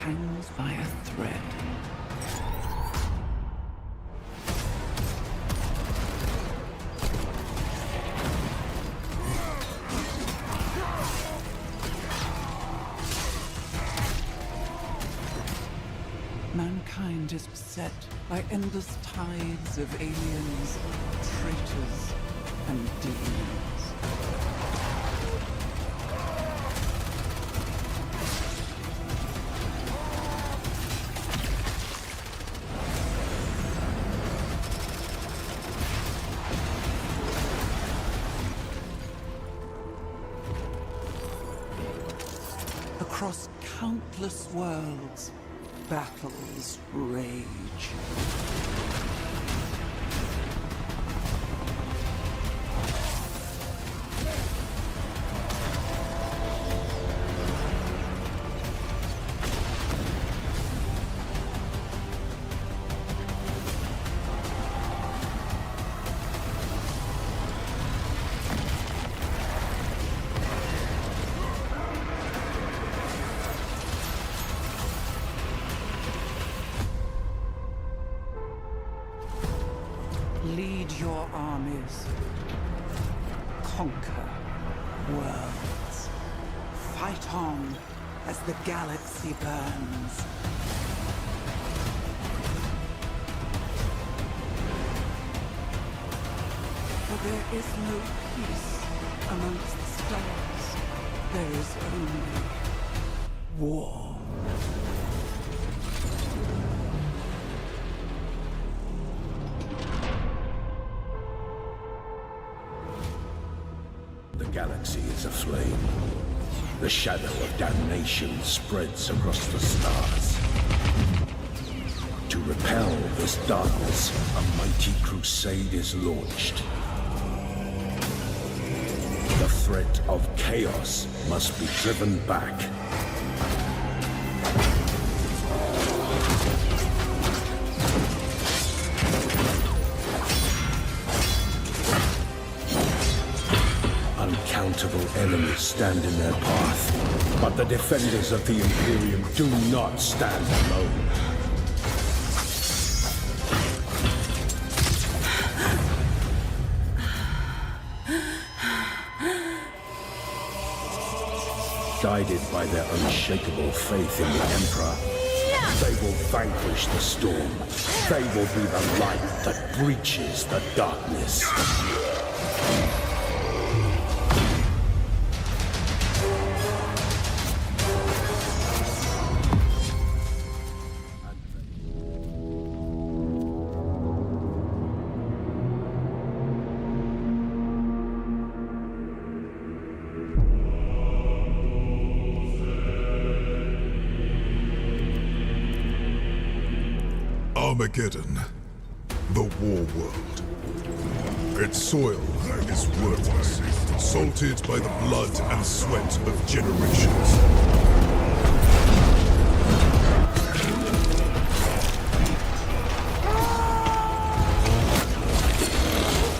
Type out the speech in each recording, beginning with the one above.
hangs by a thread. Mankind is beset by endless tides of aliens, traitors, and demons. Across countless worlds, battles rage. Lead your armies. Conquer worlds. Fight on as the galaxy burns. For there is no peace amongst the stars. There is only war. The galaxy is aflame. The shadow of damnation spreads across the stars. To repel this darkness, a mighty crusade is launched. The threat of chaos must be driven back. Uncountable enemies stand in their path, but the defenders of the Imperium do not stand alone. Guided by their unshakable faith in the Emperor, they will vanquish the storm. They will be the light that breaches the darkness. Armageddon, the war world. Its soil is worthless, salted by the blood and sweat of generations.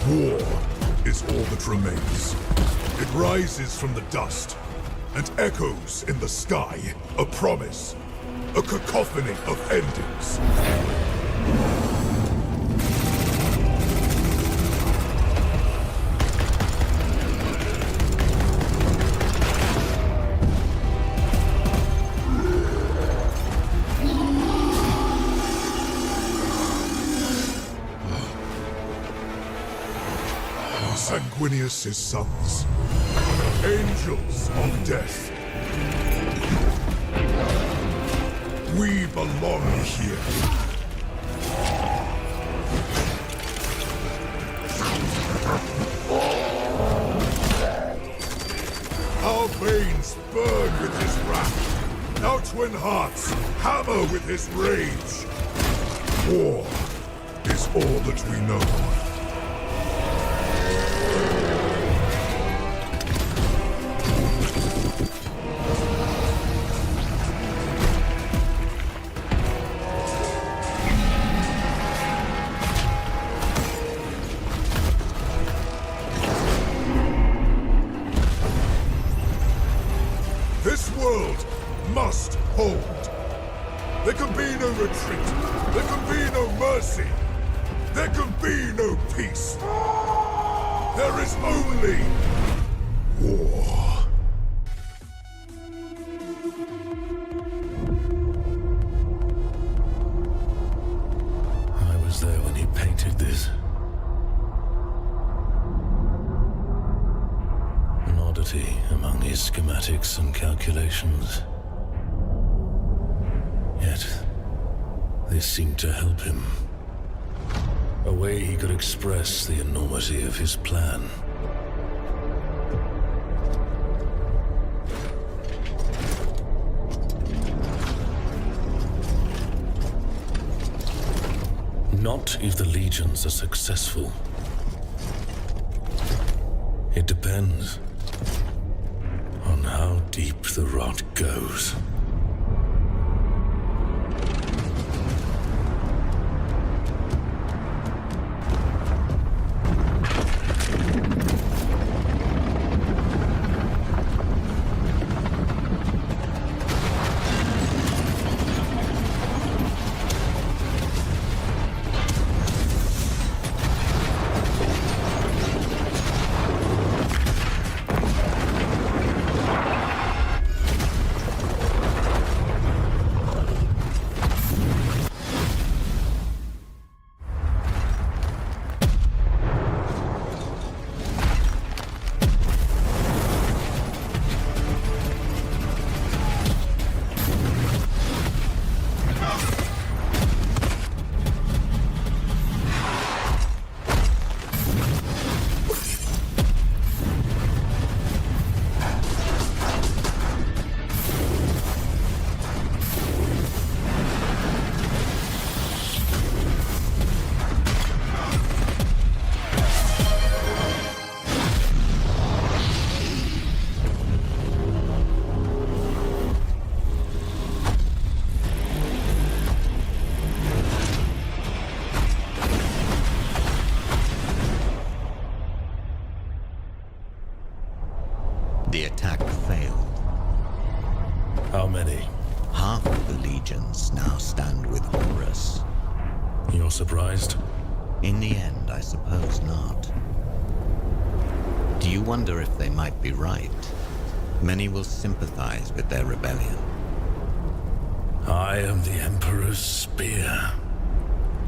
War is all that remains. It rises from the dust and echoes in the sky, a promise, a cacophony of endings. Sanguinius' sons, angels of death. We belong here. Our veins burn with his wrath. Our twin hearts hammer with his rage. War is all that we know. This world must hold. There can be no retreat. There can be no mercy. There can be no peace. There is only war. I was there when he painted this. An oddity among his schematics and calculations. Yet, this seemed to help him. A way he could express the enormity of his plan. Not if the legions are successful. It depends on how deep the rot goes. The attack failed. How many? Half of the legions now stand with Horus. You're surprised? In the end, I suppose not. Do you wonder if they might be right? Many will sympathize with their rebellion. I am the Emperor's spear.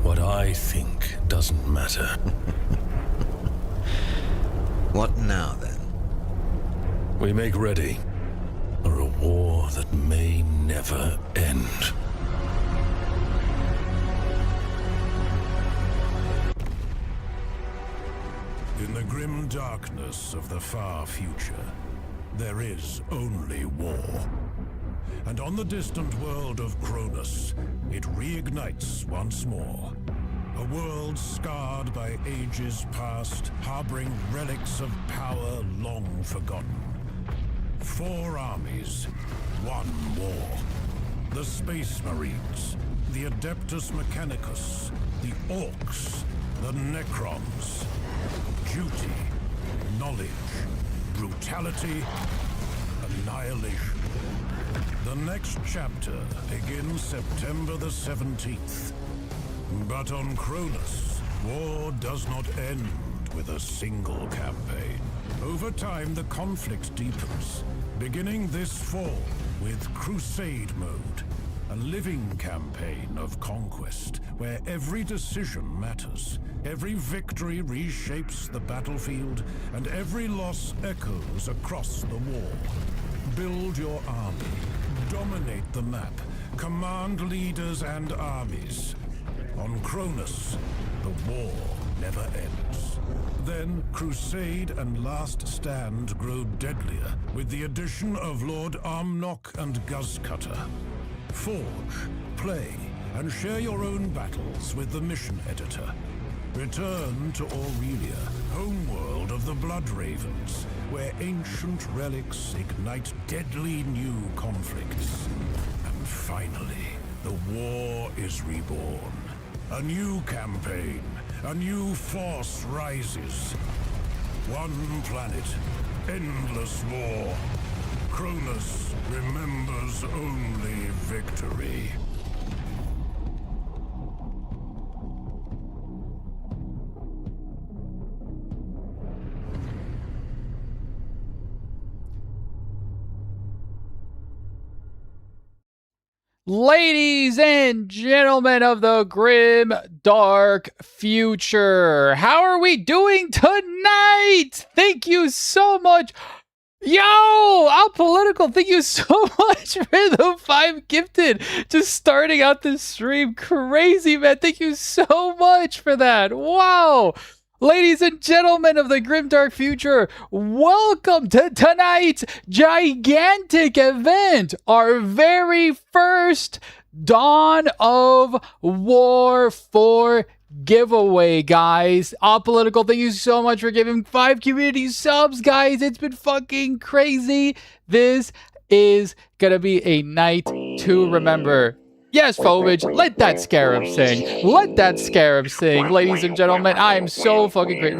What I think doesn't matter. What now, then? We make ready for a war that may never end. In the grim darkness of the far future, there is only war. And on the distant world of Cronus, it reignites once more. A world scarred by ages past, harboring relics of power long forgotten. 4 armies, 1 war. The Space Marines, the Adeptus Mechanicus, the Orcs, the Necrons. Duty, knowledge, brutality, annihilation. The next chapter begins September the 17th. But on Cronus, war does not end with a single campaign. Over time, the conflict deepens, beginning this fall with Crusade Mode, a living campaign of conquest where every decision matters, every victory reshapes the battlefield, and every loss echoes across the war. Build your army, dominate the map, command leaders and armies. On Cronus, the war never ends. Then, Crusade and Last Stand grow deadlier with the addition of Lord Armnock and Guzcutter. Forge, play, and share your own battles with the mission editor. Return to Aurelia, homeworld of the Blood Ravens, where ancient relics ignite deadly new conflicts. And finally, the war is reborn. A new campaign, a new force rises. One planet, endless war. Cronus remembers only victory. Ladies and gentlemen of the grim, dark future, how are we doing tonight? Thank you so much. Yo, Out Political, thank you so much for the 5 gifted. Just starting out this stream. Crazy, man. Thank you so much for that. Wow. Ladies and gentlemen of the grimdark future, welcome to tonight's gigantic event, our very first Dawn of War 4 giveaway, guys. Apolitical, thank you so much for giving 5 community subs, guys. It's been fucking crazy. This is gonna be a night to remember. Yes, Fovage, let that Scarab sing. Let that Scarab sing. Ladies and gentlemen, I am so fucking great.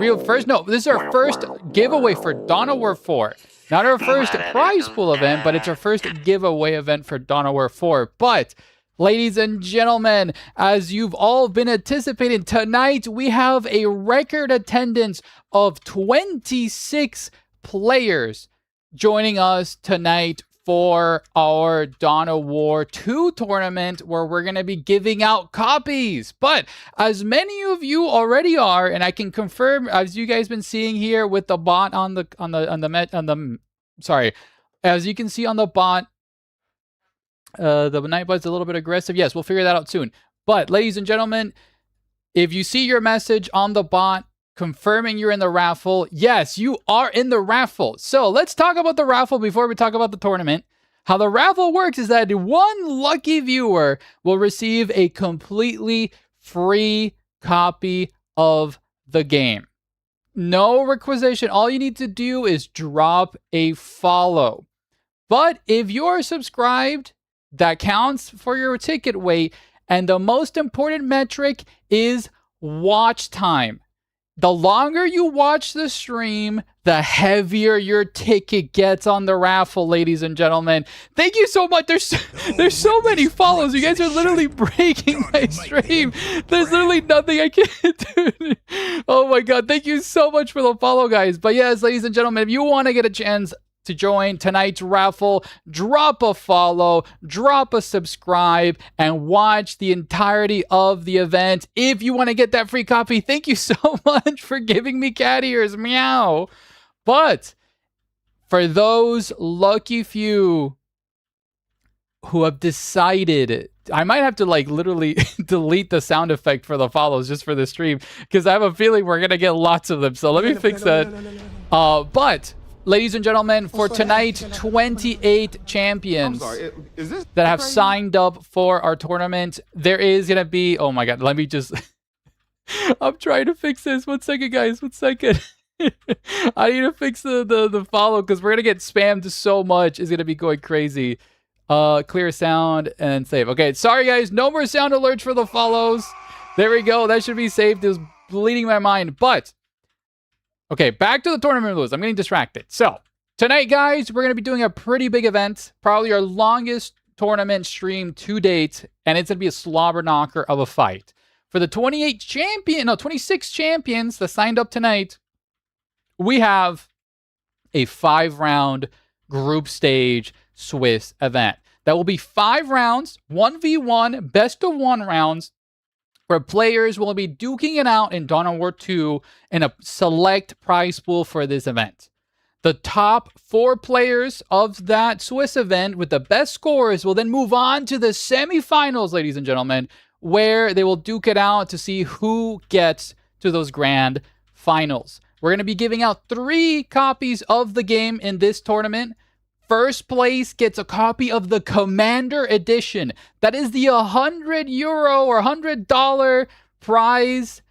This is our first giveaway for Dawn of War 4. Not our first prize pool event, but it's our first giveaway event for Dawn of War 4. But, ladies and gentlemen, as you've all been anticipating, tonight we have a record attendance of 26 players joining us tonight for our Dawn of War 2 tournament, where we're going to be giving out copies. But as many of you already are, and I can confirm, as you guys been seeing here with the bot as you can see on the bot, the Nightbot's a little bit aggressive. Yes, we'll figure that out soon. But ladies and gentlemen, if you see your message on the bot confirming you're in the raffle, yes, you are in the raffle. So let's talk about the raffle before we talk about the tournament. How the raffle works is that one lucky viewer will receive a completely free copy of the game. No requisition. All you need to do is drop a follow. But if you're subscribed, that counts for your ticket weight. And the most important metric is watch time. The longer you watch the stream, the heavier your ticket gets on the raffle, ladies and gentlemen. Thank you so much. There's so many follows. You guys are literally breaking my stream. There's literally nothing I can do. Oh my God. Thank you so much for the follow, guys. But yes, ladies and gentlemen, if you want to get a chance to join tonight's raffle, drop a follow, drop a subscribe, and watch the entirety of the event. If you want to get that free copy, thank you so much for giving me cat ears. Meow. But for those lucky few who have decided, I might have to literally delete the sound effect for the follows just for the stream, because I have a feeling we're going to get lots of them. So let me fix that. But ladies and gentlemen, for tonight, 28 champions that have signed up for our tournament. There is going to be, oh my God, let me just, I'm trying to fix this. 1 second, guys, 1 second. I need to fix the follow, because we're going to get spammed so much. It's going to be going crazy. Clear sound and save. Okay, sorry guys, no more sound alerts for the follows. There we go. That should be saved. It was bleeding my mind, but okay, back to the tournament rules. I'm getting distracted. So, tonight, guys, we're going to be doing a pretty big event. Probably our longest tournament stream to date. And it's going to be a slobber knocker of a fight. For the 26 champions that signed up tonight, we have a 5-round group stage Swiss event. That will be 5 rounds, 1v1, best of 1 rounds, where players will be duking it out in Dawn of War 2 in a select prize pool for this event. The top 4 players of that Swiss event with the best scores will then move on to the semifinals, ladies and gentlemen, where they will duke it out to see who gets to those grand finals. We're going to be giving out 3 copies of the game in this tournament. First place gets a copy of the Commander Edition. That is the €100 or $100 prize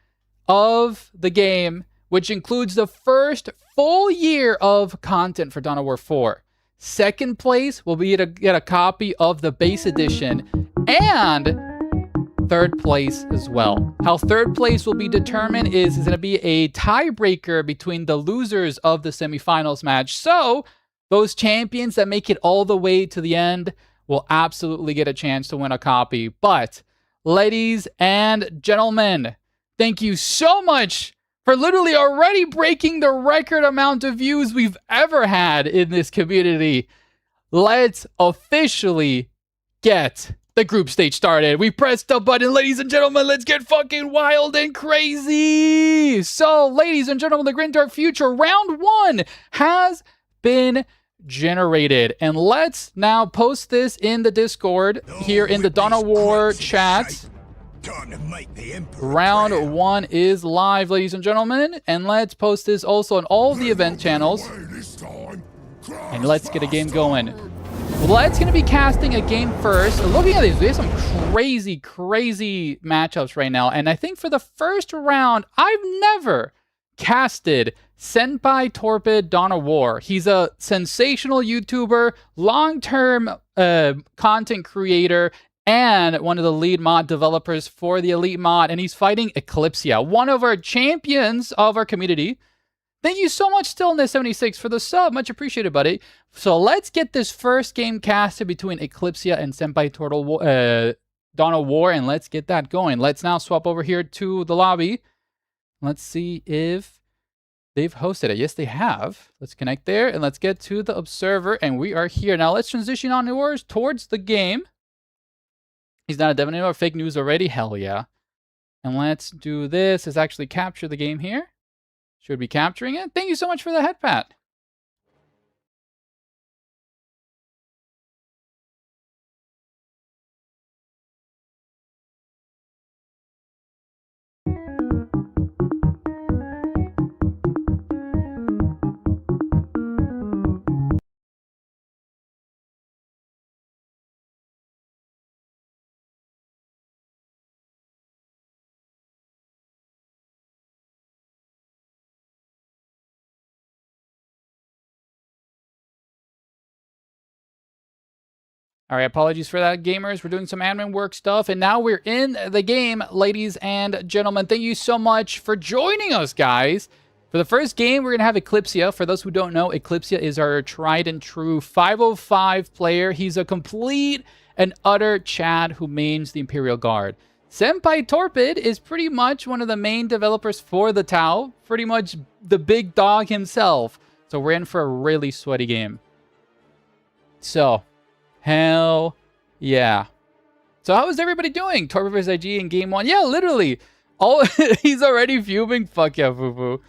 of the game, which includes the first full year of content for Dawn of War 4. Second place will be to get a copy of the base edition, and third place as well. How third place will be determined is going to be a tiebreaker between the losers of the semifinals match. So those champions that make it all the way to the end will absolutely get a chance to win a copy. But, ladies and gentlemen, thank you so much for literally already breaking the record amount of views we've ever had in this community. Let's officially get The group stage started. We pressed the button, ladies and gentlemen. Let's get fucking wild and crazy. So, ladies and gentlemen, the Grim Dark Future round 1 has been generated. And let's now post this in the Discord here in the Dawn of War chat. Round 1 is live, ladies and gentlemen. And let's post this also on all the event channels. And let's get a game going. Let's gonna be casting a game first. Looking at these, we have some crazy, crazy matchups right now. And I think for the first round, I've never casted Senpai Torpid Dawn of War. He's a sensational YouTuber, long-term content creator, and one of the lead mod developers for the Elite mod. And he's fighting Eclipsia, one of our champions of our community. Thank you so much, Stillness76, for the sub. Much appreciated, buddy. So let's get this first game casted between Eclipsia and Senpai Dawn of War, and let's get that going. Let's now swap over here to the lobby. Let's see if they've hosted it. Yes, they have. Let's connect there, and let's get to the observer, and we are here. Now let's transition on towards the game. He's not a dev anymore. Fake news already? Hell yeah. And let's do this. Let's actually capture the game here. Should be capturing it. Thank you so much for the head pat. All right, apologies for that, gamers. We're doing some admin work stuff, and now we're in the game, ladies and gentlemen. Thank you so much for joining us, guys. For the first game, we're going to have Eclipsia. For those who don't know, Eclipsia is our tried and true 505 player. He's a complete and utter Chad who mains the Imperial Guard. Senpai Torpid is pretty much one of the main developers for the Tau, pretty much the big dog himself. So we're in for a really sweaty game. So, hell yeah. So how is everybody doing? Torpid vs. IG in game 1. Yeah, literally. Oh, he's already fuming. Fuck yeah, foo-foo.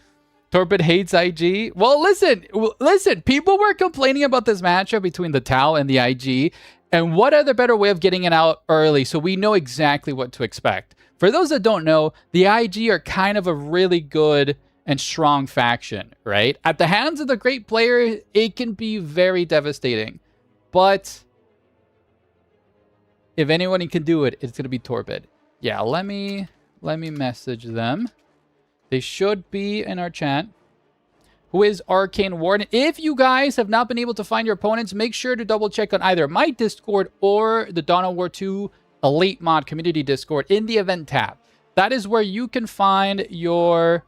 Torpid hates IG. Well, listen. People were complaining about this matchup between the Tau and the IG. And what other better way of getting it out early so we know exactly what to expect? For those that don't know, the IG are kind of a really good and strong faction, right? At the hands of the great player, it can be very devastating. But if anyone can do it, it's going to be Torpid. Yeah, let me message them. They should be in our chat. Who is Arcane Warden? If you guys have not been able to find your opponents, make sure to double check on either my Discord or the Dawn of War 2 Elite Mod Community Discord in the event tab. That is where you can find your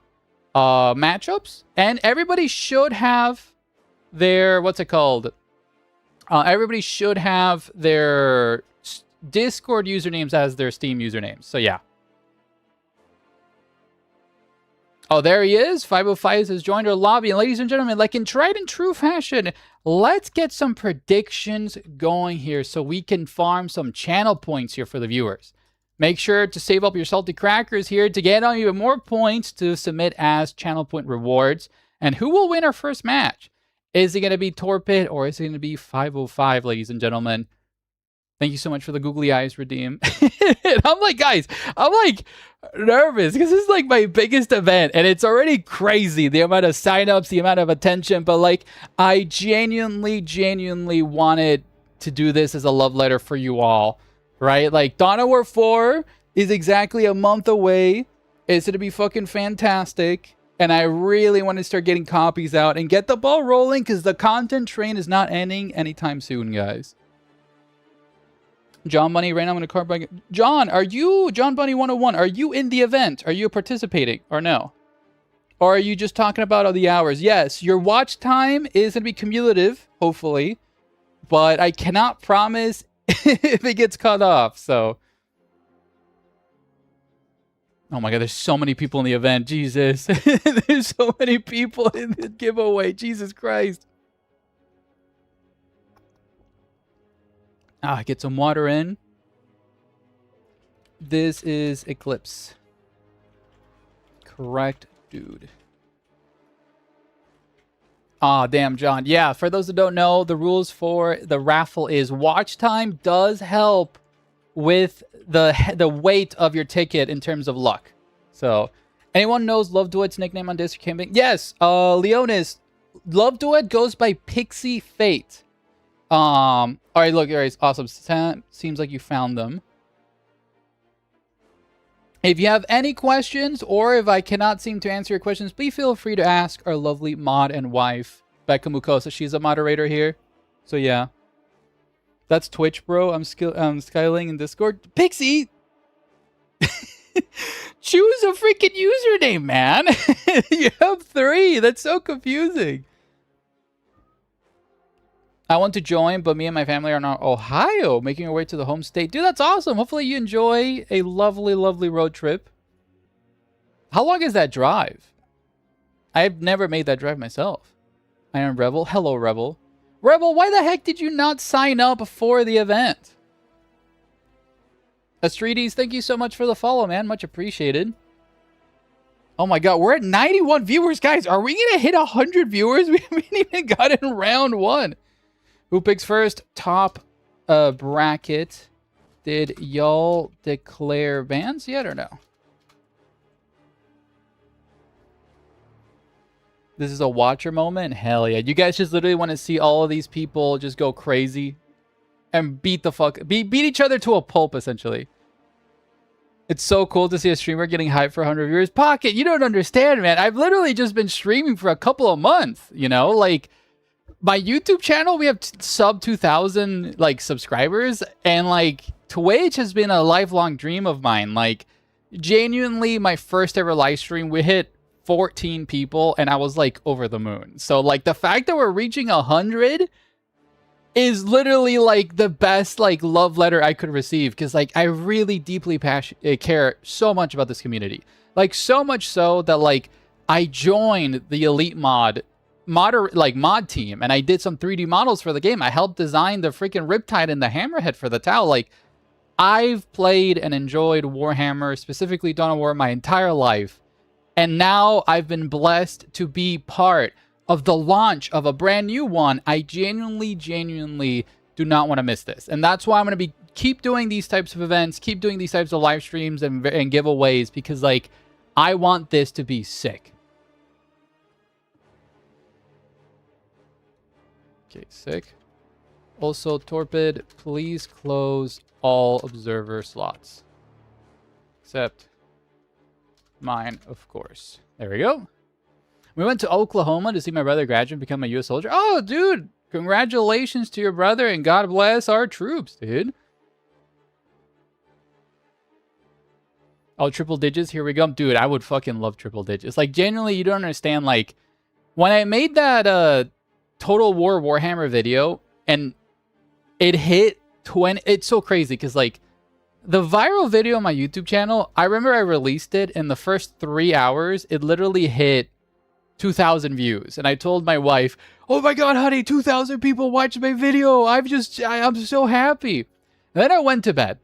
matchups. And everybody should have their, what's it called? Everybody should have their Discord usernames as their Steam usernames. So yeah. Oh, there he is. 505 has joined our lobby. And ladies and gentlemen, like in tried and true fashion, let's get some predictions going here so we can farm some channel points here for the viewers. Make sure to save up your salty crackers here to get on even more points to submit as channel point rewards. And who will win our first match? Is it going to be Torpid or is it going to be 505, ladies and gentlemen? Thank you so much for the googly eyes, Redeem. I'm like, guys, I'm like nervous because this is like my biggest event and it's already crazy. The amount of signups, the amount of attention, but like I genuinely wanted to do this as a love letter for you all, right? Like Dawn of War 4 is exactly a month away. It's going to be fucking fantastic. And I really want to start getting copies out and get the ball rolling because the content train is not ending anytime soon, guys. John Bunny, right now I'm going to card by... John, are you... John Bunny 101, are you in the event? Are you participating or no? Or are you just talking about all the hours? Yes, your watch time is going to be cumulative, hopefully. But I cannot promise if it gets cut off, so... Oh my god, there's so many people in the event. Jesus. There's so many people in the giveaway. Jesus Christ. Get some water in. This is Eclipse. Correct, dude. Ah, damn, John. Yeah, for those that don't know, the rules for the raffle is watch time does help with the weight of your ticket in terms of luck. So, anyone knows Love Duet's nickname on Discord Camping? Yes, Leonis. Love Duet goes by Pixie Fate. All right, look, guys, awesome. Seems like you found them. If you have any questions, or if I cannot seem to answer your questions, please feel free to ask our lovely mod and wife, Becca Mukosa. She's a moderator here. So yeah. That's Twitch, bro. I'm skyling in Discord. Pixie! Choose a freaking username, man. You have 3. That's so confusing. I want to join, but me and my family are in Ohio, making our way to the home state. Dude, that's awesome. Hopefully you enjoy a lovely, lovely road trip. How long is that drive? I've never made that drive myself. I am Rebel. Hello, Rebel. Rebel, why the heck did you not sign up for the event? Astrides, thank you so much for the follow, man. Much appreciated. Oh my god, we're at 91 viewers. Guys, are we going to hit 100 viewers? We haven't even got in round 1. Who picks first? Top bracket. Did y'all declare bans yet or no? This is a watcher moment? Hell yeah. You guys just literally want to see all of these people just go crazy and beat each other to a pulp, essentially. It's so cool to see a streamer getting hyped for 100 viewers. Pocket, you don't understand, man. I've literally just been streaming for a couple of months, you know? Like, my YouTube channel, we have sub 2,000 like subscribers, and like Twitch has been a lifelong dream of mine. Like, genuinely, my first ever live stream, we hit 14 people, and I was like over the moon. So like the fact that we're reaching 100 is literally like the best like love letter I could receive, because like I really deeply care so much about this community. Like so much so that like I joined the Elite mod team, and I did some 3D models for the game. I helped design the freaking Riptide and the Hammerhead for the Tau. Like, I've played and enjoyed Warhammer, specifically Dawn of War, my entire life. And now I've been blessed to be part of the launch of a brand new one. I genuinely do not want to miss this. And that's why I'm going to keep doing these types of events, keep doing these types of live streams and giveaways, because like, I want this to be sick. Okay, sick. Also, Torpid, please close all observer slots. Except mine, of course. There we go. We went to Oklahoma to see my brother graduate and become a U.S. soldier. Oh, dude! Congratulations to your brother, and God bless our troops, dude. Oh, triple digits, here we go. Dude, I would fucking love triple digits. Like, genuinely, you don't understand, like, when I made that, Total War Warhammer video, and it hit 20. It's so crazy because like the viral video on my YouTube channel, I remember I released it in the first 3 hours. It literally hit 2,000 views, and I told my wife, "Oh my god, honey, 2,000 people watched my video. I'm so happy." And then I went to bed,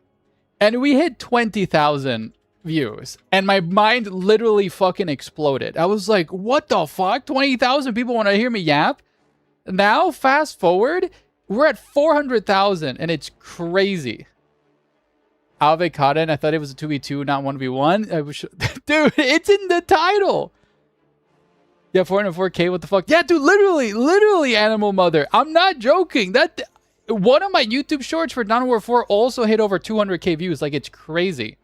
and we hit 20,000 views, and my mind literally fucking exploded. I was like, "What the fuck? 20,000 people want to hear me yap?" Now, fast forward, we're at 400,000, and it's crazy. Avocado, I thought it was a 2v2, not 1v1. I wish, dude, it's in the title. Yeah, 404K, what the fuck? Yeah, dude, literally, Animal Mother. I'm not joking. That one of my YouTube shorts for Dawn of War 4 also hit over 200K views. Like, it's crazy.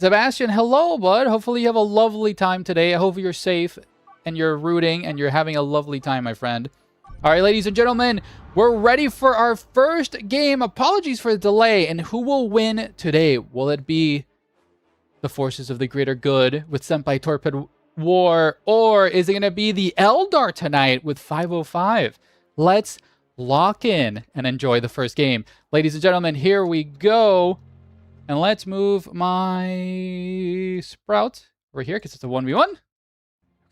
Sebastian, hello, bud. Hopefully you have a lovely time today. I hope you're safe, and you're rooting, and you're having a lovely time, my friend. All right, ladies and gentlemen, we're ready for our first game. Apologies for the delay. And who will win today? Will it be the forces of the greater good with Senpai Torpid War, or is it going to be the Eldar tonight with 505? Let's lock in and enjoy the first game. Ladies and gentlemen, here we go. And let's move my Sprout over here because it's a 1v1.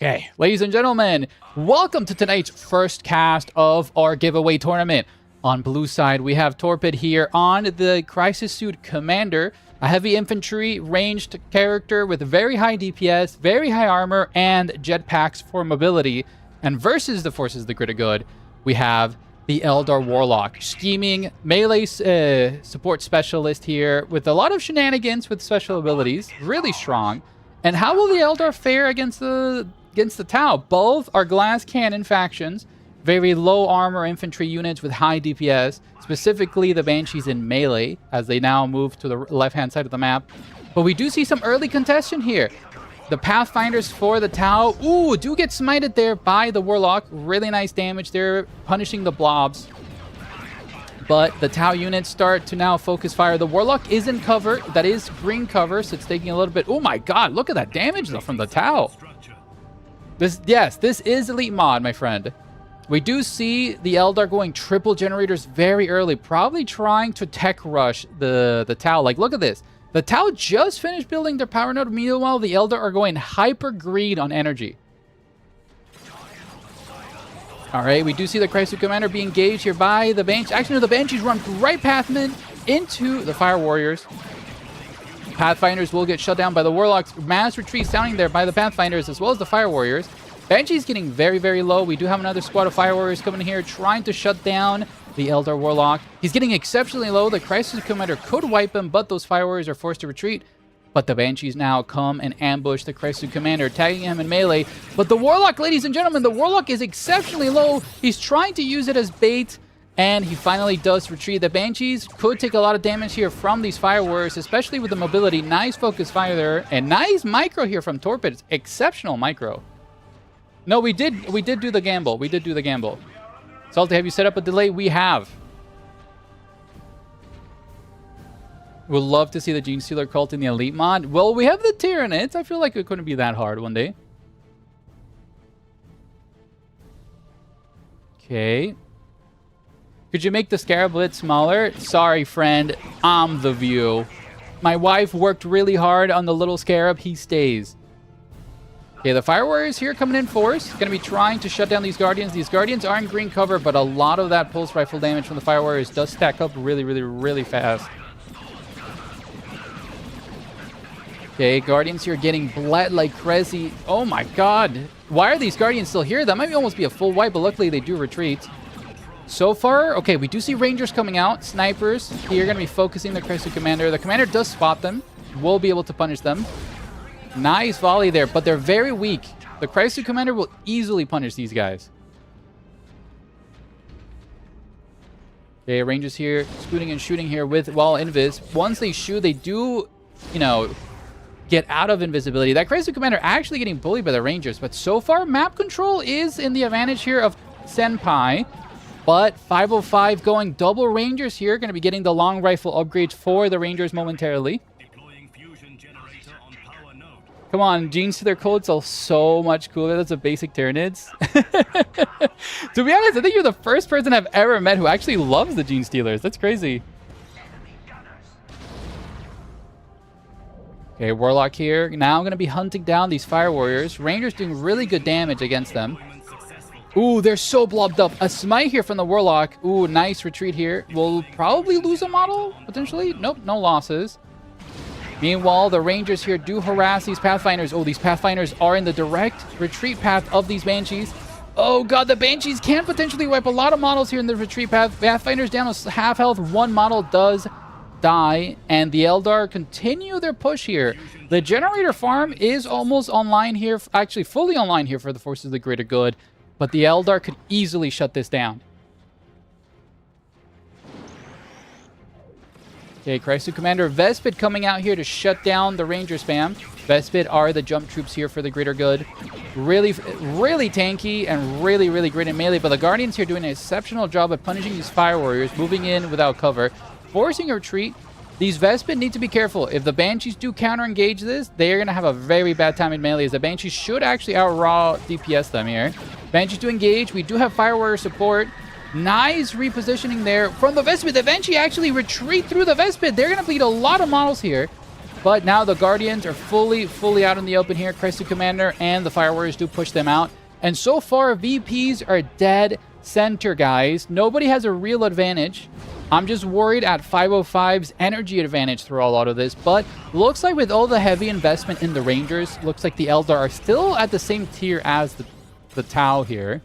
Okay, ladies and gentlemen, welcome to tonight's first cast of our giveaway tournament. On blue side, we have Torpid here on the Crisis Suit Commander, a heavy infantry ranged character with very high DPS, very high armor, and jetpacks for mobility. And versus the Forces of the Greater Good, we have the Eldar Warlock, scheming melee support specialist here with a lot of shenanigans with special abilities, really strong. And how will the Eldar fare against the Tau? Both are glass cannon factions. Very low armor infantry units with high DPS, specifically the Banshees in melee, as they now move to the left-hand side of the map. But we do see some early contention here. The Pathfinders for the Tau, ooh, do get smited there by the Warlock. Really nice damage there, punishing the blobs. But the Tau units start to now focus fire. The Warlock is in cover. That is green cover, so it's taking a little bit. Oh my god, look at that damage though from the Tau. This is elite mod, my friend. We do see the Eldar going triple generators very early, probably trying to tech rush the Tau. Like, look at this. The Tau just finished building their power node. Meanwhile, the Eldar are going hyper greed on energy. All right, we do see the Crisis Commander be engaged here by the Banshees. Actually, no, the Banshees run right past them into the Fire Warriors. Pathfinders will get shut down by the Warlocks. Mass retreat sounding there by the Pathfinders as well as the Fire Warriors. Banshee's getting very, very low. We do have another squad of Fire Warriors coming in here trying to shut down the Eldar Warlock. He's getting exceptionally low. The Crisis Commander could wipe him, but those Fire Warriors are forced to retreat. But the Banshees now come and ambush the Crisis Commander, tagging him in melee. But the Warlock, ladies and gentlemen, the Warlock is exceptionally low. He's trying to use it as bait, and he finally does retreat. The Banshees could take a lot of damage here from these Fire Warriors, especially with the mobility. Nice focus fire there, and nice micro here from Torpid. It's exceptional micro. No, we did do the gamble. We did do the gamble. Salty, have you set up a delay? We have. Would love to see the Gene Stealer cult in the Elite mod. Well, we have the Tyranids. I feel like it couldn't be that hard one day. Okay. Could you make the Scarab Blitz smaller? Sorry, friend. I'm the view. My wife worked really hard on the little Scarab. He stays. Okay, the Fire Warriors here coming in force. Going to be trying to shut down these Guardians. These Guardians are in green cover, but a lot of that pulse rifle damage from the Fire Warriors does stack up really, really, really fast. Okay, Guardians here getting bled like crazy. Oh my god. Why are these Guardians still here? That might almost be a full wipe, but luckily they do retreat. So far, okay, we do see Rangers coming out. Snipers here going to be focusing the Crisis Commander. The Commander does spot them. We'll be able to punish them. Nice volley there, but they're very weak. The Crisis Commander will easily punish these guys. Okay, Rangers here, scooting and shooting here with while invis. Once they shoot, they do, you know, get out of invisibility. That Crisis Commander actually getting bullied by the Rangers, but so far, map control is in the advantage here of Senpai. But 505 going double Rangers here, going to be getting the long rifle upgrades for the Rangers momentarily. Come on, Gene Stealer codes are so much cooler. That's a basic Tyranids. To be honest, I think you're the first person I've ever met who actually loves the Gene Stealers. That's crazy. Okay, Warlock here. Now I'm going to be hunting down these Fire Warriors. Rangers doing really good damage against them. Ooh, they're so blobbed up. A smite here from the Warlock. Ooh, nice retreat here. We'll probably lose a model, potentially. Nope, no losses. Meanwhile, the Rangers here do harass these Pathfinders. Oh, these Pathfinders are in the direct retreat path of these Banshees. Oh god, the Banshees can potentially wipe a lot of models here in the retreat path. Pathfinders down to half health. One model does die, and the Eldar continue their push here. The generator farm is almost online here, actually fully online here for the Forces of the Greater Good, but the Eldar could easily shut this down. Okay, Crisis Commander Vespid coming out here to shut down the Ranger spam. Vespid are the jump troops here for the Greater Good. Really, really tanky and really, really great in melee, but the Guardians here doing an exceptional job at punishing these Fire Warriors, moving in without cover, forcing a retreat. These Vespid need to be careful. If the Banshees do counter-engage this, they are going to have a very bad time in melee, as the Banshees should actually out-raw DPS them here. Banshees to engage. We do have Fire Warrior support. Nice repositioning there from the Vespid. The Banshee actually retreat through the Vespid. They're going to bleed a lot of models here. But now the Guardians are fully out in the open here. Crisis Commander and the Fire Warriors do push them out. And so far, VPs are dead. center, guys. Nobody has a real advantage. I'm just worried at 505's energy advantage through a lot of this, but looks like with all the heavy investment in the Rangers, looks like the Eldar are still at the same tier as the Tau here.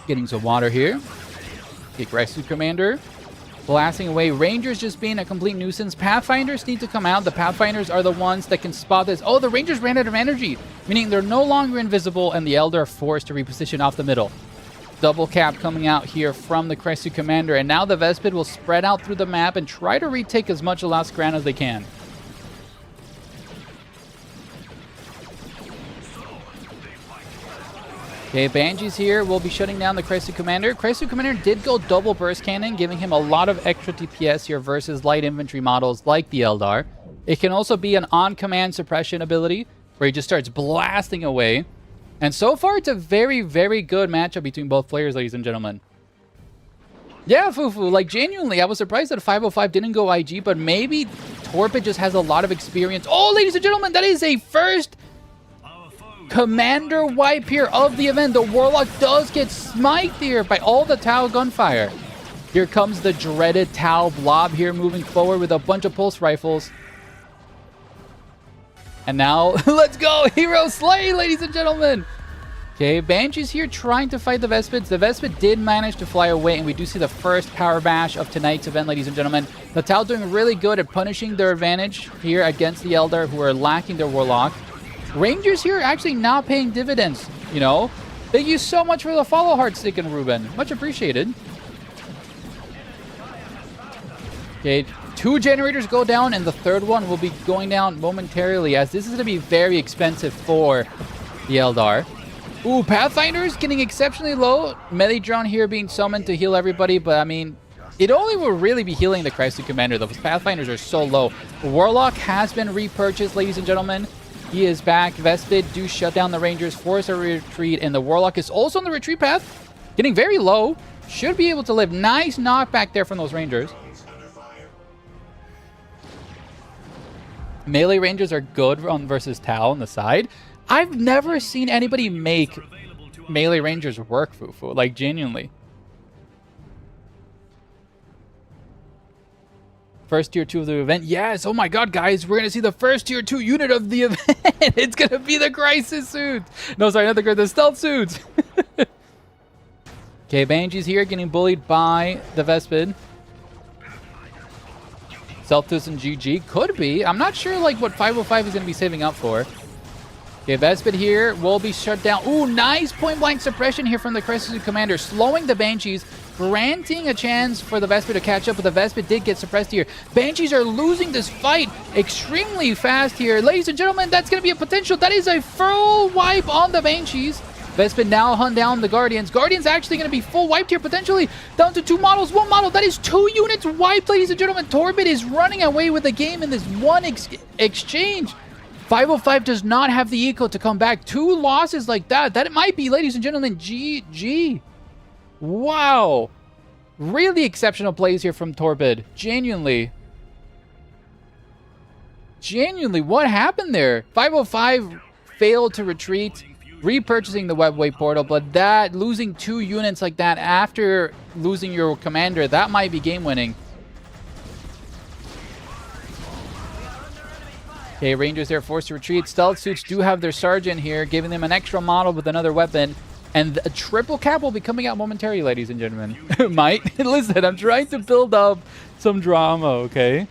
Getting some water here. Aggressive Commander. Blasting away. Rangers just being a complete nuisance. Pathfinders need to come out. The Pathfinders are the ones that can spot this. Oh, the Rangers ran out of energy, meaning they're no longer invisible, and the Eldar are forced to reposition off the middle. Double cap coming out here from the Crescent Commander, and now the Vespid will spread out through the map and try to retake as much last ground as they can. Okay, Banshees here will be shutting down the Crescent Commander. Crescent Commander did go double burst cannon, giving him a lot of extra DPS here versus light infantry models like the Eldar. It can also be an on-command suppression ability, where he just starts blasting away. And so far, it's a very, very good matchup between both players, ladies and gentlemen. Yeah, Fufu, like genuinely, I was surprised that 505 didn't go IG, but maybe Torpid just has a lot of experience. Oh, ladies and gentlemen, that is a first Commander wipe here of the event. The Warlock does get smited here by all the Tau gunfire. Here comes the dreaded Tau blob here moving forward with a bunch of pulse rifles. And now, let's go! Hero slay, ladies and gentlemen! Okay, Banshee's here trying to fight the Vespids. The Vespid did manage to fly away, and we do see the first power bash of tonight's event, ladies and gentlemen. The Tau doing really good at punishing their advantage here against the Eldar, who are lacking their Warlock. Rangers here actually not paying dividends, you know. Thank you so much for the follow, Heartstick and Ruben. Much appreciated. Okay, 2 generators go down, and the third one will be going down momentarily, as this is going to be very expensive for the Eldar. Ooh, Pathfinders getting exceptionally low. Melee drone here being summoned to heal everybody, but I mean, it only will really be healing the Crescent Commander. The Pathfinders are so low. Warlock has been repurchased, ladies and gentlemen. He is back. Vespid do shut down the Rangers, force a retreat, and the Warlock is also on the retreat path. Getting very low. Should be able to live. Nice knockback there from those Rangers. Melee Rangers are good on versus Tau on the side. I've never seen anybody make Melee Rangers work, Fufu. Like, genuinely. First tier 2 of the event. Yes, oh my god, guys. We're going to see the first tier 2 unit of the event. It's going to be the Crisis suit. No, sorry, not the Stealth suits. Okay, Banshee's here getting bullied by the Vespid. Stealth and GG. Could be. I'm not sure like what 505 is going to be saving up for. Okay, Vespid here will be shut down. Ooh, nice point-blank suppression here from the Crescent Commander, slowing the Banshees, granting a chance for the Vespid to catch up, but the Vespid did get suppressed here. Banshees are losing this fight extremely fast here. Ladies and gentlemen, that's going to be a potential. That is a full wipe on the Banshees. Vespid now hunt down the Guardians. Guardians actually going to be full wiped here, potentially. Down to 2 models, 1 model. That is 2 units wiped, ladies and gentlemen. Torpid is running away with the game in this one exchange. 505 does not have the eco to come back. 2 losses like that. That might be, ladies and gentlemen, GG. Wow. Really exceptional plays here from Torpid. Genuinely. Genuinely, what happened there? 505 failed to retreat, repurchasing the webway portal, but that losing 2 units like that after losing your commander, that might be game winning. Okay, Rangers there forced to retreat. Stealth suits do have their sergeant here, giving them an extra model with another weapon. And a triple cap will be coming out momentarily, ladies and gentlemen. Might? Listen, I'm trying to build up some drama, okay?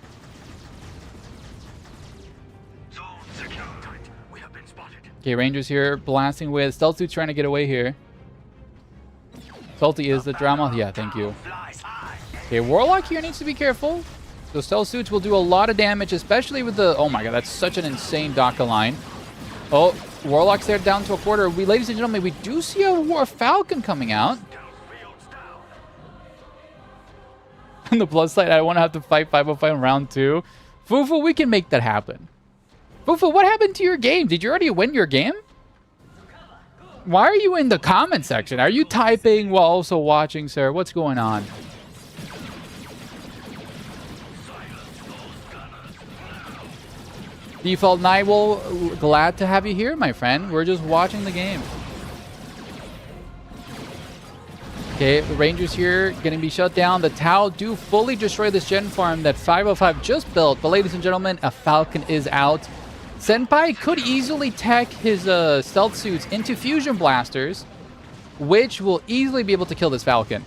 Okay, Rangers here blasting with. Stealth suits trying to get away here. Salty is the drama. Yeah, thank you. Okay, Warlock here needs to be careful. So Stealth suits will do a lot of damage, especially with the... Oh my god, that's such an insane Daka line. Oh, Warlock's there down to a quarter. Ladies and gentlemen, we do see a War Falcon coming out. On the plus side, I don't want to have to fight 505 in round 2. Fufu, we can make that happen. Fufu, what happened to your game? Did you already win your game? Why are you in the comment section? Are you typing while also watching, sir? What's going on? Default Nigel, glad to have you here, my friend. We're just watching the game. Okay, the Rangers here going to be shut down. The Tau do fully destroy this gen farm that 505 just built. But ladies and gentlemen, a Falcon is out. Senpai could easily tech his stealth suits into fusion blasters, which will easily be able to kill this Falcon.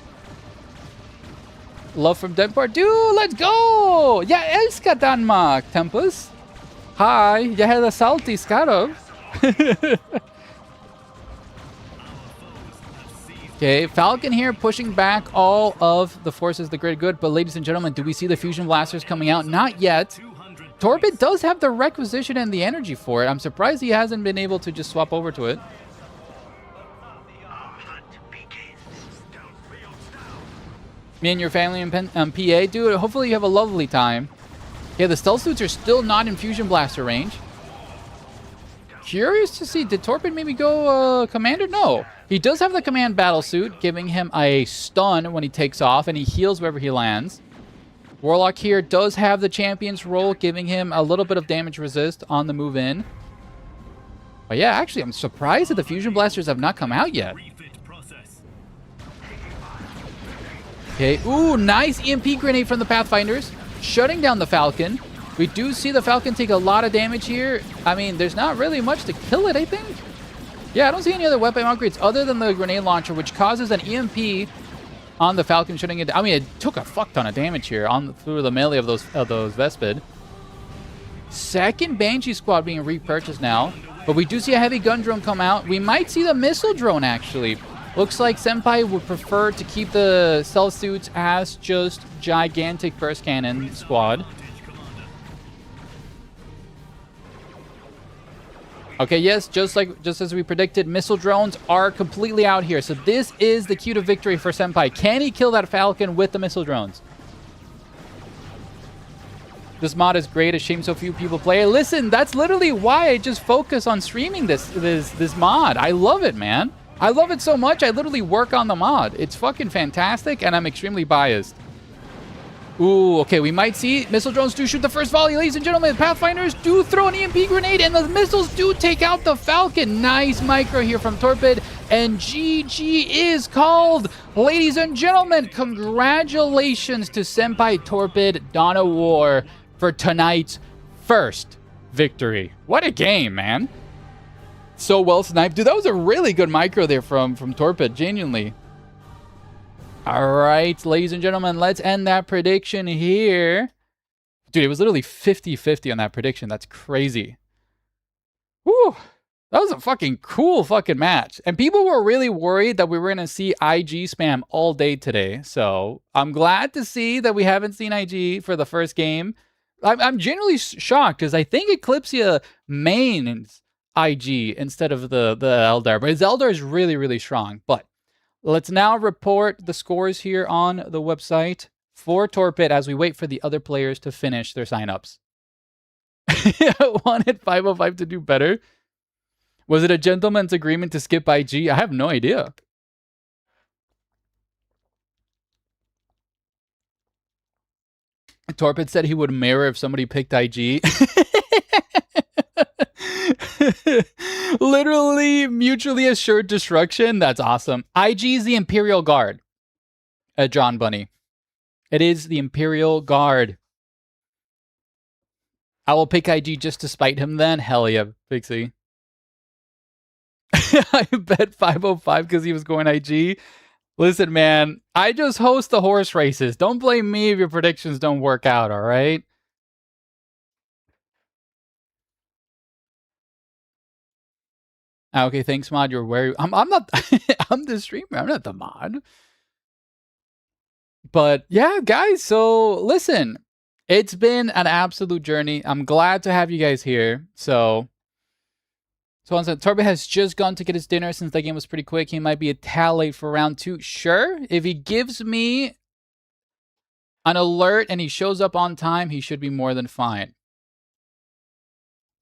Love from Denmark. Dude, let's go! Jag älskar Danmark, Tempus. Hi, jag heter Salty Scarab. Okay, Falcon here pushing back all of the forces of the great good. But ladies and gentlemen, do we see the fusion blasters coming out? Not yet. Torpid does have the requisition and the energy for it. I'm surprised he hasn't been able to just swap over to it. Me and your family in PA, dude, hopefully you have a lovely time. Yeah, the stealth suits are still not in fusion blaster range. Curious to see, did Torpid maybe go commander? No. He does have the command battle suit, giving him a stun when he takes off, and he heals wherever he lands. Warlock here does have the champion's role, giving him a little bit of damage resist on the move in. But yeah, actually, I'm surprised that the fusion blasters have not come out yet. Okay, ooh, nice EMP grenade from the Pathfinders, shutting down the Falcon. We do see the Falcon take a lot of damage here. I mean, there's not really much to kill it, I think. Yeah, I don't see any other weapon upgrades other than the grenade launcher, which causes an EMP on the Falcon, shutting it down. I mean, it took a fuck ton of damage here through the melee of those Vespid. Second Banshee squad being repurchased now, but we do see a heavy gun drone come out. We might see the missile drone, actually. Looks like Senpai would prefer to keep the stealth suits as just gigantic burst cannon squad. Okay, yes, just as we predicted, missile drones are completely out here. So this is the key to victory for Senpai. Can he kill that Falcon with the missile drones? This mod is great. A shame so few people play it. Listen, that's literally why I just focus on streaming this mod. I love it, man. I love it so much, I literally work on the mod. It's fucking fantastic, and I'm extremely biased. Ooh, okay, we might see missile drones do shoot the first volley. Ladies and gentlemen, Pathfinders do throw an EMP grenade, and the missiles do take out the Falcon. Nice micro here from Torpid, and GG is called. Ladies and gentlemen, congratulations to Senpai Torpid Dawn of War for tonight's first victory. What a game, man. So well sniped. Dude, that was a really good micro there from Torpid, genuinely. All right, ladies and gentlemen, let's end that prediction here. Dude, it was literally 50-50 on that prediction. That's crazy. Whew. That was a fucking cool fucking match. And people were really worried that we were going to see IG spam all day today. So I'm glad to see that we haven't seen IG for the first game. I'm genuinely shocked because I think Eclipsia mains IG instead of the Eldar. But his Eldar is really, really strong. But let's now report the scores here on the website for Torpid as we wait for the other players to finish their signups. I wanted 505 to do better. Was it a gentleman's agreement to skip IG? I have no idea. Torpid said he would mirror if somebody picked IG. Literally mutually assured destruction. That's awesome. IG is the Imperial Guard. John Bunny. It is the Imperial Guard. I will pick IG just to spite him then. Hell yeah, Pixie. I bet 505 because he was going IG. Listen, man, I just host the horse races. Don't blame me if your predictions don't work out, all right? Okay, thanks, mod. You're wary. I'm not. I'm the streamer. I'm not the mod. But yeah, guys. So listen, it's been an absolute journey. I'm glad to have you guys here. So Torpid has just gone to get his dinner since that game was pretty quick. He might be a tad late for round 2. Sure, if he gives me an alert and he shows up on time, he should be more than fine.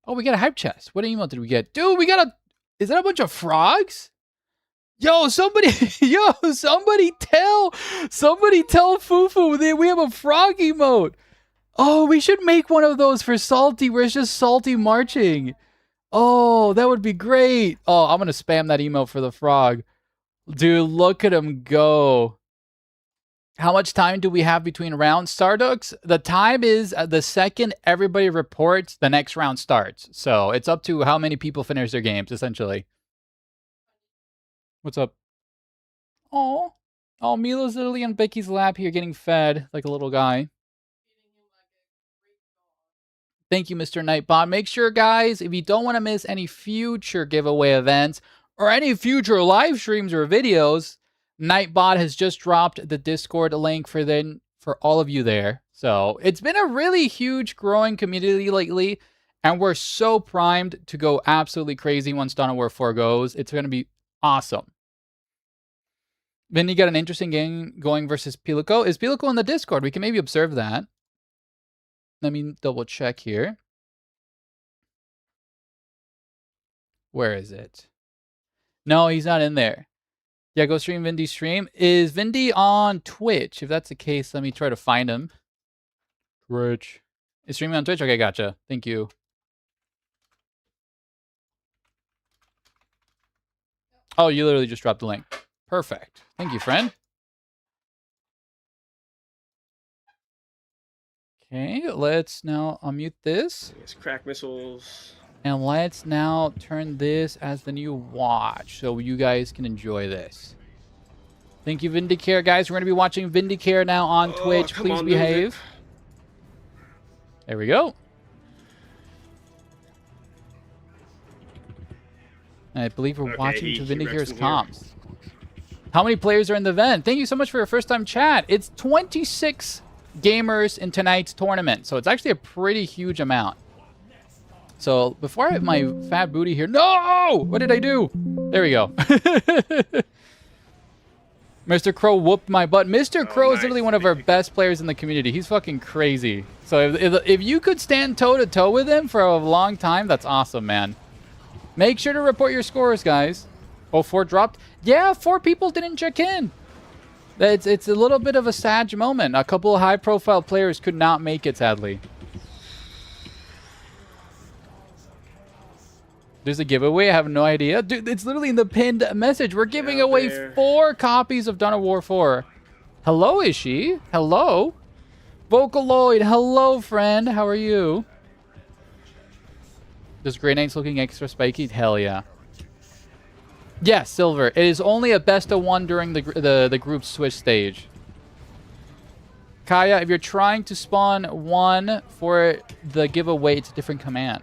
Oh, we got a hype chest. What email did we get? Dude, we got a... Is that a bunch of frogs? Yo, somebody tell Fufu that we have a frog emote. Oh, we should make one of those for Salty where it's just Salty marching. Oh, that would be great. Oh, I'm going to spam that email for the frog. Dude, look at him go. How much time do we have between rounds, Stardux? The time is the second everybody reports, the next round starts. So it's up to how many people finish their games, essentially. What's up? Oh, Mila's literally on Becky's lap here getting fed like a little guy. Thank you, Mr. Nightbot. Make sure, guys, if you don't want to miss any future giveaway events or any future live streams or videos, Nightbot has just dropped the Discord link for all of you there. So it's been a really huge growing community lately, and we're so primed to go absolutely crazy once Dawn of War 4 goes. It's going to be awesome. Then you got an interesting game going versus Pilico. Is Pilico in the Discord? We can maybe observe that. Let me double check here. Where is it? No, he's not in there. Yeah, go stream Vindy's stream. Is Vindy on Twitch? If that's the case, let me try to find him. Twitch. Is streaming on Twitch? Okay, gotcha. Thank you. Oh, you literally just dropped the link. Perfect. Thank you, friend. Okay, let's now unmute this. It's crack missiles. And let's now turn this as the new watch so you guys can enjoy this. Thank you, Vindicare. Guys, we're going to be watching Vindicare now on Twitch. Please behave. There we go. I believe we're watching to Vindicare's comms. How many players are in the event? Thank you so much for your first time chat. It's 26 gamers in tonight's tournament, so it's actually a pretty huge amount. So before I have my fat booty here, no! What did I do? There we go. Mr. Crow whooped my butt. Mr. Crow is literally one of our best players in the community. He's fucking crazy. So if you could stand toe-to-toe with him for a long time, that's awesome, man. Make sure to report your scores, guys. Oh, 4 dropped? Yeah, 4 people didn't check in. It's a little bit of a sad moment. A couple of high-profile players could not make it, sadly. There's a giveaway. I have no idea. Dude, it's literally in the pinned message. We're giving away 4 copies of Dawn of War 4. Hello, is she? Hello? Vocaloid, hello, friend. How are you? Does Grey Knight's looking extra spiky? Hell yeah. Yes, Silver. It is only a best of 1 during the group switch stage. Kaya, if you're trying to spawn 1 for the giveaway, it's a different command.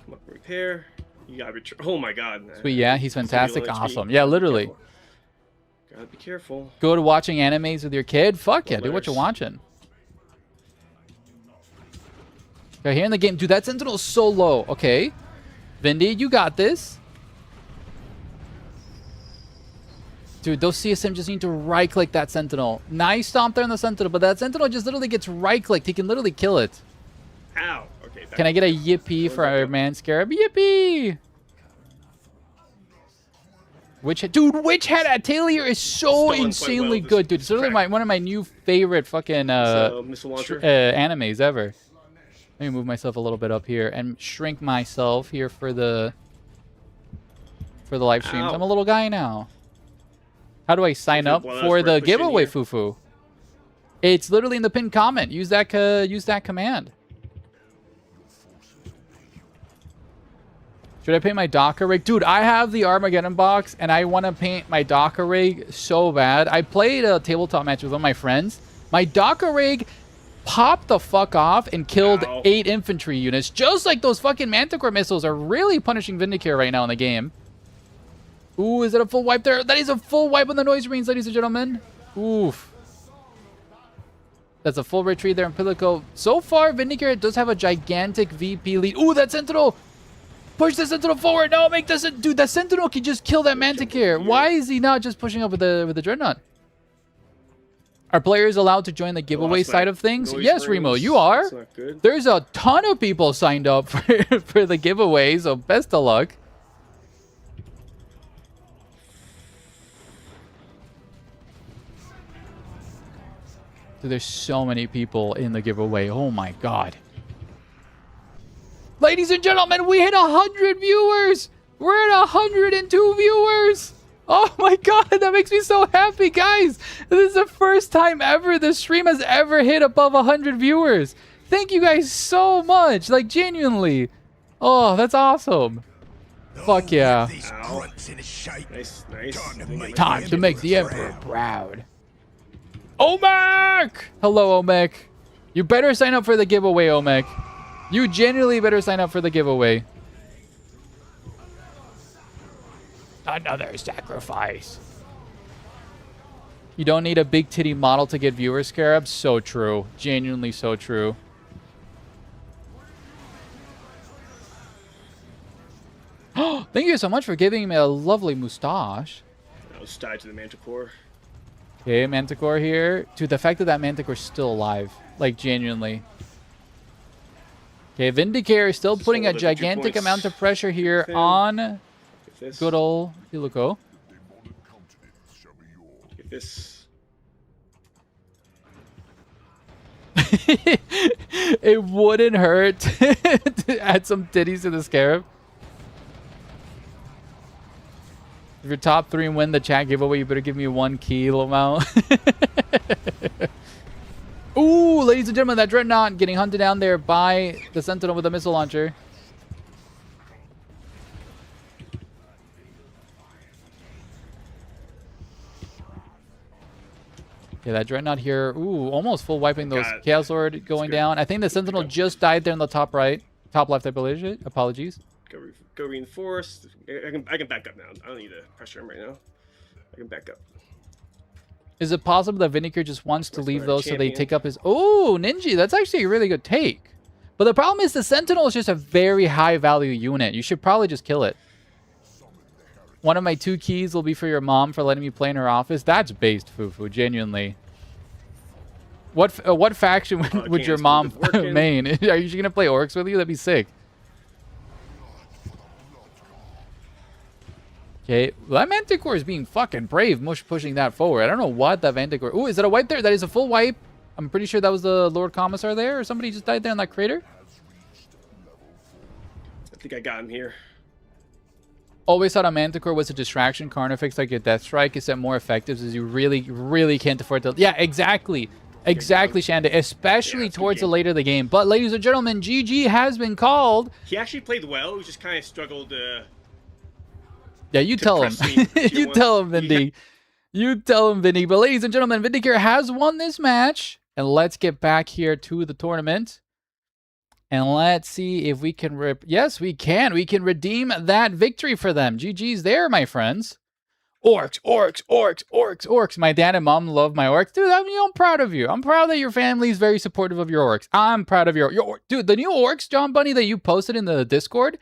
Come up, repair. You gotta oh my god. Sweet, yeah, he's fantastic. Awesome. Yeah, literally. Gotta be careful. Go to watching animes with your kid? Fuck yeah, dude, what you watching? Okay, here in the game. Dude, that Sentinel's so low. Okay. Vindy, you got this. Dude, those CSM just need to right-click that Sentinel. Nice stomp there on the Sentinel, but that Sentinel just literally gets right-clicked. He can literally kill it. Ow. Okay. Can I get a yippee for our man Scarab? Yippee! Dude, Witch Hat Atelier is so insanely good, dude. It's literally one of my new favorite fucking animes ever. Let me move myself a little bit up here and shrink myself here for the live streams. I'm a little guy now. How do I sign up for the giveaway, Fufu? It's literally in the pinned comment. Use that command. Should I paint my Docker rig? Dude, I have the Armageddon box, and I want to paint my Docker rig so bad. I played a tabletop match with one of my friends. My Docker rig popped the fuck off and killed 8 infantry units. Just like those fucking Manticore missiles are really punishing Vindicare right now in the game. Ooh, is it a full wipe there? That is a full wipe on the noise marines, ladies and gentlemen. Oof. That's a full retreat there in Pilico. So far, Vindicare does have a gigantic VP lead. Ooh, that Sentinel! Push the Sentinel forward! No, make this... Dude, that Sentinel can just kill that Manticore. Why is he not just pushing up with the Dreadnought? Are players allowed to join the giveaway side of things? Yes, Remo, you are. There's a ton of people signed up for the giveaway, so best of luck. Dude, there's so many people in the giveaway. Oh my god. Ladies and gentlemen, we hit 100 viewers. We're at 102 viewers. Oh my god, that makes me so happy, guys. This is the first time ever the stream has ever hit above 100 viewers. Thank you guys so much. Like, genuinely. Oh, that's awesome. Fuck yeah. Nice, nice. Time to make the Emperor proud. Omek! Hello, Omek. You better sign up for the giveaway, Omek. You genuinely better sign up for the giveaway. Another sacrifice. You don't need a big titty model to get viewers, Scarab. So true. Genuinely so true. Thank you so much for giving me a lovely mustache. I was tied to the Manticore. Okay, Manticore here. Dude, the fact that that Manticore's still alive. Like, genuinely. Okay, Vindicator is still putting a gigantic amount of pressure here on good old Iluko. Get this. It wouldn't hurt to add some titties to the Scarab. If you're top 3 and win the chat giveaway, you better give me 1 kilo amount. Ooh, ladies and gentlemen, that Dreadnought getting hunted down there by the Sentinel with a missile launcher. Yeah, that Dreadnought here. Ooh, almost full wiping those Chaos Lord going down. I think the Sentinel just died there in the top right. Top left, I believe. Apologies. Go reinforce. I can back up now. I don't need to pressure him right now. I can back up. Is it possible that Vinegar just wants to leave those so they take up his... Oh, Ninja, that's actually a really good take. But the problem is the Sentinel is just a very high value unit. You should probably just kill it. One of my 2 keys will be for your mom for letting me play in her office. That's based, Fufu, genuinely. What faction would your mom main? Are you going to play Orcs with you? That'd be sick. Okay, well, that Manticore is being fucking brave, pushing that forward. I don't know what that Manticore... Oh, is that a wipe there? That is a full wipe. I'm pretty sure that was the Lord Commissar there, or somebody just died there in that crater. I think I got him here. Always thought a Manticore was a distraction Carnifex like a Death Strike is more effective as you really can't afford to... Yeah, exactly. Exactly, Shanda. Especially towards the later the game. But, ladies and gentlemen, GG has been called. He actually played well. He just kind of struggled to... Yeah, you tell him. You tell him, Vindy. You tell him, Vindy. But ladies and gentlemen, Vindicator has won this match. And let's get back here to the tournament. And let's see if we can rip... Yes, we can. We can redeem that victory for them. GG's there, my friends. Orcs, orcs, orcs, orcs, orcs. My dad and mom love my orcs. Dude, I'm proud of you. I'm proud that your family is very supportive of your orcs. I'm proud of your... Dude, the new orcs, John Bunny, that you posted in the Discord...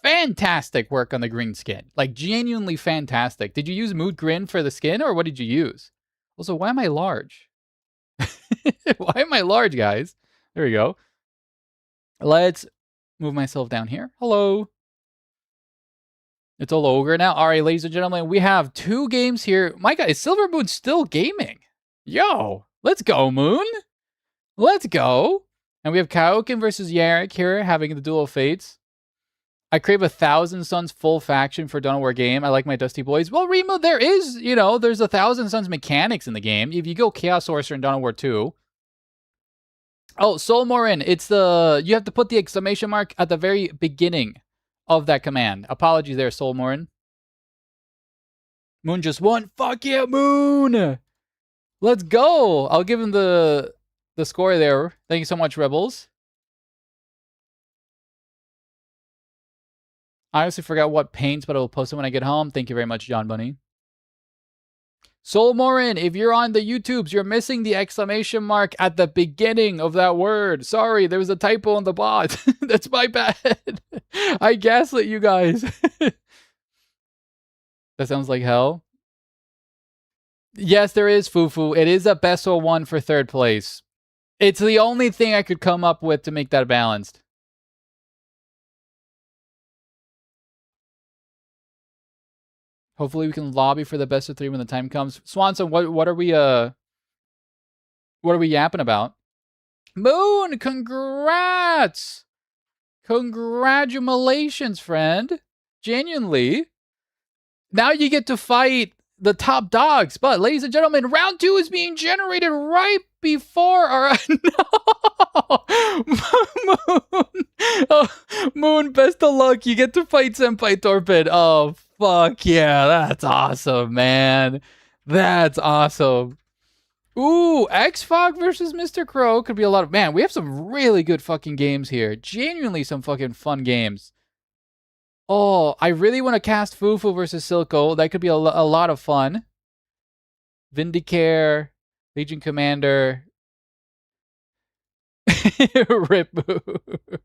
Fantastic work on the green skin. Like, genuinely fantastic. Did you use Mood Grin for the skin, or what did you use? Also, why am I large? Why am I large, guys? There we go. Let's move myself down here. Hello. It's all ogre now. All right, ladies and gentlemen, we have 2 games here. My God, is Silver Moon still gaming? Yo, let's go, Moon. Let's go. And we have Kaoken versus Yarrick here, having the Duel of Fates. I crave 1,000 Suns full faction for Dawn of War game. I like my Dusty Boys. Well, Remo, there is, there's 1,000 Suns mechanics in the game. If you go Chaos Sorcerer in Dawn of War 2. Oh, Soul Morin. It's you have to put the exclamation mark at the very beginning of that command. Apologies there, Soul Morin. Moon just won. Fuck yeah, Moon. Let's go. I'll give him the score there. Thank you so much, Rebels. I honestly forgot what paints, but I will post it when I get home. Thank you very much, John Bunny. Soul Morin, if you're on the YouTubes, you're missing the exclamation mark at the beginning of that word. Sorry, there was a typo on the bot. That's my bad. I gaslit you guys. That sounds like hell. Yes, there is, Fufu. It is a Besso 1 for 3rd place. It's the only thing I could come up with to make that balanced. Hopefully we can lobby for the best of 3 when the time comes. Swanson, what are we What are we yapping about? Moon, congrats! Congratulations, friend. Genuinely. Now you get to fight the top dogs. But, ladies and gentlemen, round 2 is being generated right before our... No! Moon! Oh, Moon, best of luck. You get to fight Senpai Torpid. Oh, fuck yeah. That's awesome, man. That's awesome. Ooh, X-Fog versus Mr. Crow could be a lot of... Man, we have some really good fucking games here. Genuinely some fucking fun games. Oh, I really want to cast Fufu versus Silco. That could be a lot of fun. Vindicare, Legion Commander. Rip Moon.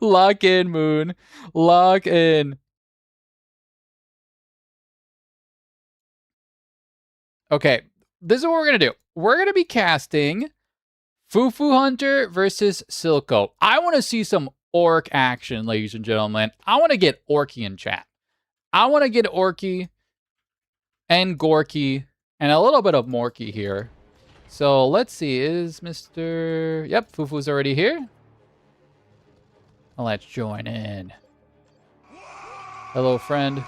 Lock in, Moon. Lock in. Okay, this is what we're going to do. We're going to be casting Fufu Hunter versus Silco. I want to see some orc action, ladies and gentlemen. I want to get Orky in chat. I want to get Orky and Gorky and a little bit of Morky here. So let's see. Is Mr... Yep, Fufu's already here. Let's join in. Hello, friend.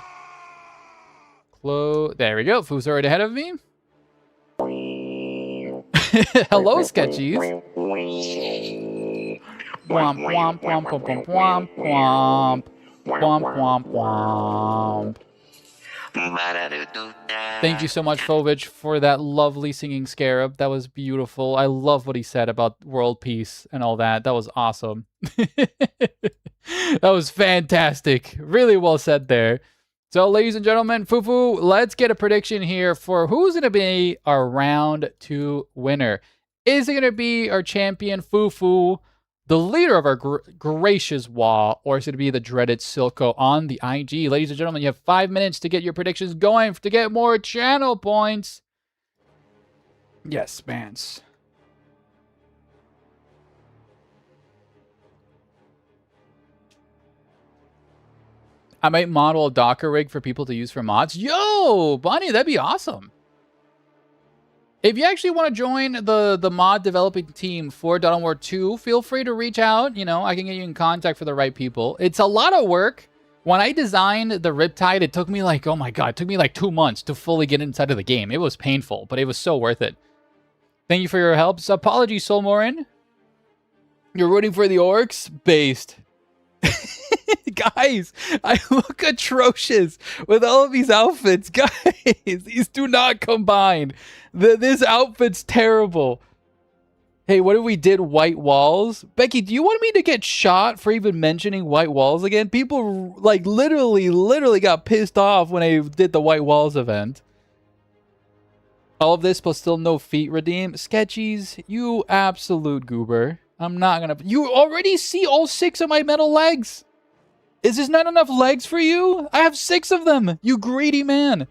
There we go. Fufu's already ahead of me. Hello, Sketchies. Womp, womp, womp, womp, womp, womp, womp, womp, womp. Thank you so much, Fovich, for that lovely singing Scarab. That was beautiful. I love what he said about world peace and all that. That was awesome. That was fantastic. Really well said there. So, ladies and gentlemen, Fufu, let's get a prediction here for who's going to be our round 2 winner. Is it going to be our champion, Fufu, the leader of our gracious wall, or is it going to be the dreaded Silco on the IG? Ladies and gentlemen, you have 5 minutes to get your predictions going to get more channel points. Yes, Mance. I might model a Docker rig for people to use for mods. Yo, Bonnie, that'd be awesome. If you actually want to join the mod developing team for Dawn of War 2, feel free to reach out. You know, I can get you in contact for the right people. It's a lot of work. When I designed the Riptide, it took me like, oh my god, it took me like 2 months to fully get inside of the game. It was painful, but it was so worth it. Thank you for your help. So, apologies, Solmorin. You're rooting for the orcs? Based. Guys, I look atrocious with all of these outfits. Guys, these do not combine. This outfit's terrible. Hey, what if we did white walls? Becky, do you want me to get shot for even mentioning white walls again? People, like, literally got pissed off when I did the white walls event. All of this, but still no feet redeem. Sketchies, you absolute goober. I'm not gonna... You already see all 6 of my metal legs. Is this not enough legs for you? I have 6 of them, you greedy man.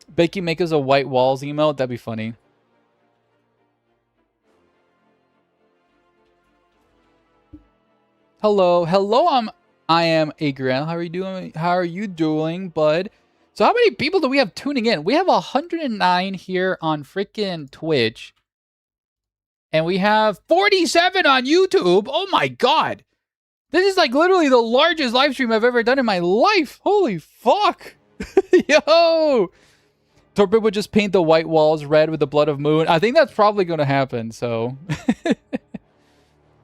Becky, make us a white walls emote. That'd be funny. Hello, I am Agrel. How are you doing? How are you doing, bud? So how many people do we have tuning in? We have 109 here on freaking Twitch. And we have 47 on YouTube. Oh my god. This is like literally the largest live stream I've ever done in my life. Holy fuck. Yo. Torpid would just paint the white walls red with the blood of Moon. I think that's probably going to happen, so.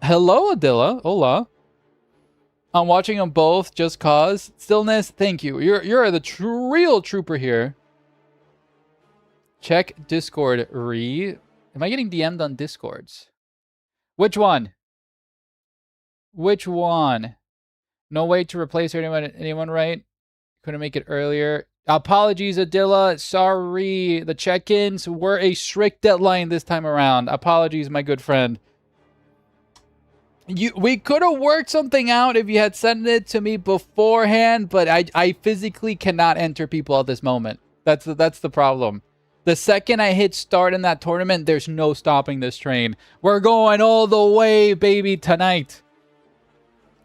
Hello, Adilla. Hola. I'm watching them both just cause. Stillness, thank you. You're the real trooper here. Check Discord, Am I getting DM'd on Discords? Which one? Which one? No way to replace anyone, right? Couldn't make it earlier. Apologies, Adilla. Sorry. The check-ins were a strict deadline this time around. Apologies, my good friend. We could have worked something out if you had sent it to me beforehand, but I physically cannot enter people at this moment. That's the problem. The second I hit start in that tournament, there's no stopping this train. We're going all the way, baby, tonight.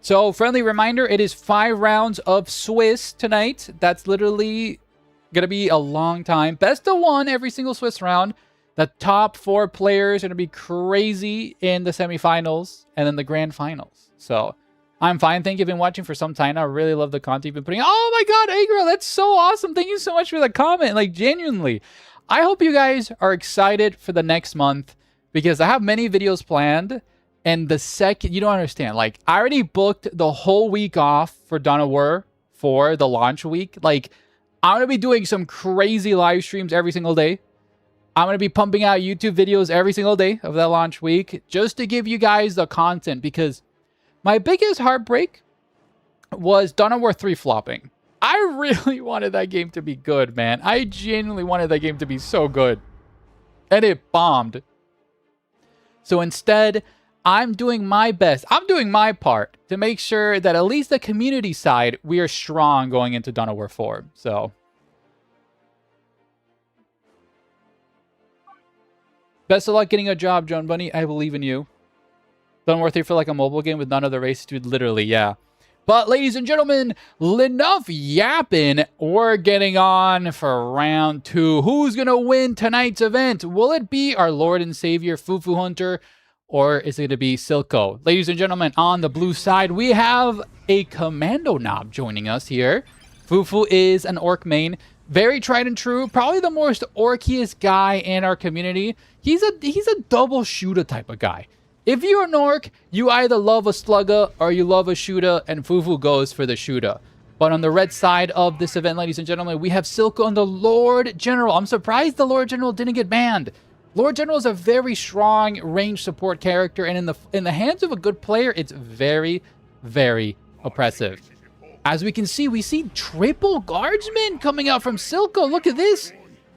So, friendly reminder, it is 5 rounds of Swiss tonight. That's literally going to be a long time. Best of 1 every single Swiss round. The top 4 players are going to be crazy in the semifinals and then the grand finals. So, I'm fine. Thank you. I've been watching for some time now. I really love the content you've been putting. Oh my god, Agro, that's so awesome. Thank you so much for the comment. Like, genuinely. I hope you guys are excited for the next month because I have many videos planned. And the second, you don't understand, like, I already booked the whole week off for Dawn of War for the launch week. Like, I'm going to be doing some crazy live streams every single day. I'm going to be pumping out YouTube videos every single day of that launch week just to give you guys the content because my biggest heartbreak was Dawn of War 3 flopping. I really wanted that game to be good, man. I genuinely wanted that game to be so good. And it bombed. So instead, I'm doing my best. I'm doing my part to make sure that at least the community side, we are strong going into Dawn of War 4. So, best of luck getting a job, John Bunny. I believe in you. Dawn of War 3 for like a mobile game with none of the races, dude. Literally, yeah. But, ladies and gentlemen, enough yapping. We're getting on for round 2. Who's going to win tonight's event? Will it be our Lord and Savior, Fufu Hunter? Or is it going to be Silco? Ladies and gentlemen, on the blue side, we have a Commando Knob joining us here. Fufu is an Orc main. Very tried and true. Probably the most orkiest guy in our community. He's a double shooter type of guy. If you're an Orc, you either love a slugger or you love a shooter, and Fufu goes for the shooter. But on the red side of this event, ladies and gentlemen, we have Silco and the Lord General. I'm surprised the Lord General didn't get banned. Lord General is a very strong range support character, and in the hands of a good player, it's very, very oppressive. As we can see, we see triple guardsmen coming out from Silco. Look at this.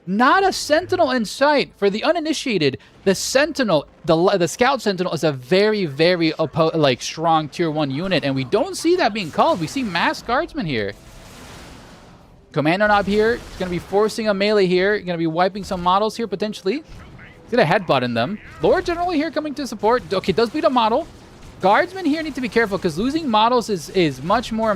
Not a sentinel in sight. For the uninitiated, the sentinel, the scout sentinel is a very, very strong tier 1 unit, and we don't see that being called. We see mass guardsmen here. Commando Knob here. It's going to be forcing a melee here. Going to be wiping some models here, potentially. He's going to headbutt in them. Lord General here coming to support. Okay, does beat a model. Guardsmen here need to be careful because losing models is much more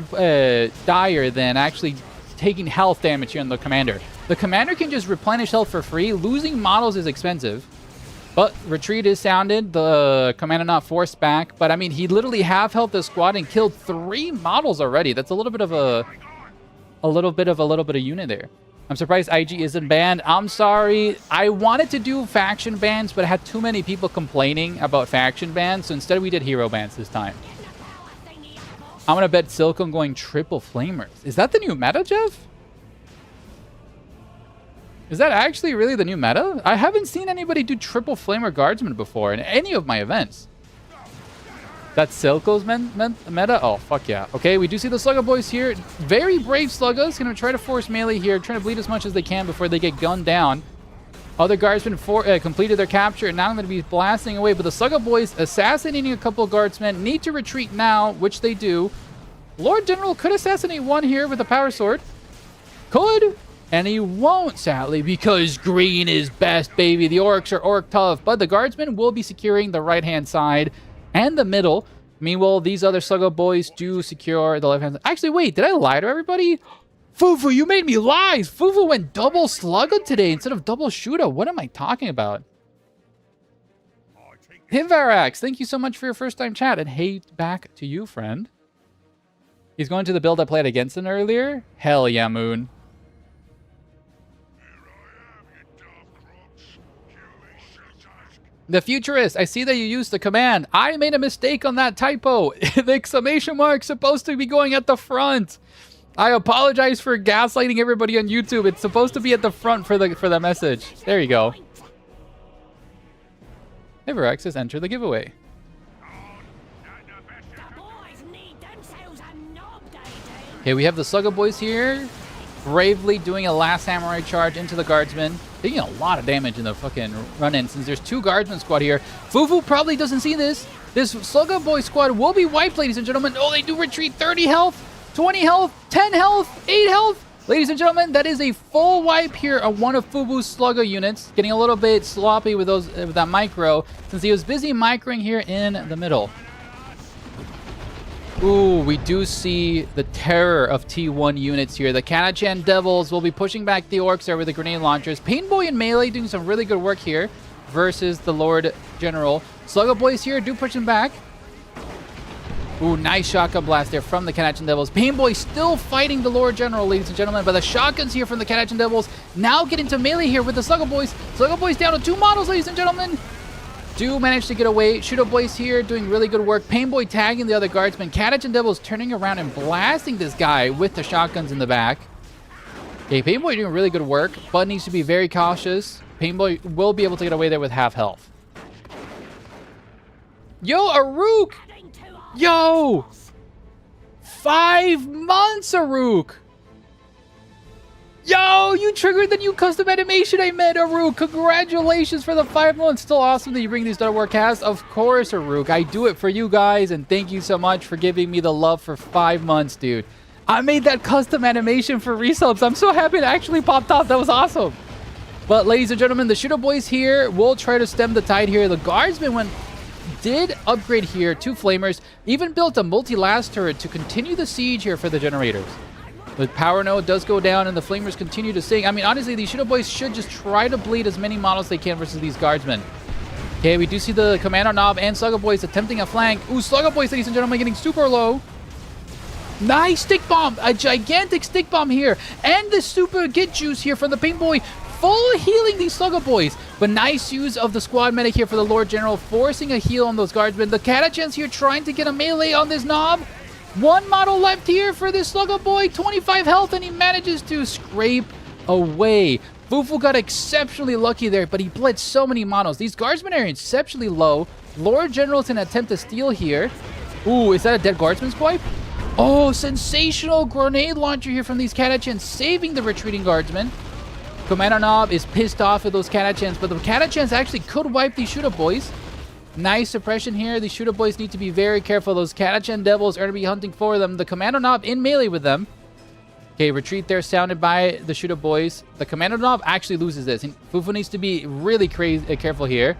dire than actually taking health damage here on the commander. The commander can just replenish health for free. Losing models is expensive. But retreat is sounded. The commander not forced back. But I mean, he literally half health the squad and killed 3 models already. That's a little bit of a little bit of unit there. I'm surprised IG isn't banned. I'm sorry. I wanted to do faction bans, but I had too many people complaining about faction bans, so instead we did hero bans this time. I'm going to bet Silco going triple flamers. Is that the new meta, Jeff? Is that actually really the new meta? I haven't seen anybody do triple flamer guardsmen before in any of my events. That's Silco's meta? Oh, fuck yeah. Okay, we do see the Slugger boys here. Very brave Sluggers. Going to try to force melee here. Trying to bleed as much as they can before they get gunned down. Other guardsmen completed their capture. And now I'm going to be blasting away. But the Slugger boys assassinating a couple of guardsmen. Need to retreat now, which they do. Lord General could assassinate one here with a power sword. Could. And he won't, sadly, because green is best, baby. The Orcs are Orc tough. But the guardsmen will be securing the right-hand side and the middle. Meanwhile, these other Slugger boys do secure the left-hand side. Actually, wait, did I lie to everybody? Fufu, you made me lie! Fufu went double Slugger today instead of double Shooter. What am I talking about? Himvarax, thank you so much for your first-time chat. And hey, back to you, friend. He's going to the build I played against him earlier? Hell yeah, Moon. The Futurist, I see that you used the command. I made a mistake on that typo. The exclamation mark's supposed to be going at the front. I apologize for gaslighting everybody on YouTube. It's supposed to be at the front for the message. There you go. Everex has entered the giveaway. Okay, we have the Slugger boys here. Bravely doing a last samurai charge into the guardsmen. Taking a lot of damage in the fucking run-in since there's 2 guardsmen squad here. Fufu probably doesn't see this. This Slugger boy squad will be wiped, ladies and gentlemen. Oh, they do retreat. 30 health, 20 health, 10 health, 8 health. Ladies and gentlemen, that is a full wipe here of one of Fufu's Slugger units. Getting a little bit sloppy with that micro since he was busy microing here in the middle. Ooh, we do see the terror of T1 units here. The Kanachan Devils will be pushing back the Orcs there with the grenade launchers. Painboy and Melee doing some really good work here versus the Lord General. Sluggo Boys here do push him back. Ooh, nice shotgun blast there from the Kanachan Devils. Painboy still fighting the Lord General, ladies and gentlemen, but the shotguns here from the Kanachan Devils now getting to melee here with the Sluggo Boys. Sluggo Boys down to 2 models, ladies and gentlemen. Do manage to get away. Shooter Boys here doing really good work. Painboy tagging the other guardsmen. Kanachan Devils turning around and blasting this guy with the shotguns in the back. Okay, Painboy doing really good work, but needs to be very cautious. Painboy will be able to get away there with half health. Yo, Aruk! Yo! 5 months, Aruk! Yo, you triggered the new custom animation I made, Aruk. Congratulations for the 5 months. Still awesome that you bring these Dawn of War casts. Of course, Aruk. I do it for you guys, and thank you so much for giving me the love for 5 months, dude. I made that custom animation for resubs. I'm so happy it actually popped off. That was awesome. But, ladies and gentlemen, the Shooter Boys here will try to stem the tide here. The Guardsmen did upgrade here 2 Flamers. Even built a multi-last turret to continue the siege here for the generators. The power node does go down and the Flamers continue to sing. I mean, honestly, these Shooter Boys should just try to bleed as many models they can versus these Guardsmen. Okay, we do see the Commander Knob and Sluggo Boys attempting a flank. Ooh, Sluggo Boys, ladies and gentlemen, getting super low. Nice stick bomb. A gigantic stick bomb here. And the super get juice here from the Paintboy. Full healing these Sluggo Boys. But nice use of the squad medic here for the Lord General, forcing a heal on those Guardsmen. The Kanachans here trying to get a melee on this Knob. 1 model left here for this Sluggo Boy. 25 health, and he manages to scrape away. Fufu got exceptionally lucky there, but he bled so many models. These Guardsmen are exceptionally low. Lord General's in an attempt to steal here. Ooh, is that a dead Guardsman swipe? Oh, sensational grenade launcher here from these Kanachans, saving the retreating Guardsmen. Commander Knob is pissed off at those Kanachans, but the Kanachans actually could wipe these Shooter Boys. Nice suppression here. The Shooter Boys need to be very careful. Those Kanachan Devils are going to be hunting for them. The Commander Knob in melee with them. Okay, retreat there sounded by the Shooter Boys. The Commander Knob actually loses this. And Fufu needs to be really careful here.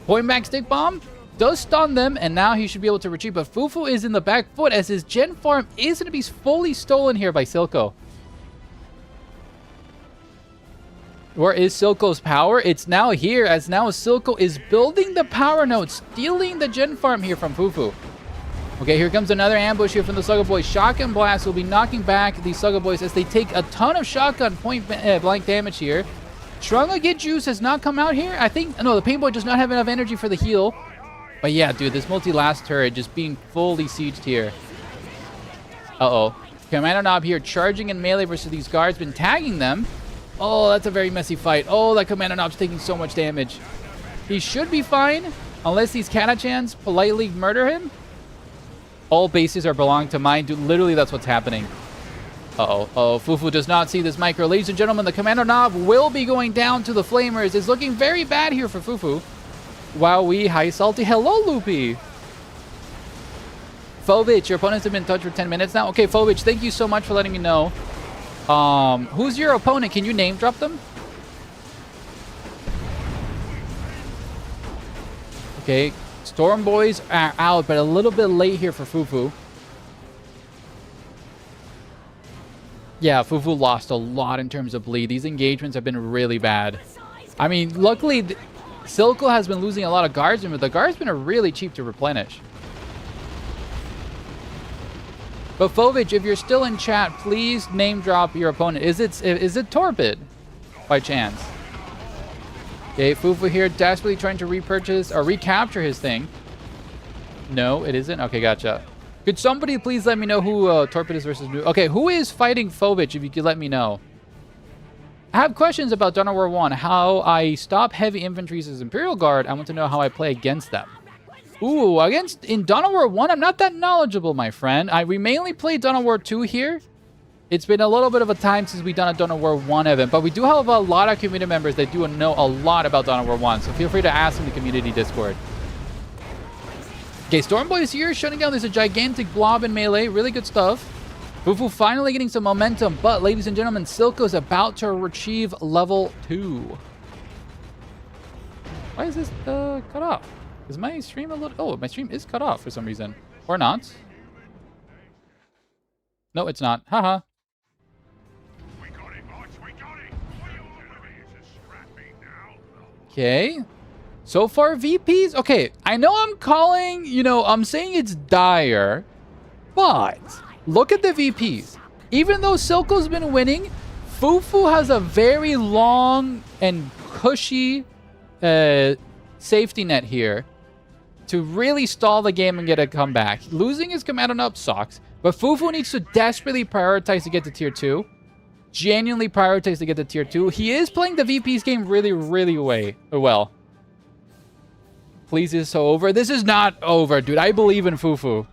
Point back stick bomb does stun them, and now he should be able to retreat. But Fufu is in the back foot as his gen farm is going to be fully stolen here by Silco. Where is Silco's power? It's now here, as now Silco is building the power node, stealing the gen farm here from Fufu. Okay, here comes another ambush here from the Sluggo Boys. Shotgun blast will be knocking back the Sluggo Boys as they take a ton of shotgun point blank damage here. Strunga Get Juice has not come out here. I think, no, the Paintboy does not have enough energy for the heal. But yeah, dude, this multi-last turret just being fully sieged here. Uh-oh. Commander Knob here charging in melee versus these guards, been tagging them. Oh, that's a very messy fight. Oh, that Commander Knob's taking so much damage. He should be fine, unless these Kanachans politely murder him. All bases are belonging to mine. Dude, literally, that's what's happening. Uh-oh. Oh, Fufu does not see this micro. Ladies and gentlemen, the Commander Knob will be going down to the Flamers. It's looking very bad here for Fufu. Wowee, hi, salty. Hello, Loopy. Fovich, your opponents have been in touch for 10 minutes now. Okay, Fovich, thank you so much for letting me know. Who's your opponent? Can you name drop them? Okay, Storm Boys are out, but a little bit late here for Fufu. Yeah, Fufu lost a lot in terms of bleed. These engagements have been really bad. I mean, luckily, Silco has been losing a lot of guardsmen, but the guardsmen are really cheap to replenish. But Fovich, if you're still in chat, please name drop your opponent. Is it Torpid, by chance? Okay, Fufu here desperately trying to repurchase or recapture his thing. No, it isn't. Okay, gotcha. Could somebody please let me know who Torpid is versus New? Okay, who is fighting Fovich? If you could let me know. I have questions about Dawn of War 1. How I stop heavy infantries as Imperial Guard. I want to know how I play against them. Ooh, in Dawn of War 1, I'm not that knowledgeable, my friend. We mainly play Dawn of War 2 here. It's been a little bit of a time since we've done a Dawn of War 1 event, but we do have a lot of community members that do know a lot about Dawn of War 1, so feel free to ask in the community Discord. Okay, Storm Boys here, shutting down this gigantic blob in melee. Really good stuff. Fufu finally getting some momentum, but ladies and gentlemen, Silco's about to achieve level 2. Why is this cut off? Is my stream a little... Oh, my stream is cut off for some reason. Or not. No, it's not. Haha. We got it, boys. We got it. It's a scrappy now. Okay. So far, VPs. Okay, I know I'm calling, you know, I'm saying it's dire, but look at the VPs. Even though Silco's been winning, Fufu has a very long and cushy safety net here to really stall the game and get a comeback. Losing his command on up sucks, but Fufu needs to desperately prioritize to get to tier 2. Genuinely prioritize to get to tier 2. He is playing the VP's game really, really well. Please, is so over. This is not over, dude. I believe in Fufu.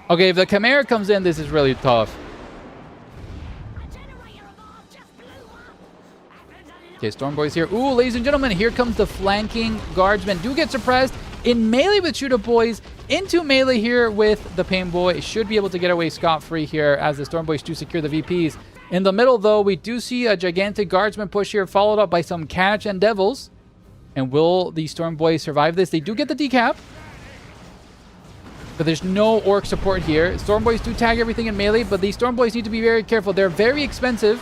Okay, if the Chimera comes in, this is really tough. Okay, Storm Boy's here. Ooh, ladies and gentlemen, here comes the flanking guardsmen. Do get suppressed in melee with Shooter Boys, into melee here with the Pain Boy. Should be able to get away scot-free here as the Storm Boys do secure the VPs. In the middle, though, we do see a gigantic guardsman push here, followed up by some Catch and Devils. And will the Storm Boys survive this? They do get the decap, but there's no orc support here. Storm Boys do tag everything in melee, but the Storm Boys need to be very careful. They're very expensive.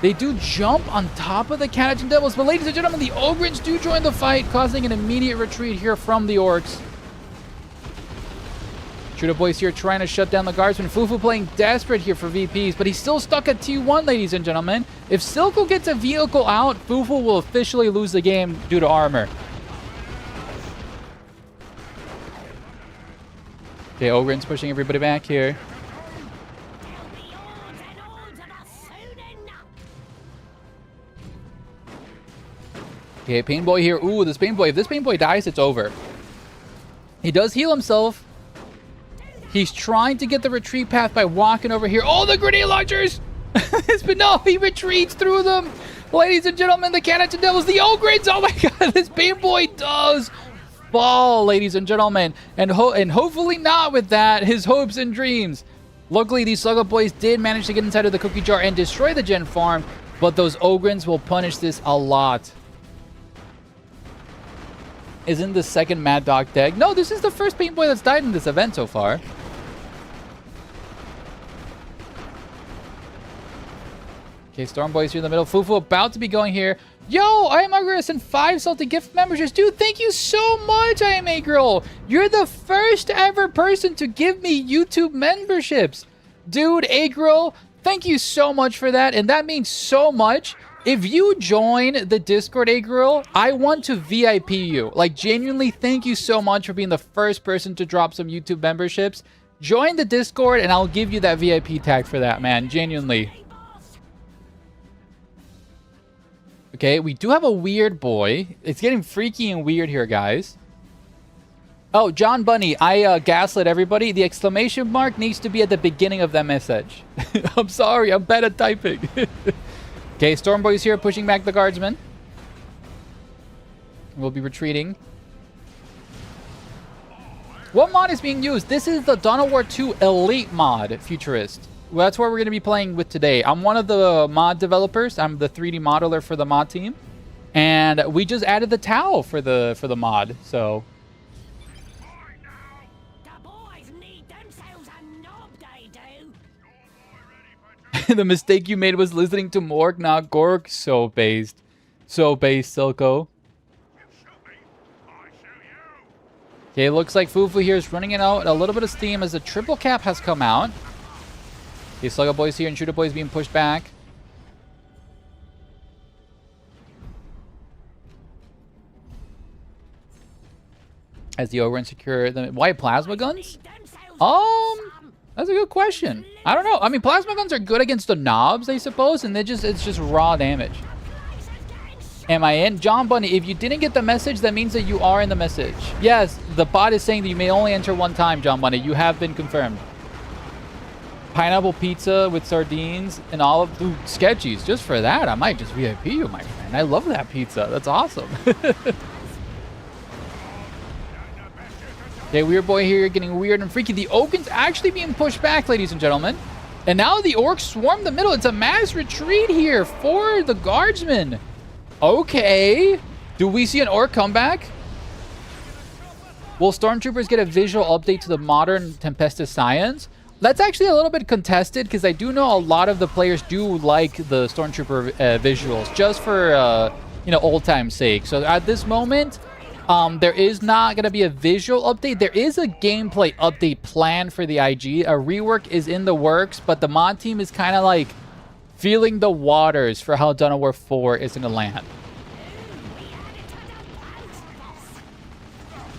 They do jump on top of the Catch and Devils, but ladies and gentlemen, the Ogrins do join the fight, causing an immediate retreat here from the orcs. Shooter Boys here trying to shut down the guardsmen. Fufu playing desperate here for VPs, but he's still stuck at T1, ladies and gentlemen. If Silco gets a vehicle out, Fufu will officially lose the game due to armor. Okay, Ogren's pushing everybody back here. Okay, Pain Boy here. Ooh, this Pain Boy. If this Pain Boy dies, it's over. He does heal himself. He's trying to get the retreat path by walking over here. Oh, the grenade launchers! But no, he retreats through them. Ladies and gentlemen, the Catch and Devils, the Ogres. Oh my god, this Pain Boy does fall, ladies and gentlemen. And hopefully not with that, his hopes and dreams. Luckily, these Slugger Boys did manage to get inside of the cookie jar and destroy the gen farm, but those Ogrins will punish this a lot. Isn't the second Mad Dog dead? No, this is the first Pain Boy that's died in this event so far. Okay, Storm Boy's here in the middle. Fufu about to be going here. Yo, I am Agro and 5 salty gift memberships. Dude, thank you so much, I am A-Girl. You're the first ever person to give me YouTube memberships. Dude, A-Girl, thank you so much for that. And that means so much. If you join the Discord, A-Girl, I want to VIP you. Like, genuinely, thank you so much for being the first person to drop some YouTube memberships. Join the Discord, and I'll give you that VIP tag for that, man. Genuinely. Okay, we do have a weird boy. It's getting freaky and weird here, guys. Oh, John Bunny, I gaslit everybody. The exclamation mark needs to be at the beginning of that message. I'm sorry, I'm bad at typing. Okay, Storm Boy's here pushing back the guardsmen. We'll be retreating. What mod is being used? This is the Dawn of War 2 Elite mod, Futurist. Well, that's what we're going to be playing with today. I'm one of the mod developers. I'm the 3D modeler for the mod team. And we just added the Tau for the mod, so... The mistake you made was listening to Morg, not Gorg. So based. So based, Silco. Okay, looks like Fufu here is running it out a little bit of steam as the triple cap has come out. Okay, Slugger Boys here and Shooter Boys being pushed back. As the Ogre secure the white plasma guns? That's a good question. I don't know. I mean, plasma guns are good against the knobs, I suppose, and it's just raw damage. Am I in? John Bunny, if you didn't get the message, that means that you are in the message. Yes, the bot is saying that you may only enter one time, John Bunny. You have been confirmed. Pineapple pizza with sardines and olive. Ooh, sketchies. Just for that, I might just VIP you, my friend. I love that pizza. That's awesome. Okay, weird boy here getting weird and freaky. The Oaken's actually being pushed back, ladies and gentlemen. And now the orcs swarm the middle. It's a mass retreat here for the guardsmen. Okay. Do we see an orc comeback? Will stormtroopers get a visual update to the modern Tempestus science? That's actually a little bit contested because I do know a lot of the players do like the Stormtrooper visuals just for, you know, old time's sake. So at this moment, there is not going to be a visual update. There is a gameplay update planned for the IG. A rework is in the works, but the mod team is kind of like feeling the waters for how Dawn of War 4 is going to land.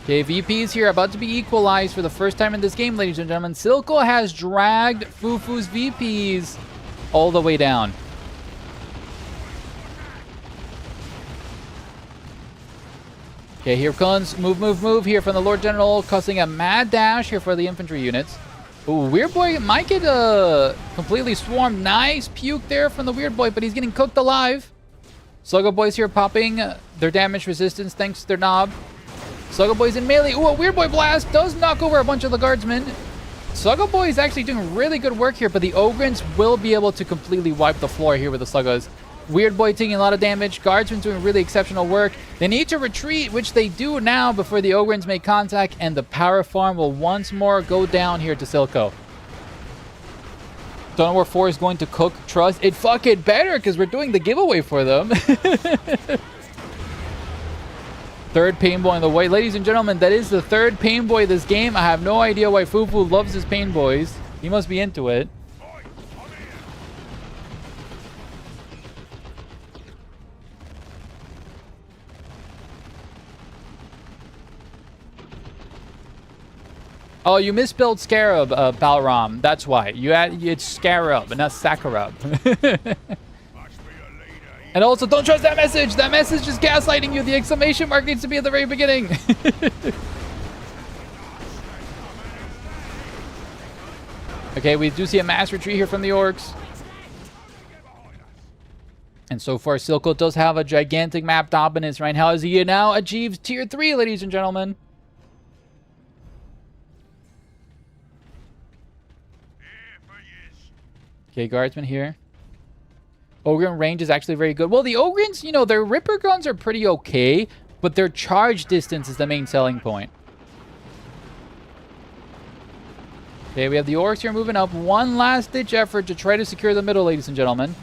Okay, VPs here about to be equalized for the first time in this game, ladies and gentlemen. Silco has dragged Fufu's VPs all the way down. Okay, here comes move here from the Lord General, causing a mad dash here for the infantry units. Ooh, Weird Boy might get completely swarmed. Nice puke there from the Weird Boy, but he's getting cooked alive. Sluggo Boys here popping their damage resistance thanks to their knob. Sluggo Boy's in melee. Ooh, a Weird Boy blast does knock over a bunch of the guardsmen. Sluggo Boy is actually doing really good work here, but the Ogrins will be able to completely wipe the floor here with the Sluggos. Weird Boy taking a lot of damage. Guardsmen doing really exceptional work. They need to retreat, which they do now before the Ogrins make contact, and the power farm will once more go down here to Silco. Dawn of War 4 is going to cook trust. It fucking better, because we're doing the giveaway for them. Third Pain Boy on the way. Ladies and gentlemen, that is the third Pain Boy this game. I have no idea why Fufu loves his Pain Boys. He must be into it. Oh, you misspelled Scarab, Balram. That's why. It's Scarab, not Sakarab. And also, don't trust that message. That message is gaslighting you. The exclamation mark needs to be at the very beginning. Okay, we do see a mass retreat here from the orcs. And so far, Silco does have a gigantic map dominance right now as he now achieves tier 3, ladies and gentlemen. Okay, guardsmen here. Ogren range is actually very good. Well, the Ogrins, you know, their Ripper guns are pretty okay, but their charge distance is the main selling point. Okay, we have the orcs here moving up. One last-ditch effort to try to secure the middle, ladies and gentlemen.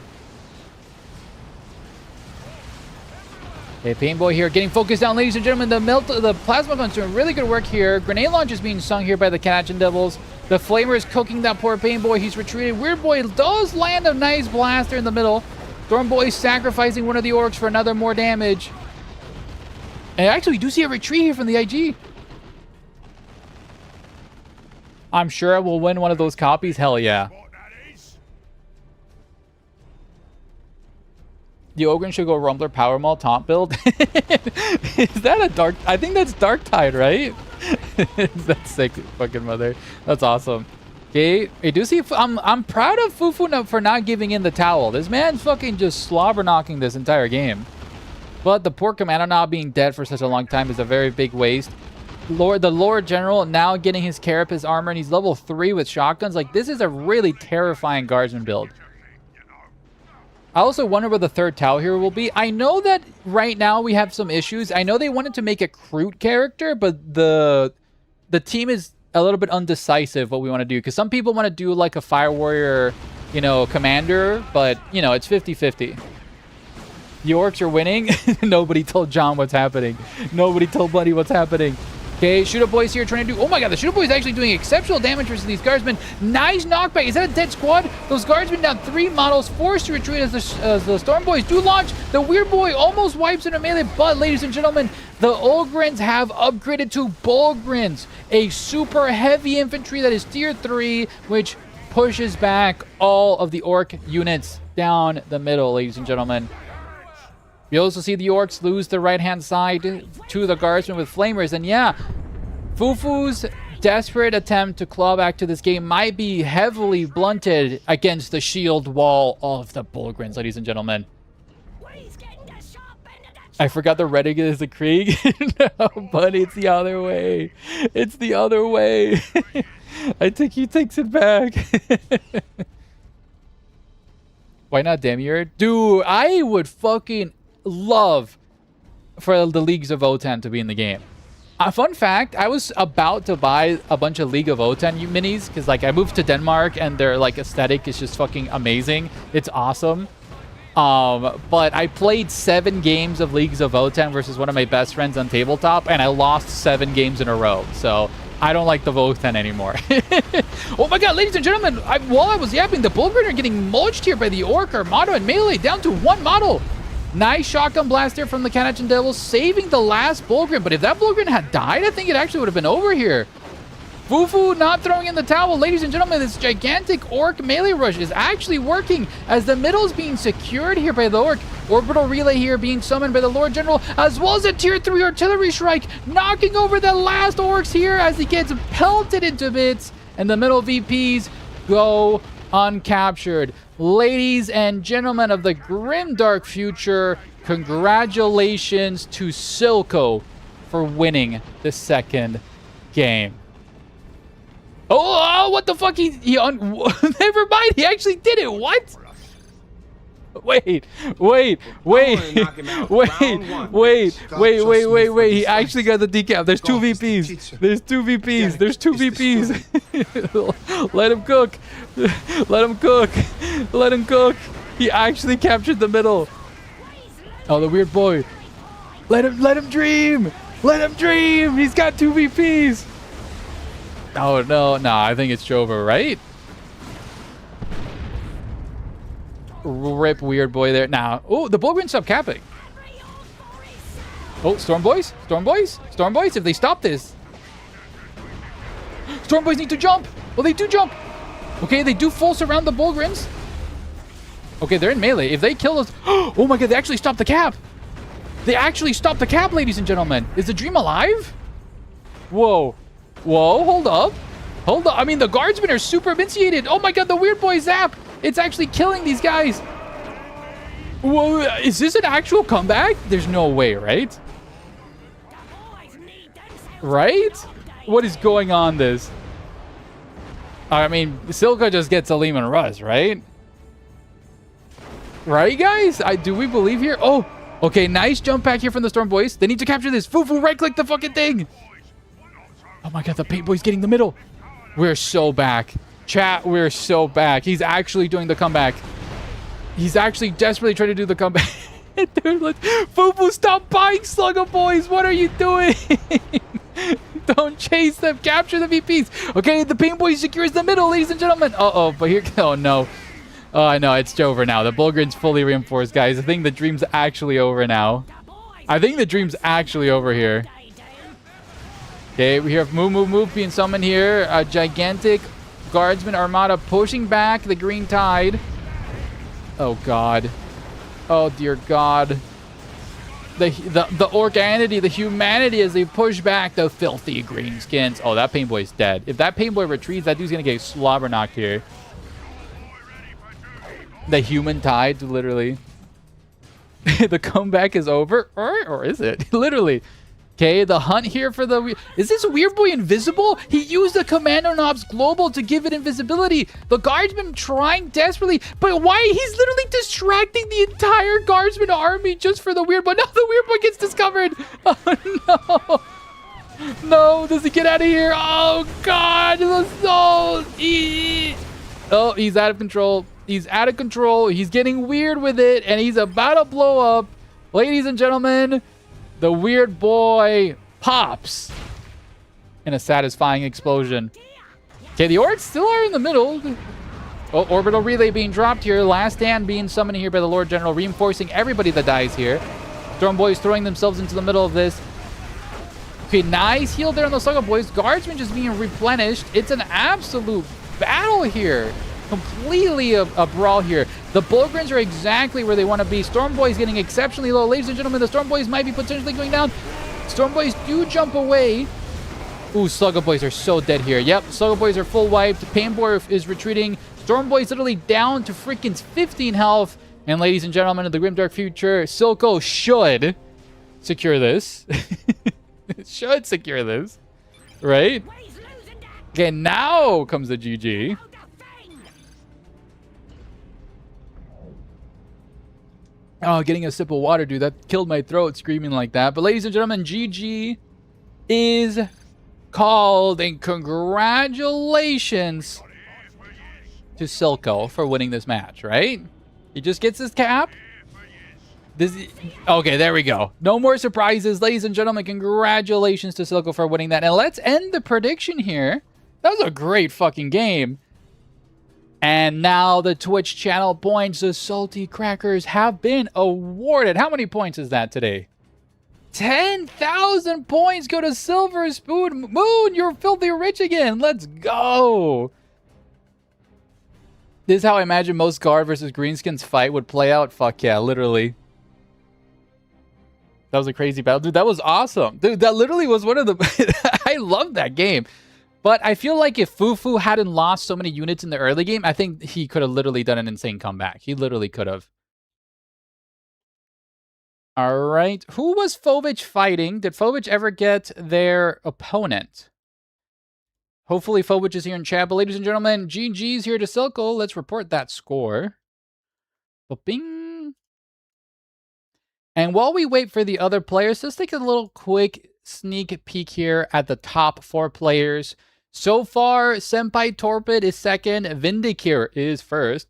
Okay, Pain Boy here getting focused down, ladies and gentlemen. The plasma gun's doing really good work here. Grenade launch is being sung here by the Kanachan Devils. The Flamer is cooking that poor Pain Boy. He's retreated. Weird Boy does land a nice blaster in the middle. Storm Boy sacrificing one of the orcs for another more damage. And actually, we do see a retreat here from the IG. I'm sure I will win one of those copies. Hell yeah. The Ogren should go Rumbler Power Maul taunt build. Is that a dark? I think that's Dark Tide, right? That's sick, fucking mother. That's awesome. Okay, I do see. I'm proud of Fufu for not giving in the towel. This man's fucking just slobber knocking this entire game. But the poor Commander now being dead for such a long time is a very big waste. The Lord General now getting his Carapace armor, and he's level 3 with shotguns. Like, this is a really terrifying guardsman build. I also wonder where the third tower hero will be. I know that right now we have some issues. I know they wanted to make a Kroot character, but the team is a little bit undecisive what we want to do. Because some people want to do like a Fire Warrior, you know, commander, but, you know, it's 50-50. The orcs are winning. Nobody told John what's happening. Nobody told Buddy what's happening. Okay, Shooter Boy's here trying to do... Oh my god, the Shooter Boy is actually doing exceptional damage versus these guardsmen. Nice knockback. Is that a dead squad? Those guardsmen down 3 models, forced to retreat as the Storm Boys do launch. The Weird Boy almost wipes in a melee, but ladies and gentlemen, the Ogrins have upgraded to Bulgrins, a super heavy infantry that is tier 3, which pushes back all of the orc units down the middle, ladies and gentlemen. We also see the orcs lose the right-hand side to the guardsmen with flamers. And yeah, Fufu's desperate attempt to claw back to this game might be heavily blunted against the shield wall of the Bulgrins, ladies and gentlemen. I forgot the Reddick is the Krieg. No, but it's the other way. It's the other way. I think he takes it back. Why not Demiurge? Dude, I would fucking love for the Leagues of Votann to be in the game. A fun fact, I was about to buy a bunch of League of O10 minis because like I moved to Denmark and their like aesthetic is just fucking amazing. It's awesome. But I played 7 games of Leagues of O10 versus one of my best friends on tabletop, and I lost 7 games in a row. So I don't like the O10 anymore. Oh my god, ladies and gentlemen, while I was yapping, the Bullgrin are getting mulched here by the Orc Armada and Melee down to 1 model. Nice shotgun blast there from the Kanachan Devils, saving the last Bullgrin. But if that Bullgrin had died, I think it actually would have been over here. Fufu not throwing in the towel. Ladies and gentlemen, this gigantic Orc melee rush is actually working as the middle is being secured here by the Orc. Orbital relay here being summoned by the Lord General, as well as a tier 3 artillery strike, knocking over the last Orcs here as he gets pelted into bits. And the middle VPs go uncaptured. Ladies and gentlemen of the grimdark future, congratulations to Silco for winning the second game. Oh, what the fuck? Never mind. He actually did it. What? Wait. He actually got the decap. There's 2 VPs. There's 2 VPs. Let him cook. Let him cook. He actually captured the middle. Oh, the weird boy. Let him dream. He's got 2 VPs. Oh, no, I think it's Jover, right? Rip weird boy there. Now, oh, the Bullgrin stopped capping. Oh, Storm Boys, if they stop this. Storm Boys need to jump. Well, they do jump. Okay, they do full surround the Bullgrins. Okay, they're in melee. If they kill us... Oh my god, they actually stopped the cap. Ladies and gentlemen. Is the dream alive? Whoa, hold up. I mean, the guardsmen are super emaciated. Oh my god, the weird boy zap. It's actually killing these guys. Whoa, is this an actual comeback? There's no way, right? What is going on this? I mean, Silco just gets a Lehman Russ, right? Right, guys? Do we believe here? Oh, okay, nice jump back here from the Storm Boys. They need to capture this. Fufu, right-click the fucking thing. Oh my god, the Paint Boy's getting the middle. We're so back. Chat, we're so back. He's actually doing the comeback. He's actually desperately trying to do the comeback. Dude, Fufu, stop buying Slugger Boys. What are you doing? Don't chase them. Capture the VPs. Okay, the Paint Boy secures the middle, ladies and gentlemen. Uh-oh, but here... Oh, no. Oh, I know. It's over now. The Bullgrin's fully reinforced, guys. I think the dream's actually over now. I think the dream's actually over here. Okay, we have move being summoned here. A gigantic guardsman armada pushing back the green tide. Oh, God. Oh, dear God. The organity, the humanity as they push back the filthy green skins. Oh, that Paint Boy's dead. If that Paint Boy retreats, that dude's going to get slobber knocked here. The human tide, literally. The comeback is over. Or is it? Literally. Okay, the hunt here for the... Is this weird boy invisible? He used the Commando Knobs Global to give it invisibility. The guardsman trying desperately, but why? He's literally distracting the entire guardsman army just for the weird boy. No, the weird boy gets discovered. Oh, no. No, does he get out of here? Oh, God. Oh, he's out of control. He's out of control. He's getting weird with it, and he's about to blow up. Ladies and gentlemen... The weird boy pops in a satisfying explosion. Okay, the Orcs still are in the middle. Oh, orbital relay being dropped here. Last stand being summoned here by the Lord General, reinforcing everybody that dies here. Storm Boys throwing themselves into the middle of this. Okay, nice heal there on the Slugger Boys. Guardsmen just being replenished. It's an absolute battle here. Completely a brawl here. The Bullgrins are exactly where they want to be. Storm Boys getting exceptionally low. Ladies and gentlemen, the Storm Boys might be potentially going down. Storm Boys do jump away. Ooh, Slugger Boys are so dead here. Yep, Slugger Boys are full wiped. Pain Boy is retreating. Storm Boys literally down to freaking 15 health. And ladies and gentlemen of the grimdark future, Silco should secure this. Should secure this. Right? Okay, now comes the GG. Oh, getting a sip of water, dude. That killed my throat screaming like that. But ladies and gentlemen, GG. is called. And congratulations to Silco for winning this match, right? He just gets his cap. Okay, there we go. No more surprises, ladies and gentlemen. Congratulations to Silco for winning that. And let's end the prediction here. That was a great fucking game. And now the Twitch channel points. The Salty Crackers have been awarded. How many points is that today? 10,000 points go to Silver Spoon. Moon, you're filthy rich again. Let's go. This is how I imagine most Guard versus Greenskins fight would play out. Fuck yeah, literally. That was a crazy battle. Dude, that was awesome. Dude, that literally was one of the... I love that game. But I feel like if Fufu hadn't lost so many units in the early game, I think he could have literally done an insane comeback. He literally could have. All right. Who was Fovich fighting? Did Fovich ever get their opponent? Hopefully Fovich is here in chat. But ladies and gentlemen, GG's here to Silco. Let's report that score. Bing. And while we wait for the other players, let's take a little quick sneak peek here at the top 4 players. So far, Senpai Torpid is second, Vindicure is first,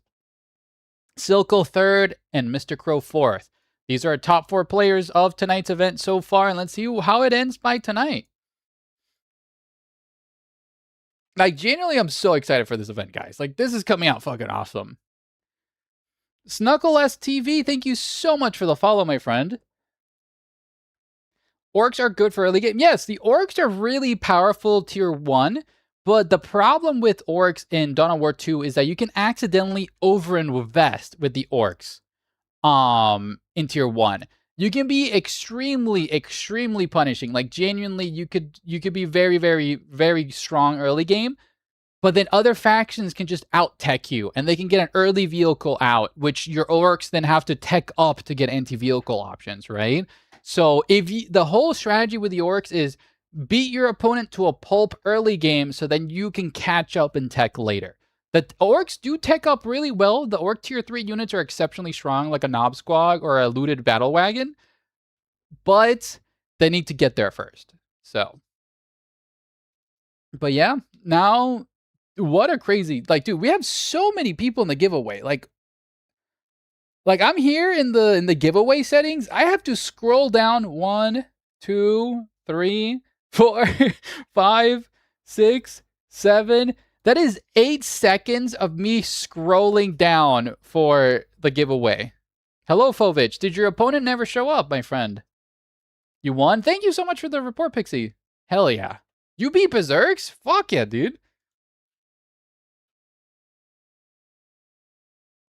Silco third, and Mr. Crow fourth. These are our top 4 players of tonight's event so far, and let's see how it ends by tonight. Like, genuinely, I'm so excited for this event, guys. Like, this is coming out fucking awesome. Snuckle STV, thank you so much for the follow, my friend. Orcs are good for early game. Yes, the orcs are really powerful tier 1, but the problem with orcs in Dawn of War 2 is that you can accidentally over-invest with the orcs in tier 1. You can be extremely, extremely punishing. Like, genuinely, you could be very, very, very strong early game, but then other factions can just out-tech you, and they can get an early vehicle out, which your orcs then have to tech up to get anti-vehicle options, right? So the whole strategy with the orcs is beat your opponent to a pulp early game so then you can catch up and tech later. The orcs do tech up really well. The orc tier 3 units are exceptionally strong, like a Knob Squad or a Looted Battle Wagon, but they need to get there first. So, but yeah, now what a crazy, like, dude, we have so many people in the giveaway. Like I'm here in the giveaway settings. I have to scroll down 1, 2, 3, 4, 5, 6, 7. That is 8 seconds of me scrolling down for the giveaway. Hello, Fovich. Did your opponent never show up, my friend? You won? Thank you so much for the report, Pixie. Hell yeah. You beat Berserks? Fuck yeah, dude.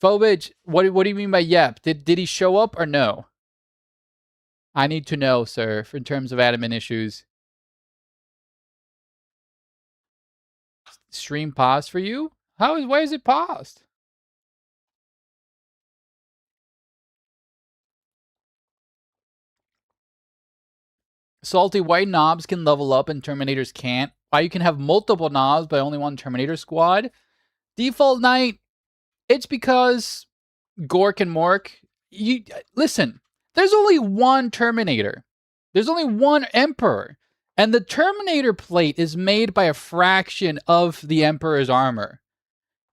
Fovich, what do you mean by yep? Did he show up or no? I need to know, sir, in terms of admin issues. Stream paused for you? Why is it paused? Salty, why knobs can level up and Terminators can't? Why you can have multiple knobs but only one Terminator squad? Default Knight, it's because Gork and Mork, listen, there's only one Terminator. There's only one Emperor. And the Terminator plate is made by a fraction of the Emperor's armor.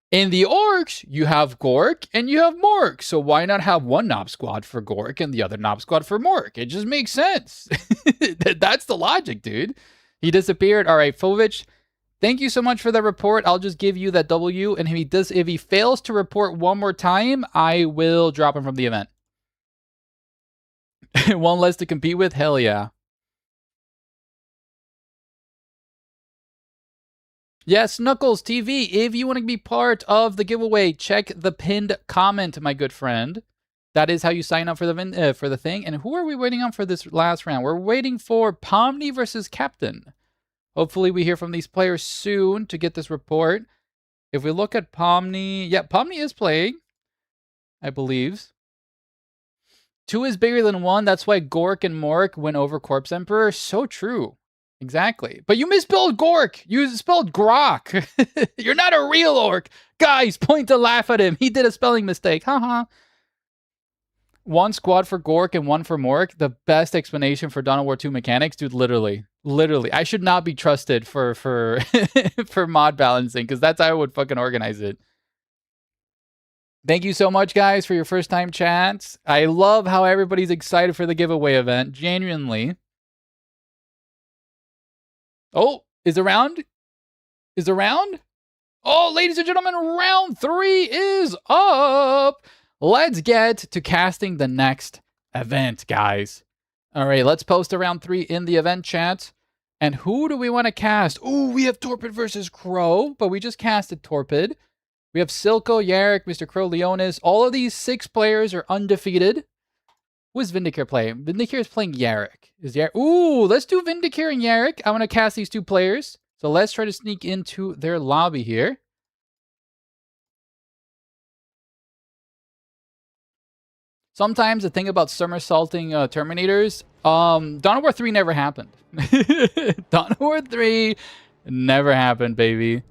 In the Orcs, you have Gork and you have Mork. So why not have one Knob Squad for Gork and the other Knob Squad for Mork? It just makes sense. That's the logic, dude. He disappeared. All right, Fovich, thank you so much for that report. I'll just give you that W. And if he fails to report one more time, I will drop him from the event. One less to compete with? Hell yeah. Yes, Knuckles TV, if you want to be part of the giveaway, check the pinned comment, my good friend. That is how you sign up for the thing. And who are we waiting on for this last round? We're waiting for Pomni versus Captain. Hopefully we hear from these players soon to get this report. If we look at Pomni, yeah, Pomni is playing, I believe. 2 is bigger than 1. That's why Gork and Mork went over Corpse Emperor. So true. Exactly. But you misspelled Gork. You spelled Grok. You're not a real orc. Guys, point to laugh at him. He did a spelling mistake. Haha. One squad for Gork and one for Mork. The best explanation for Dawn of War 2 mechanics, dude. Literally. I should not be trusted for for mod balancing, because that's how I would fucking organize it. Thank you so much, guys, for your first time chats. I love how everybody's excited for the giveaway event. Genuinely. Oh, is the round? Is the round? Oh, ladies and gentlemen, round 3 is up. Let's get to casting the next event, guys. All right, let's post a round 3 in the event chat. And who do we want to cast? Ooh, we have Torpid versus Crow, but we just casted Torpid. We have Silco, Yarrick, Mr. Crow, Leonis. All of these 6 players are undefeated. Who is Vindicare playing? Vindicare is playing Yarrick. Ooh, let's do Vindicare and Yarrick. I want to cast these 2 players. So let's try to sneak into their lobby here. Sometimes the thing about somersaulting Terminators, Dawn of War 3 never happened. Dawn of War 3 never happened, baby.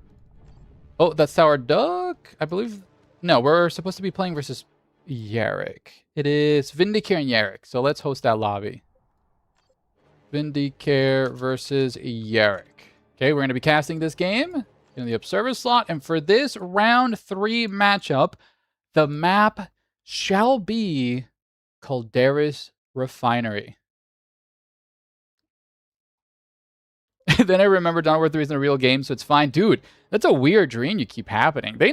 Oh, that's Sour Duck, I believe. No, we're supposed to be playing versus Yarrick. It is Vindicare and Yarrick, so let's host that lobby. Vindicare versus Yarrick. Okay, we're going to be casting this game in the Observer slot, and for this round 3 matchup, the map shall be Calderis Refinery. Then I remember Dawn of War 3 isn't a real game, so it's fine. Dude, that's a weird dream you keep happening. They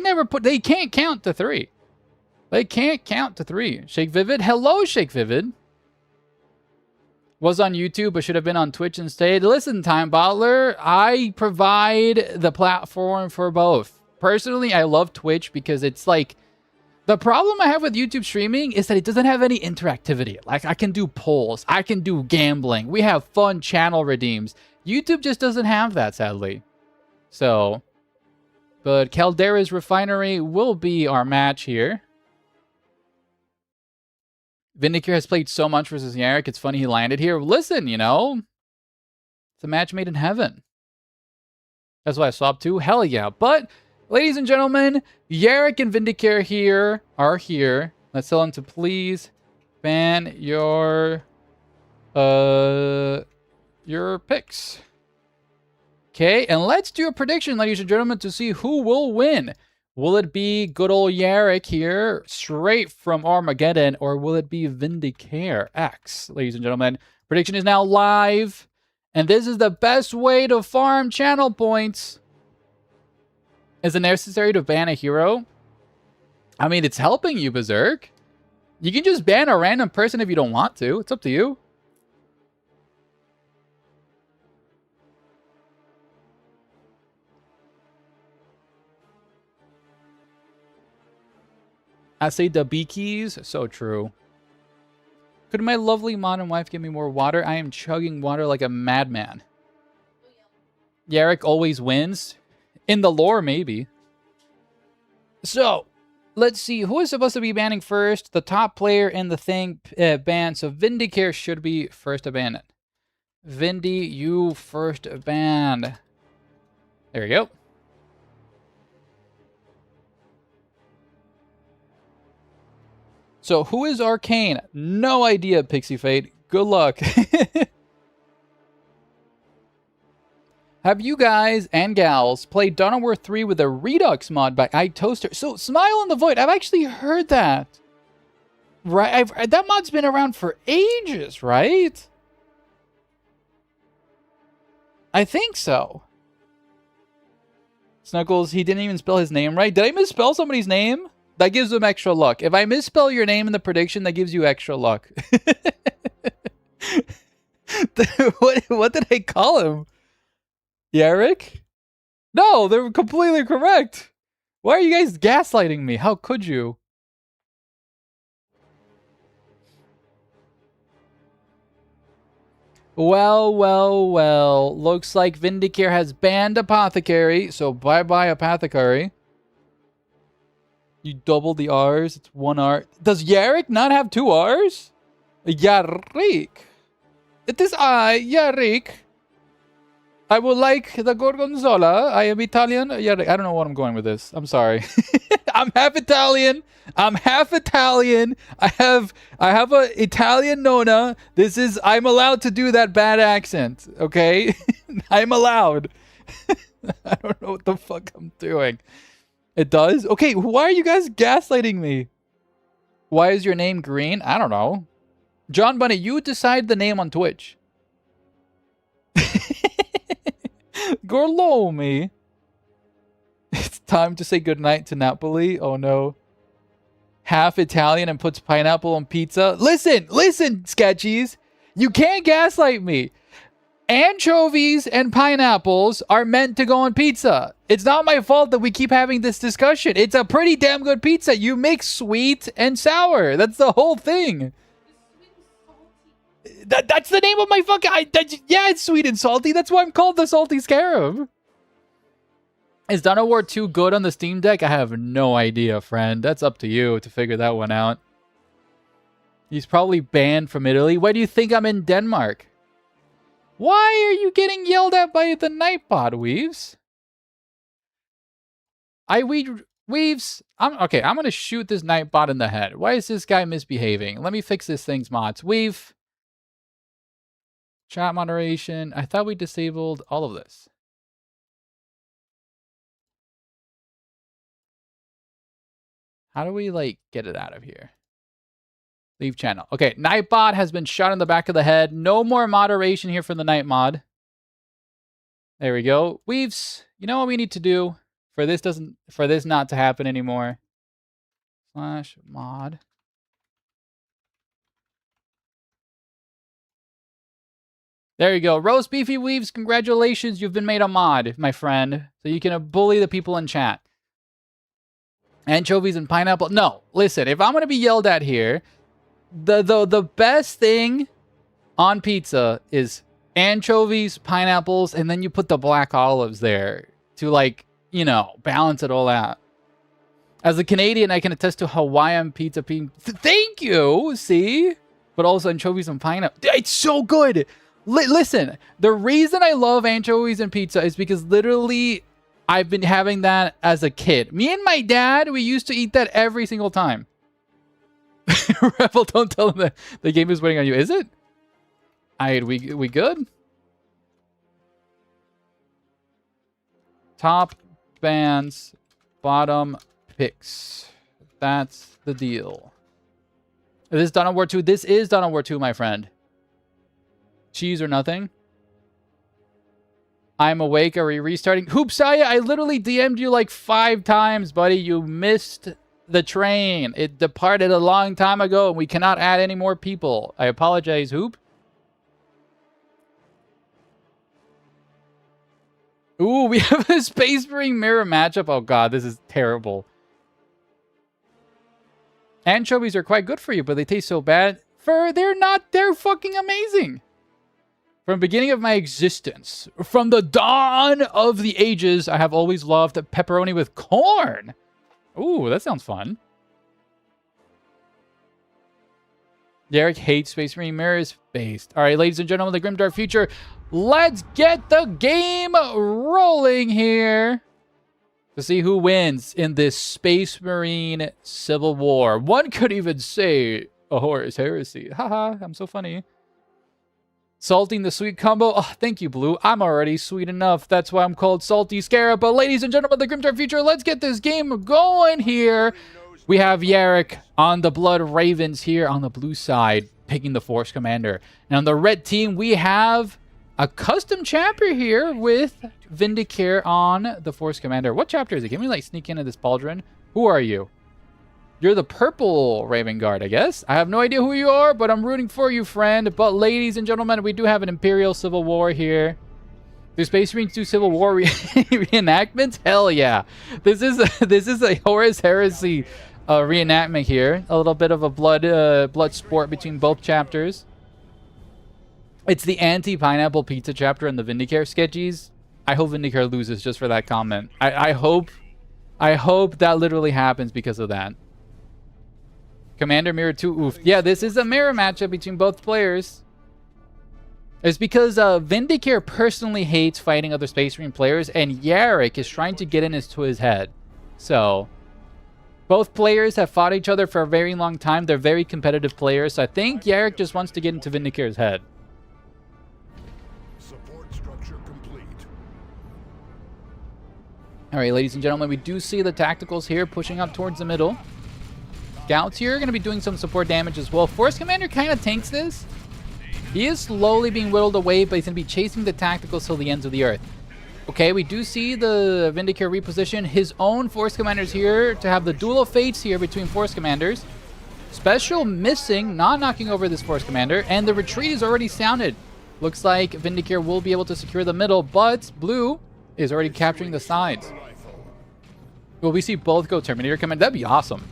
can't count to 3. They can't count to 3. Shake Vivid. Hello, Shake Vivid. Was on YouTube, but should have been on Twitch instead. Listen, Time Bottler, I provide the platform for both. Personally, I love Twitch because it's like, the problem I have with YouTube streaming is that it doesn't have any interactivity. Like, I can do polls. I can do gambling. We have fun channel redeems. YouTube just doesn't have that, sadly. So, but Caldera's Refinery will be our match here. Vindicare has played so much versus Yarrick. It's funny he landed here. Listen, you know, it's a match made in heaven. That's why I swapped too. Hell yeah. But, ladies and gentlemen, Yarrick and Vindicare here are here. Let's tell them to please ban your picks. Okay, and let's do a prediction, ladies and gentlemen, to see who will win. Will it be good old Yarrick here, straight from Armageddon, or will it be Vindicare X? Ladies and gentlemen, prediction is now live, and this is the best way to farm channel points. Is it necessary to ban a hero? I mean, it's helping you, Berserk. You can just ban a random person if you don't want to. It's up to you. I say the bee keys. So true. Could my lovely modern wife give me more water? I am chugging water like a madman. Yarrick always wins. In the lore, maybe. So, let's see. Who is supposed to be banning first? The top player in the thing banned. So, Vindicare should be first abandoned. Vindy, you first banned. There you go. So, who is Arcane? No idea, Pixie Fate. Good luck. Have you guys and gals played Dawn of War 3 with a Redux mod by iToaster? So, Smile in the Void, I've actually heard that. Right? That mod's been around for ages, right? I think so. Snuggles, he didn't even spell his name right. Did I misspell somebody's name? That gives them extra luck. If I misspell your name in the prediction, that gives you extra luck. What did I call him? Yarrick? No, they're completely correct. Why are you guys gaslighting me? How could you? Well, well, well. Looks like Vindicare has banned Apothecary, so bye-bye Apothecary. You doubled the R's. It's 1 R. Does Yarrick not have 2 R's? Yarrick. It is I, Yarrick. I would like the gorgonzola. I am Italian. Yeah, I don't know what I'm going with this. I'm sorry. I'm half Italian. I'm half Italian. I have a Italian nonna. I'm allowed to do that bad accent, okay? I'm allowed. I don't know what the fuck I'm doing. It does? Okay, why are you guys gaslighting me? Why is your name green? I don't know. John Bunny, you decide the name on Twitch. Gorlomi. It's time to say goodnight to Napoli. Oh no. Half Italian and puts pineapple on pizza. Listen, sketchies. You can't gaslight me. Anchovies and pineapples are meant to go on pizza. It's not my fault that we keep having this discussion. It's a pretty damn good pizza. You mix sweet and sour. That's the whole thing. That's the name of my fucking... yeah, it's sweet and salty. That's why I'm called the Salty Scarab. Is Dawn of War 2 good on the Steam Deck? I have no idea, friend. That's up to you to figure that one out. He's probably banned from Italy. Why do you think I'm in Denmark? Why are you getting yelled at by the Nightbot, Weaves? Weaves, I'm going to shoot this Nightbot in the head. Why is this guy misbehaving? Let me fix this thing's mods. Weave. Chat moderation. I thought we disabled all of this. How do we, like, get it out of here? Leave channel. Okay, Nightbot has been shot in the back of the head. No more moderation here for the Night mod. There we go. Weaves, you know what we need to do for this not to happen anymore? /mod. There you go. Roast Beefy Weaves, congratulations. You've been made a mod, my friend. So you can bully the people in chat. Anchovies and pineapple. No, listen, if I'm going to be yelled at here, the best thing on pizza is anchovies, pineapples, and then you put the black olives there to, like, you know, balance it all out. As a Canadian, I can attest to Hawaiian pizza being... Thank you! See? But also anchovies and pineapple. It's so good! Listen, the reason I love anchovies and pizza is because literally I've been having that as a kid. Me and my dad, we used to eat that every single time. Rebel, don't tell them that the game is waiting on you. Is it? We good? Top bands, bottom picks. That's the deal. Is this Dawn of War 2? This is Dawn of War 2, my friend. Cheese or nothing. I'm awake. Are we restarting? Hoopsaya, I literally DM'd you like 5 times, buddy. You missed the train. It departed a long time ago, and we cannot add any more people. I apologize, Hoop. Ooh, we have a Space Marine mirror matchup. Oh, God, this is terrible. Anchovies are quite good for you, but they taste so bad. They're fucking amazing. From the beginning of my existence, from the dawn of the ages, I have always loved pepperoni with corn. Ooh, that sounds fun. Derek hates Space Marine mirrors based. All right, ladies and gentlemen, the Grimdark Future. Let's get the game rolling here to see who wins in this Space Marine Civil War. One could even say a Horus Heresy. Haha, I'm so funny. Salting the sweet combo. Oh, thank you, Blue. I'm already sweet enough. That's why I'm called Salty Scarab. But ladies and gentlemen, the Grimdark Future, let's get this game going here. We have Yarrick on the Blood Ravens here on the blue side, picking the Force Commander. And on the red team, we have a custom chapter here with Vindicare on the Force Commander. What chapter is it? Can we, like, sneak into this pauldron? Who are you? You're the purple Raven Guard, I guess. I have no idea who you are, but I'm rooting for you, friend. But ladies and gentlemen, we do have an Imperial Civil War here. Do Space Marines do Civil War reenactments? Hell yeah. This is a Horus Heresy reenactment here. A little bit of a blood sport between both chapters. It's the anti-pineapple pizza chapter in the Vindicare sketchies. I hope Vindicare loses just for that comment. I hope that literally happens because of that. Commander Mirror 2, oof. Yeah, this is a mirror matchup between both players. is because Vindicare personally hates fighting other Space Marine players, and Yarrick is trying to get into his head. So, both players have fought each other for a very long time. They're very competitive players. So I think Yarrick just wants to get into Vindicare's head. Support structure complete. All right, ladies and gentlemen, we do see the tacticals here pushing up towards the middle. Scouts here are going to be doing some support damage as well. Force Commander kind of tanks this. He is slowly being whittled away, but he's going to be chasing the tacticals till the ends of the earth. Okay, we do see the Vindicare reposition his own Force Commanders here to have the Duel of Fates here between Force Commanders. Special missing, not knocking over this Force Commander, and the retreat is already sounded. Looks like Vindicare will be able to secure the middle, but Blue is already capturing the sides. Will we see both go Terminator Command? That'd be awesome.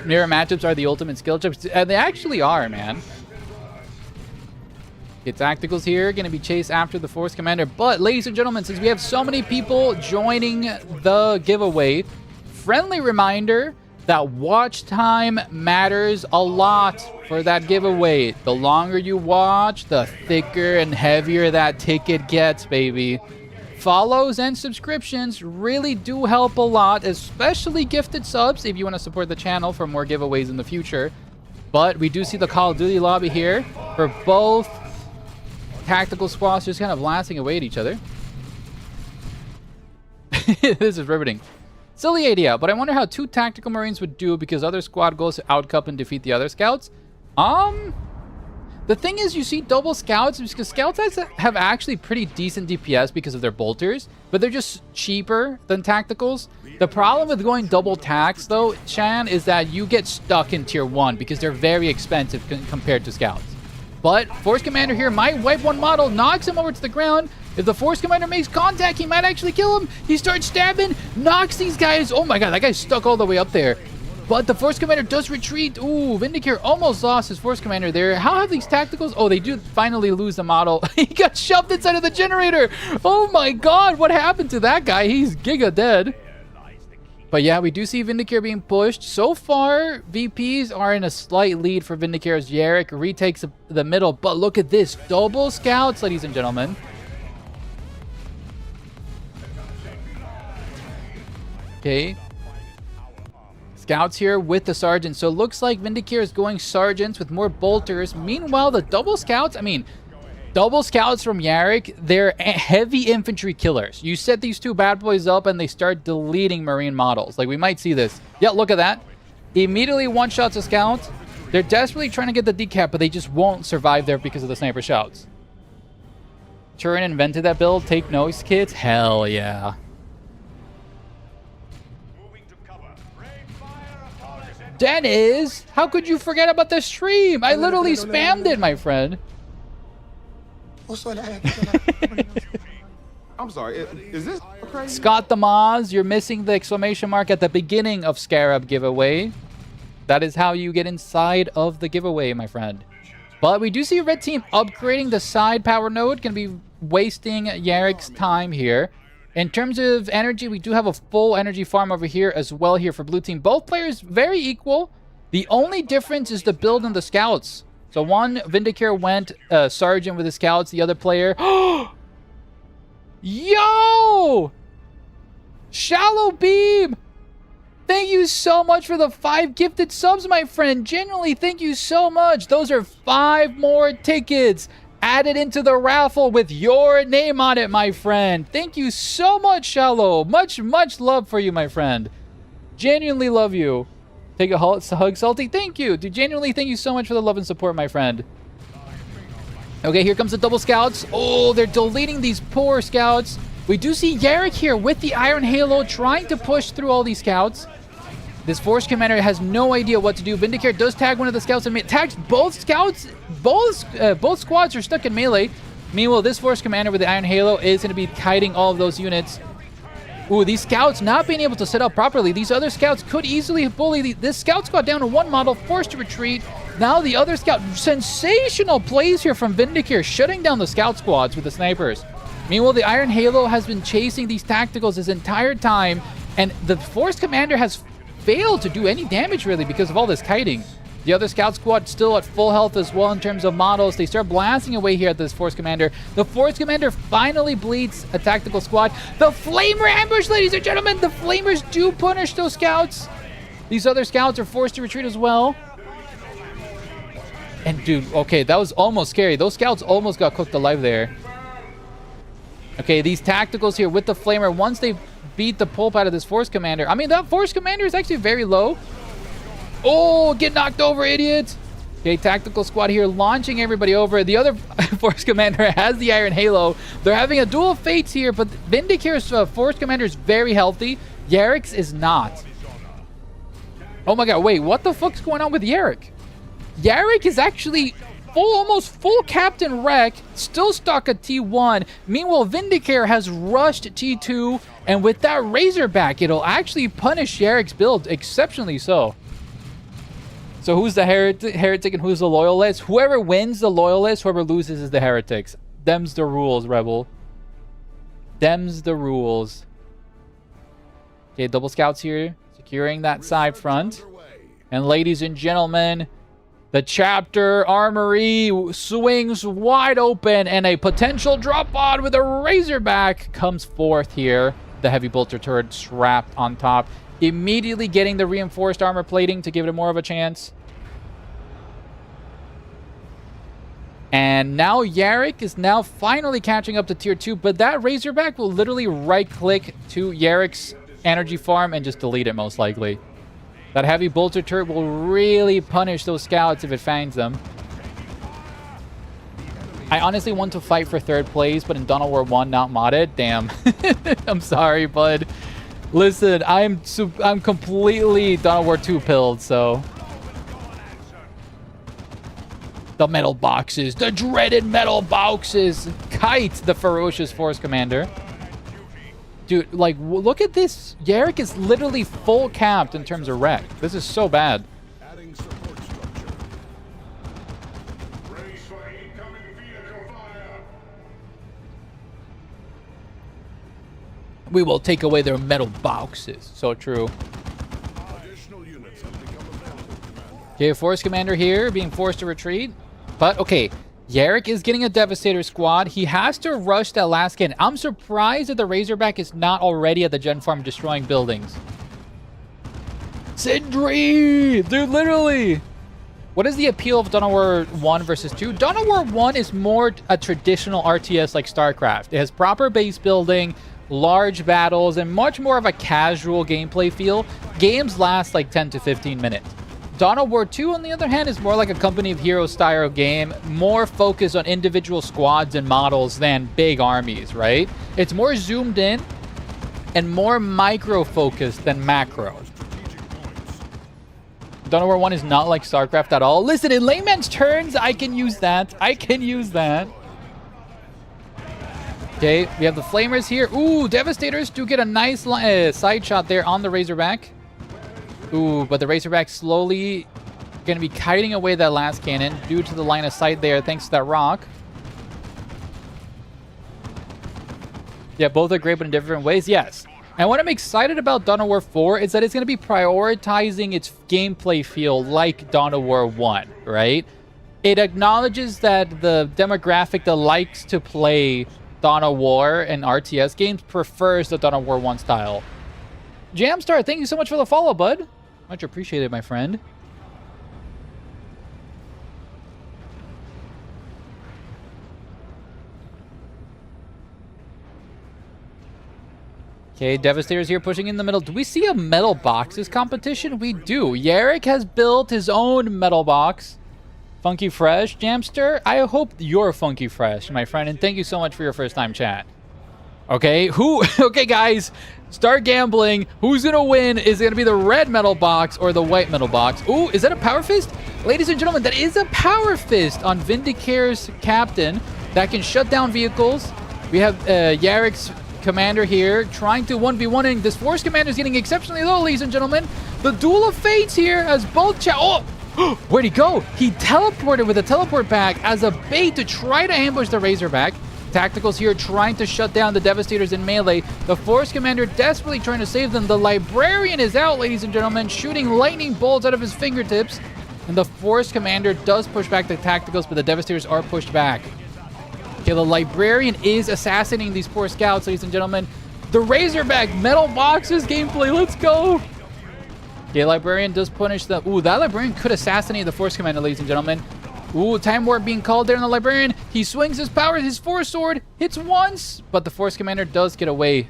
Mirror matchups are the ultimate skill chips. And they actually are, man. Okay, tacticals here, going to be chased after the Force Commander. But, ladies and gentlemen, since we have so many people joining the giveaway, friendly reminder that watch time matters a lot for that giveaway. The longer you watch, the thicker and heavier that ticket gets, baby. Follows and subscriptions really do help a lot, especially gifted subs if you want to support the channel for more giveaways in the future. But we do see the Call of Duty lobby here for both tactical squads just kind of blasting away at each other. This is riveting. Silly idea, but I wonder how 2 tactical marines would do because other squad goes to outcup and defeat the other scouts. The thing is, you see double scouts because scouts have actually pretty decent DPS because of their bolters, but they're just cheaper than tacticals. The problem with going double tax, though, Shan, is that you get stuck in tier 1 because they're very expensive compared to scouts. But Force Commander here might wipe one model, knocks him over to the ground. If the Force Commander makes contact, he might actually kill him. He starts stabbing, knocks these guys. Oh my god, that guy's stuck all the way up there. But the Force Commander does retreat. Ooh, Vindicare almost lost his Force Commander there. How have these tacticals? Oh, they do finally lose the model. He got shoved inside of the generator. Oh my god, what happened to that guy? He's giga dead. But yeah, we do see Vindicare being pushed. So far, VPs are in a slight lead for Vindicare as Yarrick retakes the middle. But look at this. Double scouts, ladies and gentlemen. Okay. Scouts here with the sergeants. So it looks like Vindicare is going sergeants with more bolters. Meanwhile, the double scouts, double scouts from Yarrick, they're heavy infantry killers. You set these 2 bad boys up and they start deleting marine models. Like, we might see this. Yeah, look at that. Immediately one-shots a scout. They're desperately trying to get the decap, but they just won't survive there because of the sniper shouts. Turin invented that build. Take noise kits. Hell yeah. Dennis, how could you forget about the stream? I literally spammed it, my friend. I'm sorry, is this crazy? Scott the Moz, you're missing the exclamation mark at the beginning of Scarab giveaway. That is how you get inside of the giveaway, my friend. But we do see Red Team upgrading the side power node. Going to be wasting Yarrick's time here. In terms of energy, we do have a full energy farm over here as well here for Blue Team. Both players very equal. The only difference is the build and the scouts. So one, Vindicare went sergeant with the scouts. The other player... Yo! Shallow Beam! Thank you so much for the 5 gifted subs, my friend. Genuinely, thank you so much. Those are 5 more tickets added into the raffle with your name on it, my friend. Thank you so much, Shallow. Much, much love for you, my friend. Genuinely love you. Take a hug, Salty. Thank you. Dude, genuinely, thank you so much for the love and support, my friend. Okay, here comes the double scouts. Oh, they're deleting these poor scouts. We do see Yarrick here with the Iron Halo trying to push through all these scouts. This Force Commander has no idea what to do. Vindicare does tag one of the scouts and tags both scouts. Both squads are stuck in melee. Meanwhile, this Force Commander with the Iron Halo is going to be kiting all of those units. Ooh, these scouts not being able to set up properly. These other scouts could easily bully this scout squad down to 1 model, forced to retreat. Now the other scout, sensational plays here from Vindicare, shutting down the scout squads with the snipers. Meanwhile, the Iron Halo has been chasing these tacticals this entire time, and the Force Commander has failed to do any damage really because of all this kiting. The other scout squad still at full health as well in terms of models. They start blasting away here at this Force Commander. The Force Commander finally bleeds a tactical squad. The Flamer ambush, ladies and gentlemen. The Flamers do punish those scouts. These other scouts are forced to retreat as well. And dude, okay, that was almost scary. Those scouts almost got cooked alive there. Okay, these tacticals here with the Flamer, once they beat the pulp out of this Force Commander. I mean, that Force Commander is actually very low. Oh, get knocked over, idiot. Okay, tactical squad here launching everybody over. The other Force Commander has the Iron Halo. They're having a duel of fates here, but Vindicator's Force Commander is very healthy. Yarrick's is not. Oh my god, wait, what the fuck's going on with Yarrick? Yarrick is actually almost full Captain Wreck, still stuck at T1. Meanwhile, Vindicator has rushed T2, and with that Razorback, it'll actually punish Yarrick's build, exceptionally so. So who's the heretic and who's the loyalist? Whoever wins the loyalist, whoever loses is the heretics. Them's the rules, Rebel. Them's the rules. Okay, double scouts here, securing that side front. And ladies and gentlemen, the chapter armory swings wide open, and a potential drop pod with a Razorback comes forth here. The heavy bolter turret strapped on top, immediately getting the reinforced armor plating to give it more of a chance. And now Yarrick is now finally catching up to tier 2, but that Razorback will literally right-click to Yarrick's energy farm and just delete it most likely. That heavy bolter turret will really punish those scouts if it finds them. I honestly want to fight for third place, but in Dawn of War 1 not modded. Damn. I'm sorry, bud. Listen, I'm completely Dawn of War 2 pilled, so. The metal boxes, the dreaded metal boxes. Kite, the ferocious Force Commander. Dude, like, look at this. Yarrick is literally full capped in terms of wreck. This is so bad. Adding support structure. Brace for incoming vehicle fire. We will take away their metal boxes. So true. Additional units have become available, Commander. Okay, Force Commander here being forced to retreat. But, okay, Yarrick is getting a Devastator squad. He has to rush that last cannon. I'm surprised that the Razorback is not already at the gen farm destroying buildings. Sindri! Dude, literally! What is the appeal of Dawn of War 1 versus 2? Dawn of War 1 is more a traditional RTS like StarCraft. It has proper base building, large battles, and much more of a casual gameplay feel. Games last like 10 to 15 minutes. Dawn of War 2, on the other hand, is more like a Company of Heroes style game, more focused on individual squads and models than big armies, right? It's more zoomed in and more micro-focused than macro. Dawn of War 1 is not like StarCraft at all. Listen, in layman's terms, I can use that. I can use that. Okay, we have the Flamers here. Ooh, Devastators do get a nice side shot there on the Razorback. Ooh, but the Razorback slowly going to be kiting away that last cannon due to the line of sight there thanks to that rock. Yeah, both are great, but in different ways. Yes. And what I'm excited about Dawn of War 4 is that it's going to be prioritizing its gameplay feel like Dawn of War 1, right? It acknowledges that the demographic that likes to play Dawn of War and RTS games prefers the Dawn of War 1 style. Jamstar, thank you so much for the follow, bud. Much appreciated, my friend. Okay, Devastator's here pushing in the middle. Do we see a metal boxes competition? We do. Yarrick has built his own metal box. Funky Fresh, Jamster, I hope you're Funky Fresh, my friend, and thank you so much for your first time chat. Okay, okay, guys, start gambling. Who's gonna win? Is it gonna be the red metal box or the white metal box? Ooh, is that a Power Fist? Ladies and gentlemen, that is a Power Fist on Vindicator's Captain that can shut down vehicles. We have Yarrick's Commander here trying to 1v1ing. This Force Commander is getting exceptionally low, ladies and gentlemen. The Duel of Fates here as both oh! Where'd he go? He teleported with a teleport bag as a bait to try to ambush the Razorback. Tacticals here trying to shut down the Devastators in melee. The Force Commander desperately trying to save them. The Librarian is out, ladies and gentlemen, shooting lightning bolts out of his fingertips. And the Force Commander does push back the Tacticals, but the Devastators are pushed back. Okay, the Librarian is assassinating these poor scouts, ladies and gentlemen. The Razorback metal boxes gameplay. Let's go. Okay, Librarian does punish the... Ooh, that Librarian could assassinate the Force Commander, ladies and gentlemen. Ooh, Time Warp being called there on the Librarian. He swings his power, his Force Sword, hits once, but the Force Commander does get away.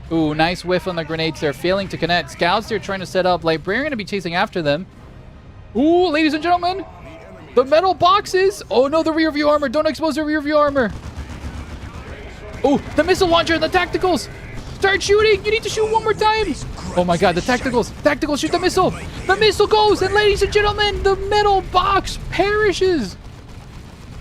Ooh, nice whiff on the grenades. They're failing to connect. Scouts, they're trying to set up. Librarian to be chasing after them. Ooh, ladies and gentlemen, the metal boxes. Oh no, the rear view armor. Don't expose the rear view armor. Oh, the missile launcher and the Tacticals. Start shooting. You need to shoot one more time. Oh my god, the Tacticals. Tacticals shoot the missile. The missile goes. And ladies and gentlemen, the metal box perishes.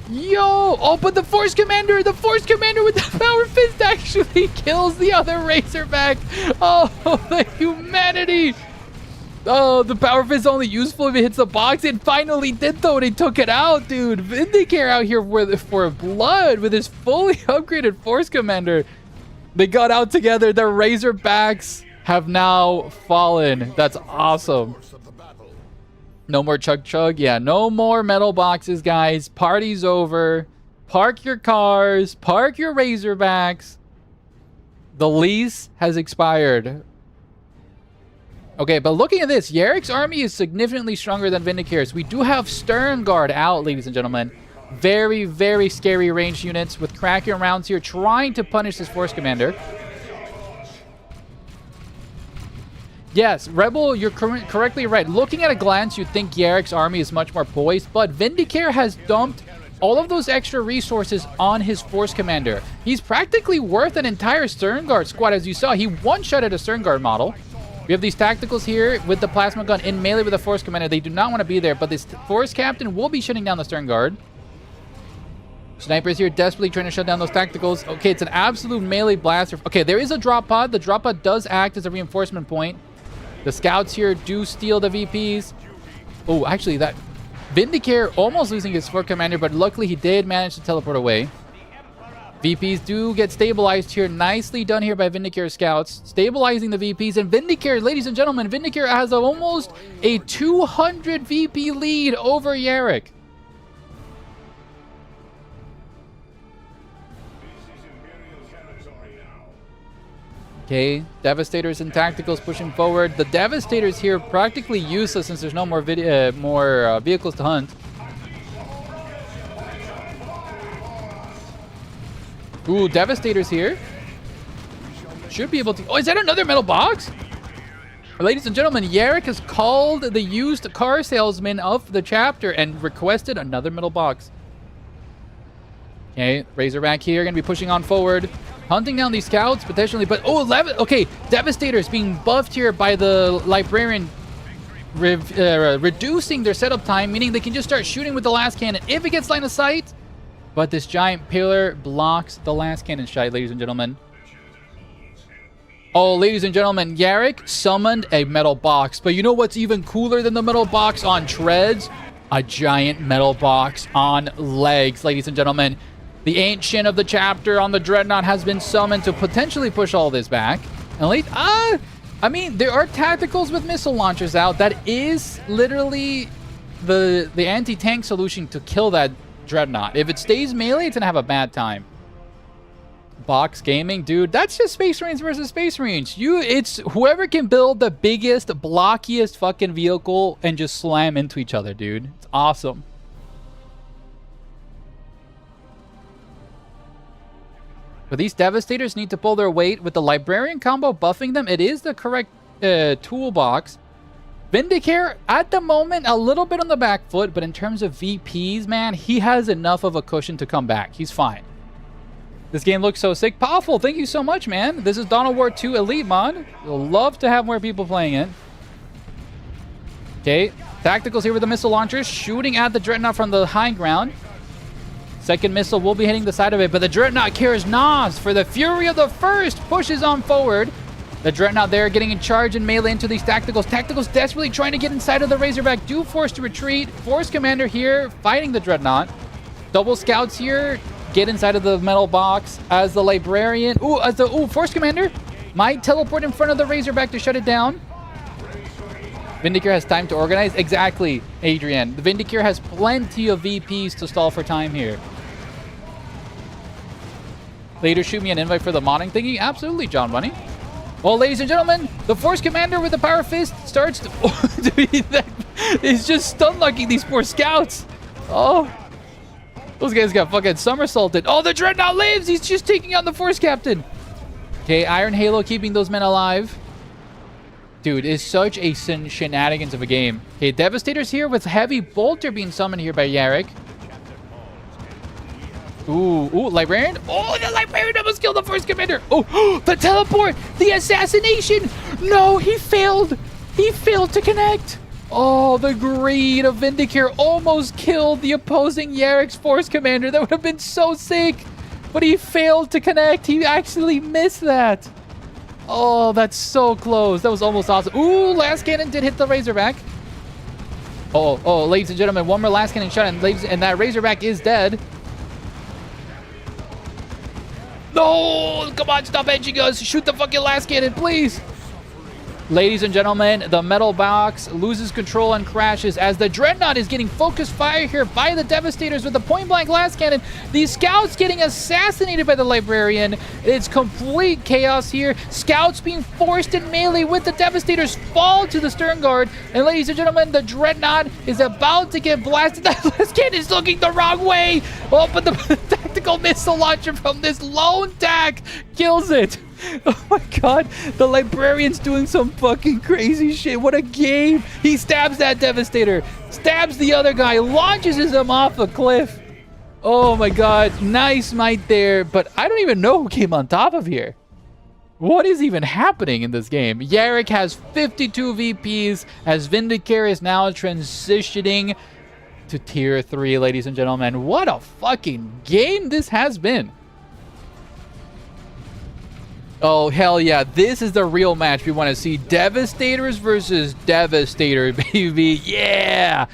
Yo. Oh, but the Force Commander with the Power Fist actually kills the other Razorback. Oh, the humanity. Oh, the Power Fist is only useful if it hits the box. It finally did, though, and he took it out, dude. Vindicare out here for blood with his fully upgraded Force Commander. They got out together. The Razorbacks have now fallen. That's awesome. No more chug chug. Yeah, no more metal boxes, guys. Party's over. Park your cars. Park your Razorbacks. The lease has expired. Okay, but looking at this, Yarek's army is significantly stronger than Vindicare's. We do have Stern Guard out, ladies and gentlemen. Very, very scary ranged units with Kraken rounds here trying to punish this Force Commander. Yes, Rebel, you're correctly right. Looking at a glance, you'd think Yarek's army is much more poised, but Vindicare has dumped all of those extra resources on his Force Commander. He's practically worth an entire Stern Guard squad, as you saw. He one-shotted a Stern Guard model. We have these Tacticals here with the Plasma Gun in melee with the Force Commander. They do not want to be there, but this Force Captain will be shutting down the Stern Guard. Snipers here desperately trying to shut down those Tacticals. Okay, it's an absolute melee blaster. Okay, there is a drop pod. The drop pod does act as a reinforcement point. The Scouts here do steal the VPs. Oh, actually, that Vindicare almost losing his Force Commander, but luckily he did manage to teleport away. VPs do get stabilized here. Nicely done here by Vindicare Scouts. Stabilizing the VPs. And Vindicare, ladies and gentlemen, Vindicare has almost a 200 VP lead over Yarek. Okay, Devastators and Tacticals pushing forward. The Devastators here practically useless since there's no more vehicles to hunt. Ooh, Devastators here. Should be able to... Oh, is that another metal box? Ladies and gentlemen, Yarek has called the used car salesman of the chapter and requested another metal box. Okay, Razorback here, going to be pushing on forward. Hunting down these scouts, potentially, but... Oh, 11... Okay, Devastators being buffed here by the Librarian, reducing their setup time, meaning they can just start shooting with the last cannon if it gets line of sight. But this giant pillar blocks the last cannon shot, ladies and gentlemen. Oh, ladies and gentlemen, Yarek summoned a metal box. But you know what's even cooler than the metal box on treads? A giant metal box on legs, ladies and gentlemen. The Ancient of the chapter on the Dreadnought has been summoned to potentially push all this back. And I mean, there are Tacticals with missile launchers out. That is literally the anti-tank solution to kill that Dreadnought. If it stays melee, it's gonna have a bad time. Box gaming, dude. That's just Space Marines versus Space Marines. It's whoever can build the biggest, blockiest fucking vehicle and just slam into each other, dude. It's awesome. But these Devastators need to pull their weight. With the Librarian combo buffing them, it is the correct toolbox. Vindicare, at the moment, a little bit on the back foot, but in terms of VPs, man, he has enough of a cushion to come back. He's fine. This game looks so sick. Powerful, thank you so much, man. This is Dawn of War 2 Elite mod. We'll love to have more people playing it. Okay, Tacticals here with the missile launchers, shooting at the Dreadnought from the high ground. Second missile will be hitting the side of it, but the Dreadnought carries Nas for the Fury of the First. Pushes on forward. The Dreadnought there getting in charge and melee into these Tacticals. Tacticals desperately trying to get inside of the Razorback. Do force to retreat. Force Commander here fighting the Dreadnought. Double Scouts here get inside of the metal box as the Librarian. Force Commander might teleport in front of the Razorback to shut it down. Vindicare has time to organize? Exactly, Adrian. The Vindicare has plenty of VPs to stall for time here. Later, shoot me an invite for the modding thingy? Absolutely, John Bunny. Well, ladies and gentlemen, the Force Commander with the Power Fist starts to... He's just stun-locking these poor scouts. Oh. Those guys got fucking somersaulted. Oh, the Dreadnought lives! He's just taking out the Force Captain. Okay, Iron Halo keeping those men alive. Dude, it's such a shenanigans of a game. Okay, Devastator's here with Heavy Bolter being summoned here by Yarrick. Ooh, Librarian. Oh, the Librarian almost killed the Force Commander. Oh, the teleport, the assassination. No, he failed. He failed to connect. Oh, the greed of Vindicare almost killed the opposing Yarrick's Force Commander. That would have been so sick. But he failed to connect. He actually missed that. Oh, that's so close. That was almost awesome. Ooh, last cannon did hit the Razorback. Oh, ladies and gentlemen, one more last cannon shot, and that Razorback is dead. No! Come on, stop edging us. Shoot the fucking last cannon, please. Ladies and gentlemen, the metal box loses control and crashes as the Dreadnought is getting focused fire here by the Devastators with the point-blank last cannon. These scouts getting assassinated by the Librarian. It's complete chaos here. Scouts being forced in melee with the Devastators fall to the stern guard. And ladies and gentlemen, the Dreadnought is about to get blasted. That last cannon is looking the wrong way. Oh, but the tactical missile launcher from this lone tack kills it. Oh my god, the Librarian's doing some fucking crazy shit. What a game. He stabs that Devastator, stabs the other guy, launches him off a cliff. Oh my god, nice might there, but I don't even know who came on top of here. What is even happening in this game? Yarrick has 52 VPs as Vindicare is now transitioning to tier 3, ladies and gentlemen. What a fucking game this has been. Oh, hell yeah. This is the real match we want to see. Devastators versus Devastator, baby. Yeah.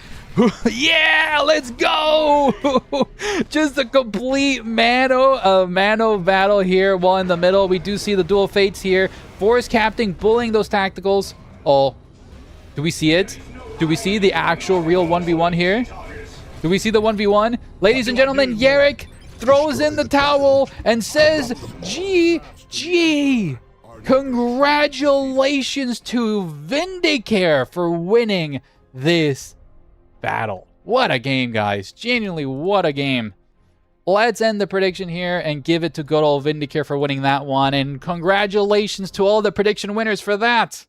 Yeah, let's go. Just a complete mano battle here. While in the middle, we do see the dual fates here. Force Captain bullying those tacticals. Oh, do we see it? Do we see the actual real 1v1 here? Do we see the 1v1? Ladies and gentlemen, Yarrick throws in the towel and says, GG! Congratulations to Vindicare for winning this battle. What a game, guys. Genuinely, what a game. Let's end the prediction here and give it to good old Vindicare for winning that one. And congratulations to all the prediction winners for that.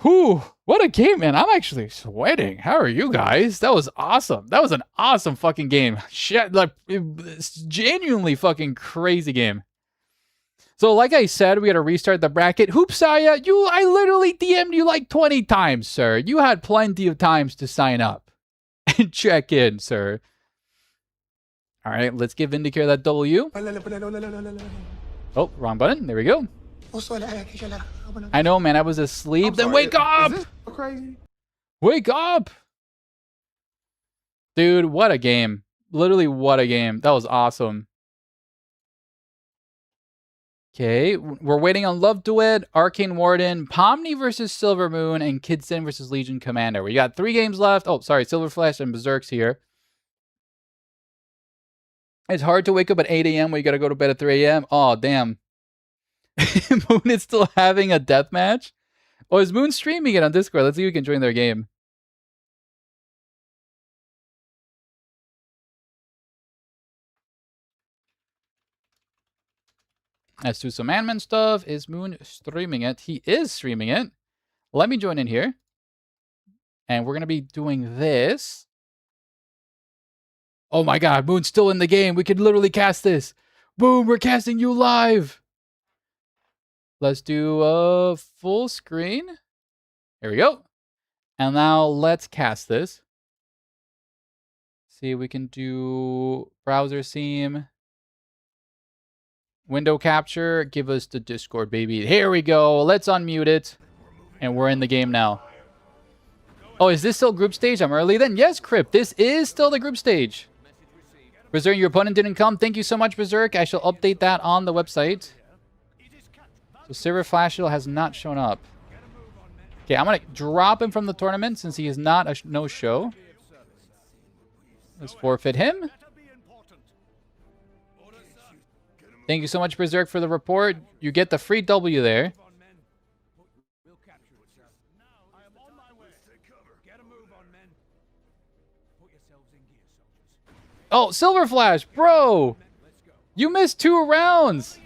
Whew, what a game, man. I'm actually sweating. How are you guys? That was awesome. That was an awesome fucking game. Shit, like, it's genuinely fucking crazy game. So like I said, we got to restart the bracket. Hoopsaya, I literally DM'd you like 20 times, sir. You had plenty of times to sign up and check in, sir. All right, let's give Vindicare that W. Oh, wrong button. There we go. I know, man. I was asleep. Then wake up! Is this crazy? Wake up! Dude, what a game. Literally, what a game. That was awesome. Okay, we're waiting on Love Duet, Arcane Warden, Pomni versus Silver Moon, and Kidson versus Legion Commander. We got 3 games left. Oh, sorry, Silver Flash and Berserk's here. It's hard to wake up at 8 a.m. when you gotta go to bed at 3 a.m. Oh, damn. Moon is still having a death match? Oh, is Moon streaming it on Discord? Let's see if we can join their game. Let's do some Ant-Man stuff. Is Moon streaming it? He is streaming it. Let me join in here. And we're going to be doing this. Oh my god, Moon's still in the game. We could literally cast this. Boom, we're casting you live. Let's do a full screen. Here we go. And now let's cast this. See if we can do browser seam. Window capture, give us the Discord, baby. Here we go. Let's unmute it. And we're in the game now. Oh, is this still group stage? I'm early then? Yes, Crypt. This is still the group stage. Berserk, your opponent didn't come. Thank you so much, Berserk. I shall update that on the website. So Silver Flash has not shown up. Okay, I'm going to drop him from the tournament since he is not a no-show. Let's forfeit him. Thank you so much, Berserk, for the report. You get the free W there. Oh, Silver Flash, bro! You missed 2 rounds!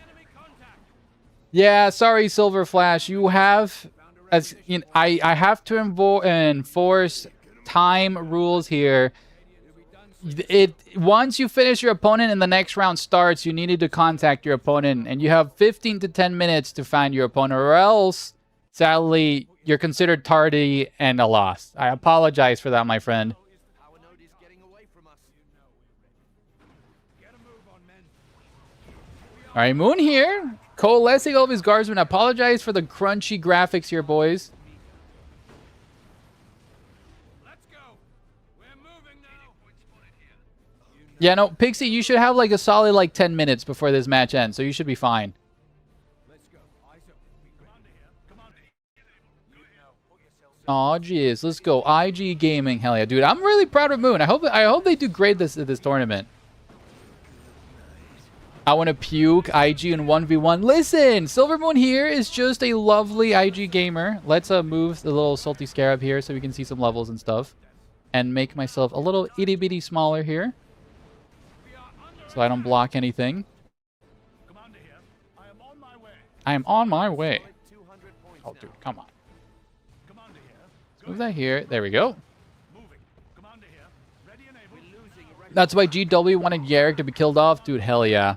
Yeah, sorry, Silver Flash. You have... As you know, I have to enforce time rules here. Once you finish your opponent and the next round starts, you needed to contact your opponent, and you have 15 to 10 minutes to find your opponent, or else, sadly, you're considered tardy and a loss. I apologize for that, my friend. All right, Moon here, coalescing all of his guardsmen. I apologize for the crunchy graphics here, boys. Yeah, no, Pixie, you should have like a solid like 10 minutes before this match ends, so you should be fine. Oh, jeez, let's go. IG Gaming, hell yeah, dude. I'm really proud of Moon. I hope they do great this tournament. I want to puke IG in 1v1. Listen, Silver Moon here is just a lovely IG gamer. Let's move the little salty scarab here so we can see some levels and stuff, and make myself a little itty bitty smaller here, so I don't block anything. I am on my way. Oh, dude, come on. Let's move that here. There we go. That's why GW wanted Yarrick to be killed off. Dude, hell yeah.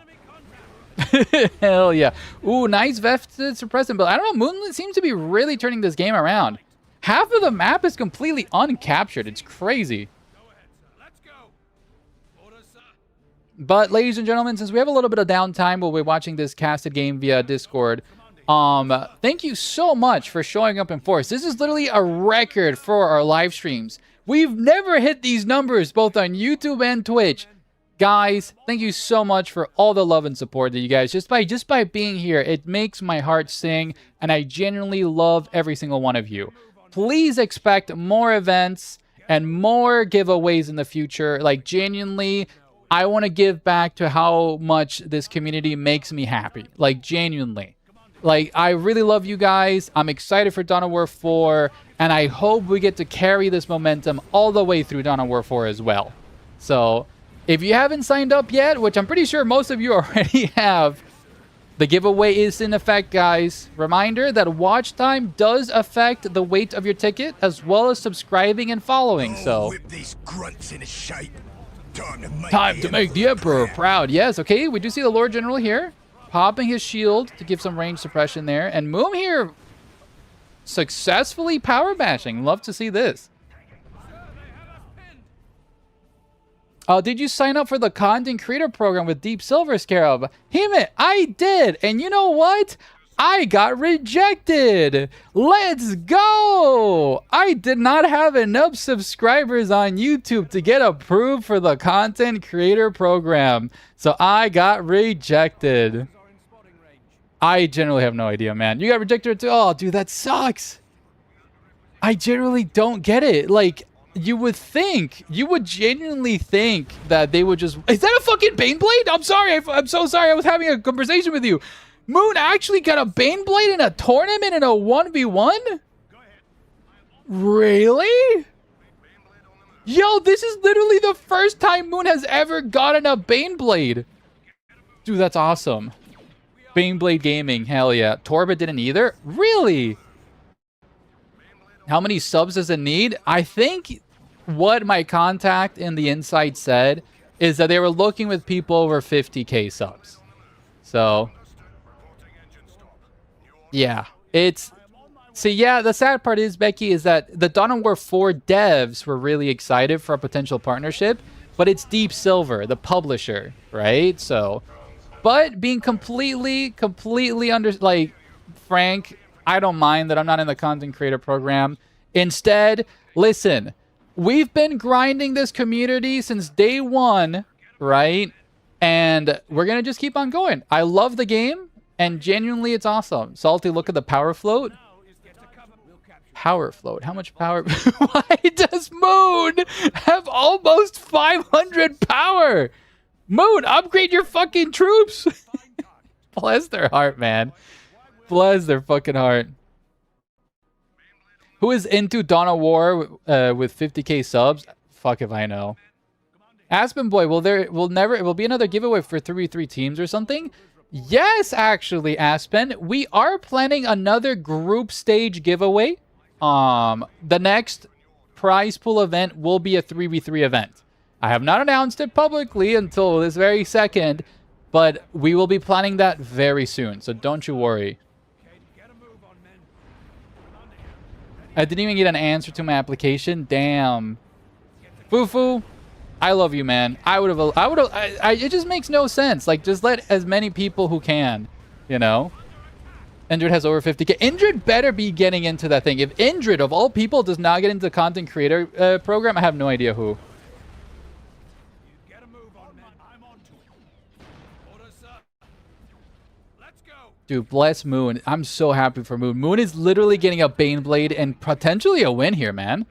Hell yeah. Ooh, nice vested suppressant build. I don't know, Moonlit seems to be really turning this game around. Half of the map is completely uncaptured. It's crazy. But, ladies and gentlemen, since we have a little bit of downtime while we're watching this casted game via Discord, thank you so much for showing up in force. This is literally a record for our live streams. We've never hit these numbers both on YouTube and Twitch. Guys, thank you so much for all the love and support that you guys, just by being here, it makes my heart sing, and I genuinely love every single one of you. Please expect more events and more giveaways in the future. Like, genuinely, I want to give back to how much this community makes me happy. Like, genuinely. Like, I really love you guys. I'm excited for Dawn of War 4, and I hope we get to carry this momentum all the way through Dawn of War 4 as well. So, if you haven't signed up yet, which I'm pretty sure most of you already have, the giveaway is in effect, guys. Reminder that watch time does affect the weight of your ticket, as well as subscribing and following, so... Whip these grunts into shape. Time to make the Emperor proud. Yes, okay, we do see the Lord General here, popping his shield to give some range suppression there, and Moom here successfully power bashing. Love to see this. Did you sign up for the content creator program with Deep Silver, Scarab? Hime, I did, and you know what? I got rejected. Let's go. I did not have enough subscribers on YouTube to get approved for the content creator program, so I got rejected. I generally have no idea, man. You got rejected too? Oh, dude, that sucks. I generally don't get it. Like, you would genuinely think that they would just... Is that a fucking Baneblade? I'm sorry. I'm so sorry. I was having a conversation with you. Moon actually got a Baneblade in a tournament in a 1v1? Really? Yo, this is literally the first time Moon has ever gotten a Baneblade. Dude, that's awesome. Baneblade Gaming, hell yeah. Torba didn't either? Really? How many subs does it need? I think what my contact in the inside said is that they were looking with people over 50k subs. So, yeah. See, yeah, the sad part is, Becky, is that the Dawn of War 4 devs were really excited for a potential partnership, but it's Deep Silver, the publisher, right? So, but being completely frank, I don't mind that I'm not in the content creator program. Instead, listen, we've been grinding this community since day one, right? And we're going to just keep on going. I love the game, and genuinely, it's awesome. Salty, look at the power float. Power float. How much power? Why does Moon have almost 500 power? Moon, upgrade your fucking troops. Bless their heart, man. Bless their fucking heart. Who is into Dawn of War with 50k subs? Fuck if I know. Aspen Boy, will be another giveaway for 3v3 teams or something? Yes, actually, Aspen. We are planning another group stage giveaway. The next prize pool event will be a 3v3 event. I have not announced it publicly until this very second, but we will be planning that very soon, so don't you worry. I didn't even get an answer to my application. Damn. Fufu, I love you, man. It just makes no sense. Like, just let as many people who can, you know? Indrid has over 50k. Indrid better be getting into that thing. If Indrid, of all people, does not get into the content creator program, I have no idea who. Dude, bless Moon. I'm so happy for Moon. Moon is literally getting a Baneblade and potentially a win here, man.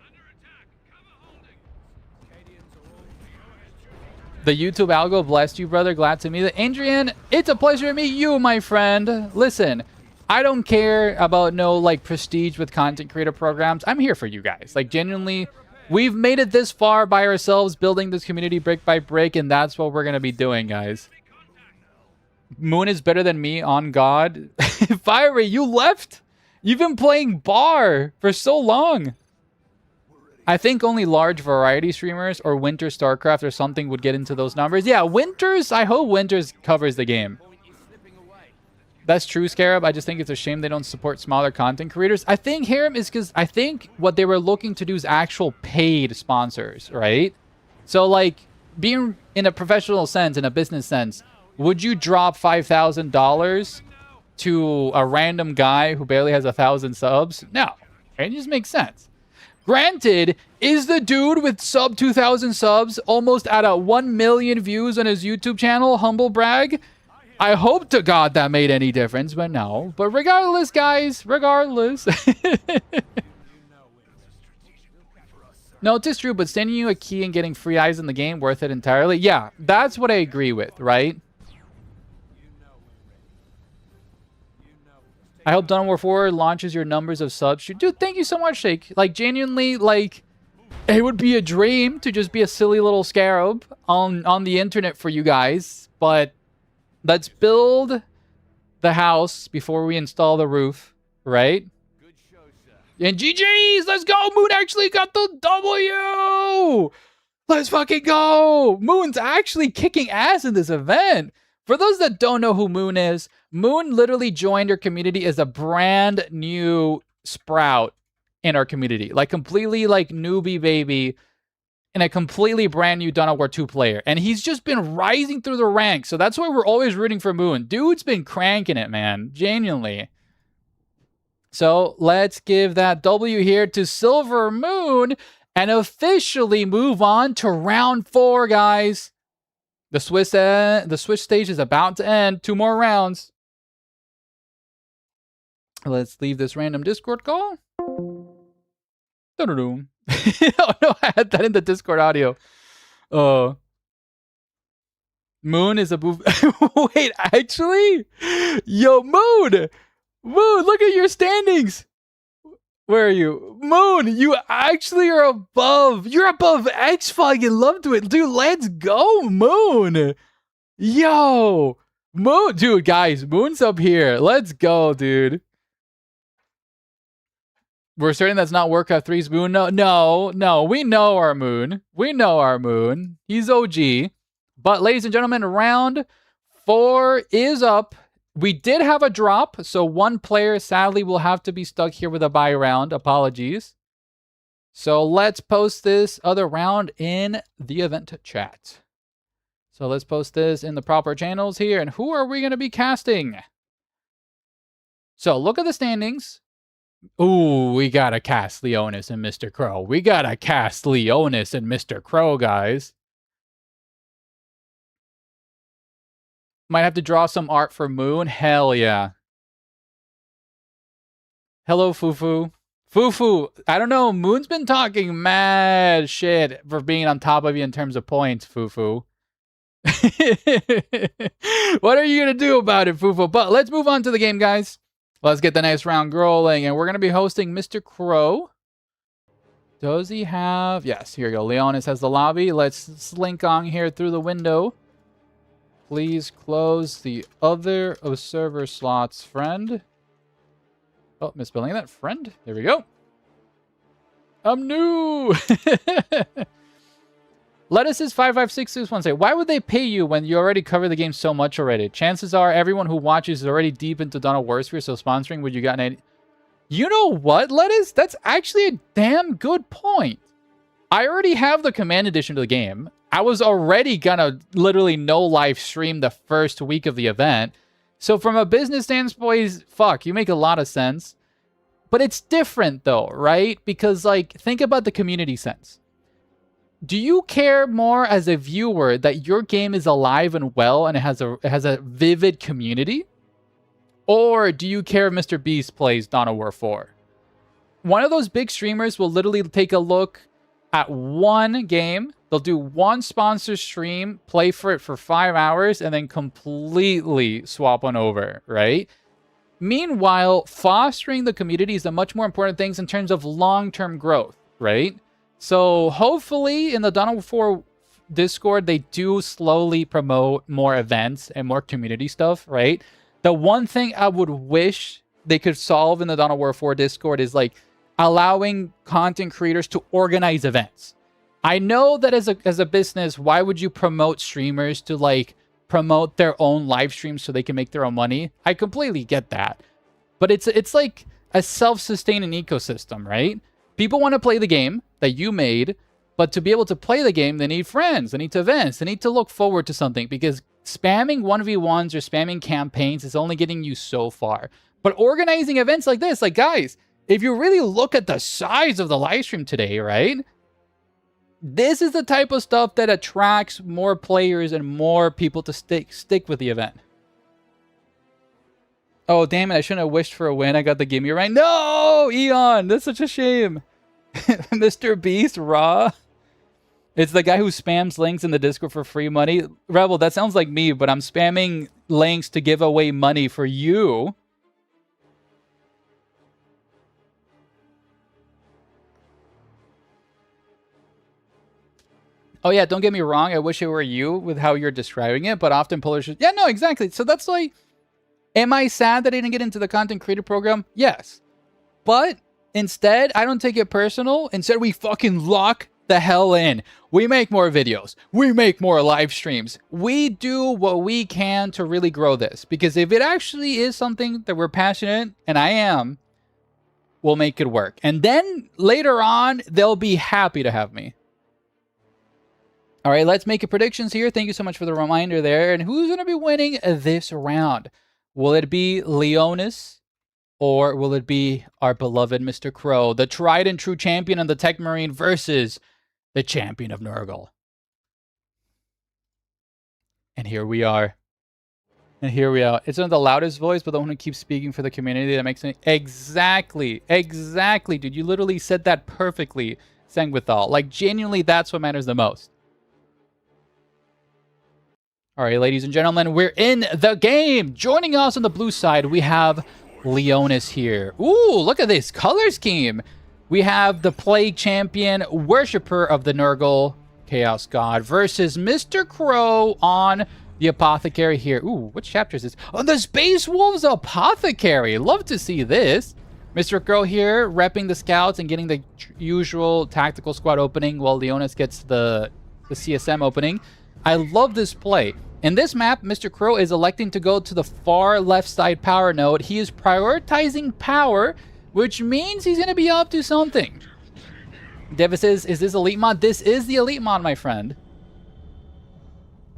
The YouTube algo blessed you, brother. Glad to meet you. Adrian, it's a pleasure to meet you, my friend. Listen, I don't care about no, like, prestige with content creator programs. I'm here for you guys. Like, genuinely, we've made it this far by ourselves, building this community brick by brick, and that's what we're going to be doing, guys. Moon is better than me, on God. Fiery, you left? You've been playing bar for so long. I think only large variety streamers or Winter StarCraft or something would get into those numbers. Yeah, Winters, I hope Winters covers the game. That's true, Scarab. I just think it's a shame they don't support smaller content creators. I think, Harem, is because I think what they were looking to do is actual paid sponsors, right? So, like, being in a professional sense, in a business sense, would you drop $5,000 to a random guy who barely has 1,000 subs? No. It just makes sense. Granted, is the dude with sub 2,000 subs almost at a 1 million views on his YouTube channel? Humble brag. I hope to God that made any difference, but no. But regardless, guys, regardless. No, it's true, but sending you a key and getting free eyes in the game, worth it entirely? Yeah, that's what I agree with, right? I hope Dawn of War 4 launches your numbers of subs. Dude, thank you so much, Shake. Like, genuinely, like, it would be a dream to just be a silly little scarab on the internet for you guys. But let's build the house before we install the roof, right? And GG's! Let's go! Moon actually got the W! Let's fucking go! Moon's actually kicking ass in this event. For those that don't know who Moon is, Moon literally joined our community as a brand new sprout in our community. Like, completely, like, newbie baby and a completely brand new Dawn of War 2 player. And he's just been rising through the ranks. So that's why we're always rooting for Moon. Dude's been cranking it, man. Genuinely. So let's give that W here to Silver Moon and officially move on to round 4, guys. The Swiss stage is about to end. 2 more rounds. Let's leave this random Discord call. Oh no, I had that in the Discord audio. Moon is a boof. Wait, actually? Yo, Moon! Moon, look at your standings! Where are you? Moon, you actually are above. You're above X fucking love to it. Dude, let's go, Moon. Yo. Moon. Dude, guys, Moon's up here. Let's go, dude. We're certain that's not Warcraft 3's Moon. No. We know our Moon. We know our Moon. He's OG. But, ladies and gentlemen, round 4 is up. We did have a drop, so one player sadly will have to be stuck here with a bye round. Apologies. So let's post this other round in the event chat. So let's post this in the proper channels here. And who are we going to be casting? So look at the standings. Ooh, we got to cast Leonis and Mr. Crow. We got to cast Leonis and Mr. Crow, guys. Might have to draw some art for Moon. Hell yeah. Hello, Fufu. Fufu, I don't know. Moon's been talking mad shit for being on top of you in terms of points, Fufu. What are you going to do about it, Fufu? But let's move on to the game, guys. Let's get the next round rolling. And we're going to be hosting Mr. Crow. Does he have... Yes, here you go. Leonis has the lobby. Let's slink on here through the window. Please close the other server slots, friend. Oh, misspelling that. Friend. There we go. I'm new. Lettuce is 55661 say, why would they pay you when you already cover the game so much already? Chances are everyone who watches is already deep into Dawn of War Sphere, so sponsoring would you got any... You know what, Lettuce? That's actually a damn good point. I already have the Command Edition to the game. I was already gonna literally no live stream the first week of the event. So from a business standpoint, fuck, you make a lot of sense. But it's different though, right? Because like, think about the community sense. Do you care more as a viewer that your game is alive and well and it has a vivid community? Or do you care if Mr. Beast plays Dawn of War 4? One of those big streamers will literally take a look at one game. They'll do one sponsor stream, play for it for 5 hours, and then completely swap on over, right? Meanwhile, fostering the community is a much more important thing in terms of long-term growth, right? So hopefully in the Dawn of War 4 Discord, they do slowly promote more events and more community stuff, right? The one thing I would wish they could solve in the Dawn of War 4 Discord is like allowing content creators to organize events. I know that as a business, why would you promote streamers to like promote their own live streams so they can make their own money? I completely get that. But it's like a self-sustaining ecosystem, right? People want to play the game that you made, but to be able to play the game, they need friends, they need to events, they need to look forward to something, because spamming 1v1s or spamming campaigns is only getting you so far. But organizing events like this, like guys, if you really look at the size of the live stream today, right? This is the type of stuff that attracts more players and more people to stick with the event. Oh, damn it. I shouldn't have wished for a win. I got the gimme right. No, Eon. That's such a shame. Mr. Beast, raw. It's the guy who spams links in the Discord for free money. Rebel, that sounds like me, but I'm spamming links to give away money for you. Oh yeah, don't get me wrong. I wish it were you with how you're describing it, but often pullers... Yeah, no, exactly. So that's like... Am I sad that I didn't get into the content creator program? Yes. But instead, I don't take it personal. Instead, we fucking lock the hell in. We make more videos. We make more live streams. We do what we can to really grow this. Because if it actually is something that we're passionate, and I am, we'll make it work. And then later on, they'll be happy to have me. All right, let's make predictions here. Thank you so much for the reminder there. And who's going to be winning this round? Will it be Leonis, or will it be our beloved Mr. Crow, the tried and true champion of the Tech Marine versus the champion of Nurgle? And here we are. And here we are. It's not the loudest voice, but the one who keeps speaking for the community that makes me... Exactly. Exactly, dude. You literally said that perfectly, Sangwithal. Like, genuinely, that's what matters the most. All right, ladies and gentlemen, we're in the game. Joining us on the blue side, we have Leonis here. Ooh, look at this color scheme. We have the Plague Champion, Worshipper of the Nurgle, Chaos God, versus Mr. Crow on the Apothecary here. Ooh, which chapter is this? On the Space Wolves Apothecary. Love to see this. Mr. Crow here, repping the scouts and getting the usual tactical squad opening, while Leonis gets the CSM opening. I love this play. In this map, Mr. Crow is electing to go to the far left side power node. He is prioritizing power, which means he's going to be up to something. Devis says, is this elite mod? This is the elite mod, my friend.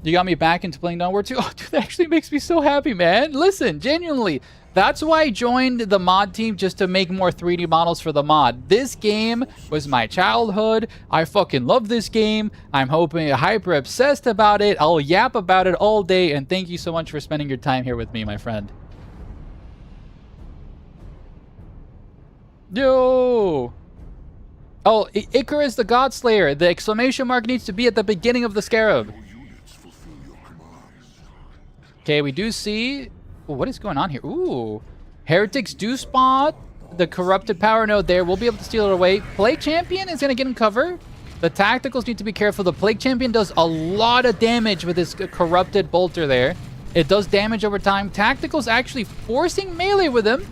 You got me back into playing Dawn of War 2. Oh, dude, that actually makes me so happy, man. Listen, genuinely. That's why I joined the mod team, just to make more 3D models for the mod. This game was my childhood. I fucking love this game. I'm hyper obsessed about it. I'll yap about it all day. And thank you so much for spending your time here with me, my friend. Yo! Oh, Icarus the God Slayer. The exclamation mark needs to be at the beginning of the Scarab. Okay, we do see... Ooh, what is going on here? Ooh. Heretics do spot the corrupted power node there. We'll be able to steal it away. Plague Champion is going to get in cover. The tacticals need to be careful. The Plague Champion does a lot of damage with his corrupted bolter there. It does damage over time. Tacticals actually forcing melee with him.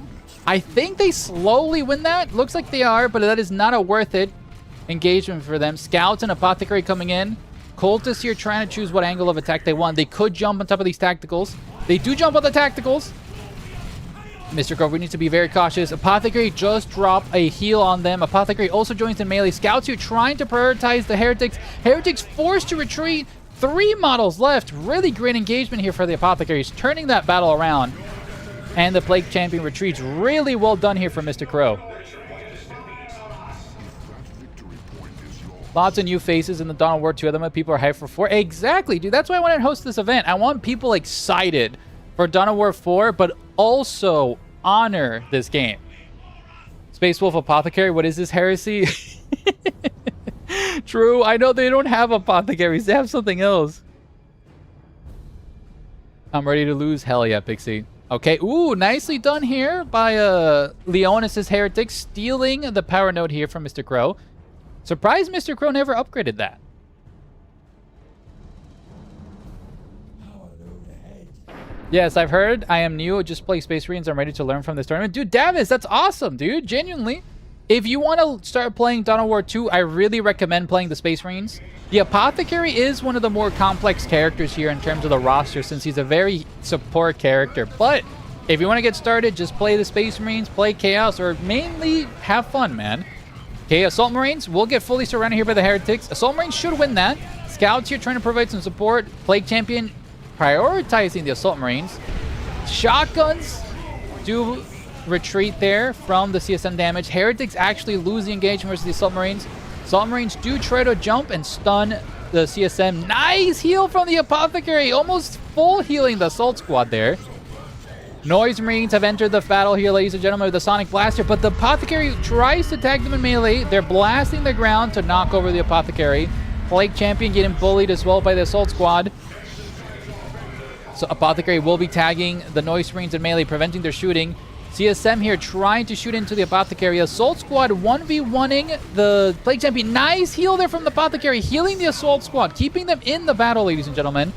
I think they slowly win that. Looks like they are, but that is not a worth it engagement for them. Scouts and Apothecary coming in. Cultists here trying to choose what angle of attack they want. They could jump on top of these tacticals. They do jump on the tacticals. Mr. Grove, we need to be very cautious. Apothecary just dropped a heal on them. Apothecary also joins in melee. Scouts here trying to prioritize the Heretics. Heretics forced to retreat. 3 models left. Really great engagement here for the Apothecaries, turning that battle around. And the Plague Champion retreats. Really well done here from Mr. Crow. Lots of new faces in the Dawn of War 2 of them. People are hyped for 4. Exactly, dude. That's why I want to host this event. I want people excited for Dawn of War 4, but also honor this game. Space Wolf Apothecary, what is this heresy? True, I know they don't have apothecaries. They have something else. I'm ready to lose. Hell yeah, Pixie. Okay, ooh, nicely done here by Leonis' Heretic, stealing the power node here from Mr. Crow. Surprised Mr. Crow never upgraded that. Yes, I've heard. I am new. Just play Space Marines. I'm ready to learn from this tournament. Dude, Davis, that's awesome, dude. Genuinely. If you want to start playing Dawn of War 2, I really recommend playing the Space Marines. The Apothecary is one of the more complex characters here in terms of the roster, since he's a very support character. But if you want to get started, just play the Space Marines, play Chaos, or mainly have fun, man. Okay, Assault Marines will get fully surrounded here by the Heretics. Assault Marines should win that. Scouts here trying to provide some support. Plague Champion prioritizing the Assault Marines. Shotguns do retreat there from the CSM damage. Heretics actually lose the engagement versus the Assault Marines. Assault Marines do try to jump and stun the CSM. Nice heal from the Apothecary. Almost full healing the Assault Squad there. Noise Marines have entered the battle here, ladies and gentlemen, with the Sonic Blaster, but the Apothecary tries to tag them in melee. They're blasting the ground to knock over the Apothecary. Plague Champion getting bullied as well by the Assault Squad. So Apothecary will be tagging the Noise Marines in melee, preventing their shooting. CSM here trying to shoot into the Apothecary. Assault Squad 1v1ing the Plague Champion. Nice heal there from the Apothecary, healing the Assault Squad, keeping them in the battle, ladies and gentlemen.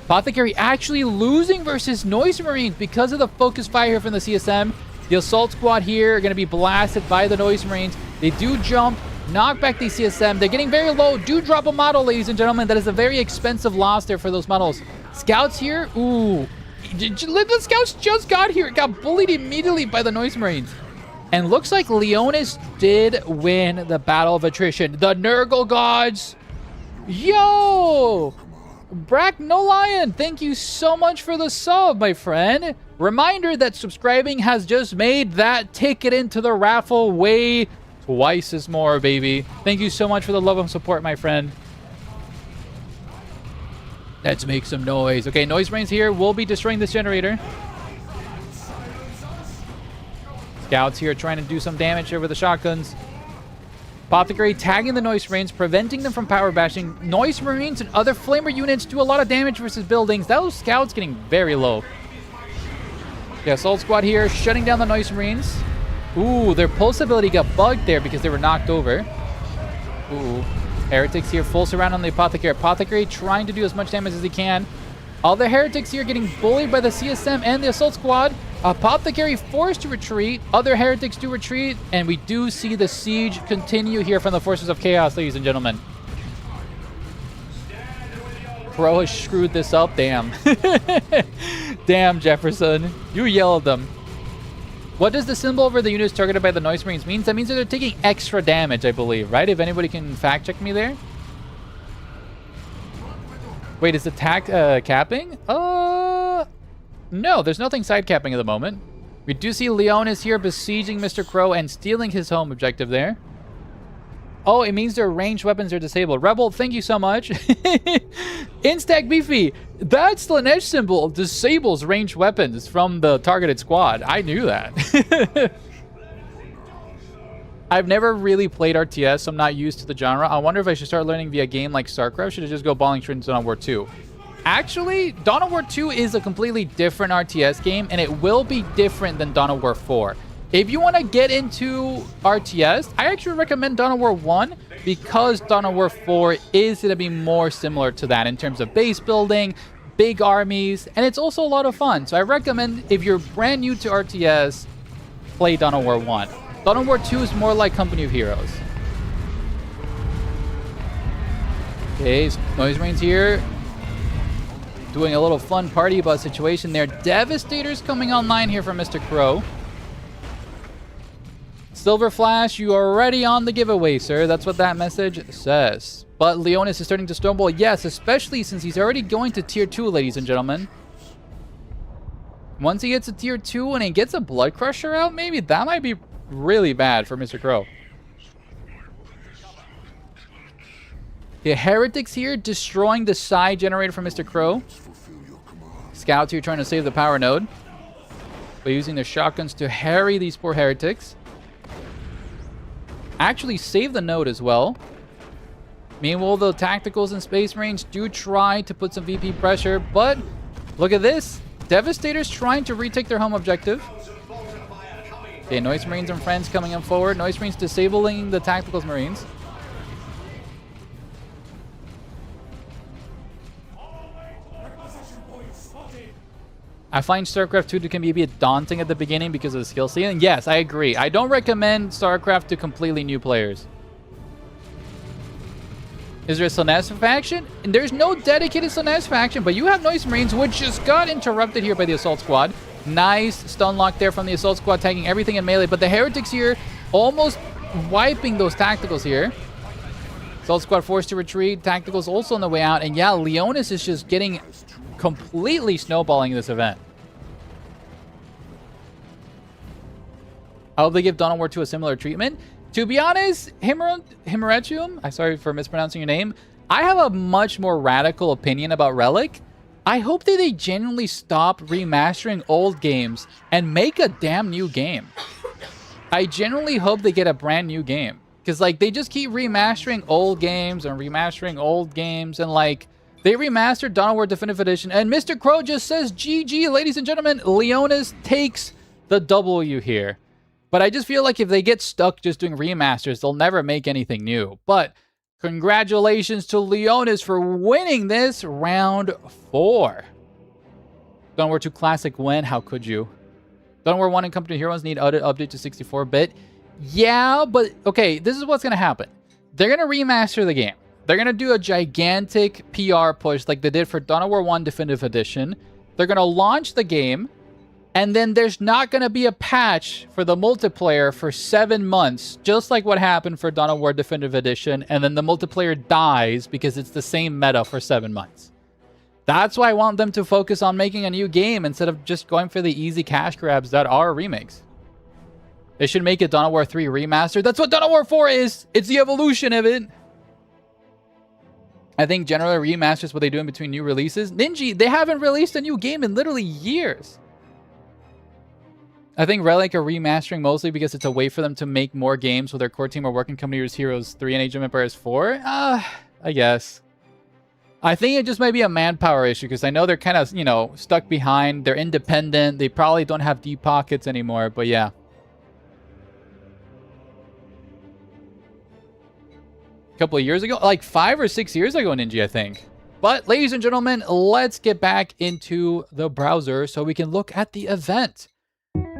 Apothecary actually losing versus Noise Marines because of the focus fire here from the CSM. The Assault Squad here are going to be blasted by the Noise Marines. They do jump, knock back the CSM. They're getting very low. Do drop a model, ladies and gentlemen. That is a very expensive loss there for those models. Scouts here, ooh. The Scouts just got here. Got bullied immediately by the Noise Marines. And looks like Leonis did win the Battle of Attrition. The Nurgle Gods. Yo! Brack No Lion, thank you so much for the sub, my friend. Reminder that subscribing has just made that ticket into the raffle way twice as more, baby. Thank you so much for the love and support, my friend. Let's make some noise. Okay, Noise Marines here will be destroying this generator. Scouts here trying to do some damage here with the shotguns. Apothecary tagging the Noise Marines, preventing them from power bashing. Noise Marines and other Flamer units do a lot of damage versus buildings. Those Scouts getting very low. Yeah, Assault Squad here shutting down the Noise Marines. Ooh, their pulse ability got bugged there because they were knocked over. Ooh. Heretics here full surround on the Apothecary. Apothecary trying to do as much damage as he can. All the Heretics here getting bullied by the CSM and the Assault Squad. Apothecary forced to retreat. Other Heretics do retreat. And we do see the siege continue here from the Forces of Chaos, ladies and gentlemen. Pro has screwed this up. Damn. Damn, Jefferson. You yelled them. What does the symbol over the units targeted by the Noise Marines mean? That means that they're taking extra damage, I believe, right? If anybody can fact check me there. Wait, is the tact capping? No, there's nothing side capping at the moment. We do see Leonis here besieging Mr. Crow and stealing his home objective there. Oh, it means their ranged weapons are disabled. Rebel, thank you so much. Instack Beefy, that Slanesh symbol disables ranged weapons from the targeted squad. I knew that. I've never really played RTS, so I'm not used to the genre. I wonder if I should start learning via game like StarCraft. Should I just go balling straight into Dawn of War 2? Actually, Dawn of War 2 is a completely different RTS game, and it will be different than Dawn of War 4. If you want to get into RTS, I actually recommend Dawn of War 1 because Dawn of War 4 is going to be more similar to that in terms of base building, big armies, and it's also a lot of fun. So I recommend if you're brand new to RTS, play Dawn of War 1. Dawn of War 2 is more like Company of Heroes. Okay, Noise Marines here. Doing a little fun party bus situation there. Devastator's coming online here from Mr. Crow. Silver Flash, you are already on the giveaway, sir. That's what that message says. But Leonis is starting to stoneball. Yes, especially since he's already going to tier 2, ladies and gentlemen. Once he gets to tier 2 and he gets a Blood Crusher out, maybe that might be really bad for Mr. Crow. The Heretics here destroying the side generator from Mr. Crow. Scouts here trying to save the power node by using their shotguns to harry these poor Heretics. Actually save the node as well. Meanwhile, the Tacticals and Space Marines do try to put some VP pressure, but look at this. Devastator's trying to retake their home objective. Okay, Noise Marines and friends coming in forward. Noise Marines disabling the Tacticals Marines. I find StarCraft 2 can be a bit daunting at the beginning because of the skill ceiling. Yes, I agree. I don't recommend StarCraft to completely new players. Is there a Slaanesh faction? And there's no dedicated Slaanesh faction, but you have Noise Marines, which just got interrupted here by the Assault Squad. Nice stun lock there from the Assault Squad, tagging everything in melee. But the Heretics here almost wiping those Tacticals here. Assault Squad forced to retreat. Tacticals also on the way out. And yeah, Leonis is just getting completely snowballing this event. I hope they give Dawn of War 2 a similar treatment. To be honest, Himmeretium, I'm sorry for mispronouncing your name. I have a much more radical opinion about Relic. I hope that they genuinely stop remastering old games and make a damn new game. I genuinely hope they get a brand new game. Because, like, they just keep remastering old games and remastering old games. And, like, they remastered Dawn of War Definitive Edition. And Mr. Crow just says, GG, ladies and gentlemen. Leonis takes the W here. But I just feel like if they get stuck just doing remasters, they'll never make anything new. But congratulations to Leonis for winning this round 4. Dawn of War 2 Classic win. How could you? Dawn of War 1 and Company of Heroes need update to 64-bit. Yeah, but okay, this is what's going to happen. They're going to remaster the game. They're going to do a gigantic PR push like they did for Dawn of War 1 Definitive Edition. They're going to launch the game. And then there's not going to be a patch for the multiplayer for 7 months, just like what happened for Dawn of War Definitive Edition. And then the multiplayer dies because it's the same meta for 7 months. That's why I want them to focus on making a new game instead of just going for the easy cash grabs that are remakes. They should make it Dawn of War 3 remastered. That's what Dawn of War 4 is. It's the evolution of it. I think generally remasters what they do in between new releases. Ninja, they haven't released a new game in literally years. I think Relic are remastering mostly because it's a way for them to make more games while their core team are working Company of Heroes 3 and Age of Empires 4. I guess. I think it just might be a manpower issue because I know they're kind of, you know, stuck behind. They're independent. They probably don't have deep pockets anymore, but yeah. A couple of years ago, like 5 or 6 years ago, Ninja, I think. But ladies and gentlemen, let's get back into the browser so we can look at the event.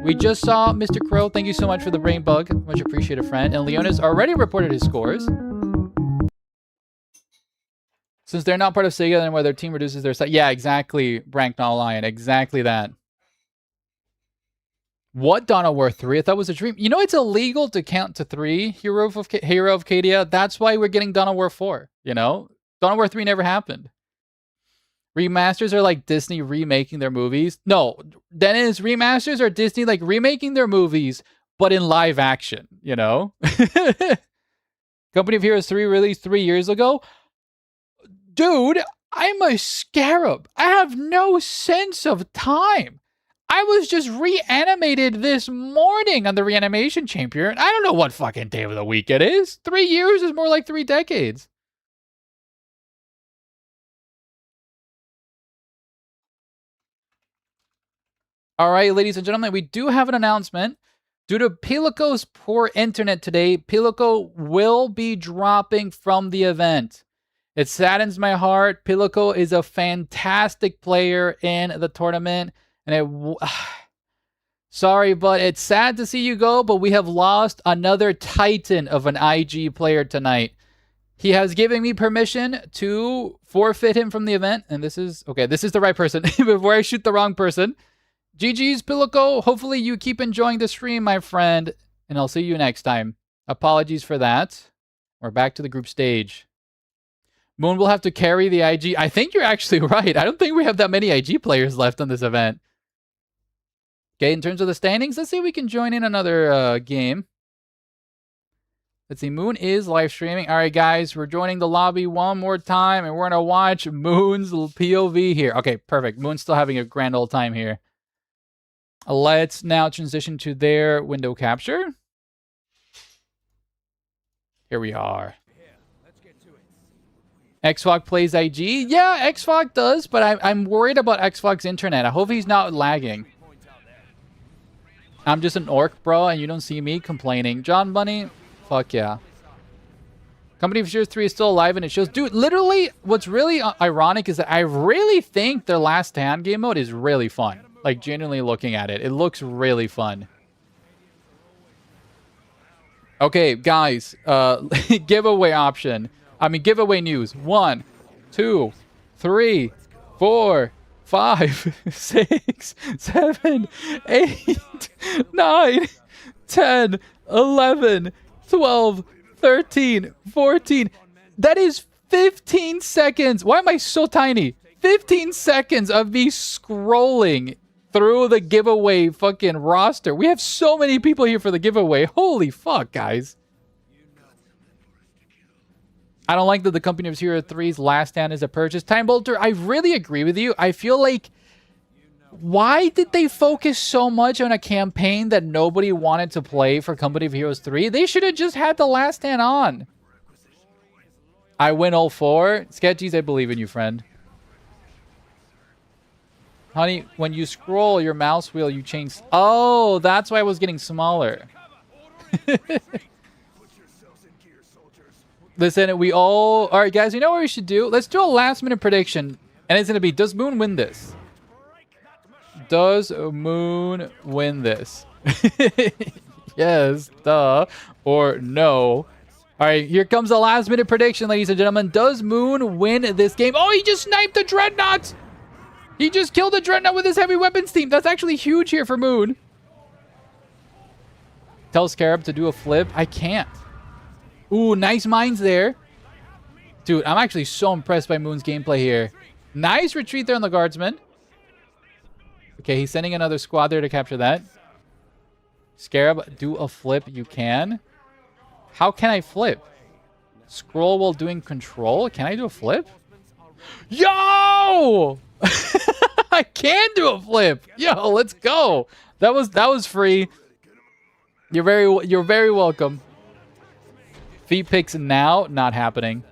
We just saw Mr. Crow. Thank you so much for the brain bug. Much appreciated, friend. And Leonis already reported his scores. Since they're not part of Sega, then where their team reduces their size. Yeah, exactly, Brank Not Lion. Exactly that. What Dawn of War 3? I thought was a dream. You know, it's illegal to count to 3, Hero of Cadia. That's why we're getting Dawn of War 4. You know? Dawn of War 3 never happened. Remasters are like Disney remaking their movies. No, Dennis, remasters are Disney like remaking their movies, but in live action, you know? Company of Heroes 3 released 3 years ago. Dude, I'm a scarab. I have no sense of time. I was just reanimated this morning on the reanimation champion. I don't know what fucking day of the week it is. 3 years is more like 3 decades. All right, ladies and gentlemen, we do have an announcement. Due to Pilico's poor internet today, Pilico will be dropping from the event. It saddens my heart. Pilico is a fantastic player in the tournament, and sorry, but it's sad to see you go, but we have lost another titan of an IG player tonight. He has given me permission to forfeit him from the event, and this is the right person before I shoot the wrong person. GG's, Pilico. Hopefully you keep enjoying the stream, my friend, and I'll see you next time. Apologies for that. We're back to the group stage. Moon will have to carry the IG. I think you're actually right. I don't think we have that many IG players left on this event. Okay, in terms of the standings, let's see if we can join in another game. Let's see, Moon is live streaming. All right, guys, we're joining the lobby one more time, and we're going to watch Moon's POV here. Okay, perfect. Moon's still having a grand old time here. Let's now transition to their window capture. Here we are. Xfog plays IG. Yeah, Xfog does, but I'm worried about Xfog's internet. I hope he's not lagging. I'm just an orc, bro, and you don't see me complaining. John Bunny, fuck yeah. Company of Heroes 3 is still alive, and it shows... Dude, literally, what's really ironic is that I really think their Last Stand game mode is really fun. Like, genuinely looking at it. It looks really fun. Okay, guys. Giveaway option. I mean, giveaway news. 1, 2, 3, 4, 5, 6, 7, 8, 9, 10, 11, 12, 13, 14. That is 15 seconds. Why am I so tiny? 15 seconds of me scrolling through the giveaway fucking roster. We have so many people here for the giveaway. Holy fuck, guys. I don't like that the Company of Heroes 3's Last Stand is a purchase. Time Bolter, I really agree with you. I feel like, why did they focus so much on a campaign that nobody wanted to play for Company of Heroes 3? They should have just had the Last Stand on. I win all 4. Sketchies, I believe in you, friend. Honey, when you scroll your mouse wheel, you change... Oh, that's why I was getting smaller. Listen, we all... All right, guys, you know what we should do? Let's do a last-minute prediction. And it's going to be, does Moon win this? Does Moon win this? Yes, duh. Or no. All right, here comes the last-minute prediction, ladies and gentlemen. Does Moon win this game? Oh, he just sniped the Dreadnought! He just killed the Dreadnought with his heavy weapons team. That's actually huge here for Moon. Tell Scarab to do a flip. I can't. Ooh, nice mines there. Dude, I'm actually so impressed by Moon's gameplay here. Nice retreat there on the guardsman. Okay, he's sending another squad there to capture that. Scarab, do a flip. You can. How can I flip? Scroll while doing control. Can I do a flip? Yo! I can do a flip. Yo, let's go. That was free. You're very welcome. Feet picks now, not happening.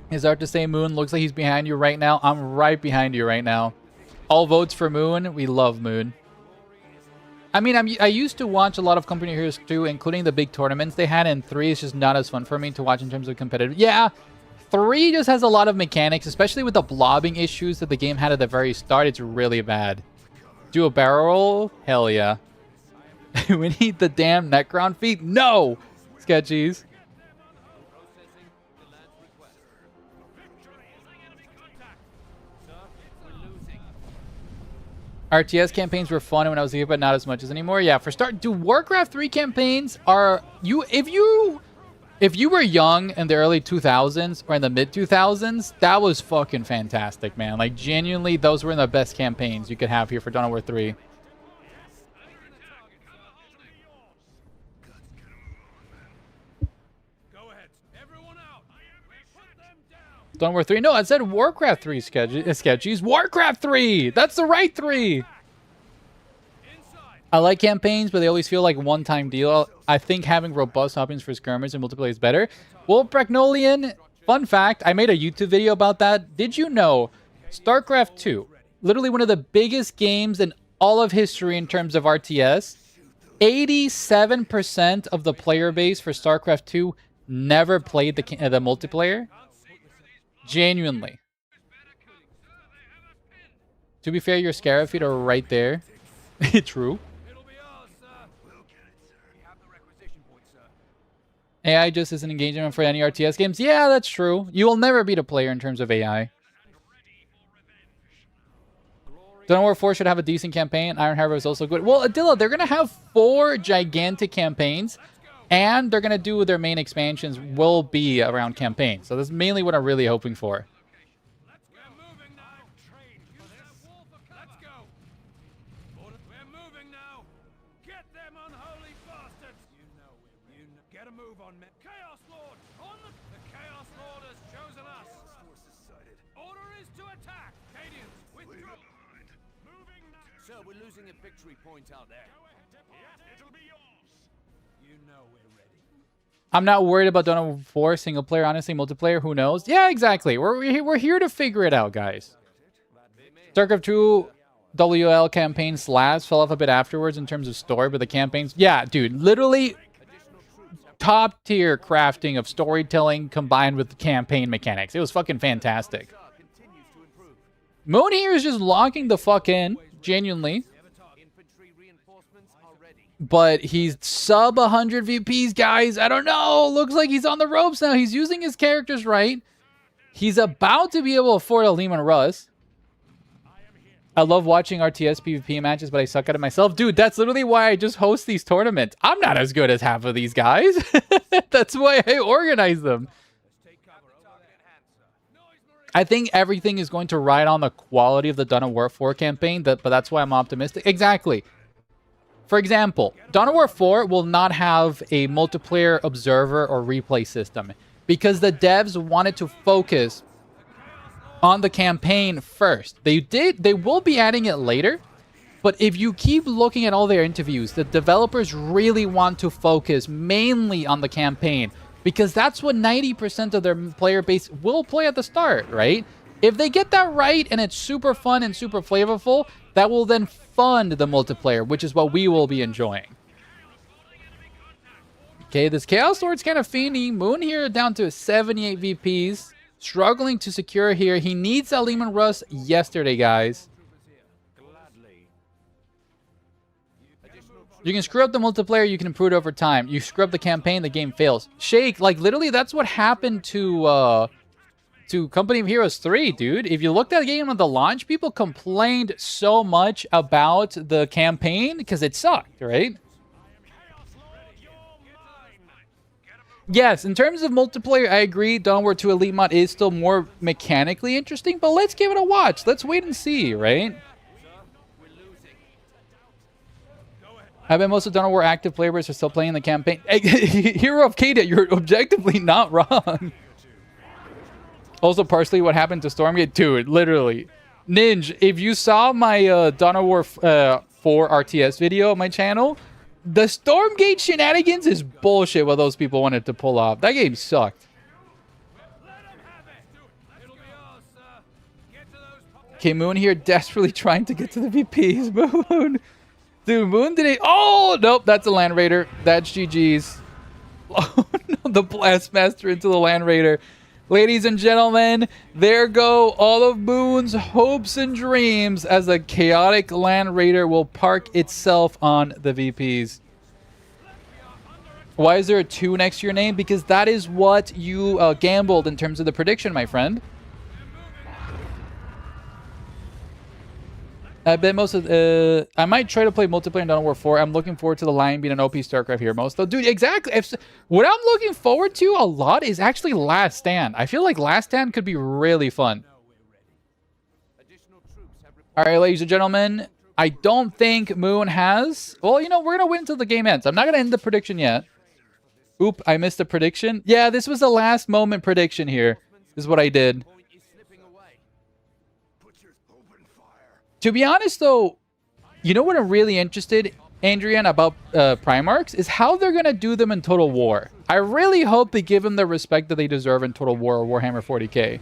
His art to say Moon looks like he's behind you right now. I'm right behind you right now. All votes for Moon. We love Moon. I mean, I used to watch a lot of Company of Heroes 2, including the big tournaments they had, and 3 is just not as fun for me to watch in terms of competitive. Yeah, 3 just has a lot of mechanics, especially with the blobbing issues that the game had at the very start. It's really bad. Do a barrel roll? Hell yeah. We need the damn Necron feet? No! Sketchies. RTS campaigns were fun when I was a kid, but not as much as anymore. Yeah, for start, do Warcraft 3 campaigns are if you were young in the early 2000s or in the mid 2000s, that was fucking fantastic, man. Like genuinely, those were the best campaigns you could have here for Dawn of War 3. Dawn of War 3. No, I said Warcraft 3 sketchies. Warcraft 3! That's the right 3! I like campaigns, but they always feel like a one-time deal. I think having robust options for skirmish and multiplayer is better. Well, Bracknolian, fun fact, I made a YouTube video about that. Did you know StarCraft 2, literally one of the biggest games in all of history in terms of RTS, 87% of the player base for StarCraft 2 never played the multiplayer? Genuinely. To be fair, your Scarab feet are right there. True. AI just isn't engagement for any RTS games. Yeah, that's true. You will never beat a player in terms of AI. Dawn of War 4 should have a decent campaign. Iron Harbor is also good. Well, Adilla, they're going to have 4 gigantic campaigns, and they're going to do their main expansions will be around campaigns. So that's mainly what I'm really hoping for. I'm not worried about Dawn of War 4 single player. Honestly, multiplayer, who knows? Yeah, exactly. We're here to figure it out, guys. StarCraft 2 WL campaign slabs fell off a bit afterwards in terms of story, but the campaigns, yeah, dude, literally top tier crafting of storytelling combined with the campaign mechanics. It was fucking fantastic. Moon here is just locking the fuck in, genuinely. But he's sub 100 VPs, guys. I don't know. Looks like he's on the ropes now. He's using his characters right. He's about to be able to afford a Lehman Russ. I love watching RTS PvP matches, but I suck at it myself. Dude, that's literally why I just host these tournaments. I'm not as good as half of these guys. That's why I organize them. I think everything is going to ride on the quality of the Dawn of War 4 campaign, but that's why I'm optimistic. Exactly. For example, Dawn of War 4 will not have a multiplayer observer or replay system because the devs wanted to focus on the campaign first. They will be adding it later, but if you keep looking at all their interviews, the developers really want to focus mainly on the campaign because that's what 90% of their player base will play at the start, right? If they get that right and it's super fun and super flavorful, that will then fund the multiplayer, which is what we will be enjoying. Okay, this Chaos Lord's kind of fiending. Moon here down to 78 VPs. Struggling to secure here. He needs a Lehman Russ yesterday, guys. You can screw up the multiplayer, you can improve it over time. You screw up the campaign, the game fails. Shake, like literally that's what happened to Company of Heroes 3, dude. If you looked at the game at the launch, people complained so much about the campaign because it sucked, right? Yes, in terms of multiplayer, I agree. Dawn of War 2 Elite Mod is still more mechanically interesting, but let's give it a watch. Let's wait and see, right? I bet most of Dawn of War active players are still playing the campaign. Hero of Kata, you're objectively not wrong. Also, partially what happened to Stormgate. Dude, literally. Ninja, if you saw my Dawn of War 4 RTS video on my channel, the Stormgate shenanigans is bullshit what those people wanted to pull off. That game sucked. Okay, Moon here desperately trying to get to the VPs. Moon. Dude, Moon did it. Oh, nope, that's a Land Raider. That's GG's. Oh, no, the Blastmaster into the Land Raider. Ladies and gentlemen, there go all of Moon's hopes and dreams as a chaotic Land Raider will park itself on the VPs. Why is there a 2 next to your name? Because that is what you gambled in terms of the prediction, my friend. I bet most of I might try to play multiplayer in Dawn of War 4. I'm looking forward to the Lion being an OP StarCraft hero most though. Dude, exactly. What I'm looking forward to a lot is actually Last Stand. I feel like Last Stand could be really fun. All right, ladies and gentlemen. I don't think Moon has... Well, you know, we're going to win until the game ends. I'm not going to end the prediction yet. Oop, I missed the prediction. Yeah, this was the last moment prediction here. This is what I did. To be honest, though, you know what I'm really interested, Andrian, about Primarchs? Is how they're going to do them in Total War. I really hope they give them the respect that they deserve in Total War or Warhammer 40k.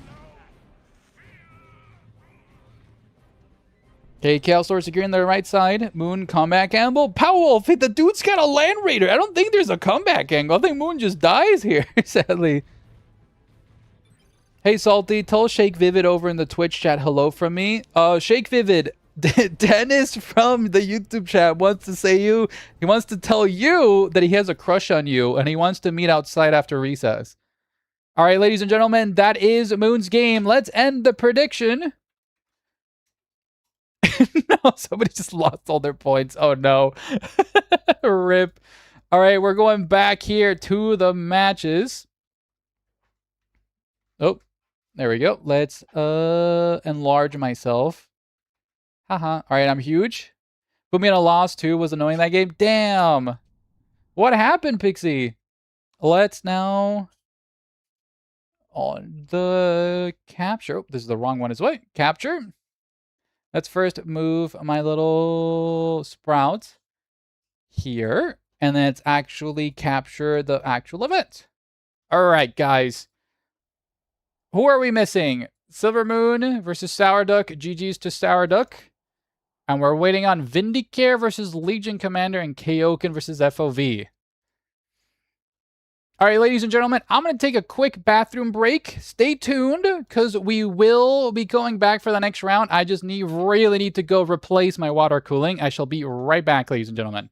Okay, Chaos Lord securing the right side. Moon, comeback angle. Powolf, the dude's got a Land Raider. I don't think there's a comeback angle. I think Moon just dies here, sadly. Hey, Salty, tell Shake Vivid over in the Twitch chat hello from me. Shake Vivid, Dennis from the YouTube chat wants to say he wants to tell you that he has a crush on you and he wants to meet outside after recess. All right, ladies and gentlemen, that is Moon's game. Let's end the prediction. No, somebody just lost all their points. Oh, no. Rip. All right, we're going back here to the matches. Oh, there we go. Let's enlarge myself. Haha. All right, I'm huge. Put me in a loss, too. Was annoying that game. Damn. What happened, Pixie? Let's now... on the capture. Oh, this is the wrong one as well. Capture. Let's first move my little sprout here. And then let's actually capture the actual event. All right, guys. Who are we missing? Silver Moon versus Sourduck. GG's to Sourduck. And we're waiting on Vindicare versus Legion Commander and Kaoken versus FOV. All right, ladies and gentlemen, I'm going to take a quick bathroom break. Stay tuned because we will be going back for the next round. I just really need to go replace my water cooling. I shall be right back, ladies and gentlemen.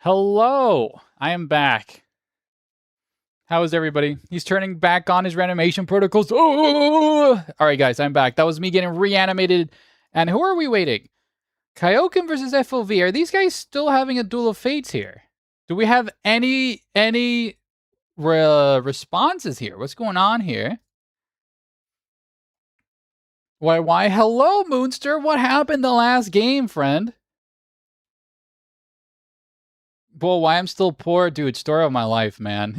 Hello, I am back. How is everybody? He's turning back on his reanimation protocols. Oh! All right, guys, I'm back. That was me getting reanimated. And who are we waiting? Kaioken versus FOV. Are these guys still having a duel of fates here? Do we have any responses here? What's going on here? Why? Hello, Moonster. What happened the last game, friend? Well, why I'm still poor? Dude, story of my life, man.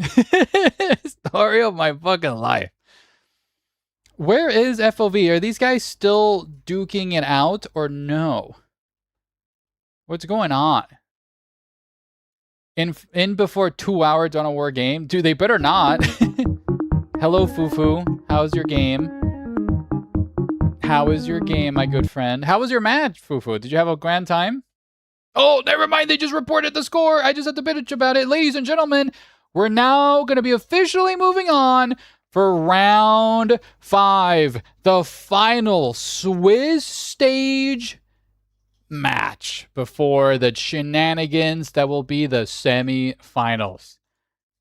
Story of my fucking life. Where is FOV? Are these guys still duking it out or no? What's going on? In before 2-hour Dawn of War game? Dude, they better not. Hello, Fufu. How's your game? How is your game, my good friend? How was your match, Fufu? Did you have a grand time? Oh, never mind. They just reported the score. I just had to bitch about it. Ladies and gentlemen, we're now going to be officially moving on for round 5. The final Swiss stage match before the shenanigans that will be the semi-finals.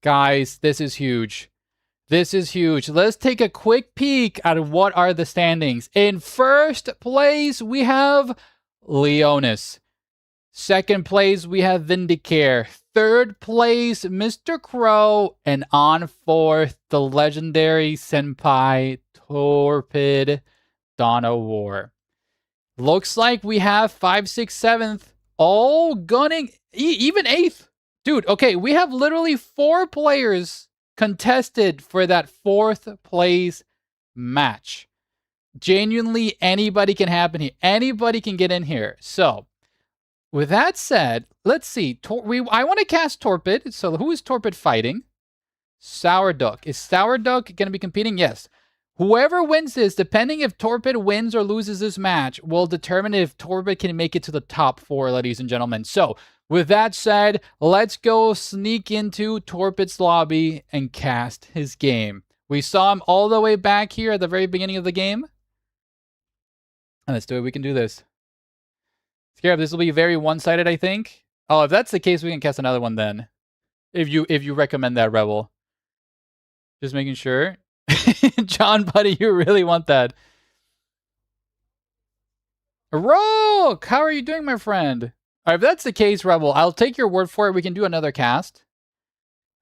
Guys, this is huge. This is huge. Let's take a quick peek at what are the standings. In first place, we have Leonis. Second place, we have Vindicare. Third place, Mr. Crow. And on fourth, the legendary Senpai Torpid Dawn of War. Looks like we have 5, 6, 7th all gunning. Even 8th. Dude, okay, we have literally 4 players contested for that 4th place match. Genuinely, anybody can happen here. Anybody can get in here. So, with that said, let's see. I want to cast Torpid. So who is Torpid fighting? Sourduck. Is Sourduck going to be competing? Yes. Whoever wins this, depending if Torpid wins or loses this match, will determine if Torpid can make it to the top 4, ladies and gentlemen. So, with that said, let's go sneak into Torpid's lobby and cast his game. We saw him all the way back here at the very beginning of the game. And let's do it. We can do this. Scarab, this will be very one-sided, I think. Oh, if that's the case, we can cast another one then. If you recommend that, Rebel. Just making sure. John, buddy, you really want that. Rook! How are you doing, my friend? All right, if that's the case, Rebel, I'll take your word for it. We can do another cast.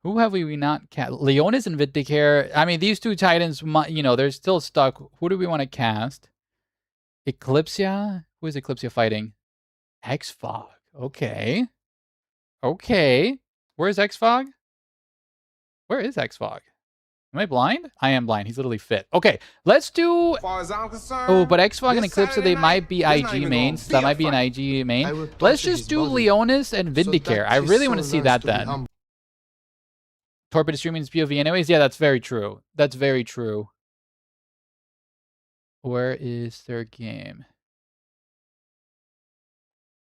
Who have we not cast? Leonis and Vindicare. I mean, these two titans, you know, they're still stuck. Who do we want to cast? Eclipsia? Who is Eclipsia fighting? X-Fog. Okay. Okay. Where's X-Fog? Where is X-Fog? Am I blind? I am blind. He's literally fit. Okay, let's do... As far as I'm concerned, oh, but X-Fog and this Eclipse, Saturday they night, might be there's not IG even mains. gonna That be a might be an fight. IG I main. will Let's torture just his do body, Leonis and so Vindicare. that I his really want to soul see learns that to be then. humble. Torpid is streaming his POV anyways? Yeah, that's very true. That's very true. Where is their game?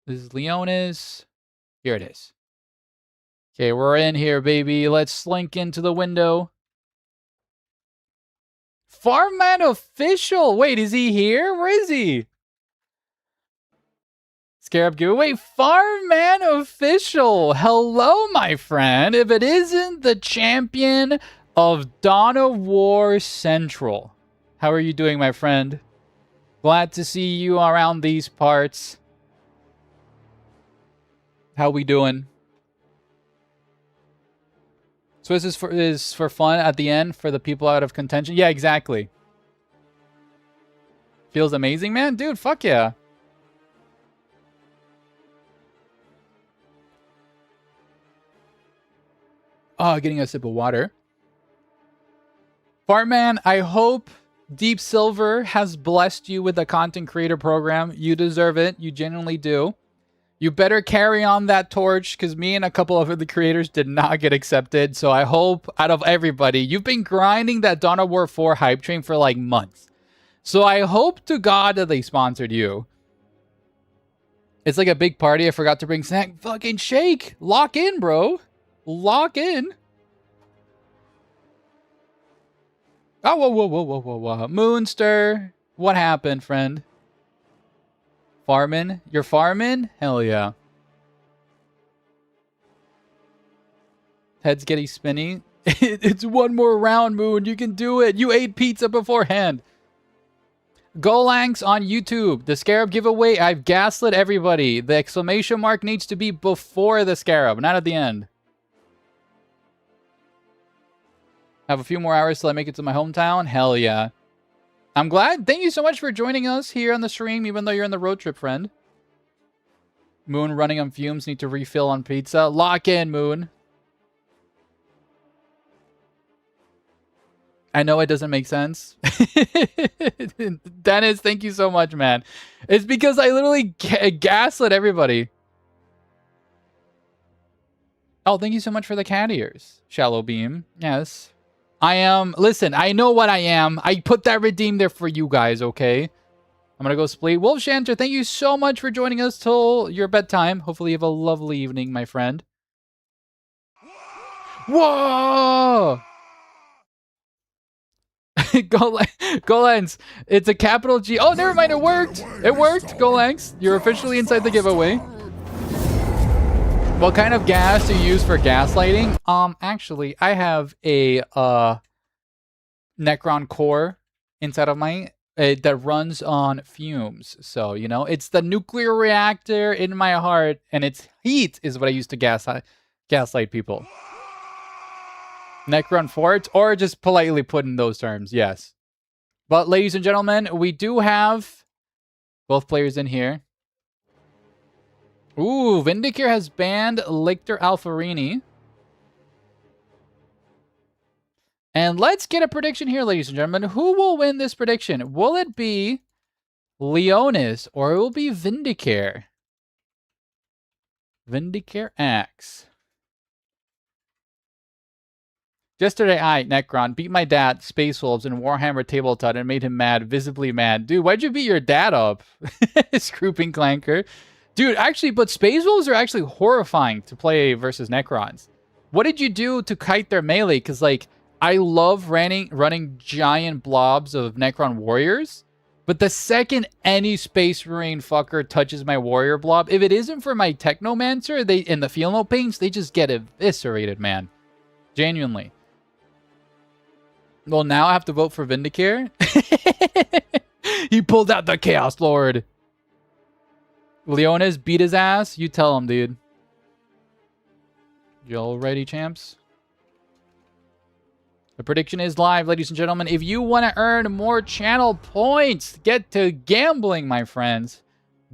This is Leonis. Here it is. Okay, we're in here, baby. Let's slink into the window. Farmman official. Wait, is he here? Where is he? ScarabGiveaway. Farmman official. Hello, my friend. If it isn't the champion of Dawn of War Central. How are you doing, my friend? Glad to see you around these parts. How we doing? So this is for fun at the end for the people out of contention. Yeah, exactly. Feels amazing, man. Dude, fuck yeah. Oh, getting a sip of water. Fartman, I hope Deep Silver has blessed you with the content creator program. You deserve it. You genuinely do. You better carry on that torch because me and a couple of other creators did not get accepted. So I hope out of everybody, you've been grinding that Dawn of War 4 hype train for like months. So I hope to God that they sponsored you. It's like a big party. I forgot to bring snack. Fucking shake. Lock in, bro. Lock in. Oh, whoa. Moonster. What happened, friend? Farmin'? You're farmin'? Hell yeah. Head's getting spinny. It's one more round, Moon. You can do it. You ate pizza beforehand. Golanx on YouTube. The Scarab giveaway. I've gaslit everybody. The exclamation mark needs to be before the Scarab, not at the end. Have a few more hours till I make it to my hometown. Hell yeah. I'm glad. Thank you so much for joining us here on the stream, even though you're on the road trip, friend. Moon running on fumes. Need to refill on pizza. Lock in, Moon. I know it doesn't make sense. Dennis, thank you so much, man. It's because I literally gaslit everybody. Oh, thank you so much for the cat ears. Shallow beam. Yes. I am. Listen, I know what I am. I put that redeem there for you guys, okay? I'm gonna go split. Wolf Shanter, thank you so much for joining us till your bedtime. Hopefully you have a lovely evening, my friend. Whoa! Golanx, it's a capital G. Oh, never mind, it worked. It worked, Golanx. You're officially inside the giveaway. What kind of gas do you use for gaslighting? Actually, I have a Necron core inside of my that runs on fumes. So, you know, it's the nuclear reactor in my heart, and its heat is what I use to gaslight people. Necron fort, or just politely put in those terms, yes. But ladies and gentlemen, we do have both players in here. Ooh, Vindicare has banned Lictor Alfarini. And let's get a prediction here, ladies and gentlemen. Who will win this prediction? Will it be Leonis or it will be Vindicare? Vindicare X. Yesterday, I, Necron, beat my dad, Space Wolves, in Warhammer Tabletop and made him mad, visibly mad. Dude, why'd you beat your dad up? Scrooping Clanker. Dude, actually, but Space Wolves are actually horrifying to play versus Necrons. What did you do to kite their melee? Because, like, I love running giant blobs of Necron warriors, but the second any Space Marine fucker touches my warrior blob, if it isn't for my Technomancer and the Feel No Paints, they just get eviscerated, man. Genuinely. Well, now I have to vote for Vindicare. He pulled out the Chaos Lord. Leonis beat his ass. You tell him, dude. You all ready, champs? The prediction is live, ladies and gentlemen. If you want to earn more channel points, get to gambling, my friends.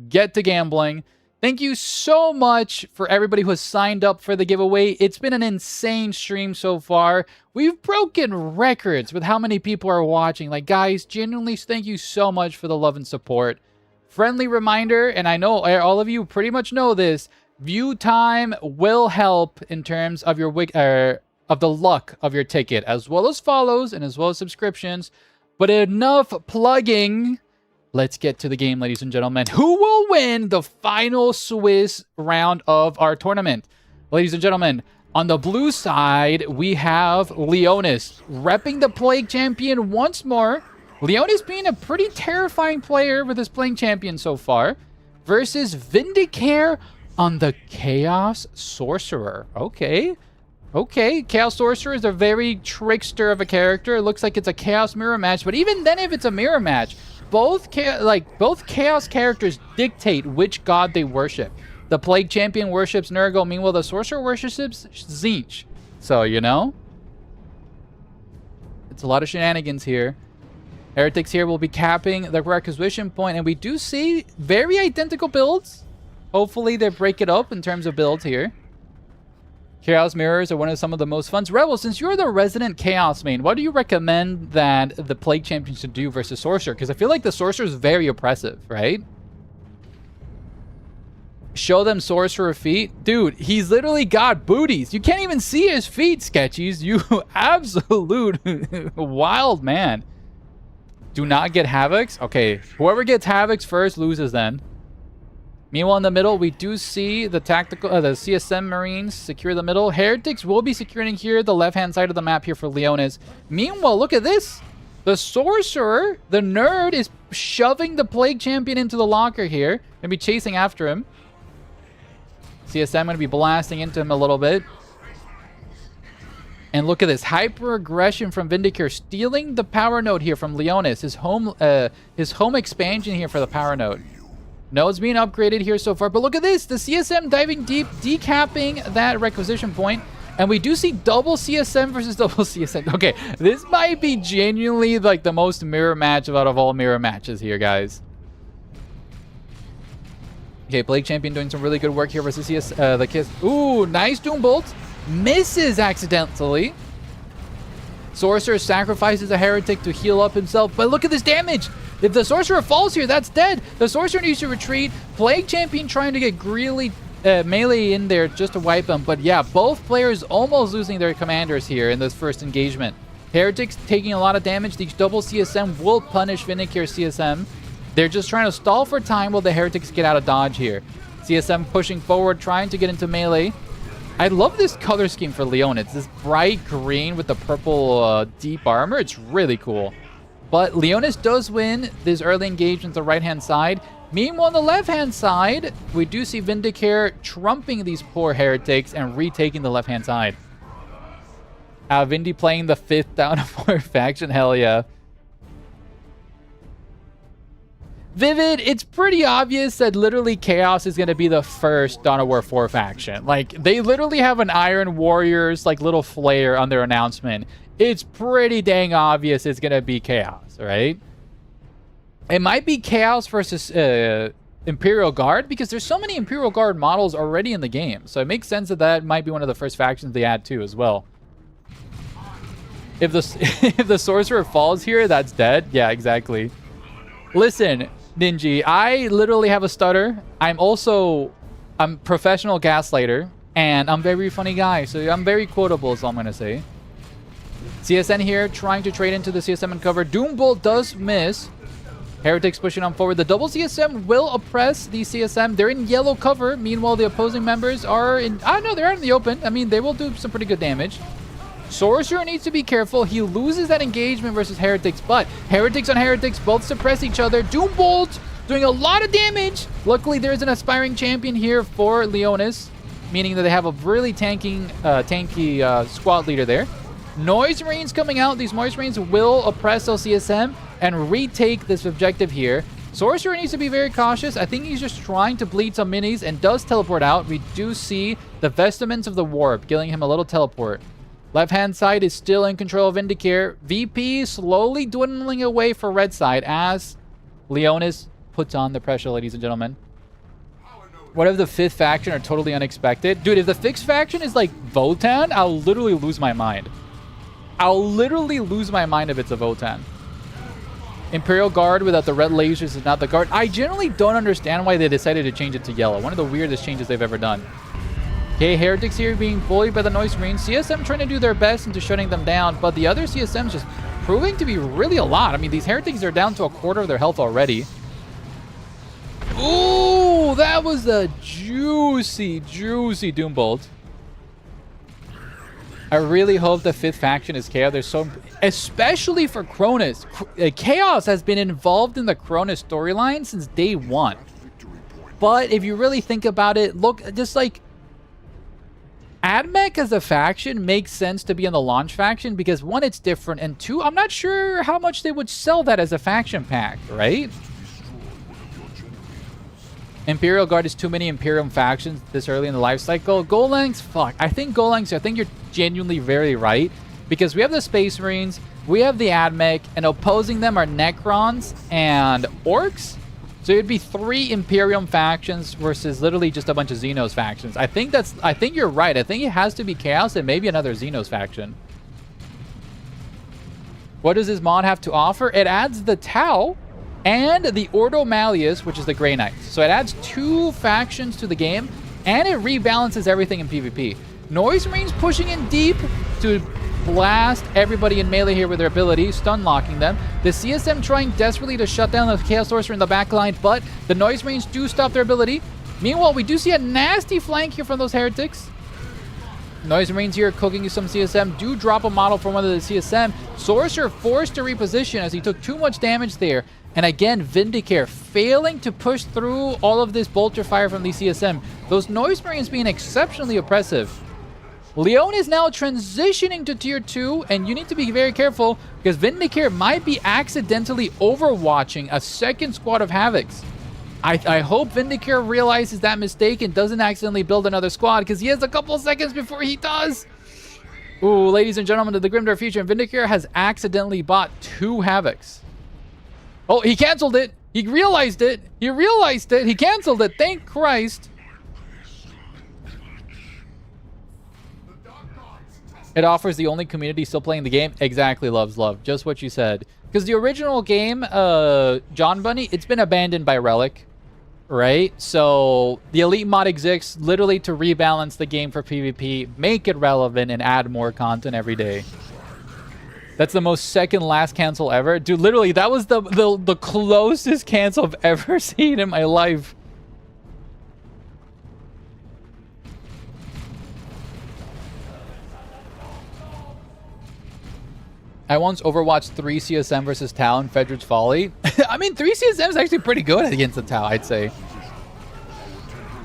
Get to gambling. Thank you so much for everybody who has signed up for the giveaway. It's been an insane stream so far. We've broken records with how many people are watching. Like, guys, genuinely, thank you so much for the love and support. Friendly reminder, and I know all of you pretty much know this, view time will help in terms of your of the luck of your ticket, as well as follows and as well as subscriptions. But enough plugging. Let's get to the game, ladies and gentlemen. Who will win the final Swiss round of our tournament? Ladies and gentlemen, on the blue side, we have Leonis repping the Plague Champion once more. Leonis being a pretty terrifying player with his Plague Champion so far. Versus Vindicare on the Chaos Sorcerer. Okay. Okay, Chaos Sorcerer is a very trickster of a character. It looks like it's a Chaos mirror match, but even then if it's a mirror match, both Chaos characters dictate which god they worship. The Plague Champion worships Nurgle, meanwhile the Sorcerer worships Tzeentch. So, you know? It's a lot of shenanigans here. Heretics here will be capping the Requisition Point, and we do see very identical builds. Hopefully they break it up in terms of builds here. Chaos Mirrors are one of some of the most fun. Rebel, since you're the resident Chaos main, what do you recommend that the Plague Champion should do versus Sorcerer? Because I feel like the Sorcerer is very oppressive, right? Show them Sorcerer feet. Dude, he's literally got booties. You can't even see his feet, Sketchies. You absolute wild man. Do not get Havocs. Okay, whoever gets Havocs first loses then. Meanwhile, in the middle, we do see the the CSM Marines secure the middle. Heretics will be securing here the left-hand side of the map here for Leonis. Meanwhile, look at this. The Sorcerer, the nerd, is shoving the Plague Champion into the locker here. Gonna be chasing after him. CSM gonna be blasting into him a little bit. And look at this hyper aggression from Vindicare, stealing the power node here from Leonis. His home expansion here for the power node. Node's being upgraded here so far, but look at this, the CSM diving deep, decapping that requisition point, and we do see double CSM versus double CSM. Okay, this might be genuinely like the most mirror match out of all mirror matches here, guys. Okay, Plague Champion doing some really good work here versus the Kiss. Ooh, nice Doom Bolt. Misses accidentally. Sorcerer sacrifices a Heretic to heal up himself, but look at this damage. If the Sorcerer falls here, that's dead. The Sorcerer needs to retreat. Plague Champion trying to get greedily melee in there just to wipe him. But yeah, both players almost losing their commanders here in this first engagement. Heretics taking a lot of damage. These double CSM will punish Vindicare CSM. They're just trying to stall for time while the Heretics get out of dodge here. CSM pushing forward, trying to get into melee. I love this color scheme for Leon. It's this bright green with the purple deep armor. It's really cool. But Leonis does win this early engagement on the right-hand side. Meanwhile, on the left-hand side, we do see Vindicare trumping these poor Heretics and retaking the left-hand side. Vindy playing the 5th down of 4 faction. Hell yeah. Vivid, it's pretty obvious that literally Chaos is going to be the first Dawn of War 4 faction. Like, they literally have an Iron Warriors, like, little flare on their announcement. It's pretty dang obvious it's going to be Chaos, right? It might be Chaos versus Imperial Guard, because there's so many Imperial Guard models already in the game. So it makes sense that that might be one of the first factions they add too as well. If the, if the Sorcerer falls here, that's dead. Yeah, exactly. Listen, Ninji, I literally have a stutter. I'm professional gaslighter, and I'm a very funny guy, so I'm very quotable is all I'm going to say. CSN here trying to trade into the CSM and cover. Doombolt does miss. Heretics pushing on forward. The double CSM will oppress the CSM. They're in yellow cover. Meanwhile, the opposing members are in... Oh, no, they're out in the open. I mean, they will do some pretty good damage. Sorcerer needs to be careful. He loses that engagement versus Heretics, but Heretics on Heretics both suppress each other. Doombolt doing a lot of damage. Luckily, there's an aspiring champion here for Leonis, meaning that they have a really tanky squad leader there. Noise Marines coming out. These Noise Marines will oppress LCSM and retake this objective here. Sorcerer needs to be very cautious. I think he's just trying to bleed some minis and does teleport out. We do see the Vestments of the Warp, giving him a little teleport. Left-hand side is still in control of Vindicare. VP slowly dwindling away for red side as Leonis puts on the pressure, ladies and gentlemen. What if the 5th faction are totally unexpected? Dude, if the 5th faction is like Votan, I'll literally lose my mind. I'll literally lose my mind if it's a Votan. Imperial Guard without the red lasers is not the Guard. I generally don't understand why they decided to change it to yellow. One of the weirdest changes they've ever done. Okay, Heretics here being bullied by the Noise Marines. CSM trying to do their best into shutting them down, but the other CSMs just proving to be really a lot. I mean, these Heretics are down to a quarter of their health already. Ooh, that was a juicy, juicy Doombolt. I really hope the 5th faction is Chaos. There's so, especially for Cronus. Chaos has been involved in the Cronus storyline since day 1. But if you really think about it, look, just like AdMech as a faction makes sense to be in the launch faction because 1, it's different, and 2, I'm not sure how much they would sell that as a faction pack, right? Imperial Guard is too many Imperium factions this early in the life cycle. Golangs, fuck. I think you're genuinely very right because we have the Space Marines, we have the AdMech, and opposing them are Necrons and Orcs. So it'd be 3 Imperium factions versus literally just a bunch of Xenos factions. I think you're right. I think it has to be Chaos and maybe another Xenos faction. What does this mod have to offer? It adds the Tau and the Ordo Malleus, which is the Grey Knights. So it adds 2 factions to the game and it rebalances everything in PvP. Noise Marines pushing in deep to blast everybody in melee here with their ability, stun locking them. The CSM trying desperately to shut down the Chaos Sorcerer in the back line, but the Noise Marines do stop their ability. Meanwhile, we do see a nasty flank here from those Heretics. Noise Marines here cooking some CSM, do drop a model from one of the CSM. Sorcerer forced to reposition as he took too much damage there. And again, Vindicare failing to push through all of this bolter fire from the CSM. Those Noise Marines being exceptionally oppressive. Leon is now transitioning to tier 2, and you need to be very careful because Vindicare might be accidentally overwatching a second squad of Havocs. I hope Vindicare realizes that mistake and doesn't accidentally build another squad because he has a couple seconds before he does. Ooh, ladies and gentlemen of the Grimdark future, Vindicare has accidentally bought 2 Havocs. Oh, he canceled it. He realized it. He realized it. He canceled it. Thank Christ. It offers the only community still playing the game. Exactly, Loves Love. Just what you said. Because the original game, John Bunny, it's been abandoned by Relic, right? So the Elite mod exists literally to rebalance the game for PvP, make it relevant, and add more content every day. That's the most second last cancel ever. Dude, literally, that was the closest cancel I've ever seen in my life. I once overwatched 3 CSM versus Tau in Fedrid's Folly. I mean, 3 CSM is actually pretty good against the Tau, I'd say.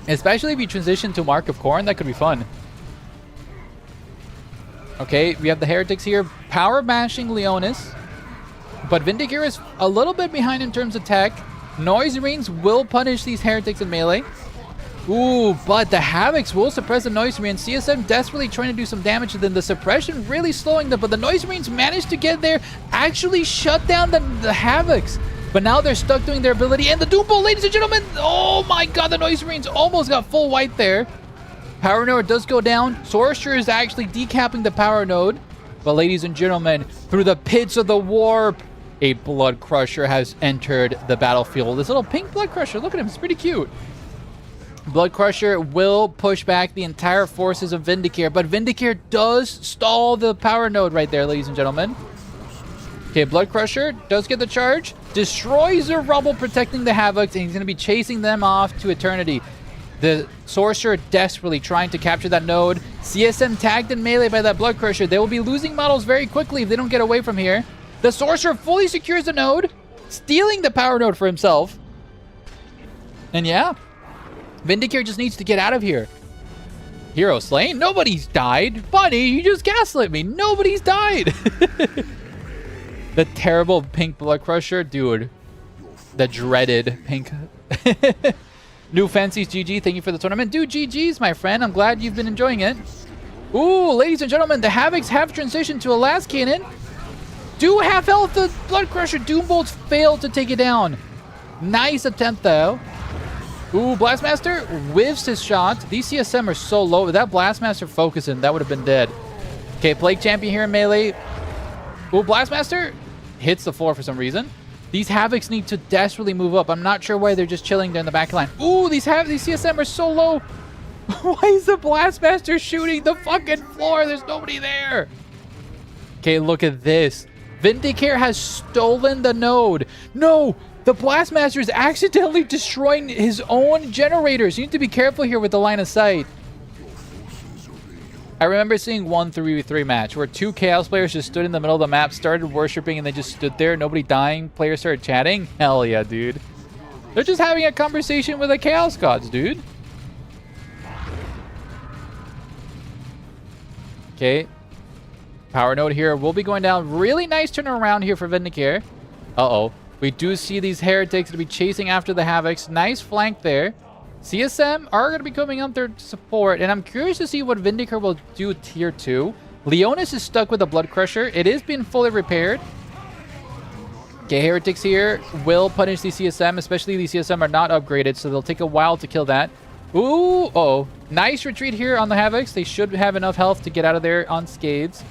Especially if you transition to Mark of Corn, that could be fun. Okay, we have the Heretics here. Power bashing Leonis. But Vindicare is a little bit behind in terms of tech. Noise Rings will punish these Heretics in melee. Ooh, but the Havocs will suppress the Noise Marines. CSM desperately trying to do some damage, and then the suppression really slowing them. But the Noise Marines managed to get there, actually shut down the Havocs. But now they're stuck doing their ability. And the Doom Bolt, ladies and gentlemen. Oh my god, the Noise Marines almost got full white there. Power Node does go down. Sorcerer is actually decapping the Power Node. But ladies and gentlemen, through the pits of the warp, a Blood Crusher has entered the battlefield. This little pink Blood Crusher, look at him, it's pretty cute. Blood Crusher will push back the entire forces of Vindicare, but Vindicare does stall the Power Node right there, ladies and gentlemen. Okay, Blood Crusher does get the charge, destroys the rubble protecting the Havocs, and he's going to be chasing them off to eternity. The Sorcerer desperately trying to capture that node. CSM tagged in melee by that Blood Crusher. They will be losing models very quickly if they don't get away from here. The Sorcerer fully secures the node, stealing the Power Node for himself. And yeah, Vindicare just needs to get out of here. Hero slain? Nobody's died. Bunny, you just gaslit me. Nobody's died. The terrible pink Blood Crusher. Dude. The dreaded pink. New Fancies GG. Thank you for the tournament. Dude, GG's, my friend. I'm glad you've been enjoying it. Ooh, ladies and gentlemen, the Havocs have transitioned to a last cannon. Do half health the Blood Crusher. Doom Bolts failed to take it down. Nice attempt, though. Ooh, Blastmaster whiffs his shot. These CSM are so low. With that Blastmaster focusing, that would have been dead. Okay, Plague Champion here in melee. Ooh, Blastmaster hits the floor for some reason. These Havocs need to desperately move up. I'm not sure why they're just chilling there in the back line. Ooh, these CSM are so low. Why is the Blastmaster shooting the fucking floor? There's nobody there. Okay, look at this. Vindicare has stolen the node. No! The Blastmaster is accidentally destroying his own generators. You need to be careful here with the line of sight. I remember seeing one 3v3 match where 2 Chaos players just stood in the middle of the map, started worshipping, and they just stood there. Nobody dying. Players started chatting. Hell yeah, dude. They're just having a conversation with the Chaos Gods, dude. Okay. Power Node here will be going down. Really nice turnaround here for Vindicare. Uh-oh. We do see these Heretics to be chasing after the Havocs. Nice flank there. CSM are going to be coming up there to support. And I'm curious to see what Vindicare will do tier 2. Leonis is stuck with a Blood Crusher. It is being fully repaired. Okay, Heretics here will punish the CSM. Especially the CSM are not upgraded. So they'll take a while to kill that. Ooh, uh-oh. Nice retreat here on the Havocs. They should have enough health to get out of there unscathed.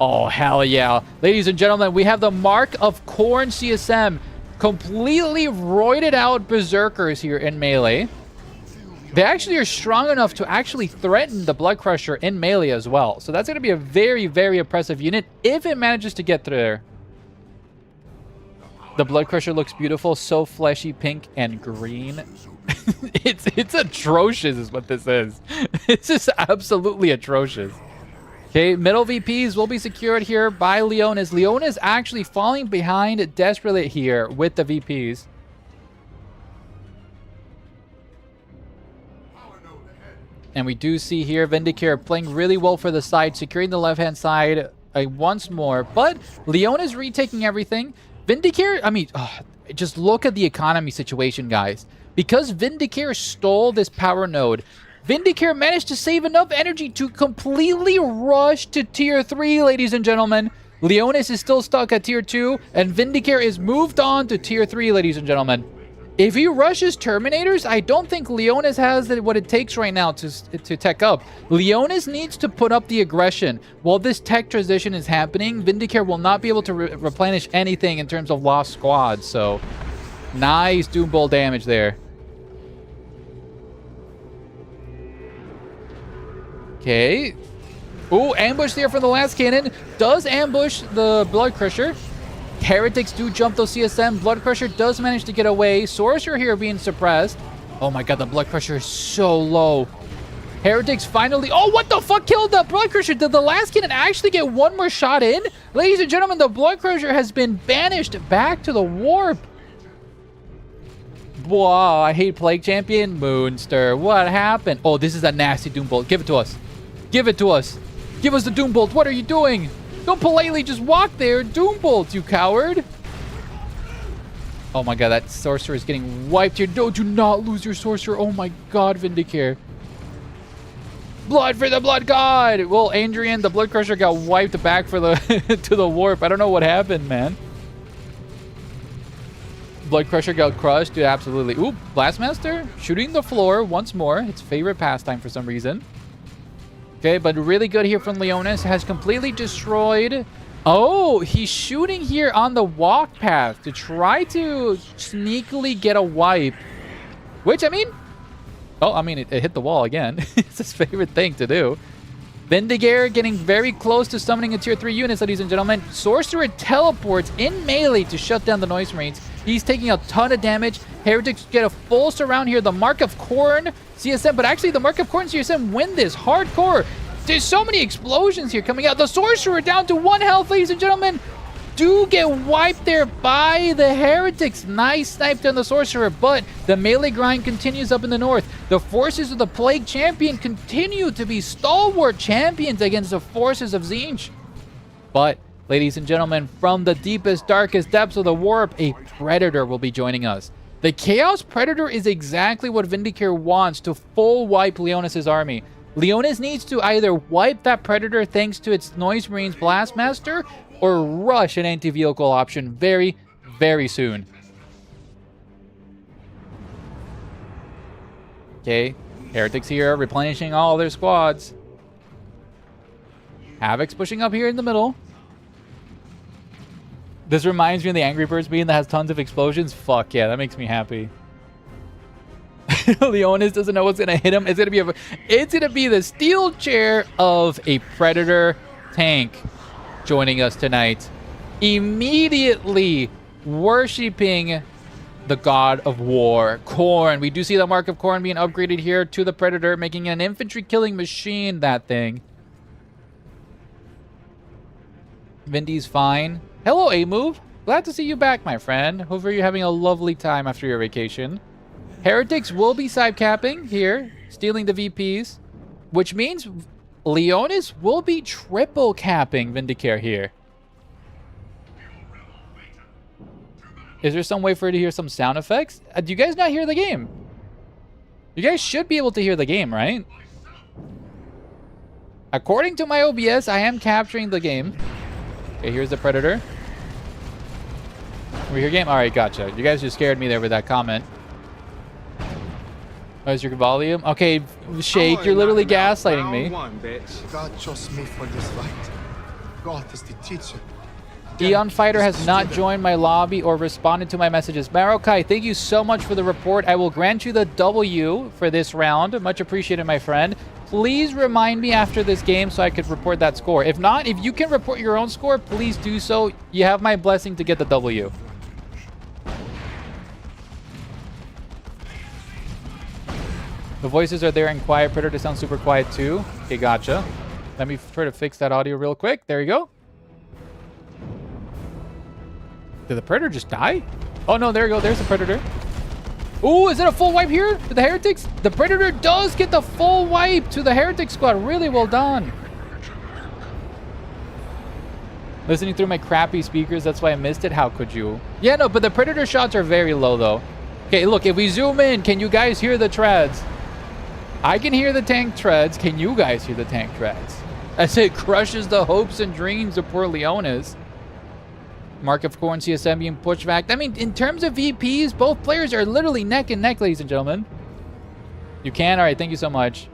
Oh, hell yeah. Ladies and gentlemen, we have the Mark of Corn CSM. Completely roided out Berserkers here in melee. They actually are strong enough to actually threaten the Blood Crusher in melee as well. So that's going to be a very, very oppressive unit if it manages to get through there. The Blood Crusher looks beautiful. So fleshy, pink, and green. It's atrocious is what this is. It's just absolutely atrocious. Okay, middle VPs will be secured here by Leonis. Leonis actually falling behind desperately here with the VPs. And we do see here Vindicare playing really well for the side, securing the left-hand side once more. But Leon is retaking everything. Vindicare, I mean, just look at the economy situation, guys. Because Vindicare stole this power node, Vindicare managed to save enough energy to completely rush to tier 3, ladies and gentlemen. Leonis is still stuck at tier 2, and Vindicare is moved on to tier 3, ladies and gentlemen. If he rushes Terminators, I don't think Leonis has what it takes right now to tech up. Leonis needs to put up the aggression. While this tech transition is happening, Vindicare will not be able to replenish anything in terms of lost squads. So, nice Doom Bolt damage there. Okay. Ooh, ambush there from the last cannon. Does ambush the Blood Crusher. Heretics do jump those CSM. Blood Crusher does manage to get away. Sorcerer here being suppressed. Oh my god, the Blood Crusher is so low. Heretics finally... Oh, what the fuck killed the Blood Crusher? Did the last cannon actually get one more shot in? Ladies and gentlemen, the Blood Crusher has been banished back to the warp. Wow, I hate Plague Champion. Moonster, what happened? Oh, this is a nasty Doom Bolt. Give it to us. Give it to us. Give us the Doom Bolt. What are you doing? Don't politely just walk there. Doom Bolt, you coward. Oh my god, that Sorcerer is getting wiped here. No, do not lose your Sorcerer. Oh my god, Vindicare. Blood for the Blood God. Well, Andrian, the Blood Crusher, got wiped back for the to the warp. I don't know what happened, man. Blood Crusher got crushed. Dude, absolutely. Ooh, Blastmaster shooting the floor once more. Its favorite pastime for some reason. Okay, but really good here from Leonis. Has completely destroyed... Oh, he's shooting here on the walk path to try to sneakily get a wipe. Which, I mean... Oh, I mean, it hit the wall again. It's his favorite thing to do. Vindicare getting very close to summoning a tier 3 unit, ladies and gentlemen. Sorcerer teleports in melee to shut down the Noise Marines. He's taking a ton of damage. Heretics get a full surround here. The Mark of Khorne CSM, but actually the Mark of Khorne CSM win this hardcore. There's so many explosions here coming out. The Sorcerer down to 1 health, ladies and gentlemen. Do get wiped there by the Heretics. Nice snipe on the Sorcerer, but the melee grind continues up in the north. The forces of the Plague Champion continue to be stalwart champions against the forces of Tzeentch. But, ladies and gentlemen, from the deepest, darkest depths of the warp, a Predator will be joining us. The Chaos Predator is exactly what Vindicare wants to full wipe Leonis' army. Leonis needs to either wipe that Predator thanks to its Noise Marines Blastmaster, or rush an anti-vehicle option very, very soon. Okay, Heretics here replenishing all their squads. Havoc's pushing up here in the middle. This reminds me of the Angry Birds being that has tons of explosions. Fuck yeah, that makes me happy. Leonis doesn't know what's gonna hit him. It's gonna be the steel chair of a Predator tank joining us tonight, immediately worshipping the god of war, Khorne. We do see the Mark of Khorne being upgraded here to the Predator, making an infantry killing machine, that thing. Vindy's fine. Hello, A-Move. Glad to see you back, my friend. Hopefully you're having a lovely time after your vacation. Heretics will be side capping here, stealing the VPs, which means Leonis will be triple capping Vindicare here. Is there some way for you to hear some sound effects? Do you guys not hear the game? You guys should be able to hear the game, right? According to my OBS, I am capturing the game. Okay, here's the Predator. We hear game? Alright, gotcha. You guys just scared me there with that comment. Oh, is your volume? Okay, Shake, you're literally gaslighting me. God chose me for this fight. God is the teacher. Eon Fighter has not joined my lobby or responded to my messages. Marokai, thank you so much for the report. I will grant you the W for this round. Much appreciated, my friend. Please remind me after this game so I could report that score. If not, if you can report your own score, please do so. You have my blessing to get the W. The voices are there in quiet. Predator sounds super quiet too. Okay, gotcha. Let me try to fix that audio real quick. There you go. Did the Predator just die? Oh no, there you go. There's the Predator. Ooh, is it a full wipe here to the Heretics? The Predator does get the full wipe to the Heretic squad. Really well done. Listening through my crappy speakers, that's why I missed it. How could you? Yeah, no, but the Predator shots are very low, though. Okay, look, if we zoom in, can you guys hear the treads? I can hear the tank treads. Can you guys hear the tank treads? As it crushes the hopes and dreams of poor Leonis. Mark of Corn, CSM being pushed back. I mean, in terms of VPs, both players are literally neck and neck, ladies and gentlemen. You can? All right, thank you so much.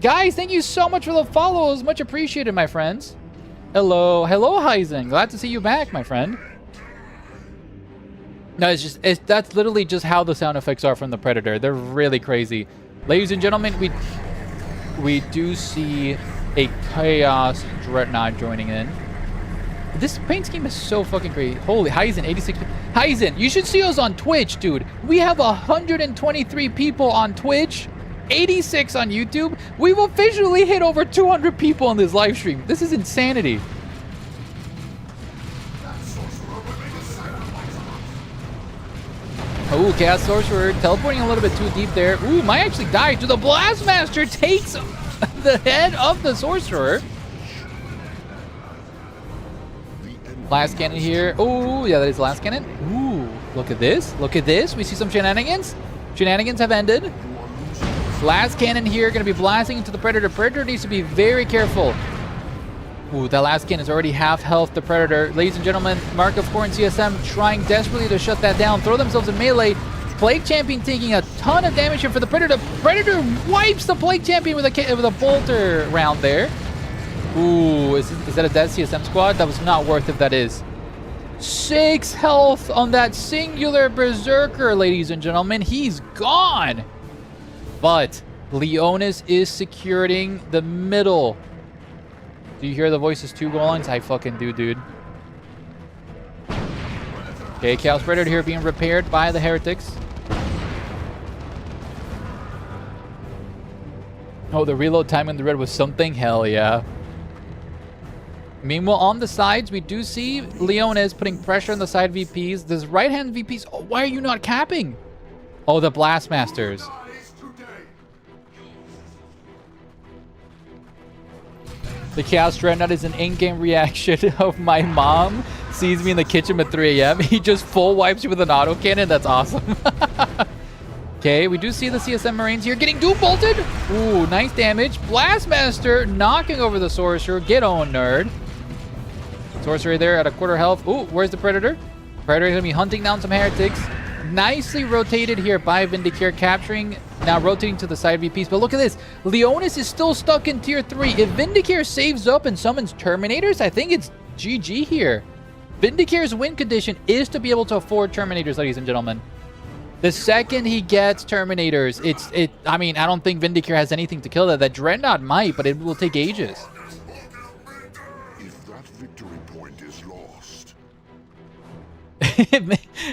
Guys, thank you so much for the follows. Much appreciated, my friends. Hello. Hello, Heisen. Glad to see you back, my friend. No, that's literally just how the sound effects are from the Predator. They're really crazy. Ladies and gentlemen, we do see a Chaos Dreadnought joining in. This paint scheme is so fucking great. Holy, Heisen, 86. Heisen, you should see us on Twitch, dude. We have 123 people on Twitch, 86 on YouTube. We've officially hit over 200 people on this live stream. This is insanity. Oh, Chaos Sorcerer teleporting a little bit too deep there. Ooh, might actually die. The Blastmaster takes the head of the Sorcerer. Last cannon here. Oh, yeah, that is last cannon. Ooh, look at this. Look at this. We see some shenanigans. Shenanigans have ended. Last cannon here, going to be blasting into the Predator. Predator needs to be very careful. Ooh, that last cannon is already half health, the Predator. Ladies and gentlemen, Mark of Corn CSM trying desperately to shut that down. Throw themselves in melee. Plague Champion taking a ton of damage here for the Predator. Predator wipes the Plague Champion with a bolter round there. Ooh, is that a dead CSM squad? That was not worth it, that is. 6 health on that singular Berserker, ladies and gentlemen. He's gone. But Leonis is securing the middle. Do you hear the voices 2 goal lines? I fucking do, dude. Okay, Chaos Predator here being repaired by the Heretics. Oh, the reload time in the red was something? Hell yeah. Meanwhile, on the sides, we do see Leonis putting pressure on the side VPs. This right-hand VPs, oh, why are you not capping? Oh, the Blastmasters. The Chaos Dreadnought is an in-game reaction of my mom sees me in the kitchen at 3 a.m. He just full wipes you with an autocannon. That's awesome. Okay, we do see the CSM Marines here getting dual bolted. Ooh, nice damage. Blastmaster knocking over the Sorcerer. Get on, nerd. Sorcerer there at a quarter health. Ooh, where's the Predator? Predator going to be hunting down some Heretics. Nicely rotated here by Vindicare, capturing, now rotating to the side VPs. But look at this. Leonis is still stuck in tier 3. If Vindicare saves up and summons Terminators, I think it's GG here. Vindicare's win condition is to be able to afford Terminators, ladies and gentlemen. The second he gets Terminators, I mean, I don't think Vindicare has anything to kill that. That Dreadnought might, but it will take ages. If that victory point is lost.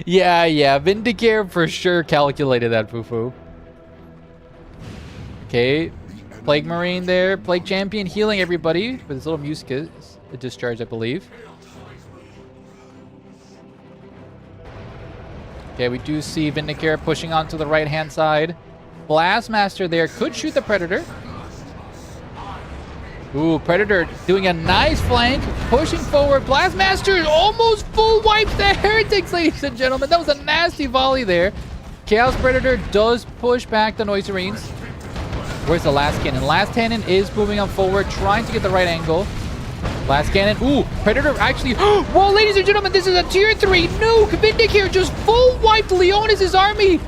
Yeah. Vindicare for sure calculated that, Fufu. Okay. Plague Marine there. Plague Champion healing everybody with his little Muskis. A discharge, I believe. Okay, we do see Vindicare pushing onto the right-hand side. Blastmaster there could shoot the Predator. Ooh, Predator doing a nice flank, pushing forward. Blastmaster almost full wipes the Heretics, ladies and gentlemen. That was a nasty volley there. Chaos Predator does push back the Noise Marines. Where's the last cannon? Last cannon is moving on forward, trying to get the right angle. Last cannon. Ooh, Predator actually. Well, ladies and gentlemen, this is a tier 3 nuke. Vindicare just full wiped Leonis' army.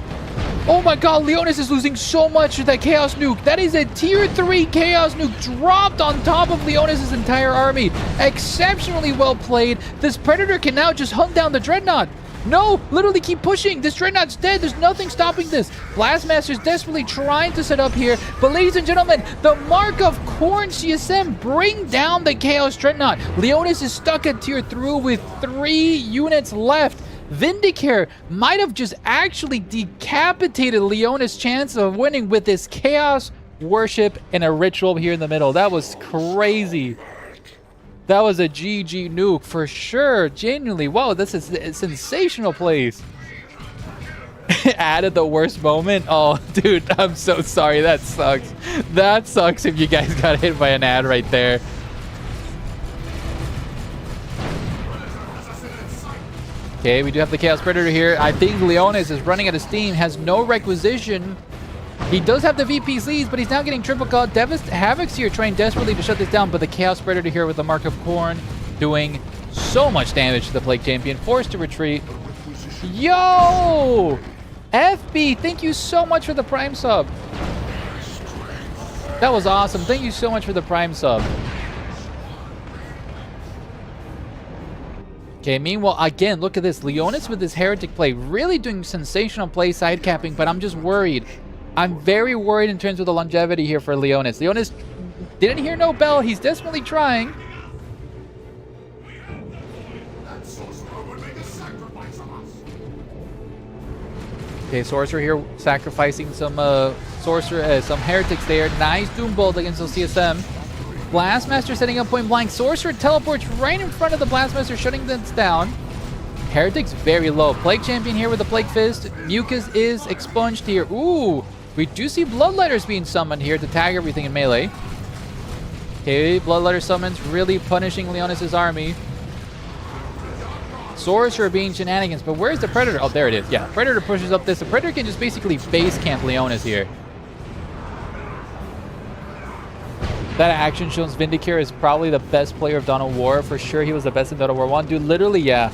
Oh my god, Leonis is losing so much to that Chaos nuke. That is a tier 3 Chaos nuke dropped on top of Leonis' entire army. Exceptionally well played. This Predator can now just hunt down the Dreadnought. No, literally keep pushing. This Dreadnought's dead. There's nothing stopping this. Blastmaster's desperately trying to set up here. But ladies and gentlemen, the Mark of Corn CSM bring down the Chaos Dreadnought. Leonis is stuck at tier 3 with 3 units left. Vindicare might have just actually decapitated Leonis' chance of winning with this Chaos Worship and a Ritual here in the middle. That was crazy. That was a GG nuke for sure. Genuinely. Wow, this is a sensational plays. added the worst moment. Oh, dude, I'm so sorry. That sucks. That sucks if you guys got hit by an ad right there. Okay, we do have the Chaos Predator here. I think Leonis is running out of steam, has no requisition. He does have the VP leads, but he's now getting triple caught. Havoc's here trying desperately to shut this down, but the Chaos Predator here with the Mark of Corn doing so much damage to the Plague Champion. Forced to retreat. Yo! FB, thank you so much for the Prime sub. That was awesome. Thank you so much for the Prime sub. Okay, meanwhile, again, look at this. Leonis with his Heretic play, really doing sensational play side capping, but I'm just worried. I'm very worried in terms of the longevity here for Leonis. Leonis didn't hear no bell. He's desperately trying. Okay, Sorcerer here sacrificing some some Heretics there. Nice Doom Bolt against those CSM. Blastmaster setting up point blank. Sorcerer teleports right in front of the Blastmaster, shutting this down. Heretics very low. Plague Champion here with the Plague Fist. Mucus is expunged here. Ooh, we do see Bloodletters being summoned here to tag everything in melee. Okay, Bloodletter summons really punishing Leonis' army. Sorcerer being shenanigans, but where's the Predator? Oh, there it is. Yeah, Predator pushes up this. The Predator can just basically base camp Leonis here. That action shows Vindicare is probably the best player of Dawn of War. For sure, he was the best in Dawn of War 1. Dude, literally, yeah.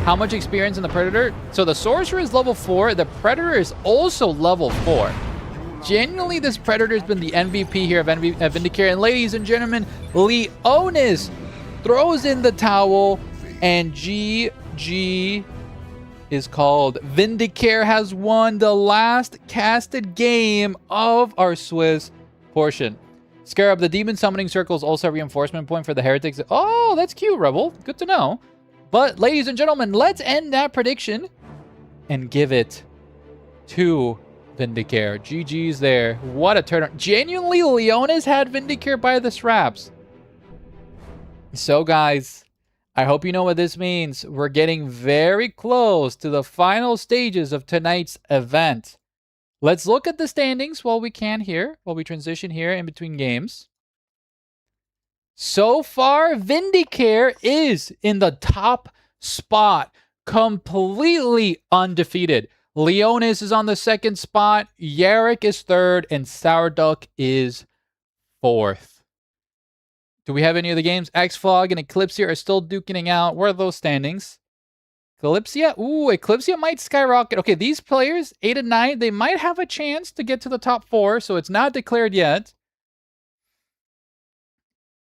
How much experience in the Predator? So the Sorcerer is level 4. The Predator is also level 4. Genuinely, this Predator has been the MVP here of Vindicare. And ladies and gentlemen, Leonis throws in the towel. And GG is called. Vindicare has won the last casted game of our Swiss portion. Scarab, the Demon Summoning Circle is also a reinforcement point for the Heretics. Oh, that's cute, Rebel. Good to know. But, ladies and gentlemen, let's end that prediction and give it to Vindicare. GG's there. What a turn. Genuinely, Leonis had Vindicare by the straps. So, guys, I hope you know what this means. We're getting very close to the final stages of tonight's event. Let's look at the standings while we can here, while we transition here in between games. So far, Vindicare is in the top spot, completely undefeated. Leonis is on the second spot, Yarrick is third, and Sourduck is fourth. Do we have any of the games? X-Fog and Eclipsia are still duking it out. Where are those standings? Eclipsia? Ooh, Eclipsia might skyrocket. Okay, these players, 8 and 9, they might have a chance to get to the top 4, so it's not declared yet.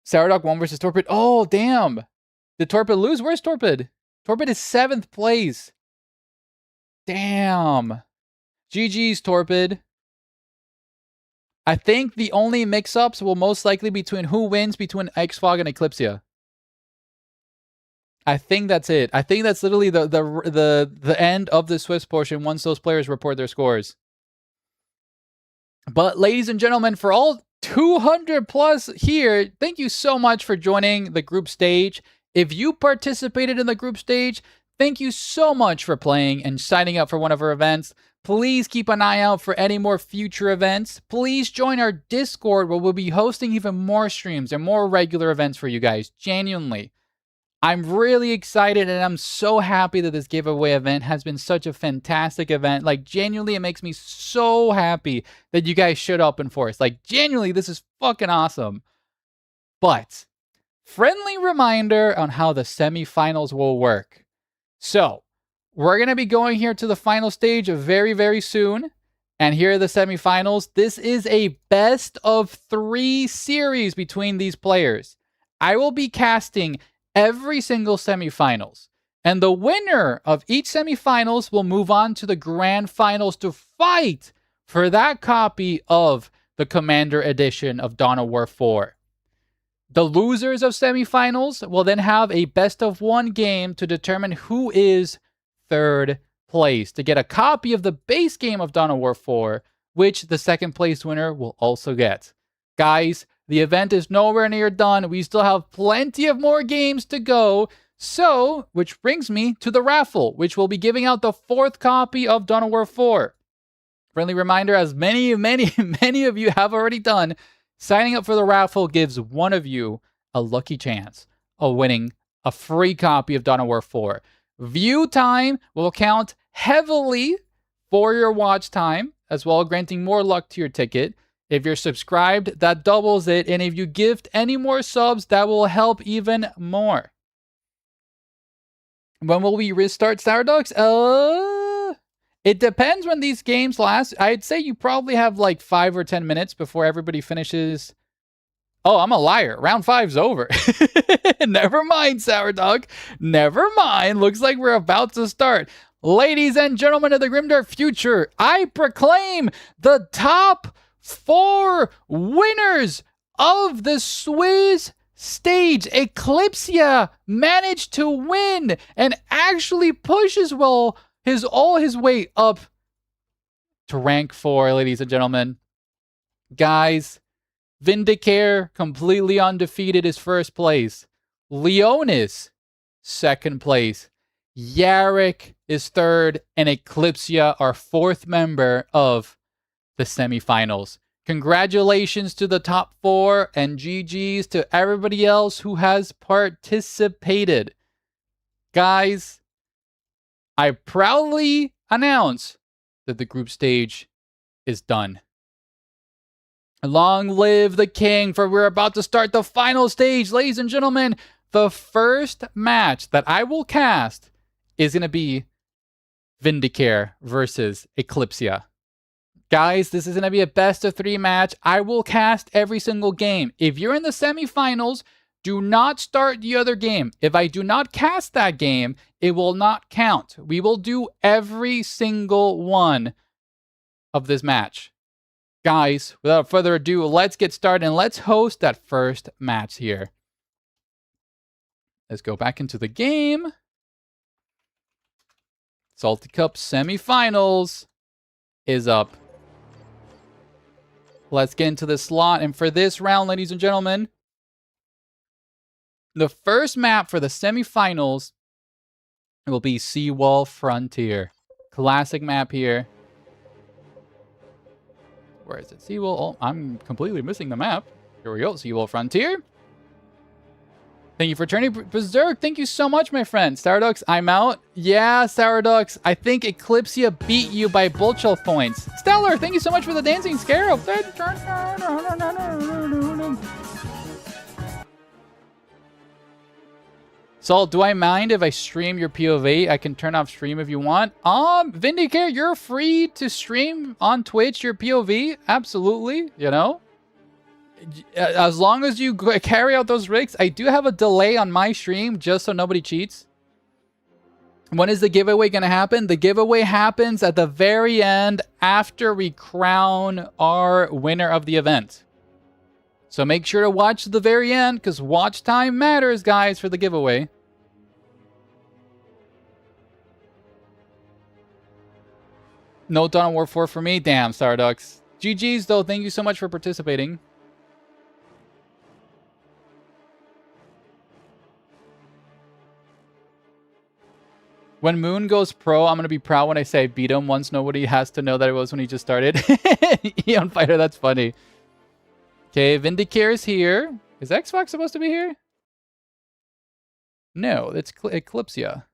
Sourduck 1 versus Torpid. Oh, damn. Did Torpid lose? Where's Torpid? Torpid is 7th place. Damn. GG's, Torpid. I think the only mix-ups will most likely be between who wins between X-Fog and Eclipsia. I think that's it. I think that's literally the end of the Swiss portion once those players report their scores. But ladies and gentlemen, for all 200 plus here, thank you so much for joining the group stage. If you participated in the group stage, thank you so much for playing and signing up for one of our events. Please keep an eye out for any more future events. Please join our Discord where we'll be hosting even more streams and more regular events for you guys. Genuinely. I'm really excited and I'm so happy that this giveaway event has been such a fantastic event. Like, genuinely, it makes me so happy that you guys showed up in force. Like, genuinely, this is fucking awesome. But, friendly reminder on how the semifinals will work. So, we're going to be going here to the final stage very, very soon. And here are the semifinals. This is a best of 3 series between these players. I will be casting every single semifinals. And the winner of each semifinals will move on to the grand finals to fight for that copy of the Commander Edition of Dawn of War 4. The losers of semifinals will then have a best of 1 game to determine who is third place to get a copy of the base game of Dawn of War 4, which the second place winner will also get. Guys, the event is nowhere near done. We still have plenty of more games to go. So, which brings me to the raffle, which will be giving out the 4th copy of Dawn of War 4. Friendly reminder, as many of you have already done, signing up for the raffle gives one of you a lucky chance of winning a free copy of Dawn of War 4. View time will count heavily for your watch time, as well, granting more luck to your ticket. If you're subscribed, that doubles it. And if you gift any more subs, that will help even more. When will we restart StarDogs? It depends when these games last. I'd say you probably have like 5 or 10 minutes before everybody finishes. Oh, I'm a liar. Round 5's over. Never mind, Sourdog. Never mind. Looks like we're about to start. Ladies and gentlemen of the Grimdark future, I proclaim the top 4 winners of the Swiss stage. Eclipsia managed to win and actually pushes all his way up to rank 4, ladies and gentlemen. Guys, Vindicare, completely undefeated, is 1st place. Leonis, 2nd place. Yarrick is 3rd. And Eclipsia, our 4th member of the semifinals. Congratulations to the top 4 and GG's to everybody else who has participated. Guys, I proudly announce that the group stage is done. Long live the king, for we're about to start the final stage. Ladies and gentlemen, the first match that I will cast is going to be Vindicare versus Eclipsia. Guys, this is going to be a best of 3 match. I will cast every single game. If you're in the semifinals, do not start the other game. If I do not cast that game, it will not count. We will do every single one of this match. Guys, without further ado, let's get started and let's host that first match here. Let's go back into the game. Salty Cup semifinals is up. Let's get into the slot. And for this round, ladies and gentlemen, the first map for the semifinals will be Seawall Frontier. Classic map here. Where is it? Seawall. Oh, I'm completely missing the map. Here we go. Seawall Frontier. Thank you for turning Berserk. Thank you so much, my friend. Sourdux, I'm out. Yeah, Sourdux. I think Eclipsia beat you by Bullshell points. Stellar, thank you so much for the dancing scarab. Salt, do I mind if I stream your POV? I can turn off stream if you want. Vindicare, you're free to stream on Twitch your POV. Absolutely, you know. As long as you carry out those rigs. I do have a delay on my stream just so nobody cheats. When is the giveaway going to happen? The giveaway happens at the very end after we crown our winner of the event. So make sure to watch the very end because watch time matters, guys, for the giveaway. No Dawn of War 4 for me. Damn, Stardux. GG's, though. Thank you so much for participating. When Moon goes pro, I'm going to be proud when I say I beat him once nobody has to know that it was when he just started. Eon Fighter, that's funny. Okay, Vindicare is here. Is Xbox supposed to be here? No, it's Eclipsia.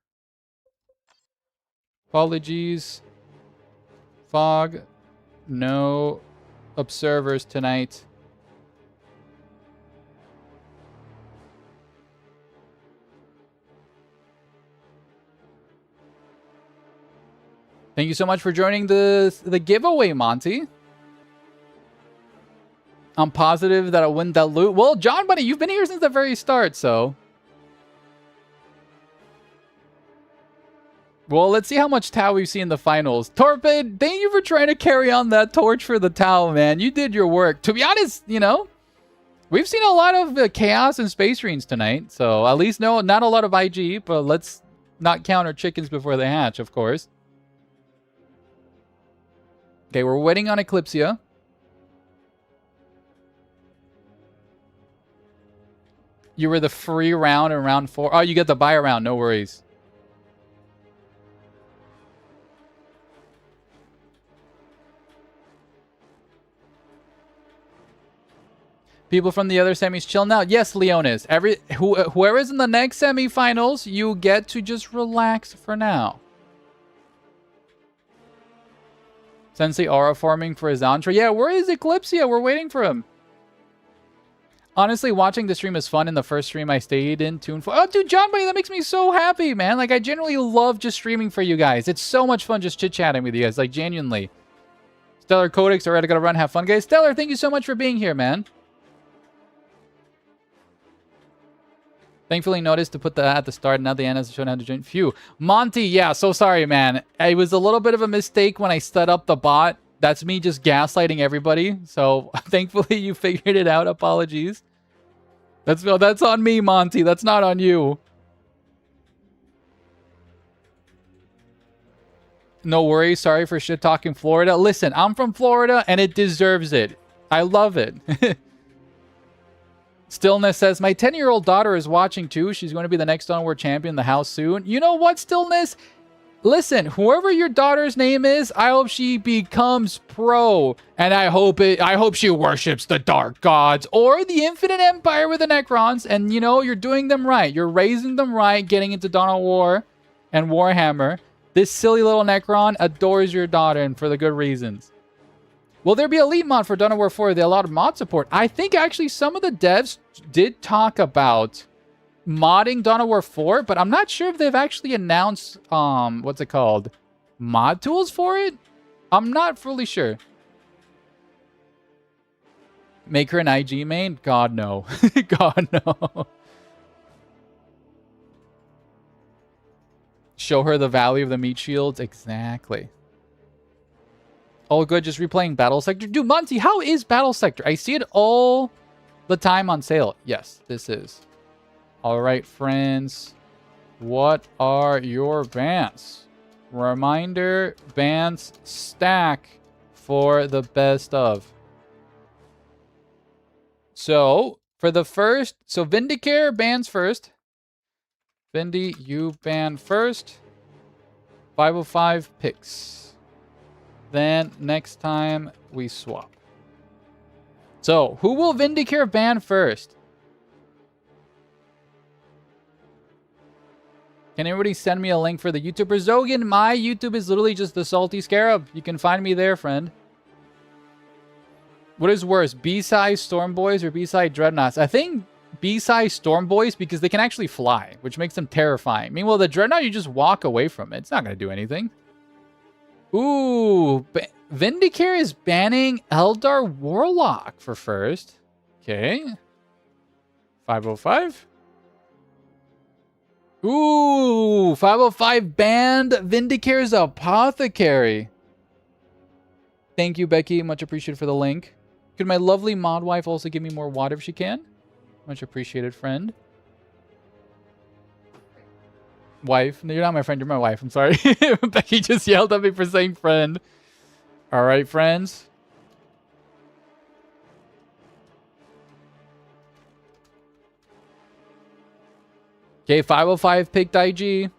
Apologies. Fog. No observers tonight. Thank you so much for joining the giveaway, Monty. I'm positive that I'll win that loot. Well, John Buddy, you've been here since the very start, so. Well, let's see how much Tau we've seen in the finals. Torpid, thank you for trying to carry on that torch for the Tau, man. You did your work. To be honest, you know, we've seen a lot of chaos and space marines tonight. So at least no, not a lot of IG, but let's not count our chickens before they hatch, of course. Okay, we're waiting on Eclipsia. You were the free round in round 4. Oh, you get the buy round. No worries. People from the other semis chilling out. Yes, Leonis. Whoever's in the next semifinals, you get to just relax for now. Sensei aura farming for his Antra. Yeah, where is Eclipsia? We're waiting for him. Honestly, watching the stream is fun. In the first stream I stayed in, tuned for. Oh, dude, John Bunny, that makes me so happy, man. Like, I genuinely love just streaming for you guys. It's so much fun just chit-chatting with you guys. Like, genuinely. Stellar Codex, alright, I gotta run. Have fun, guys. Stellar, thank you so much for being here, man. Thankfully noticed to put that at the start. Now the end has shown how to join. Phew. Monty, yeah, so sorry, man. It was a little bit of a mistake when I set up the bot. That's me just gaslighting everybody. So thankfully you figured it out. Apologies. That's on me, Monty. That's not on you. No worries. Sorry for shit talking Florida. Listen, I'm from Florida and it deserves it. I love it. Stillness says, my 10-year-old daughter is watching too. She's going to be the next Onward champion in the house soon. You know what, Stillness? Listen, whoever your daughter's name is, I hope she becomes pro. And I hope she worships the Dark Gods or the Infinite Empire with the Necrons. And, you know, you're doing them right. You're raising them right, getting into Dawn of War and Warhammer. This silly little Necron adores your daughter, and for the good reasons. Will there be Elite mod for Dawn of War 4? They allowed mod support. I think actually some of the devs did talk about modding Dawn of War 4, but I'm not sure if they've actually announced, what's it called? Mod tools for it? I'm not fully sure. Make her an IG main? God, no. God, no. Show her the value of the meat shields? Exactly. Oh, good. Just replaying Battle Sector. Dude, Monty, how is Battle Sector? I see it all the time on sale. Yes, this is. All right, friends. What are your bans? Reminder, bans stack for the best of. So, for the first... So, Vindicare bans first. Vindy, you ban first. 505 picks. Then next time we swap. So, who will Vindicare ban first? Can anybody send me a link for the YouTuber? Zogan, my YouTube is literally just the Salty Scarab. You can find me there, friend. What is worse, B-size Storm Boys or B-size Dreadnoughts? I think B-size Storm Boys because they can actually fly, which makes them terrifying. Meanwhile, the Dreadnought, you just walk away from it. It's not going to do anything. Ooh, Vindicare is banning Eldar Warlock for first. Okay. 505. Ooh, 505 banned Vindicare's Apothecary. Thank you, Becky. Much appreciated for the link. Could my lovely mod wife also give me more water if she can? Much appreciated, friend. Wife. No, you're not my friend. You're my wife. I'm sorry. Becky just yelled at me for saying friend. All right, friends. Okay, 505 picked IG.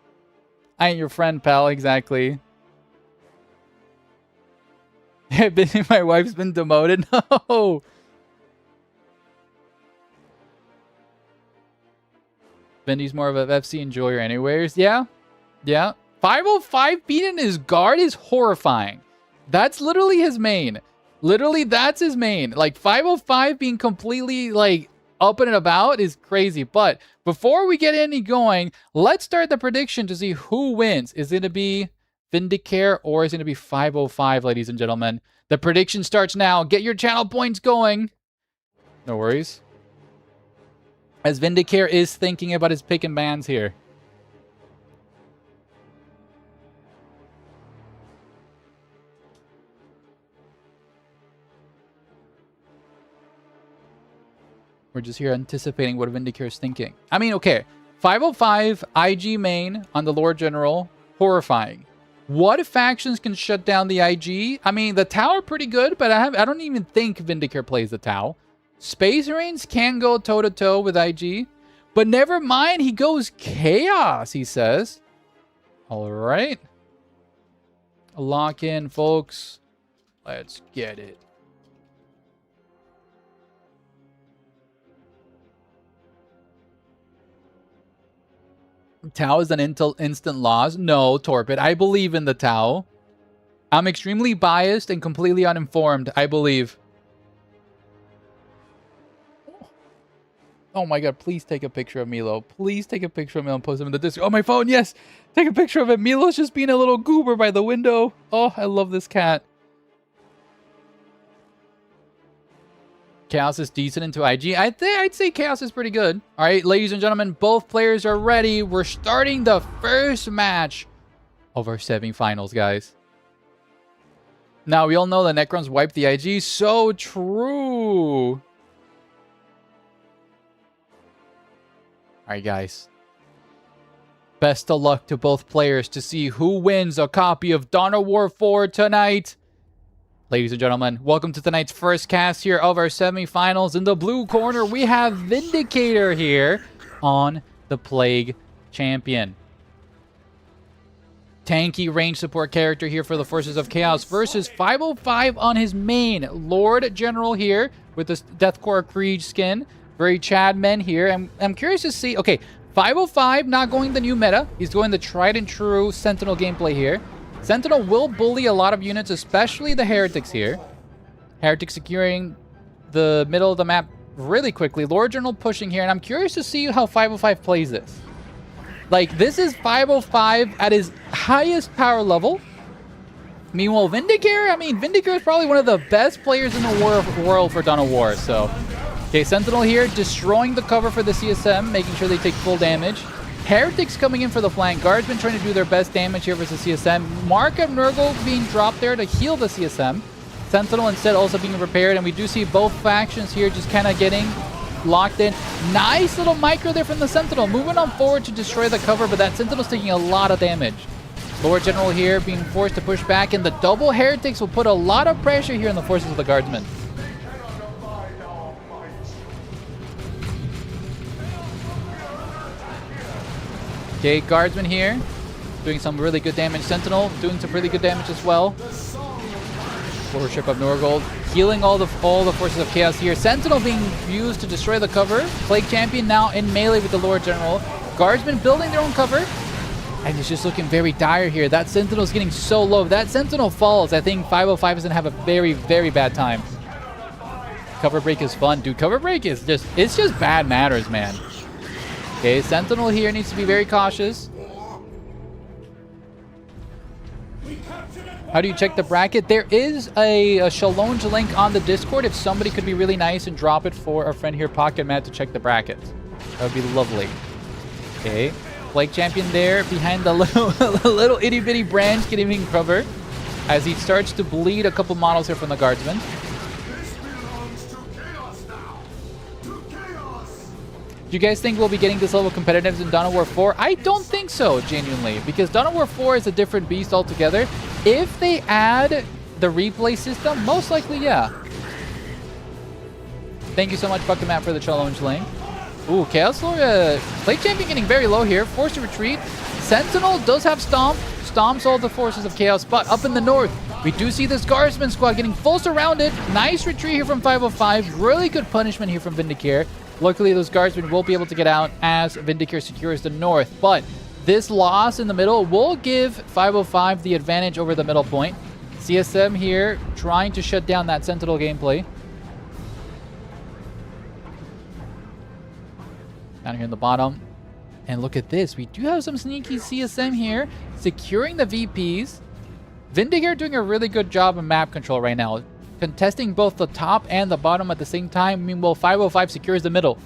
I ain't your friend, pal. Exactly. My wife's been demoted. No. Bendy's more of a FC enjoyer anyways. Yeah. Yeah. 505 beating his guard is horrifying. That's literally his main. Literally, that's his main. Like, 505 being completely, like, up and about is crazy. But before we get any going, let's start the prediction to see who wins. Is it going to be Vindicare or is it going to be 505, ladies and gentlemen? The prediction starts now. Get your channel points going. No worries. As Vindicare is thinking about his pick and bans here. We're just here anticipating what Vindicare is thinking. I mean, okay. 505 IG main on the Lord General. Horrifying. What factions can shut down the IG? I mean, the Tau are pretty good, but I don't even think Vindicare plays the Tau. Space Marines can go toe-to-toe with IG. But never mind, he goes Chaos, he says. All right. Lock in, folks. Let's get it. Tau is an instant loss. No, Torpid. I believe in the Tau. I'm extremely biased and completely uninformed, I believe. Oh my god, please take a picture of Milo. Please take a picture of Milo and post him in the Discord. Oh, my phone, yes! Take a picture of it. Milo's just being a little goober by the window. Oh, I love this cat. Chaos is decent into IG. I'd say Chaos is pretty good. All right, ladies and gentlemen, both players are ready. We're starting the first match of our semifinals, guys. Now, we all know the Necrons wiped the IG. So true. All right, guys. Best of luck to both players to see who wins a copy of Dawn of War 4 tonight. Ladies and gentlemen, welcome to tonight's first cast here of our semifinals. In the blue corner, we have Vindicator here on the Plague Champion. Tanky range support character here for the Forces of Chaos versus 505 on his main. Lord General here with this Deathcore Creed skin. Very Chadmen here. I'm curious to see... Okay, 505 not going the new meta. He's going the tried and true Sentinel gameplay here. Sentinel will bully a lot of units, especially the Heretics here. Heretics securing the middle of the map really quickly. Lord General pushing here, and I'm curious to see how 505 plays this. Like, this is 505 at his highest power level. Meanwhile, Vindicator, I mean, Vindicator is probably one of the best players in the world for Dawn of War, so... Okay, Sentinel here, destroying the cover for the CSM, making sure they take full damage. Heretics coming in for the flank. Guardsmen trying to do their best damage here versus CSM. Mark of Nurgle being dropped there to heal the CSM. Sentinel instead also being repaired. And we do see both factions here just kind of getting locked in. Nice little micro there from the Sentinel. Moving on forward to destroy the cover, but that Sentinel's taking a lot of damage. Lord General here being forced to push back. And the double Heretics will put a lot of pressure here on the forces of the Guardsmen. Okay, Guardsman here, doing some really good damage. Sentinel doing some really good damage as well. Worship of Norgold, healing all the forces of Chaos here. Sentinel being used to destroy the cover. Plague Champion now in melee with the Lord General. Guardsmen building their own cover. And it's just looking very dire here. That Sentinel's getting so low. If that Sentinel falls, I think 505 is going to have a very, very bad time. Cover break is fun. Dude, cover break is just, it's just bad matters, man. Okay, Sentinel here needs to be very cautious. How do you check the bracket? There is a challenge link on the Discord if somebody could be really nice and drop it for our friend here, Pocket Matt, to check the bracket. That would be lovely. Okay, Plague Champion there behind the little itty bitty branch getting cover as he starts to bleed a couple models here from the Guardsmen. Do you guys think we'll be getting this level of competitiveness in Dawn of War 4? I don't think so, genuinely, because Dawn of War 4 is a different beast altogether. If they add the replay system, most likely, yeah. Thank you so much, Buck the Map, for the challenge link. Ooh, Chaos Lord, Plague Champion getting very low here, forced to retreat. Sentinel does have Stomp, stomps all the forces of Chaos, but up in the north, we do see this Guardsman squad getting full surrounded. Nice retreat here from 505, really good punishment here from Vindicator. Luckily, those Guardsmen will be able to get out as Vindicator secures the north. But this loss in the middle will give 505 the advantage over the middle point. CSM here trying to shut down that Sentinel gameplay. Down here in the bottom. And look at this. We do have some sneaky CSM here securing the VPs. Vindicator doing a really good job of map control right now, contesting both the top and the bottom at the same time. Meanwhile, 505 secures the middle.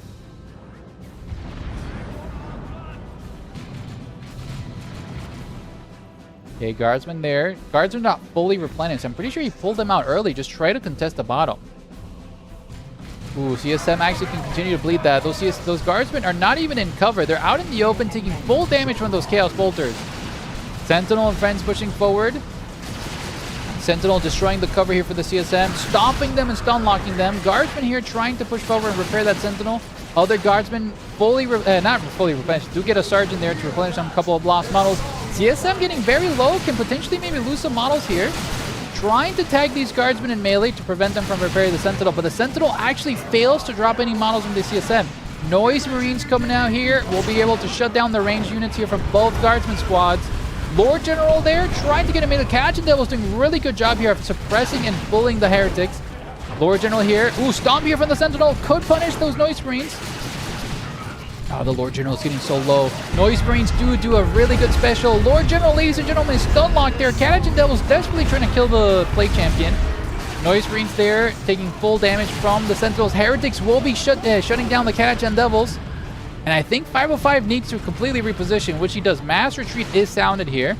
Okay, Guardsman there. Guardsman not fully replenished. I'm pretty sure he pulled them out early. Just try to contest the bottom. Ooh, CSM actually can continue to bleed that. Those Guardsmen are not even in cover. They're out in the open taking full damage from those Chaos Bolters. Sentinel and friends pushing forward. Sentinel destroying the cover here for the CSM, stomping them and stun locking them. Guardsman here trying to push forward and repair that Sentinel. Other guardsmen not fully replenished. Do get a sergeant there to replenish some couple of lost models. CSM getting very low, can potentially maybe lose some models here. Trying to tag these guardsmen in melee to prevent them from repairing the Sentinel, but the Sentinel actually fails to drop any models from the CSM. Noise Marines coming out here will be able to shut down the ranged units here from both guardsman squads. Lord General there trying to get a melee. Catch, Devil's doing a really good job here of suppressing and bullying the heretics. Lord General here. Ooh, Stomp here from the Sentinel. Could punish those Noise Marines. Oh, the Lord General is getting so low. Noise Marines do a really good special. Lord General, ladies and gentlemen, is stun locked there. Catch and Devil's desperately trying to kill the Plague Champion. Noise Marines there, taking full damage from the Sentinels. Heretics will be shutting down the Catch and Devils. And I think 505 needs to completely reposition, which he does. Mass Retreat is sounded here.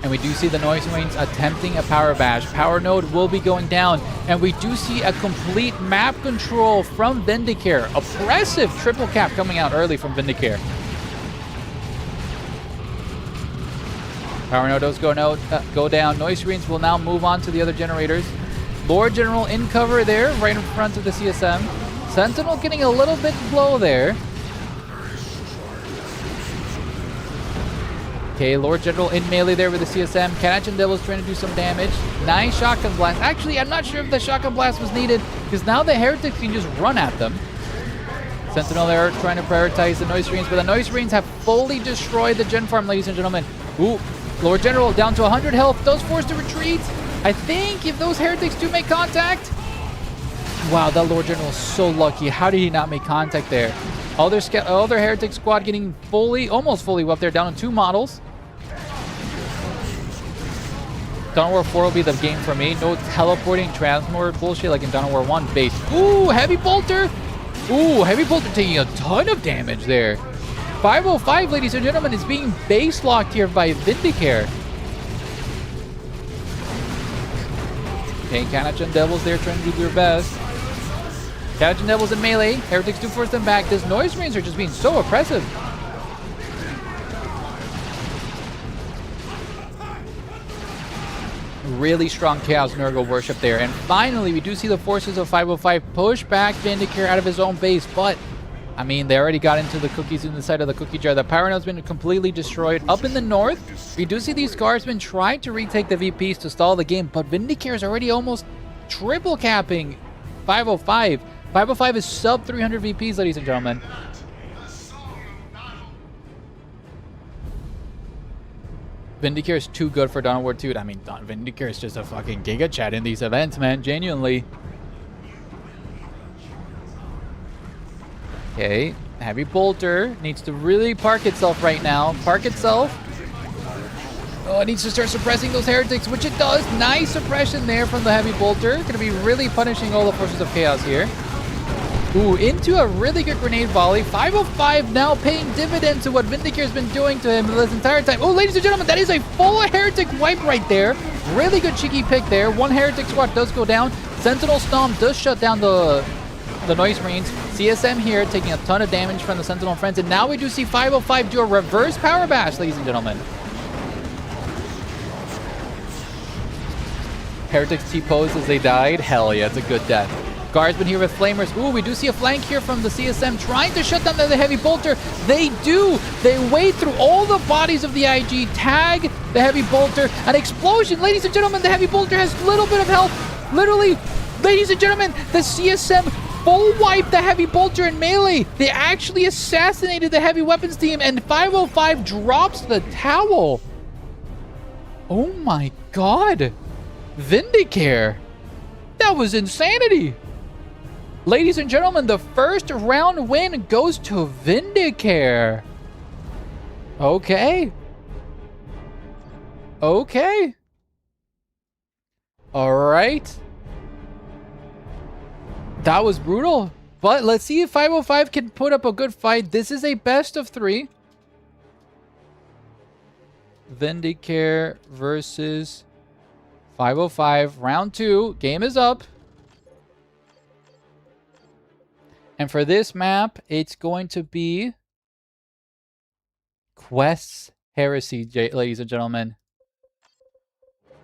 And we do see the Noise Marines attempting a Power Bash. Power Node will be going down. And we do see a complete map control from Vindicare. Oppressive triple cap coming out early from Vindicare. Power Node does go down. Noise Marines will now move on to the other generators. Lord General in cover there, right in front of the CSM. Sentinel getting a little bit low there. Okay, Lord General in melee there with the CSM. Catch and Devil's trying to do some damage. Nice Shotgun Blast. Actually, I'm not sure if the Shotgun Blast was needed, because now the Heretics can just run at them. Sentinel there trying to prioritize the Noise Marines, but the Noise Marines have fully destroyed the Gen Farm, ladies and gentlemen. Ooh, Lord General down to 100 health. Does force to retreat. I think if those Heretics do make contact... Wow, that Lord General is so lucky. How did he not make contact there? Other Heretic squad getting almost fully up there, down to 2 models. Dawn War 4 will be the game for me. No teleporting transport bullshit like in Dawn War 1 base. Ooh, Heavy Bolter. Ooh, Heavy Bolter taking a ton of damage there. 505, ladies and gentlemen, is being base locked here by Vindicare. Okay, Kanach and Devils there trying to do their best. Kanach and Devils in melee. Heretics do force them back. These Noise Marines are just being so oppressive. Really strong Chaos Nurgle worship there. And finally, we do see the forces of 505 push back Vindicare out of his own base. But, I mean, they already got into the cookies in the side of the cookie jar. The Power Node's been completely destroyed. Up in the north, we do see these guardsmen trying to retake the VPs to stall the game. But Vindicare is already almost triple capping 505. 505 is sub 300 VPs, ladies and gentlemen. Vindicare is too good for Dawn War 2. I mean, Vindicare is just a fucking Giga Chat in these events, man. Genuinely. Okay. Heavy Bolter needs to really park itself right now. Park itself. Oh, it needs to start suppressing those Heretics, which it does. Nice suppression there from the Heavy Bolter. Going to be really punishing all the forces of chaos here. Ooh, into a really good grenade volley. 505 now paying dividends to what Vindicare's been doing to him this entire time. Oh, ladies and gentlemen, that is a full Heretic wipe right there. Really good cheeky pick there. One Heretic squad does go down. Sentinel Stomp does shut down the Noise Marines. CSM here taking a ton of damage from the Sentinel friends. And now we do see 505 do a reverse power bash, ladies and gentlemen. Heretics T-pose as they died. Hell yeah, it's a good death. Guardsmen here with Flamers. Ooh, we do see a flank here from the CSM trying to shut down the Heavy Bolter. They do. They wade through all the bodies of the IG, tag the Heavy Bolter. An explosion. Ladies and gentlemen, the Heavy Bolter has a little bit of health. Literally, ladies and gentlemen, the CSM full wiped the Heavy Bolter in melee. They actually assassinated the Heavy Weapons team, and 505 drops the towel. Oh my god. Vindicare. That was insanity. Ladies and gentlemen, the first round win goes to Vindicare. Okay. Okay. All right. That was brutal. But let's see if 505 can put up a good fight. This is a best of 3. Vindicare versus 505. Round 2. Game is up. And for this map, it's going to be Quest's Heresy, ladies and gentlemen.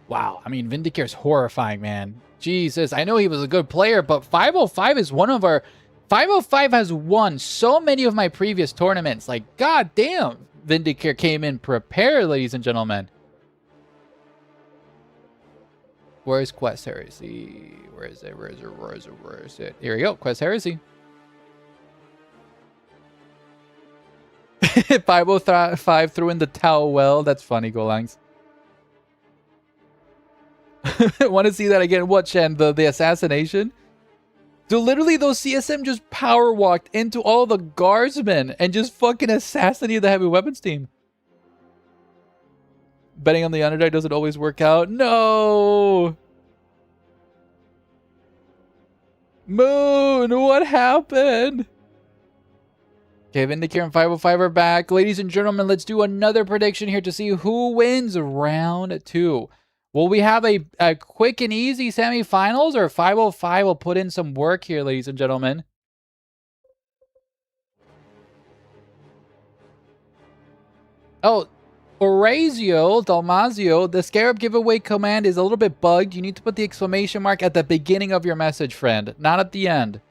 Wow, I mean, Vindicare's horrifying, man. Jesus, I know he was a good player, but 505 is one of our... 505 has won so many of my previous tournaments. Like, god damn, Vindicare came in prepared, ladies and gentlemen. Where's Quest Heresy? Where is it? Where is it? Where is it? Where is it? Here we go, Quest Heresy. 505 threw in the towel well. That's funny, Golangs. Want to see that again? What, Shen? The assassination? So literally those CSM just power walked into all the guardsmen and just fucking assassinated the heavy weapons team. Betting on the underdog doesn't always work out. No! Moon, what happened? Okay, Vindicare and 505 are back. Ladies and gentlemen, let's do another prediction here to see who wins round 2. Will we have a quick and easy semifinals, or 505 will put in some work here, ladies and gentlemen? Oh, Orazio Dalmazio, the Scarab giveaway command is a little bit bugged. You need to put the exclamation mark at the beginning of your message, friend, not at the end.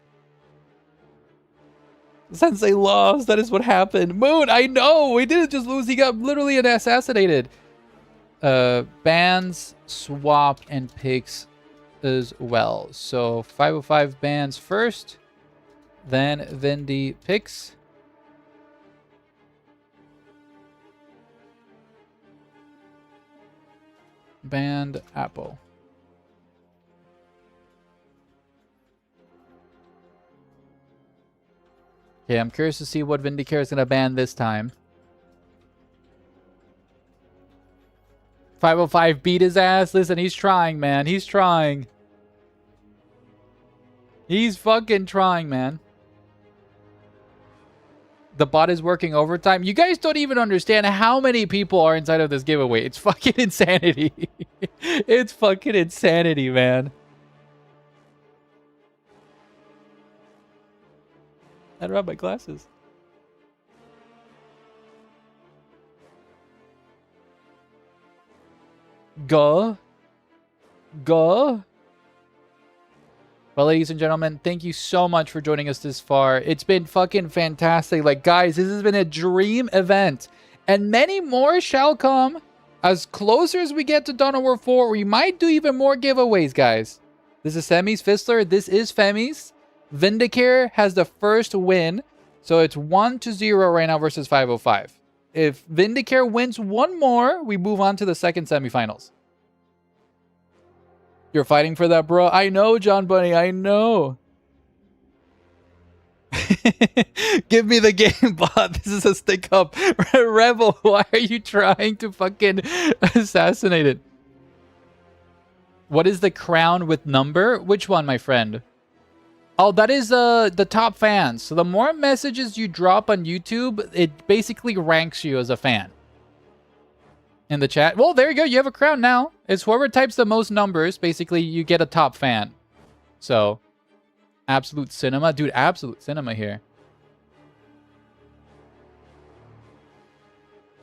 Sensei lost. That is what happened. Moon, I know. We didn't just lose. He got literally assassinated. Bans, swap, and picks as well. So 505 bans first, then Vindy picks. Banned Apple. Okay, I'm curious to see what Vindicare is going to ban this time. 505 beat his ass. Listen, he's trying, man. He's trying. He's fucking trying, man. The bot is working overtime. You guys don't even understand how many people are inside of this giveaway. It's fucking insanity. It's fucking insanity, man. I don't have my glasses. Go. Well, ladies and gentlemen, thank you so much for joining us this far. It's been fucking fantastic. Like, guys, this has been a dream event. And many more shall come. As closer as we get to Dawn of War 4, we might do even more giveaways, guys. This is Femi's Fistler. This is Femi's. Vindicare has the first win. So it's 1-0 right now versus 505. If Vindicare wins one more, we move on to the second semifinals. You're fighting for that, bro. I know, John Bunny. I know. Give me the game, bot. This is a stick up. Rebel, why are you trying to fucking assassinate it? What is the crown with number? Which one, my friend? Oh, that is the top fans. So the more messages you drop on YouTube, it basically ranks you as a fan. In the chat. Well, there you go. You have a crown now. It's whoever types the most numbers. Basically, you get a top fan. So, Absolute Cinema. Dude, Absolute Cinema here.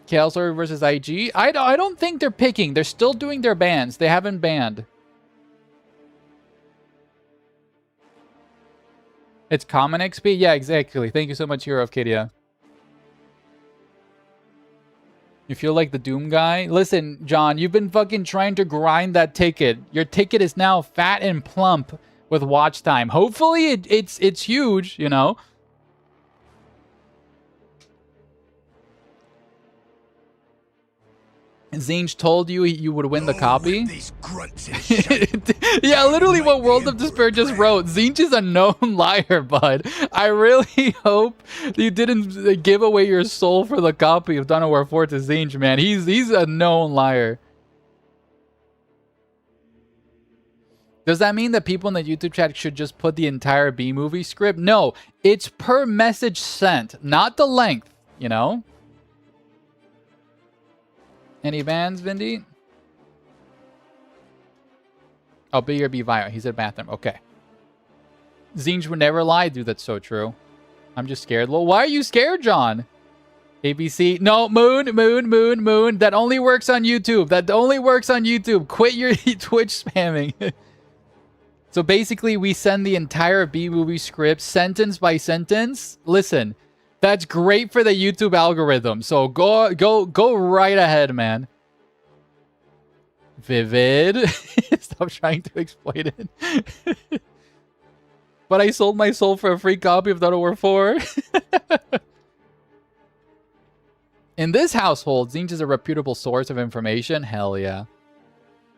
Kelsor versus IG. I don't think they're picking. They're still doing their bans. They haven't banned. It's common XP? Yeah, exactly. Thank you so much, Hero of Kidia. You feel like the Doom guy? Listen, John, you've been fucking trying to grind that ticket. Your ticket is now fat and plump with watch time. Hopefully it's huge, you know. Zinch told you you would win the copy. Yeah, literally what World of Despair just wrote. Zinch is a known liar, bud. I really hope you didn't give away your soul for the copy of Dawn of War 4 to Zinch, man. He's a known liar. Does that mean that people in the YouTube chat should just put the entire B-movie script? No, it's per message sent, not the length, you know? Any bans, Vindy? Oh, B or B Vio. He's at bathroom. Okay. Zinj would never lie, dude. That's so true. I'm just scared. Well, why are you scared, John? ABC. No, Moon. That only works on YouTube. That only works on YouTube. Quit your Twitch spamming. So basically, we send the entire B-movie script sentence by sentence. Listen, that's great for the YouTube algorithm. So go right ahead, man. Vivid. Stop trying to exploit it. But I sold my soul for a free copy of Dawn of War 4. In this household, Zinj is a reputable source of information. Hell yeah.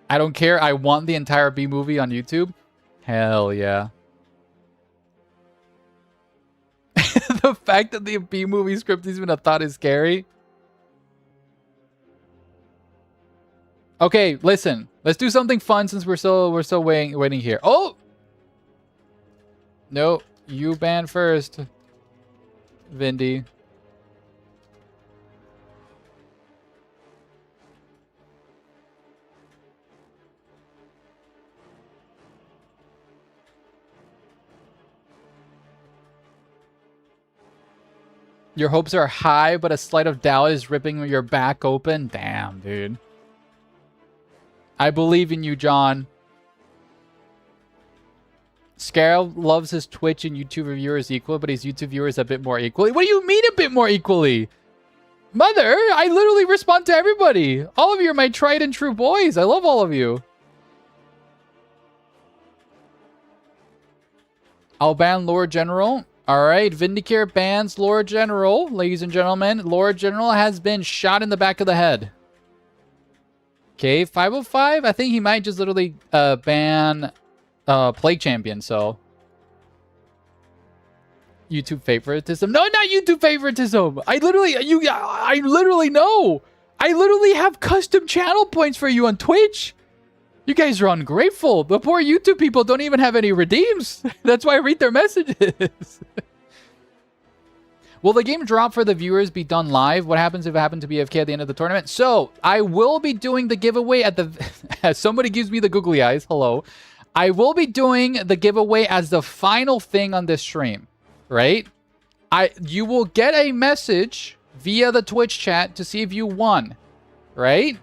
I don't care. I want the entire B-movie on YouTube. Hell yeah. The fact that the B-movie script is even a thought is scary. Okay, listen. Let's do something fun since we're still waiting here. Oh! No, you ban first, Vindy. Your hopes are high, but a slight of doubt is ripping your back open. Damn, dude. I believe in you, John. Scarab loves his Twitch and YouTube viewers equal, but his YouTube viewers a bit more equally. What do you mean a bit more equally? Mother, I literally respond to everybody. All of you are my tried and true boys. I love all of you. I'll ban Lord General. All right, Vindicare bans Lord General. Ladies and gentlemen, Lord General has been shot in the back of the head. Okay, 505. I think he might just literally ban Plague Champion, so YouTube favoritism. No, not YouTube favoritism. I literally know. I literally have custom channel points for you on Twitch. You guys are ungrateful. The poor YouTube people don't even have any redeems. That's why I read their messages. Will the game drop for the viewers be done live? What happens if I happen to be AFK at the end of the tournament? So, I will be doing the giveaway at the... As somebody gives me the googly eyes. Hello. I will be doing the giveaway as the final thing on this stream. Right? You will get a message via the Twitch chat to see if you won. Right?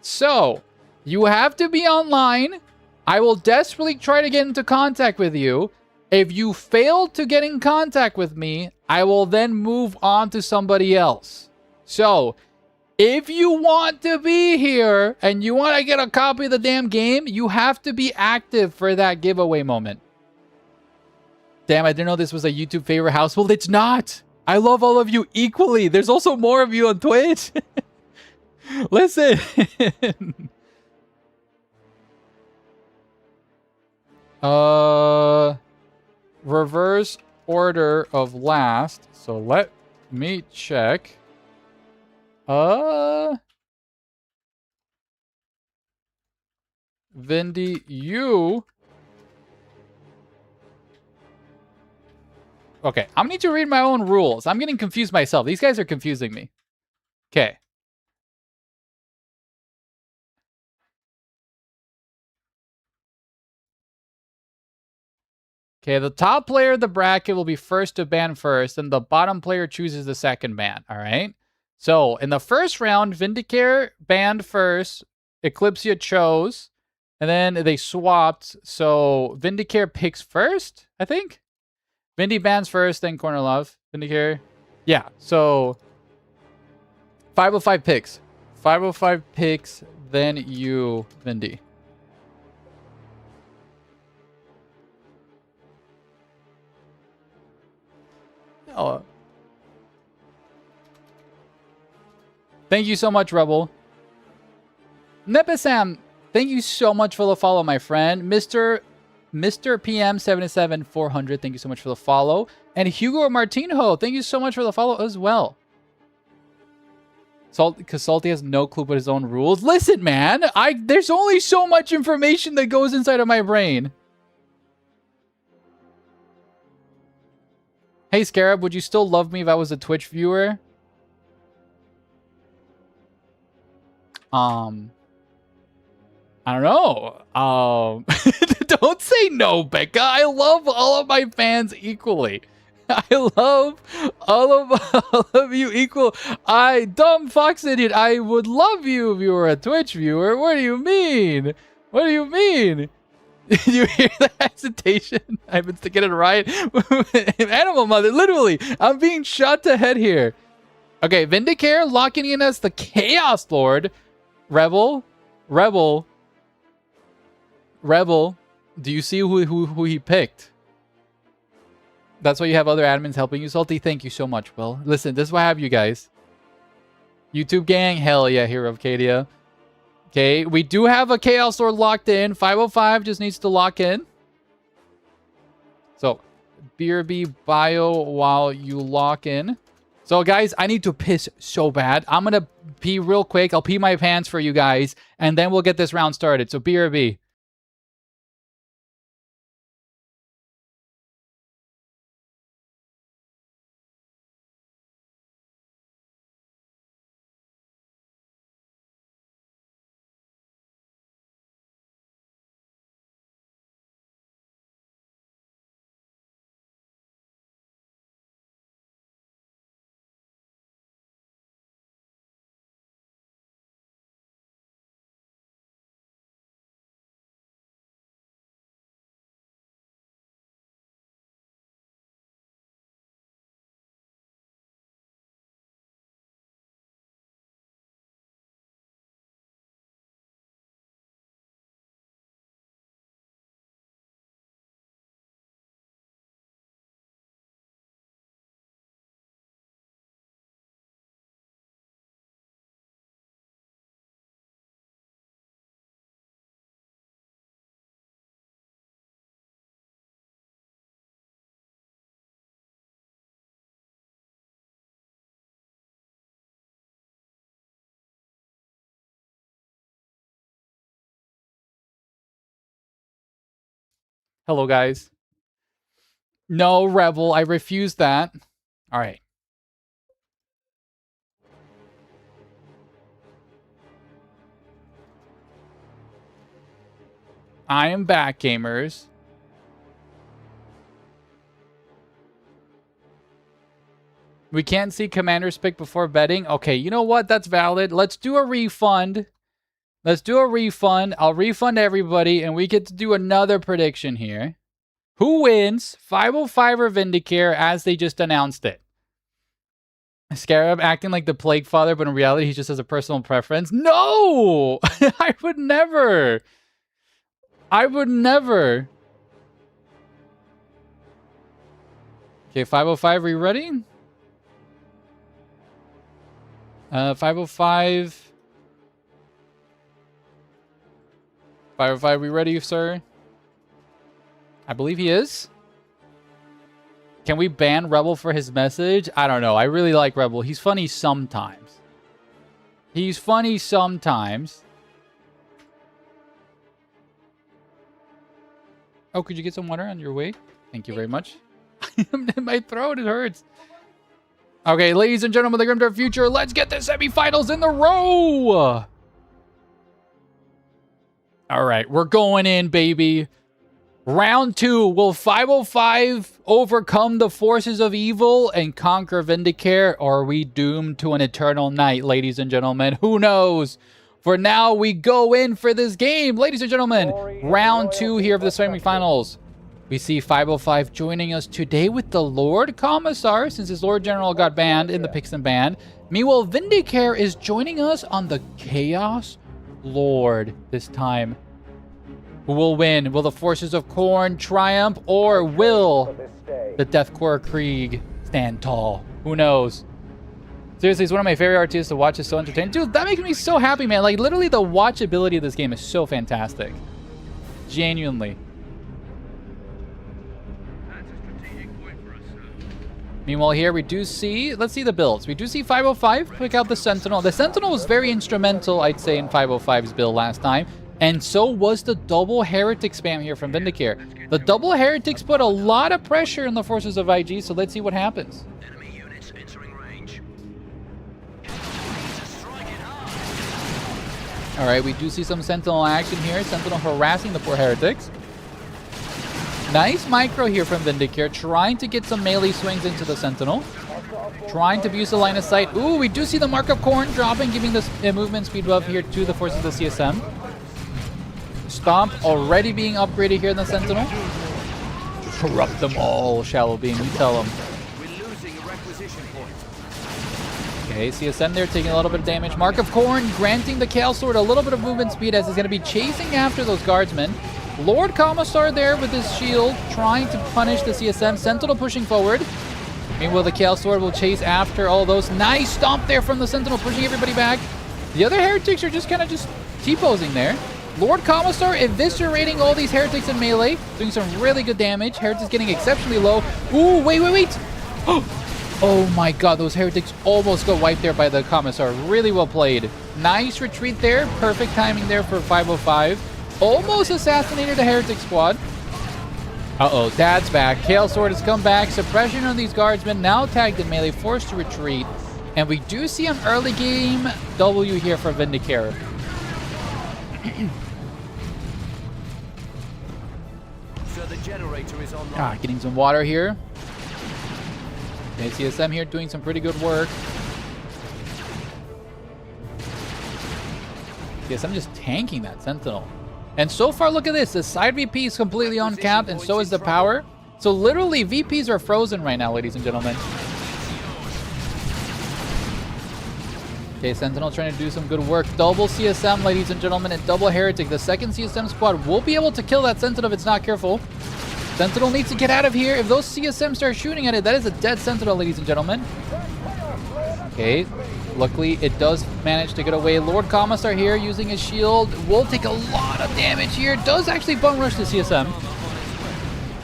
So... You have to be online. I will desperately try to get into contact with you. If you fail to get in contact with me, I will then move on to somebody else. So, if you want to be here and you want to get a copy of the damn game, you have to be active for that giveaway moment. Damn, I didn't know this was a YouTube favorite household. It's not. I love all of you equally. There's also more of you on Twitch. Listen. Reverse order of last. So let me check. Vindy, you. Okay, I'm gonna need to read my own rules. I'm getting confused myself. These guys are confusing me. Okay. Okay, the top player of the bracket will be first to ban first, and the bottom player chooses the second ban, all right? So, in the first round, Vindicare banned first, Eclipsia chose, and then they swapped, so Vindicare picks first, I think? Vindy bans first, then Corner Love. Vindicare. Yeah, so 505 picks. 505 picks, then you, Vindy. Oh. Thank you so much, Rebel. Nepesam, thank you so much for the follow, my friend. Mr. PM77400, thank you so much for the follow. And Hugo Martinho, thank you so much for the follow as well. Because Salty has no clue about his own rules. Listen, man, there's only so much information that goes inside of my brain. Hey, Scarab, would you still love me if I was a Twitch viewer? I don't know. Don't say no, Becca. I love all of my fans equally. I love all of you equal. Dumb fox idiot. I would love you if you were a Twitch viewer. What do you mean? What do you mean? You hear the hesitation? I've been sticking it right. Animal mother, literally. I'm being shot to head here. Okay, Vindicare locking in as the Chaos Lord. Rebel. Do you see who he picked? That's why you have other admins helping you. Salty, thank you so much, Will. Listen, this is why I have you guys. YouTube gang, hell yeah, Hero of Cadia. Okay, we do have a Chaos Lord locked in. 505 just needs to lock in. So, BRB bio while you lock in. So, guys, I need to piss so bad. I'm going to pee real quick. I'll pee my pants for you guys, and then we'll get this round started. So, BRB. Hello, guys. No, Rebel. I refuse that. All right. I am back, gamers. We can't see Commander's pick before betting. Okay, you know what? That's valid. Let's do a refund. I'll refund everybody, and we get to do another prediction here. Who wins? 505 or Vindicare, as they just announced it. Scarab acting like the Plague Father, but in reality, he just has a personal preference. No! I would never. Okay, 505, are you ready? 505. 505, we ready, sir? I believe he is. Can we ban Rebel for his message? I don't know. I really like Rebel. He's funny sometimes. Oh, could you get some water on your way? Thank you very much. My throat, it hurts. Okay, ladies and gentlemen, the Grimdark Future, let's get the semifinals in the row. All right, we're going in, baby. Round 2, will 505 overcome the forces of evil and conquer Vindicare, or are we doomed to an eternal night, ladies and gentlemen? Who knows? For now, we go in for this game. Ladies and gentlemen, round 2 here of the semifinals. We see 505 joining us today with the Lord Commissar, since his Lord General got banned in the Pixen ban. Meanwhile, Vindicare is joining us on the Chaos Lord this time. Who will win? Will the forces of Khorne triumph, or will the Deathcore Krieg stand tall? Who knows? Seriously, it's one of my favorite RTs to watch. It's so entertaining. Dude, that makes me so happy, man. Like, literally, the watchability of this game is so fantastic. Genuinely. Meanwhile, here we do see, let's see the builds. We do see 505 pick out the Sentinel. The Sentinel was very instrumental, I'd say, in 505's build last time. And so was the double Heretic spam here from Vindicare. The double Heretics put a lot of pressure on the forces of IG, so let's see what happens. Enemy units entering range. All right, we do see some Sentinel action here. Sentinel harassing the poor Heretics. Nice micro here from Vindicare, trying to get some melee swings into the Sentinel. Trying to abuse the line of sight. Ooh, we do see the Mark of Corn dropping, giving this movement speed buff here to the forces of the CSM. Stomp already being upgraded here in the Sentinel. Corrupt them all, Shallow Beam, you tell them. We're losing a requisition point. Okay, CSM there taking a little bit of damage. Mark of Corn granting the Kale Sword a little bit of movement speed as he's going to be chasing after those guardsmen. Lord Commissar there with his shield trying to punish the CSM. Sentinel pushing forward. Meanwhile, the Kale Sword will chase after all those. Nice stomp there from the Sentinel, pushing everybody back. The other heretics are just kind of T-posing there. Lord Commissar eviscerating all these heretics in melee, doing some really good damage. Heretics getting exceptionally low. Ooh, wait. Oh my god, those heretics almost got wiped there by the Commissar. Really well played. Nice retreat there. Perfect timing there for 505. Almost assassinated a heretic squad. Uh-oh, Dad's back. Kale Sword has come back. Suppression on these guardsmen. Now tagged in melee, forced to retreat. And we do see an early game W here for Vindicare. So the generator is online. Getting some water here. Okay, CSM here doing some pretty good work. CSM just tanking that Sentinel. And so far, look at this. The side VP is completely uncapped, and so is the power. So literally, VPs are frozen right now, ladies and gentlemen. Okay, Sentinel trying to do some good work. Double CSM, ladies and gentlemen, and double Heretic. The second CSM squad will be able to kill that Sentinel if it's not careful. Sentinel needs to get out of here. If those CSM start shooting at it, that is a dead Sentinel, ladies and gentlemen. Okay, luckily it does manage to get away. Lord Commissar here using his shield will take a lot of damage here. Does actually bum rush the CSM.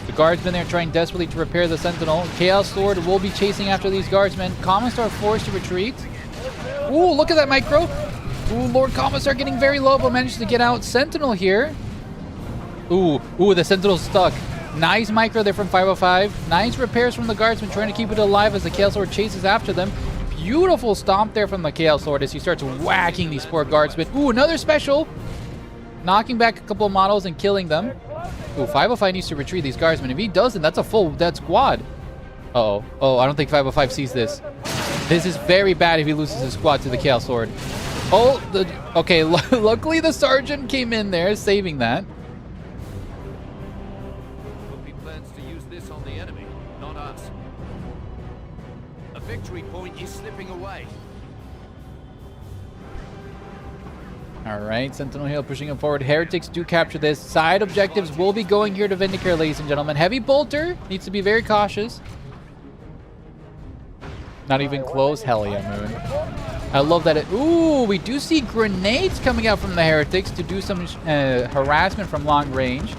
The guardsmen there trying desperately to repair the Sentinel. Chaos Lord will be chasing after these guardsmen. Commissar forced to retreat. Ooh, look at that micro. Ooh, Lord Commissar getting very low, but managed to get out. Sentinel here. Ooh, the Sentinel's stuck. Nice micro there from 505. Nice repairs from the guardsmen trying to keep it alive as the Chaos Lord chases after them. Beautiful stomp there from the Chaos Lord as he starts whacking these poor guardsmen. Ooh, another special. Knocking back a couple of models and killing them. Ooh, 505 needs to retreat these guardsmen. If he doesn't, that's a full dead squad. Uh-oh. Oh, I don't think 505 sees this. This is very bad if he loses his squad to the Chaos Lord. Oh, okay, luckily the Sergeant came in there, saving that. He plans to use this on the enemy, not us. A victory point is slipping away. All right, Sentinel Hill pushing him forward. Heretics do capture this. Side objectives will be going here to Vindicare, ladies and gentlemen. Heavy Bolter needs to be very cautious. Not even close. Hell yeah, Moon. I love that. Ooh, we do see grenades coming out from the Heretics to do some harassment from long range.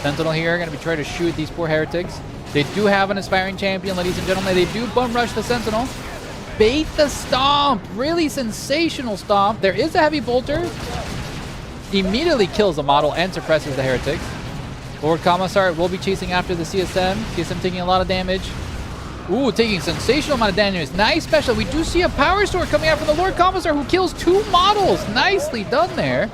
Sentinel here going to be trying to shoot these poor Heretics. They do have an aspiring champion, ladies and gentlemen. They do bum rush the Sentinel. Bait the stomp. Really sensational stomp. There is a heavy bolter. Immediately kills the model and suppresses the Heretics. Lord Commissar will be chasing after the CSM. CSM taking a lot of damage. Ooh, taking sensational amount of damage. Nice special. We do see a power sword coming out from the Lord Commissar who kills 2 models. Nicely done there.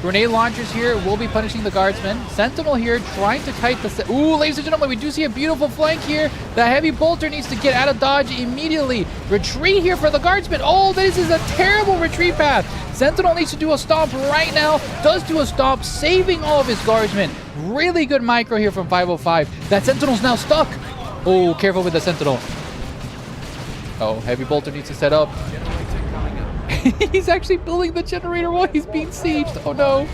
Grenade launchers here will be punishing the guardsmen. Sentinel here trying to kite the... Ooh, ladies and gentlemen, we do see a beautiful flank here. The heavy bolter needs to get out of dodge immediately. Retreat here for the guardsmen. Oh, this is a terrible retreat path. Sentinel needs to do a stomp right now. Does do a stomp, saving all of his guardsmen. Really good micro here from 505. That Sentinel's now stuck. Oh, careful with the Sentinel. Oh, heavy bolter needs to set up. He's actually building the generator while he's being sieged. Oh no.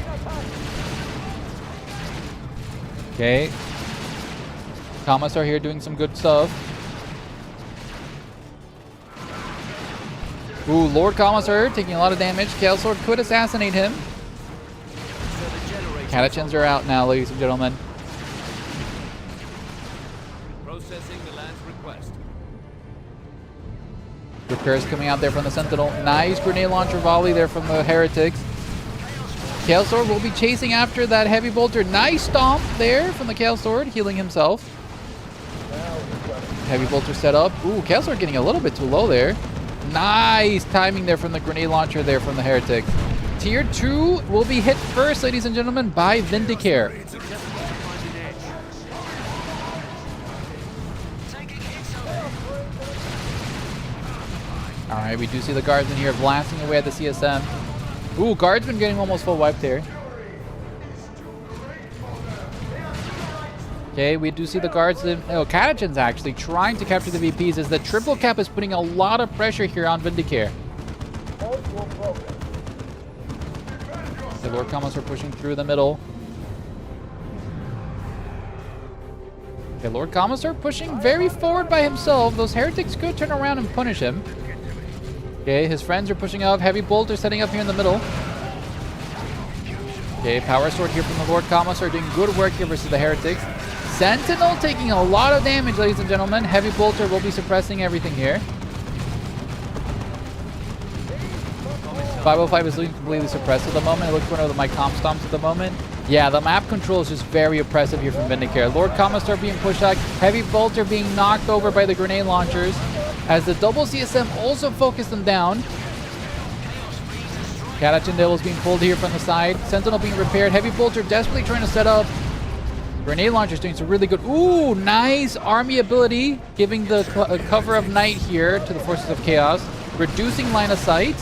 Okay. Commissar here doing some good stuff. Ooh, Lord Commissar taking a lot of damage. Chaos Lord could assassinate him. Catachans are out now, ladies and gentlemen. Processing the land's request. Repairs coming out there from the Sentinel. Nice grenade launcher volley there from the Heretics. Chaos Lord will be chasing after that heavy bolter. Nice stomp there from the Chaos Lord, healing himself. Heavy bolter set up. Ooh, Chaos Lord getting a little bit too low there. Nice timing there from the grenade launcher there from the Heretics. Tier 2 will be hit first, ladies and gentlemen, by Vindicare. All right, we do see the guardsman here blasting away at the CSM. Ooh, guardsman getting almost full wiped there. Okay, we do see the guardsman. Oh, Catachan's actually trying to capture the VPs as the triple cap is putting a lot of pressure here on Vindicare. The Lord Commissar pushing through the middle. Okay, Lord Commissar pushing very forward by himself. Those heretics could turn around and punish him. Okay, his friends are pushing up. Heavy Bolt are setting up here in the middle. Okay, Power Sword here from the Lord Commissar doing good work here versus the heretics. Sentinel taking a lot of damage, ladies and gentlemen. Heavy Bolter will be suppressing everything here. 505 is looking completely suppressed at the moment. It looks one of my comp stomps at the moment. Yeah, the map control is just very oppressive here from Vindicare. Lord Commissar being pushed out. Heavy Bolter being knocked over by the grenade launchers. As the double CSM also focus them down. Catachan Devil's being pulled here from the side. Sentinel being repaired. Heavy Bolter desperately trying to set up. Grenade launchers doing some really good. Ooh, nice army ability. Giving the cover of night here to the forces of chaos. Reducing line of sight.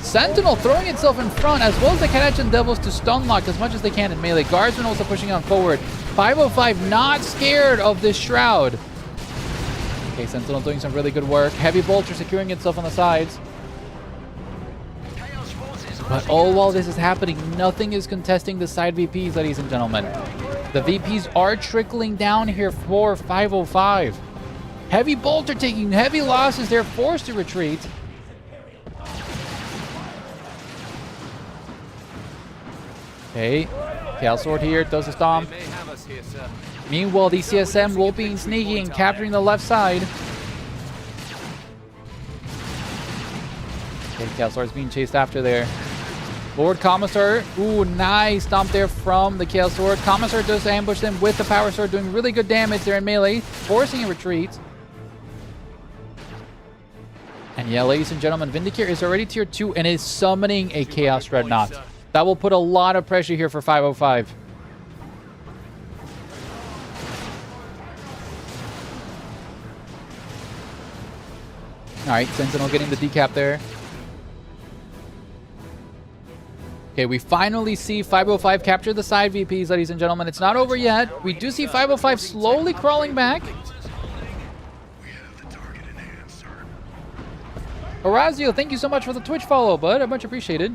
Sentinel throwing itself in front, as well as the Catachan Devils to stun lock as much as they can in melee. Guardsmen also pushing on forward. 505 not scared of this shroud. Okay, Sentinel doing some really good work. Heavy Bolter securing itself on the sides. But all while this is happening, nothing is contesting the side VPs, ladies and gentlemen. The VPs are trickling down here for 505. Heavy Bolter taking heavy losses. They're forced to retreat. Okay, Chaos Sword here, does the stomp. Meanwhile, the CSM will be sneaking and capturing the left side. Okay, Chaos Sword is being chased after there. Lord Commissar, ooh, nice stomp there from the Chaos Sword. Commissar does ambush them with the Power Sword, doing really good damage there in melee, forcing a retreat. And yeah, ladies and gentlemen, Vindicare is already tier 2 and is summoning a Chaos Dreadnought. That will put a lot of pressure here for 505. All right, Sentinel getting the decap there. Okay, we finally see 505 capture the side VPs, ladies and gentlemen. It's not over yet. We do see 505 slowly crawling back. Horazio, thank you so much for the Twitch follow, bud. I much appreciated.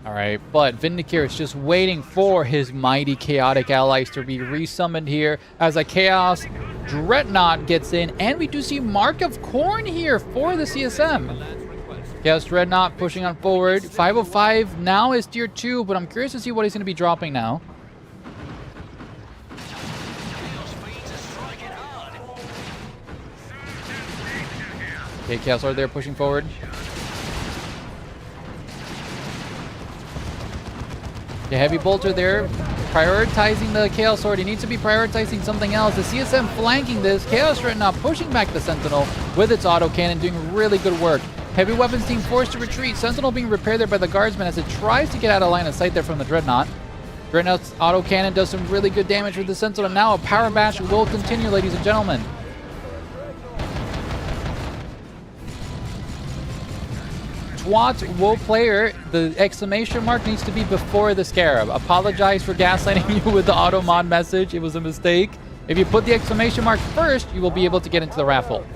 All right, but Vindicare is just waiting for his mighty chaotic allies to be resummoned here as a Chaos Dreadnought gets in. And we do see Mark of Corn here for the CSM. Chaos Dreadnought pushing on forward. 505 now is tier 2, but I'm curious to see what he's going to be dropping now. Okay, Chaos Lord there pushing forward. The Heavy Bolter there, prioritizing the Chaos Sword. He needs to be prioritizing something else. The CSM flanking this. Chaos Dreadnought pushing back the Sentinel with its autocannon, doing really good work. Heavy Weapons team forced to retreat. Sentinel being repaired there by the Guardsman as it tries to get out of line of sight there from the Dreadnought. Dreadnought's autocannon does some really good damage with the Sentinel. Now a Power Bash will continue, ladies and gentlemen. Twat Woe player, the exclamation mark needs to be before the Scarab. Apologize for gaslighting you with the auto mod message. It was a mistake. If you put the exclamation mark first, you will be able to get into the raffle.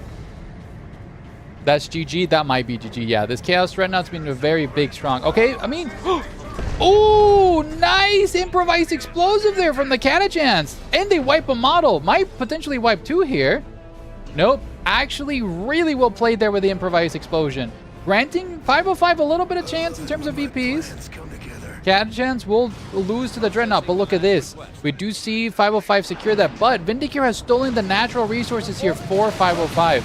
That's GG. That might be GG. Yeah, this Chaos Dreadnought's been a very big, strong. Okay, I mean, oh, nice improvised explosive there from the Catachans. And they wipe a model. Might potentially wipe 2 here. Nope. Actually, really well played there with the improvised explosion. Granting 505 a little bit of chance in terms of VPs. Catachans will lose to the Dreadnought, but look at this. We do see 505 secure that, but Vindicare has stolen the natural resources here for 505.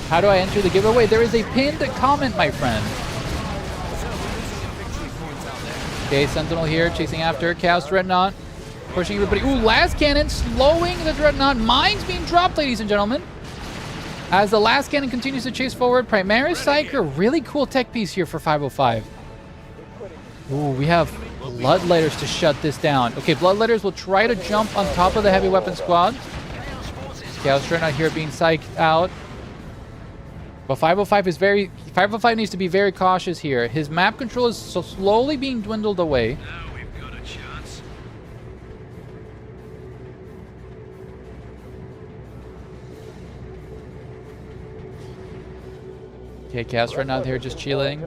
How do I enter the giveaway? There is a pinned comment, my friend. Okay, Sentinel here chasing after Chaos Dreadnought. Pushing everybody. Ooh, last cannon slowing the Dreadnought. Mines being dropped, ladies and gentlemen. As the last cannon continues to chase forward, Primaris Psyker, really cool tech piece here for 505. Ooh, we have Bloodletters to shut this down. Okay, Bloodletters will try to jump on top of the heavy weapon squad. Chaos Dreadnought here being psyched out. But 505 needs to be very cautious here. His map control is so slowly being dwindled away. Now we've got a chance. Okay, Chaos Dreadnought here just chilling.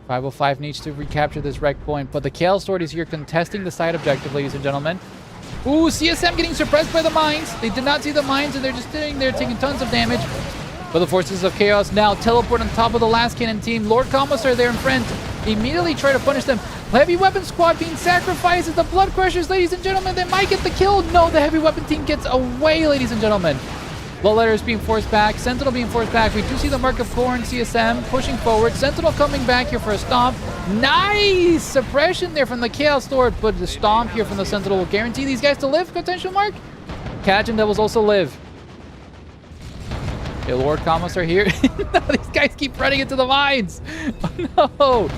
505 needs to recapture this wreck point, but the Chaos Lord is here contesting the side objective, ladies and gentlemen. Ooh, CSM getting suppressed by the mines. They did not see the mines, and they're just sitting there taking tons of damage. But the Forces of Chaos now teleport on top of the last cannon team. Lord Commissar there in front. Immediately try to punish them. Heavy Weapon Squad being sacrificed as the Blood Crushers, ladies and gentlemen. They might get the kill. No, the Heavy Weapon team gets away, ladies and gentlemen. Bloodletters being forced back. Sentinel being forced back. We do see the Mark of Khorne, CSM pushing forward. Sentinel coming back here for a stomp. Nice suppression there from the Chaos Lord, but the stomp here from the Sentinel will guarantee these guys to live, potential mark. Khajiit Devils also live. Okay, Lord Commissar here. No, these guys keep running into the mines. Oh, no.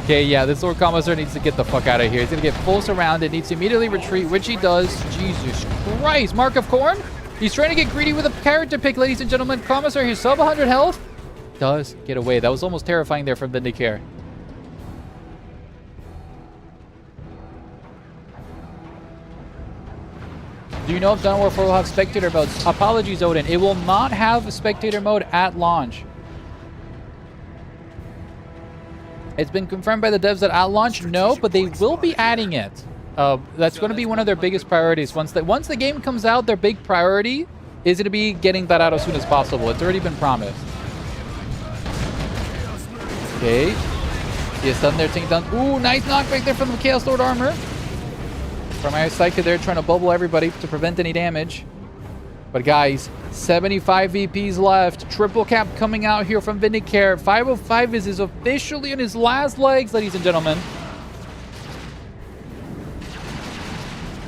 Okay, yeah, this Lord Commissar needs to get the fuck out of here. He's going to get full surrounded. Needs to immediately retreat, which he does. Jesus Christ. Mark of Khorne. He's trying to get greedy with a character pick, ladies and gentlemen. Commissar, he's sub 100 health. Does get away. That was almost terrifying there from Vindicare. Do you know if Dawn War 4 will have spectator mode? Apologies, Odin. It will not have spectator mode at launch. It's been confirmed by the devs that at launch, no, but they will be adding it. That's going to be one of their biggest priorities. Once the game comes out, their big priority is going to be getting that out as soon as possible. It's already been promised. Okay. Yes, stun there, taking down. Ooh, nice knockback there from the Chaos Lord armor. From my Psychic there, trying to bubble everybody to prevent any damage. But guys, 75 VPs left. Triple cap coming out here from Vindicare. 505 is officially in his last legs, ladies and gentlemen.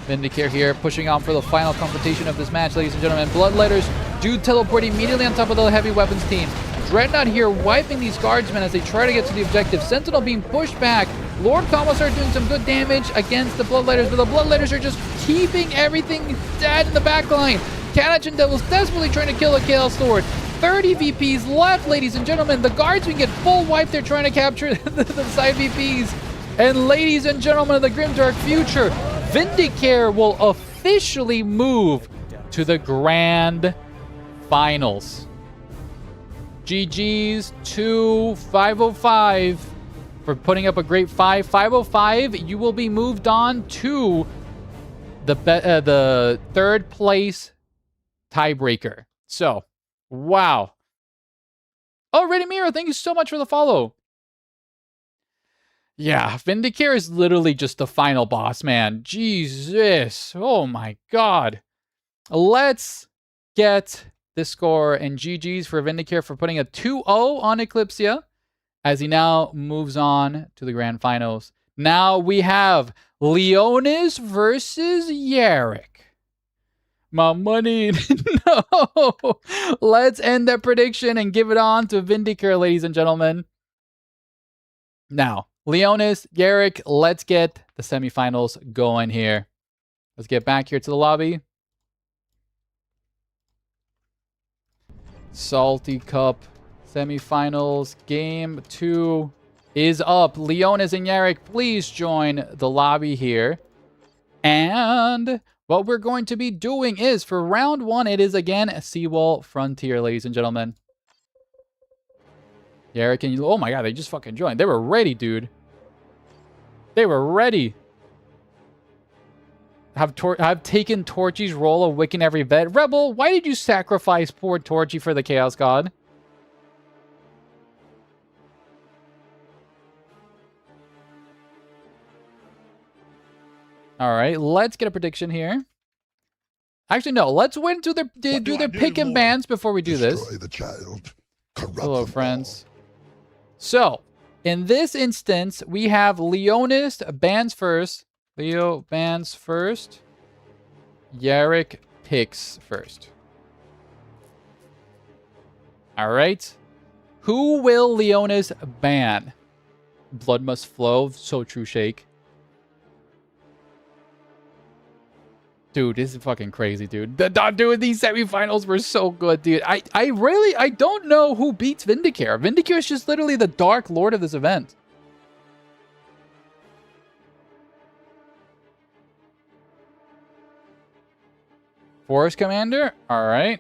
Vindicare here, pushing on for the final confrontation of this match, ladies and gentlemen. Bloodletters do teleport immediately on top of the heavy weapons team. Dreadnought here wiping these guardsmen as they try to get to the objective. Sentinel being pushed back. Lord Commissar doing some good damage against the Bloodletters, but the Bloodletters are just keeping everything dead in the backline. Khajiit Devils desperately trying to kill a Chaos Lord. 30 VPs left, ladies and gentlemen. The guardsmen get full wipe. They're trying to capture the side VPs. And ladies and gentlemen of the Grimdark future, Vindicare will officially move to the Grand Finals. GG's to 505 for putting up a great fight. 505, you will be moved on to the third place tiebreaker. So, wow. Oh, Ready Miro, thank you so much for the follow. Yeah, Vindicare is literally just the final boss, man. Jesus. Oh my god. Let's get this score, and GG's for Vindicare for putting a 2-0 on Eclipsia as he now moves on to the grand finals. Now we have Leonis versus Yarrick. My money. No. Let's end that prediction and give it on to Vindicare, ladies and gentlemen. Now, Leonis, Yarrick, let's get the semifinals going here. Let's get back here to the lobby. Salty Cup semifinals. Game 2 is up. Leonis and Yarrick, please join the lobby here. And what we're going to be doing is, for round 1, it is again Seawall Frontier, ladies and gentlemen. Yarrick and... oh my god, they just fucking joined. They were ready, dude. They were ready. Have taken Torchy's role of wicking every vet. Rebel, why did you sacrifice poor Torchy for the Chaos God? Alright, let's get a prediction here. Actually, no. Let's wait until they do their pick and bans before we do this. The child. Hello, friends. So, in this instance, we have Leonis bans first. Leo bans first. Yarrick picks first. Alright. Who will Leonis ban? Blood must flow. So true, Shake. Dude, this is fucking crazy, dude. Dude, these semifinals were so good, dude. I don't know who beats Vindicare. Vindicare is just literally the Dark Lord of this event. Forest Commander? Alright.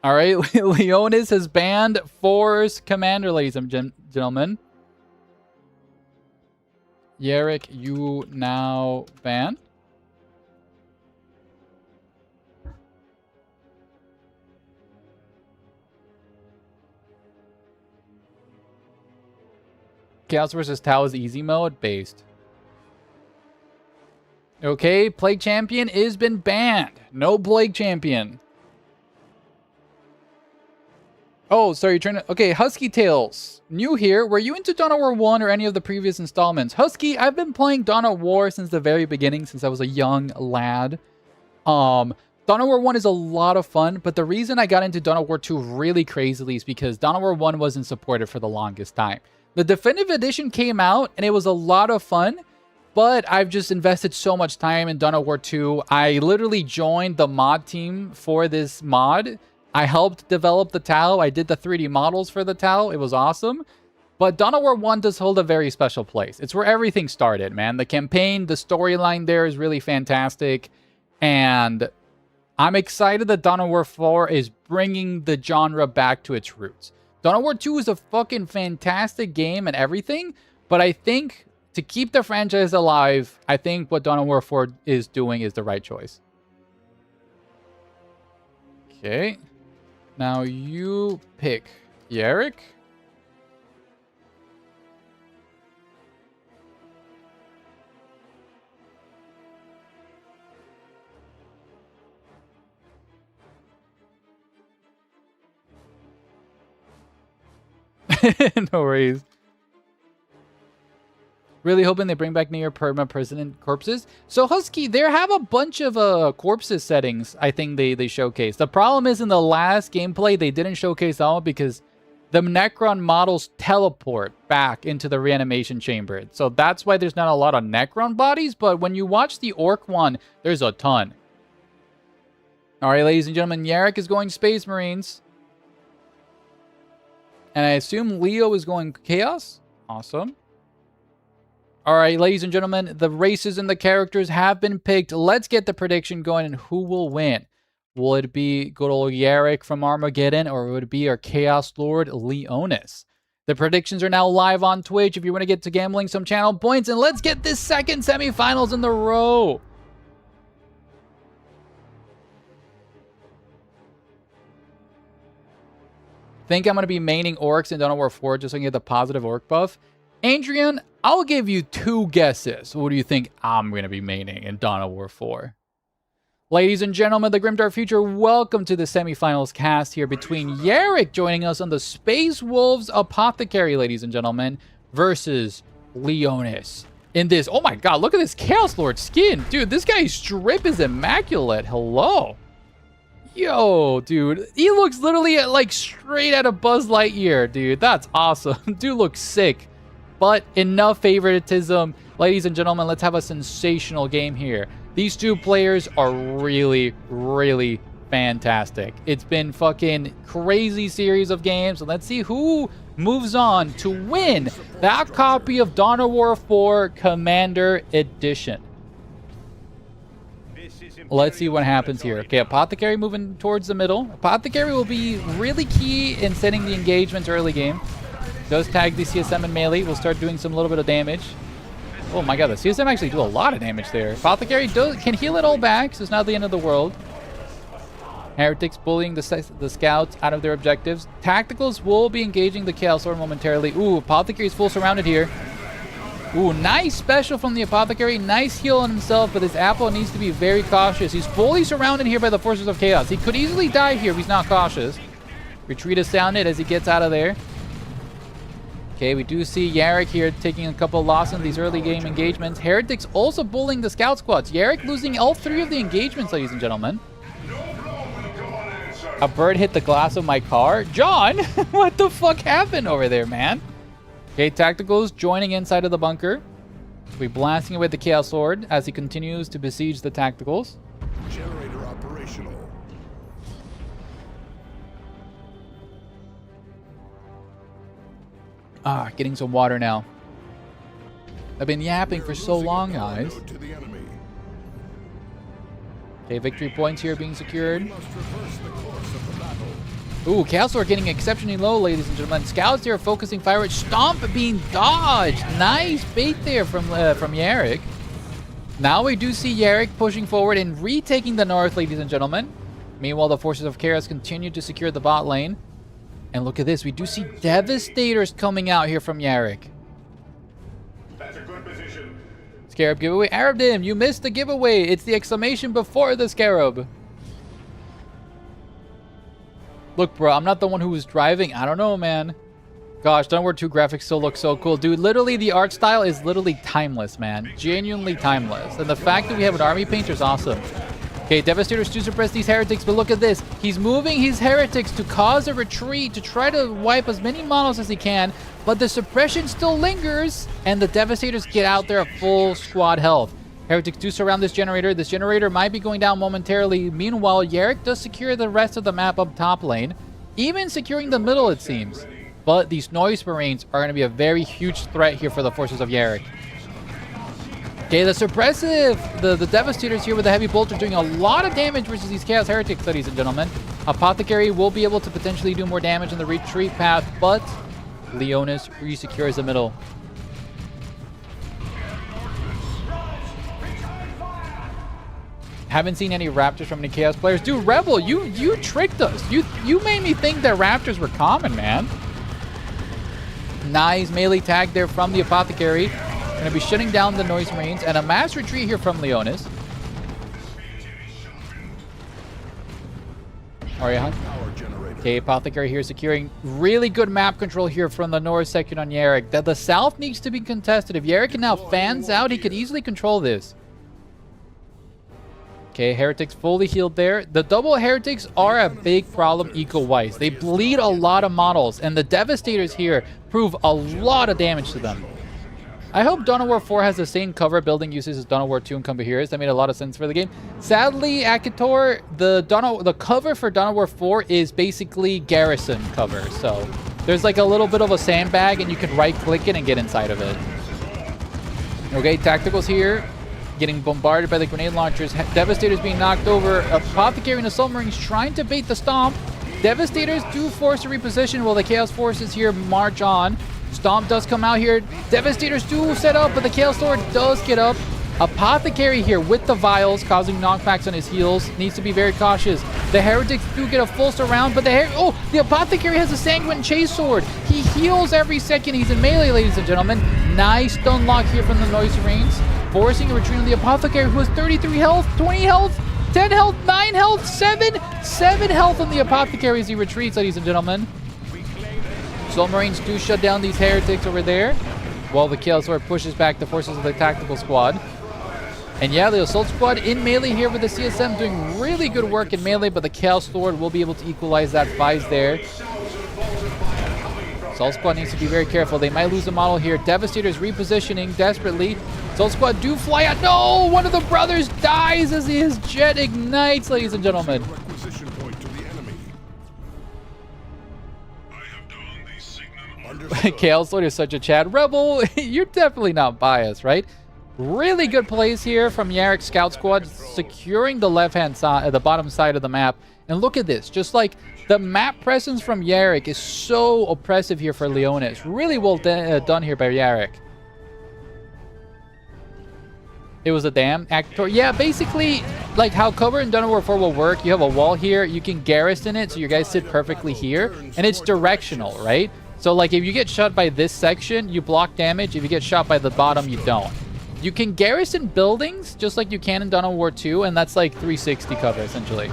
Alright, Leonis has banned Forest Commander, ladies and gentlemen. Yarrick, you now banned. Chaos versus Tau is easy mode based. Okay, Plague Champion has been banned. No Plague Champion. Oh, sorry, you're trying to... Okay, Husky Tales. New here. Were you into Dawn of War 1 or any of the previous installments? Husky, I've been playing Dawn of War since the very beginning, since I was a young lad. Dawn of War 1 is a lot of fun, but the reason I got into Dawn of War 2 really crazily is because Dawn of War 1 wasn't supported for the longest time. The Definitive Edition came out, and it was a lot of fun, but I've just invested so much time in Dawn of War 2. I literally joined the mod team for this mod. I helped develop the Tau. I did the 3D models for the Tau. It was awesome. But Dawn of War 1 does hold a very special place. It's where everything started, man. The campaign, the storyline there is really fantastic. And I'm excited that Dawn of War 4 is bringing the genre back to its roots. Dawn of War 2 is a fucking fantastic game and everything. But I think to keep the franchise alive, I think what Dawn of War 4 is doing is the right choice. Okay. Now you pick Yarrick. No worries. Really hoping they bring back near perma president corpses. So Husky, there have a bunch of corpses settings I think they showcase. The problem is in the last gameplay they didn't showcase that one because the Necron models teleport back into the reanimation chamber. So that's why there's not a lot of Necron bodies, but when you watch the Orc one, there's a ton. Alright, ladies and gentlemen, Yarrick is going Space Marines. And I assume Leo is going Chaos. Awesome. All right, ladies and gentlemen, the races and the characters have been picked. Let's get the prediction going and who will win. Will it be good old Yarrick from Armageddon or would it be our Chaos Lord Leonis? The predictions are now live on Twitch if you want to get to gambling some channel points. And let's get this second semifinals in the row. Think I'm going to be maining Orcs in Dawn of War 4 just so I can get the positive Orc buff. Adrian, I'll give you 2 guesses. What do you think I'm going to be maining in Dawn of War 4? Ladies and gentlemen, the Grimdark Future, welcome to the semifinals cast here between Yarrick joining us on the Space Wolves Apothecary, ladies and gentlemen, versus Leonis. In this, oh my god, look at this Chaos Lord skin. Dude, this guy's strip is immaculate. Hello. Yo, dude, he looks literally like straight out of Buzz Lightyear, dude. That's awesome. Dude looks sick. But enough favoritism. Ladies and gentlemen, let's have a sensational game here. These two players are really, really fantastic. It's been fucking crazy series of games. So let's see who moves on to win that copy of Dawn of War 4 Commander Edition. Let's see what happens here. Okay, Apothecary moving towards the middle. Apothecary will be really key in setting the engagements early game. Does tag the CSM in melee. Will start doing some little bit of damage. Oh my god, the CSM actually do a lot of damage there. Apothecary can heal it all back, so it's not the end of the world. Heretics bullying the scouts out of their objectives. Tacticals will be engaging the Chaos Lord momentarily. Ooh, Apothecary's full surrounded here. Ooh, nice special from the Apothecary. Nice heal on himself, but this Apple needs to be very cautious. He's fully surrounded here by the Forces of Chaos. He could easily die here if he's not cautious. Retreat is sounded as he gets out of there. Okay, we do see Yarrick here taking a couple of losses in these early game engagements. Heretics also bullying the scout squads. Yarrick losing all 3 of the engagements, ladies and gentlemen. A bird hit the glass of my car. John, what the fuck happened over there, man? Okay, Tacticals joining inside of the bunker. We'll be blasting away the Chaos Lord as he continues to besiege the tacticals. Generator operational. Ah, getting some water now. I've been yapping for so long, guys. To the enemy. Okay, victory points here being secured. We must reverse the course of the battle. Ooh, Chaos Lord getting exceptionally low, ladies and gentlemen. Scouts here focusing fire at Stomp being dodged. Nice bait there from Yarrick. Now we do see Yarrick pushing forward and retaking the north, ladies and gentlemen. Meanwhile, the forces of Chaos continue to secure the bot lane. And look at this. We do see Devastators coming out here from Yarrick. That's a good position. Scarab giveaway. Arabdim, you missed the giveaway. It's the exclamation before the Scarab. Look, bro, I'm not the one who was driving. I don't know, man. Gosh, Dawn of War 2 graphics still look so cool. Dude, literally, the art style is literally timeless, man. Genuinely timeless. And the fact that we have an army painter is awesome. Okay, Devastators do suppress these heretics, but look at this. He's moving his heretics to cause a retreat to try to wipe as many models as he can, but the suppression still lingers, and the Devastators get out there at full squad health. Heretics do surround this generator. This generator might be going down momentarily. Meanwhile, Yarrick does secure the rest of the map up top lane, even securing the middle, it seems. But these Noise Marines are going to be a very huge threat here for the forces of Yarrick. Okay, the suppressive, the Devastators here with the heavy bolt are doing a lot of damage versus these Chaos Heretics, ladies and gentlemen. Apothecary will be able to potentially do more damage in the retreat path, but Leonis resecures the middle. Haven't seen any Raptors from any Chaos players. Dude, Rebel, you tricked us. You made me think that Raptors were common, man. Nice melee tag there from the Apothecary. Going to be shutting down the Noise Marines, and a mass retreat here from Leonis. Arya Hunt. Okay, Apothecary here securing really good map control here from the north section on Yarrick. That the south needs to be contested. If Yarrick can now fans out, he could easily control this. Okay, Heretics fully healed there. The double Heretics are a big problem eco-wise. They bleed a lot of models, and the Devastators here prove a lot of damage to them. I hope Dawn of War 4 has the same cover building uses as Dawn of War 2 and Combat That made a lot of sense for the game. Sadly, Akator, the cover for Dawn of War 4 is basically Garrison cover. So there's like a little bit of a sandbag, and you can right-click it and get inside of it. Okay, Tacticals here. Getting bombarded by the grenade launchers. Devastators being knocked over. Apothecary and Assault Marines trying to bait the Stomp. Devastators do force a reposition while the Chaos Forces here march on. Stomp does come out here. Devastators do set up, but the Chaos Lord does get up. Apothecary here with the vials, causing knockbacks on his heals. Needs to be very cautious. The Heretics do get a full surround, but the Apothecary has a Sanguine Chase Sword. He heals every second he's in melee, ladies and gentlemen. Nice stun lock here from the Noise Marines. Forcing a retreat on the Apothecary, who has 33 health, 20 health, 10 health, 9 health, 7 health on the Apothecary as he retreats, ladies and gentlemen. Soul Marines do shut down these Heretics over there, while the Chaos Lord pushes back the forces of the Tactical Squad. And yeah, the Assault Squad in melee here with the CSM doing really good work in melee, but the Chaos Lord will be able to equalize that Vise there. Assault Squad needs to be very careful. They might lose a model here. Devastators repositioning desperately. Assault Squad do fly out. No! One of the brothers dies as his jet ignites, ladies and gentlemen. Chaos Lord is such a Chad Rebel. You're definitely not biased, right? Really good plays here from Yarrick Scout Squad, securing the left-hand side, the bottom side of the map. And look at this, just like the map presence from Yarrick is so oppressive here for Leonis. Really well done here by Yarrick. It was a damn actor. Yeah, basically, like how cover in Dawn of War 4 will work. You have a wall here, you can garrison it, so your guys sit perfectly here, and it's directional, right? So like if you get shot by this section, you block damage. If you get shot by the bottom, you don't. You can garrison buildings just like you can in Dawn of War 2, and that's like 360 cover essentially.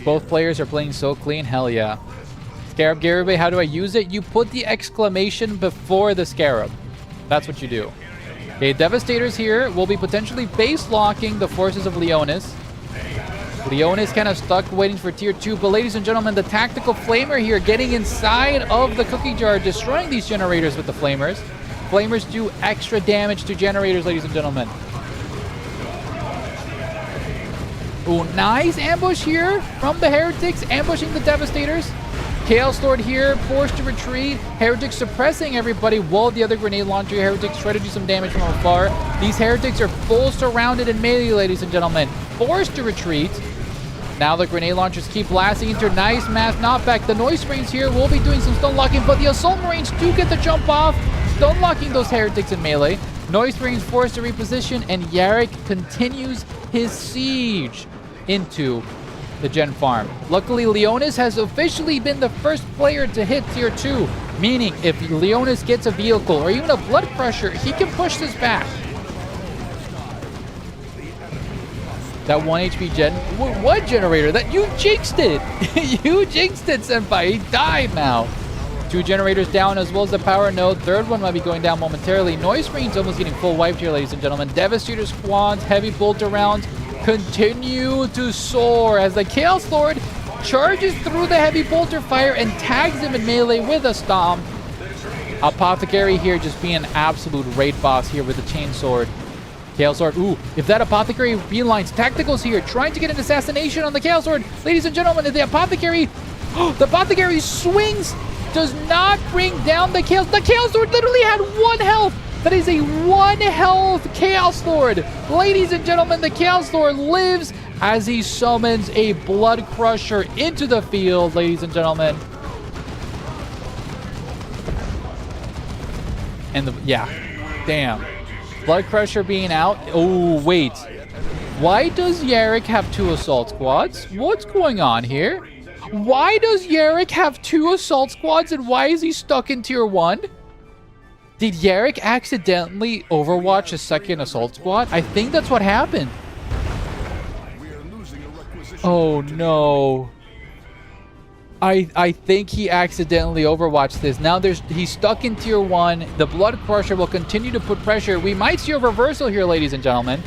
Both players are playing so clean, hell yeah. ScarabGiveaway, how do I use it? You put the exclamation before the Scarab. That's what you do. Okay, Devastators here will be potentially base locking the forces of Leonis. Leonis kind of stuck waiting for tier 2, but ladies and gentlemen, the tactical flamer here getting inside of the cookie jar, destroying these generators with the flamers. Flamers do extra damage to generators, ladies and gentlemen. Ooh, nice ambush here from the Heretics, ambushing the Devastators. Chaos Lord here, forced to retreat. Heretics suppressing everybody while the other grenade launcher Heretics try to do some damage from afar. These Heretics are full surrounded in melee, ladies and gentlemen. Forced to retreat. Now the grenade launchers keep blasting into nice mass knockback. The Noise Marines here will be doing some stun locking, but the Assault Marines do get the jump off, stun locking those Heretics in melee. Noise Marines forced to reposition, and Yarrick continues his siege into the gen farm. Luckily, Leonis has officially been the first player to hit tier 2, meaning if Leonis gets a vehicle or even a blood crusher, he can push this back. That 1 HP gen, what generator? That you jinxed it. You jinxed it, senpai. He died now. 2 generators down, as well as the power node. Third one might be going down momentarily. Noise Marines almost getting full wiped here, ladies and gentlemen. Devastator squads, heavy bolter rounds continue to soar as the Chaos Lord charges through the heavy bolter fire and tags him in melee with a stomp. Apothecary here just being an absolute raid boss here with the chainsword. Chaos Lord, ooh, if that Apothecary beelines, Tacticals here trying to get an assassination on the Chaos Lord. Ladies and gentlemen, the Apothecary swings, does not bring down the Chaos. The Chaos Lord literally had 1 health. That is a 1 health Chaos Lord. Ladies and gentlemen, the Chaos Lord lives as he summons a Blood Crusher into the field, ladies and gentlemen. And yeah, damn. Blood Crusher being out. Oh, wait. Why does Yarrick have 2 assault squads? What's going on here? Why does Yarrick have 2 assault squads, and why is he stuck in tier 1? Did Yarrick accidentally overwatch a second assault squad? I think that's what happened. Oh no. I think he accidentally overwatched this. Now he's stuck in tier 1. The Blood Crusher will continue to put pressure. We might see a reversal here, ladies and gentlemen.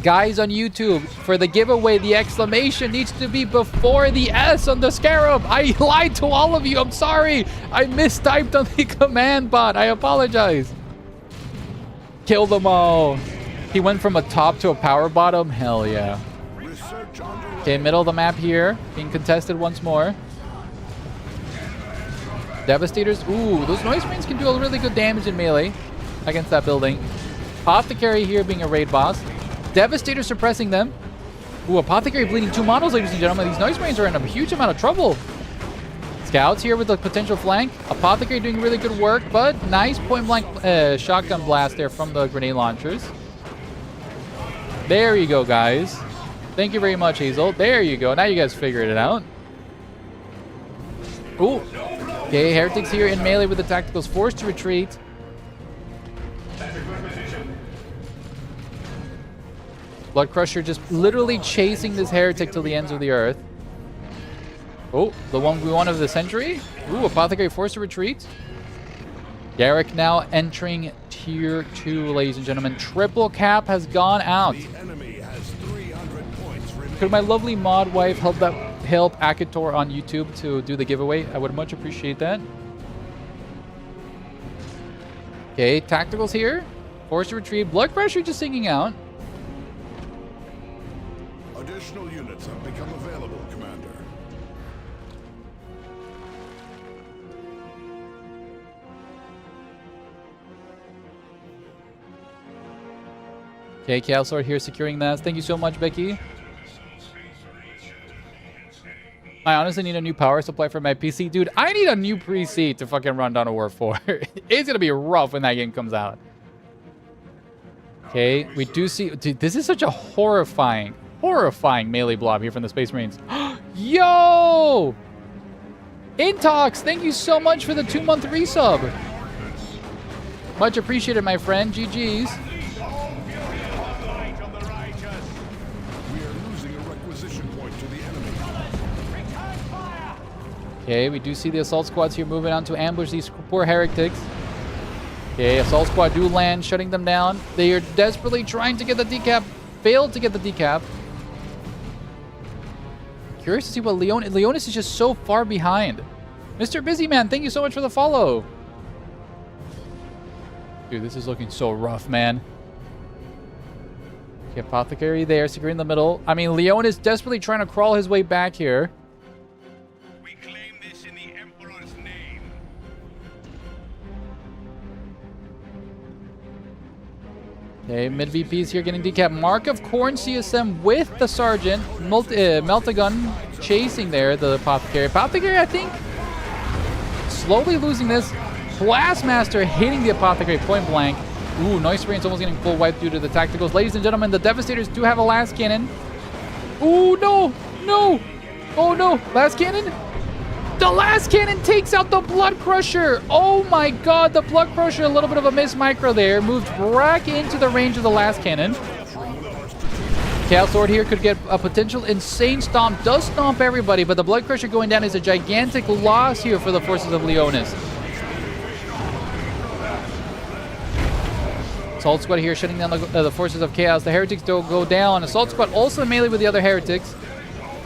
Guys on YouTube, for the giveaway, the exclamation needs to be before the S on the Scarab. I lied to all of you. I'm sorry. I mistyped on the command bot. I apologize. Kill them all. He went from a top to a power bottom. Hell yeah. Okay, middle of the map here. Being contested once more. Devastators. Ooh, those Noise Marines can do a really good damage in melee against that building. Apothecary here being a raid boss. Devastator suppressing them. Ooh, Apothecary bleeding 2 models, ladies and gentlemen. These Noise Marines are in a huge amount of trouble. Scouts here with a potential flank. Apothecary doing really good work, but nice point-blank shotgun blast there from the grenade launchers. There you go, guys. Thank you very much, Hazel. There you go. Now you guys figured it out. Ooh. Okay, Heretics here in melee with the Tacticals, forced to retreat. Blood Crusher just literally chasing this Heretic till the ends of the earth. Oh, the 1v1 of the century. Ooh, Apothecary forced to retreat. Yarrick now entering tier 2, ladies and gentlemen. Triple cap has gone out. Could my lovely mod wife help Akator on YouTube to do the giveaway? I would much appreciate that. Okay, Tacticals here. Forced to retreat. Blood Crusher just singing out. Additional units have become available, Commander. Okay, Chaos Lord here securing that. Thank you so much, Becky. I honestly need a new power supply for my PC. Dude, I need a new PC to fucking run Dawn of War 4. It's gonna be rough when that game comes out. Okay, we do see... Dude, this is such a horrifying melee blob here from the Space Marines. Yo! Intox, thank you so much for the 2-month resub. Much appreciated, my friend. GG's. Okay, we do see the assault squads here moving on to ambush these poor heretics. Okay, assault squad do land, shutting them down. They are desperately trying to get the decap. Failed to get the decap. curious to see what Leonis is just so far behind. Mr. Busyman, thank you so much for the follow. Dude, this is looking so rough, man. Okay, Apothecary there, securing the middle. I mean, Leonis desperately trying to crawl his way back here. We claim this in the Emperor's name. Okay, mid VPs here getting decapped. Mark of Corn CSM with the Sergeant. Meltagun chasing there, the Apothecary. Apothecary, I think, slowly losing this. Blastmaster hitting the Apothecary point blank. Ooh, Noise Rain's almost getting full wipe due to the tacticals. Ladies and gentlemen, the Devastators do have a last cannon. Ooh, no, no. Oh, no. Last cannon. The last cannon takes out the Blood Crusher. Oh, my God. The Blood Crusher, a little bit of a miss micro there. Moved back into the range of the last cannon. Chaos Lord here could get a potential insane stomp. Does stomp everybody, but the Blood Crusher going down is a gigantic loss here for the forces of Leonis. Assault Squad here shutting down the forces of Chaos. The Heretics don't go down. Assault Squad also in melee with the other Heretics.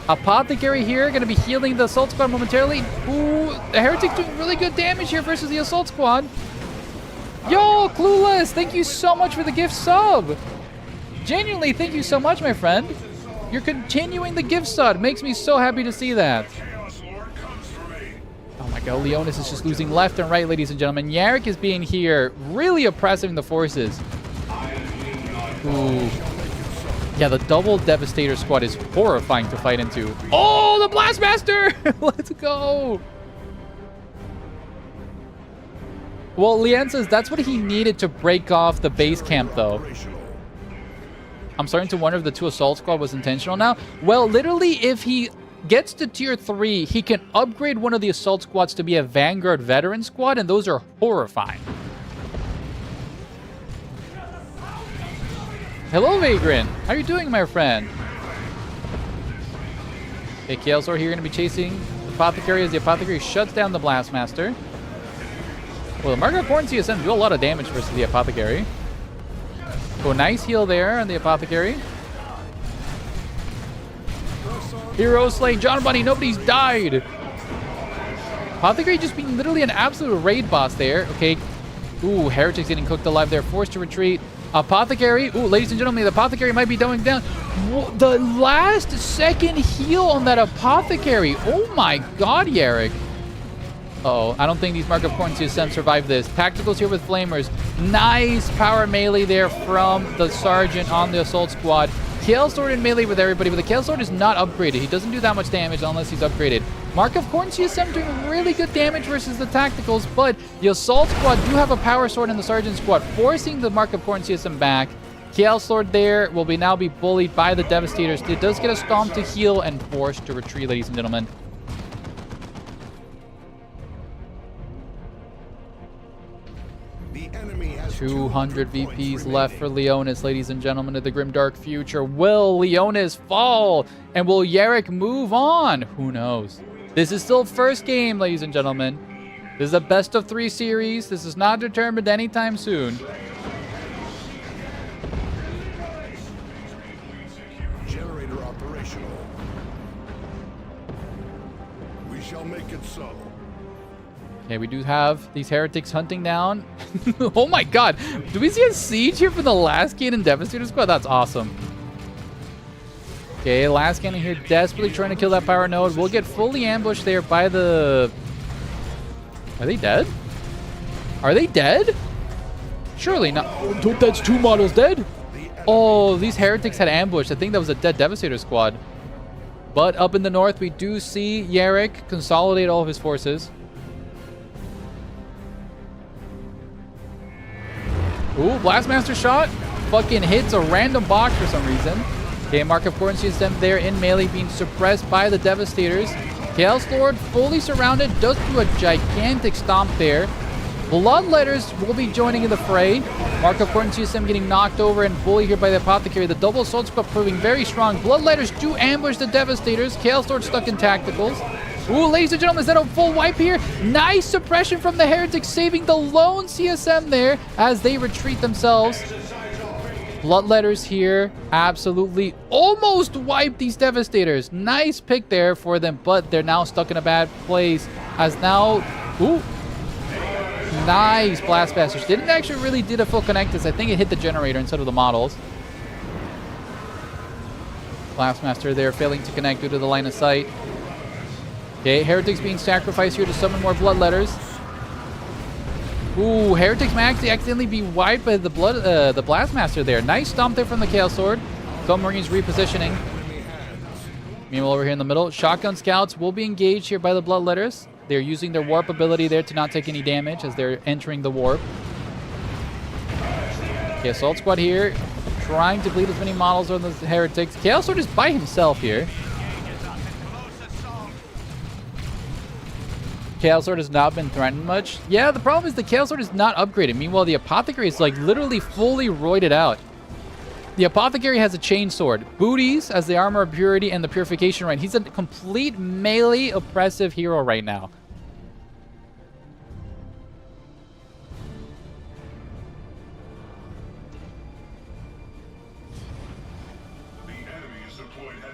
Apothecary here going to be healing the Assault Squad momentarily. Ooh, the Heretics doing really good damage here versus the Assault Squad. Yo, Clueless, thank you so much for the gift sub. Genuinely, thank you so much, my friend. You're continuing the gift sub. Makes me so happy to see that. Oh my God, Leonis is just losing left and right, ladies and gentlemen. Yarrick is being here, really oppressing the forces. Ooh. Yeah, the double Devastator squad is horrifying to fight into. Oh, the Blastmaster! Let's go! Well, Leanne says that's what he needed to break off the base camp, though. I'm starting to wonder if the 2 Assault Squad was intentional now. Well, literally, if he gets to tier 3, he can upgrade one of the Assault Squads to be a Vanguard Veteran Squad, and those are horrifying. Hello, Vagrant. How are you doing, my friend? Okay, Chaos Lord here going to be chasing the Apothecary as the Apothecary shuts down the Blastmaster. Well, the Mark of Corn CSM do a lot of damage versus the Apothecary. Oh, nice heal there on the Apothecary. Hero slain. John Bunny, nobody's died. Apothecary just being literally an absolute raid boss there. Okay. Ooh, Heretics getting cooked alive there. Forced to retreat. Apothecary. Ooh, ladies and gentlemen, the Apothecary might be going down. The last second heal on that Apothecary. Oh my God, Yarrick. Uh-oh, I don't think these Mark of Corn CSM survive this. Tacticals here with Flamers. Nice power melee there from the Sergeant on the Assault Squad. Chaos Sword in melee with everybody, but the Chaos Sword is not upgraded. He doesn't do that much damage unless he's upgraded. Mark of Corn CSM doing really good damage versus the Tacticals, but the Assault Squad do have a Power Sword in the Sergeant Squad, forcing the Mark of Corn CSM back. Chaos Lord there will now be bullied by the Devastators. It does get a Stomp to heal and forced to retreat, ladies and gentlemen. The enemy has 200 VPs left for Leonis, ladies and gentlemen, of the grimdark future. Will Leonis fall? And will Yarrick move on? Who knows? This is still first game, ladies and gentlemen. This is a best of 3 series. This is not determined anytime soon. Generator operational. We shall make it so. Okay, we do have these Heretics hunting down. Oh my God. Do we see a siege here for the last cannon Devastator squad? That's awesome. Okay, last cannon here desperately trying to kill that power node. We'll get fully ambushed there by the... Are they dead? Are they dead? Surely not. Oh, that's 2 models dead. Oh, these Heretics had ambushed. I think that was a dead Devastator squad. But up in the north, we do see Yarrick consolidate all of his forces. Ooh, Blastmaster shot. Fucking hits a random box for some reason. Okay, Mark of Corn CSM there in melee being suppressed by the Devastators. Chaos Lord fully surrounded. Does do a gigantic stomp there. Bloodletters will be joining in the fray. Mark of Corn CSM getting knocked over and bullied here by the Apothecary. The double Assault Squad proving very strong. Bloodletters do ambush the Devastators. Chaos Lord stuck in Tacticals. Ooh, ladies and gentlemen, is that a full wipe here? Nice suppression from the Heretics, saving the lone CSM there as they retreat themselves. Bloodletters here absolutely almost wiped these Devastators. Nice pick there for them, but they're now stuck in a bad place. As now... Ooh. Nice Blastmasters. Didn't actually really did a full connectus. I think it hit the generator instead of the models. Blastmaster there failing to connect due to the line of sight. Okay, Heretics being sacrificed here to summon more Bloodletters. Ooh, Heretics may actually accidentally be wiped by the Blastmaster there. Nice stomp there from the Chaos Sword. Submarines repositioning. Meanwhile, over here in the middle, Shotgun Scouts will be engaged here by the Bloodletters. They're using their warp ability there to not take any damage as they're entering the warp. Okay, Assault Squad here, trying to bleed as many models on the Heretics. Chaos Sword is by himself here. Chaos Sword has not been threatened much. Yeah, the problem is the Chaos Sword is not upgraded. Meanwhile, the Apothecary is like literally fully roided out. The Apothecary has a chain sword, booties as the armor of purity, and the purification right. He's a complete melee oppressive hero right now.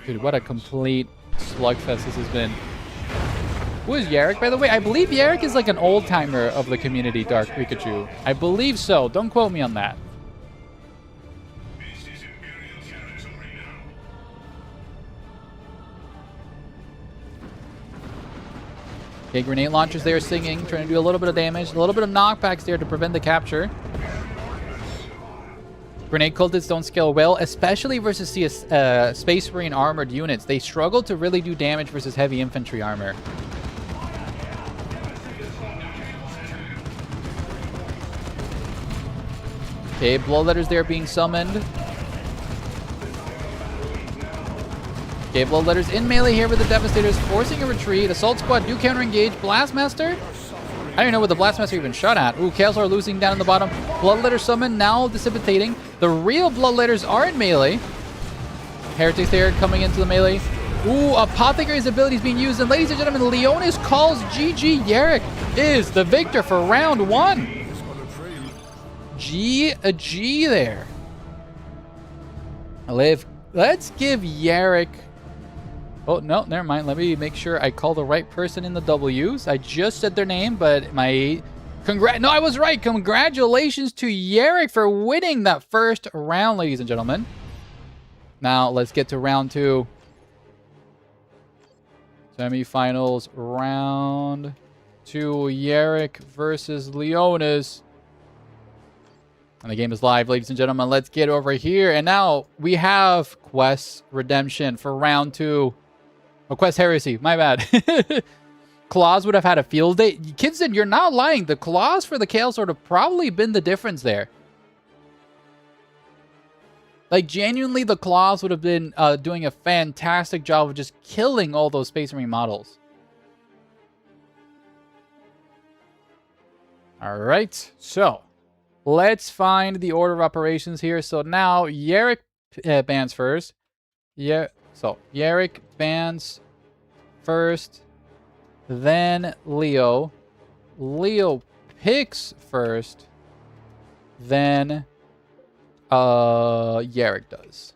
Dude, what a complete slugfest this has been. Who is Yarrick, by the way? I believe Yarrick is like an old-timer of the community, Dark Pikachu. I believe so. Don't quote me on that. Okay, grenade launchers there singing, trying to do a little bit of damage, a little bit of knockbacks there to prevent the capture. Grenade cultists don't scale well, especially versus Space Marine armored units. They struggle to really do damage versus heavy infantry armor. Okay, Bloodletters there being summoned. Okay, Bloodletters in melee here with the Devastators, forcing a retreat. Assault Squad do counter-engage. Blastmaster? I don't even know what the Blastmaster even shot at. Ooh, Chaos are losing down in the bottom. Bloodletter summon now dissipating. The real Bloodletters are in melee. Heretics there coming into the melee. Ooh, Apothecary's ability is being used. And ladies and gentlemen, Leonis calls GG. Yarrick is the victor for round 1. A G there. Let's give Yarrick... Oh, no, never mind. Let me make sure I call the right person in the W's. I just said their name, but my... No, I was right. Congratulations to Yarrick for winning that first round, ladies and gentlemen. Now, let's get to round 2. Semifinals, round 2. Yarrick versus Leonis. And the game is live, ladies and gentlemen. Let's get over here. And now we have Quest Redemption for round 2. Oh, Quest Heresy. My bad. Claws would have had a field day. Kidson, you're not lying. The claws for the Chaos Sword have probably been the difference there. Like, genuinely, the claws would have been doing a fantastic job of just killing all those Space Marine models. All right. So, let's find the order of operations here. So, now, Yarrick bans first. Yeah. So, Yarrick bans first, then Leo. Leo picks first, then Yarrick does.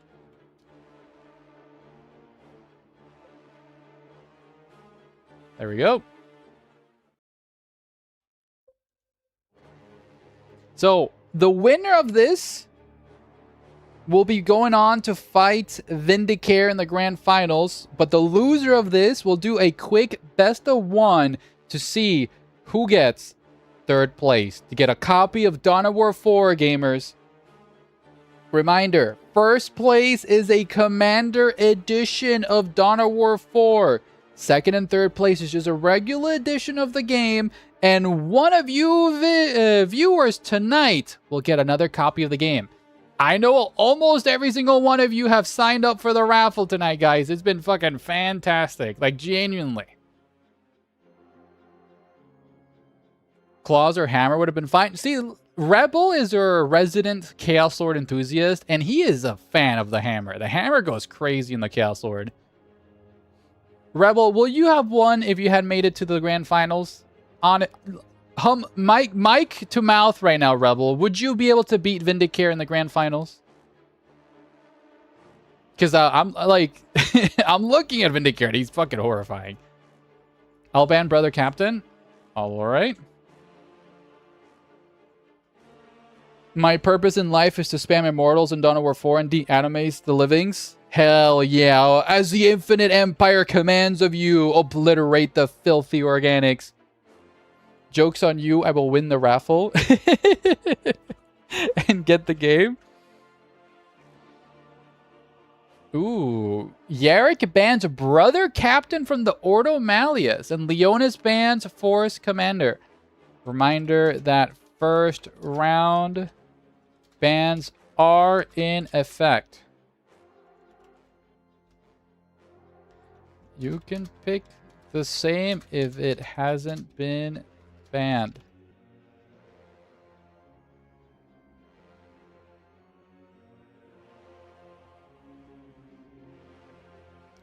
There we go. So, the winner of this will be going on to fight Vindicare in the grand finals, but the loser of this will do a quick best of 1 to see who gets 3rd place, to get a copy of Dawn of War 4, gamers. Reminder, 1st place is a Commander edition of Dawn of War 4. 2nd and 3rd place is just a regular edition of the game, and one of you viewers tonight will get another copy of the game. I know almost every single one of you have signed up for the raffle tonight, guys. It's been fucking fantastic. Like, genuinely. Claws or Hammer would have been fine. See, Rebel is our resident Chaos Sword enthusiast, and he is a fan of the Hammer. The Hammer goes crazy in the Chaos Sword. Rebel, will you have won if you had made it to the grand finals? On it. Mic to mouth right now, Rebel. Would you be able to beat Vindicare in the grand finals? Because I'm like, I'm looking at Vindicator. He's fucking horrifying. Alban, brother captain. All right. My purpose in life is to spam immortals in Dawn of War 4 and deanimates the livings. Hell yeah. As the infinite empire commands of you, obliterate the filthy organics. Joke's on you, I will win the raffle. And get the game. Ooh. Yarrick bans brother captain from the Ordo Malleus. And Leonis bans forest commander. Reminder that first round bans are in effect. You can pick the same if it hasn't been banned.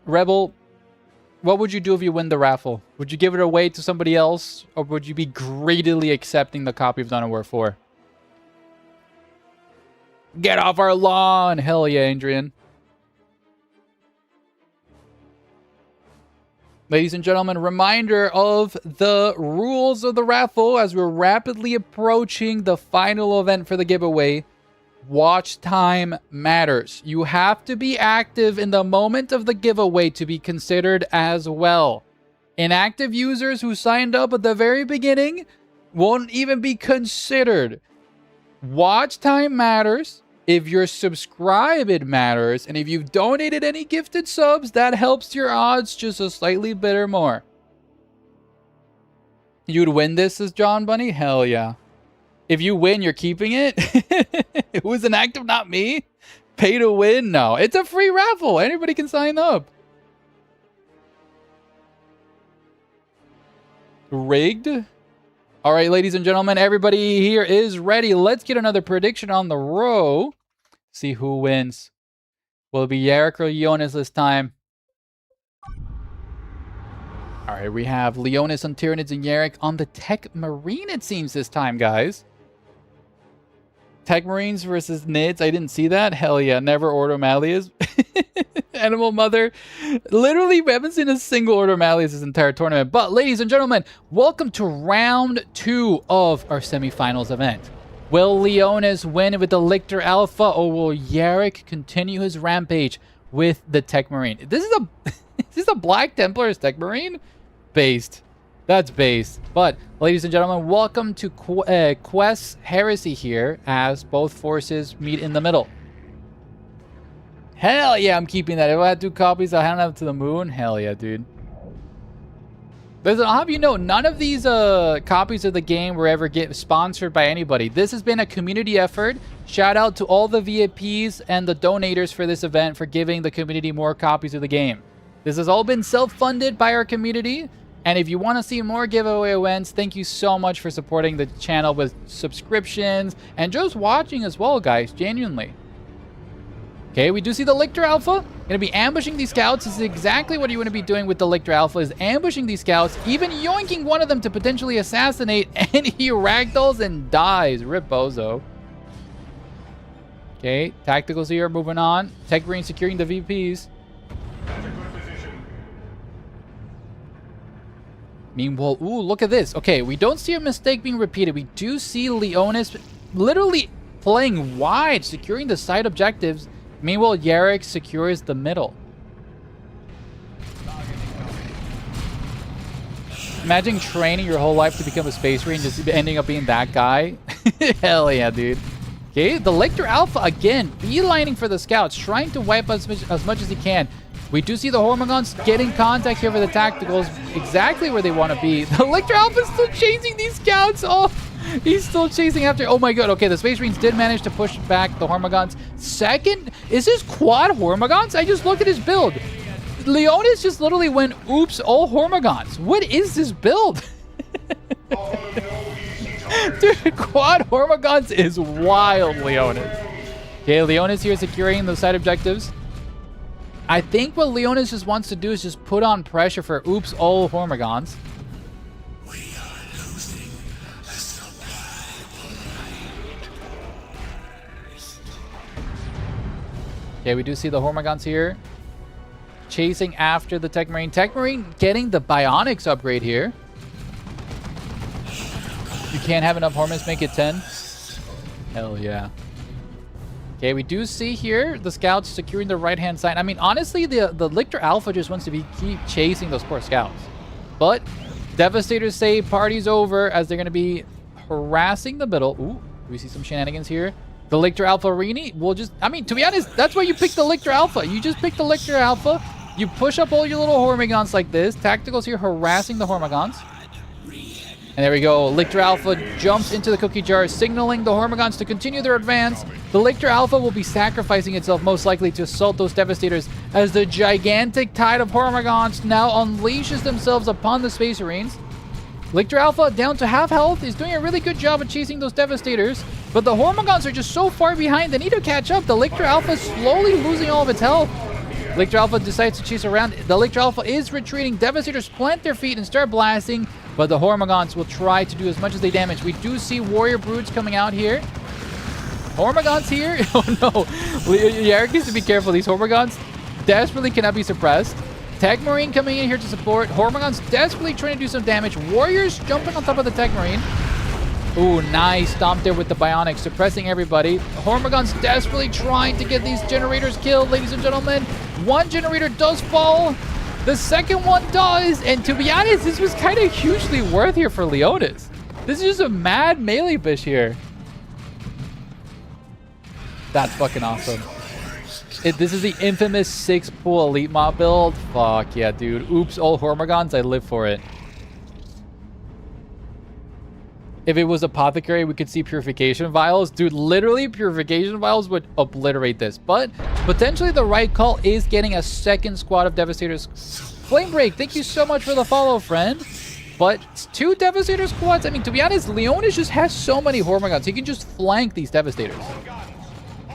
Rebel, what would you do if you win the raffle? Would you give it away to somebody else, or would you be greedily accepting the copy of Dawn of War 4? Get off our lawn! Hell yeah, Adrian. Ladies and gentlemen, reminder of the rules of the raffle as we're rapidly approaching the final event for the giveaway. Watch time matters. You have to be active in the moment of the giveaway to be considered as well. Inactive users who signed up at the very beginning won't even be considered. Watch time matters. If you're subscribed, it matters. And if you've donated any gifted subs, that helps your odds just a slightly bit more. You'd win this, says John Bunny? Hell yeah. If you win, you're keeping it? Who's inactive? Not me. Pay to win? No. It's a free raffle. Anybody can sign up. Rigged? All right, ladies and gentlemen, everybody here is ready. Let's get another prediction on the row. See who wins. Will it be Yarrick or Leonis this time? All right, we have Leonis on Tyranids and Yarrick on the Tech Marine, it seems, this time, guys. Tech Marines versus Nids. I didn't see that. Hell yeah. Never Ordo Malleus. Animal Mother. Literally, we haven't seen a single Ordo Malleus this entire tournament. But, ladies and gentlemen, welcome to round 2 of our semifinals event. Will Leonis win with the Lictor Alpha, or will Yarrick continue his rampage with the Tech Marine? This is a Black Templar's Tech Marine? Based. That's based. But, ladies and gentlemen, welcome to Quest Heresy here as both forces meet in the middle. Hell yeah, I'm keeping that. If I had 2 copies, I'll hand them to the moon. Hell yeah, dude. Listen, I'll have you know, none of these copies of the game were ever sponsored by anybody. This has been a community effort. Shout out to all the VIPs and the donators for this event for giving the community more copies of the game. This has all been self-funded by our community. And if you want to see more giveaway events, thank you so much for supporting the channel with subscriptions and just watching as well, guys, genuinely. Okay, we do see the Lictor Alpha. Going to be ambushing these scouts. This is exactly what you want to be doing with the Lictor Alpha, is ambushing these scouts, even yoinking one of them to potentially assassinate, and he ragdolls and dies. Rip Bozo. Okay, tacticals here, moving on. Tech Marine securing the VPs. Meanwhile, ooh, look at this. Okay, we don't see a mistake being repeated. We do see Leonis literally playing wide, securing the side objectives. Meanwhile, Yarrick secures the middle. Imagine training your whole life to become a Space Marine, just ending up being that guy. Hell yeah, dude. Okay, the Lictor Alpha, again, beelining for the scouts, trying to wipe as much as he can. We do see the Hormigons getting contact here for the tacticals, exactly where they want to be. The Lictor Alpha is still chasing these scouts. Oh, he's still chasing after. Oh my god. Okay, the Space Marines did manage to push back the Hormigons. Second, is this quad Hormigons? I just looked at his build. Leonis just literally went, oops, all Hormigons. What is this build? Dude, quad Hormigons is wild, Leonis. Okay, Leonis here securing the side objectives. I think what Leonis just wants to do is just put on pressure for oops, all Hormigons. We are losing the supply. Okay, we do see the Hormagaunts here chasing after the Tech Marine. Tech Marine getting the Bionics upgrade here. You can't have enough Hormats, make it 10. Hell yeah. Okay, we do see here the scouts securing the right-hand side. I mean, honestly, the Lictor Alpha just wants to keep chasing those poor scouts. But Devastators say party's over as they're going to be harassing the middle. Ooh, we see some shenanigans here. The Lictor Alpha Arini will just... I mean, to be honest, that's why you pick the Lictor Alpha. You just pick the Lictor Alpha. You push up all your little Hormagaunts like this. Tacticals here harassing the Hormagaunts. And there we go. Lictor Alpha jumps into the cookie jar, signaling the Hormagaunts to continue their advance. The Lictor Alpha will be sacrificing itself most likely to assault those Devastators as the gigantic tide of Hormagaunts now unleashes themselves upon the Space Marines. Lictor Alpha, down to half health, is doing a really good job of chasing those Devastators, but the Hormagaunts are just so far behind, they need to catch up. The Lictor Alpha is slowly losing all of its health. Lictor Alpha decides to chase around. The Lictor Alpha is retreating. Devastators plant their feet and start blasting, but the Hormagaunts will try to do as much as they damage. We do see Warrior Brutes coming out here. Hormagaunts here? Oh no. Eric needs to be careful. These Hormagaunts desperately cannot be suppressed. Tech Marine coming in here to support. Hormagaunts desperately trying to do some damage. Warriors jumping on top of the Tech Marine. Ooh, nice stomp there with the Bionics, suppressing everybody. Hormagaunts desperately trying to get these generators killed, ladies and gentlemen. One generator does fall. The second one does. And to be honest, this was kind of hugely worth here for Leonis. This is just a mad melee bish here. That's fucking awesome. This is the infamous 6-pool elite mob build. Fuck yeah, dude. Oops, all Hormagaunts. I live for it. If it was Apothecary, we could see Purification Vials. Dude, literally, Purification Vials would obliterate this. But potentially the right call is getting a second squad of Devastators. Flame Break, thank you so much for the follow, friend. But 2 Devastator squads, I mean, to be honest, Leonis just has so many Hormagaunts. He can just flank these Devastators.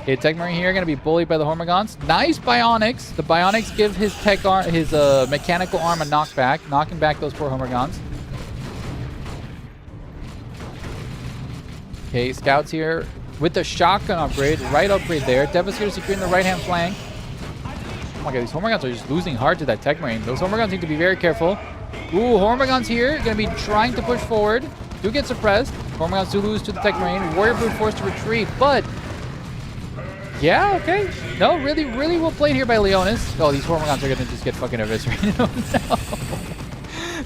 Okay, Tech Marine here, going to be bullied by the Hormagaunts. Nice Bionics. The Bionics give his mechanical arm a knockback, knocking back those poor Hormagaunts. Okay, Scouts here with the shotgun upgrade. Right upgrade there. Devastator securing the right-hand flank. Oh my god, these Hormagaunts are just losing hard to that Tech Marine. Those Hormagaunts need to be very careful. Ooh, Hormagaunts here. Going to be trying to push forward. Do get suppressed. Hormagaunts do lose to the Tech Marine. Warrior Brute forced to retreat, but... yeah, okay. No, really, really well played here by Leonis. Oh, these Hormagaunts are going to just get fucking eviscerated. Oh, no.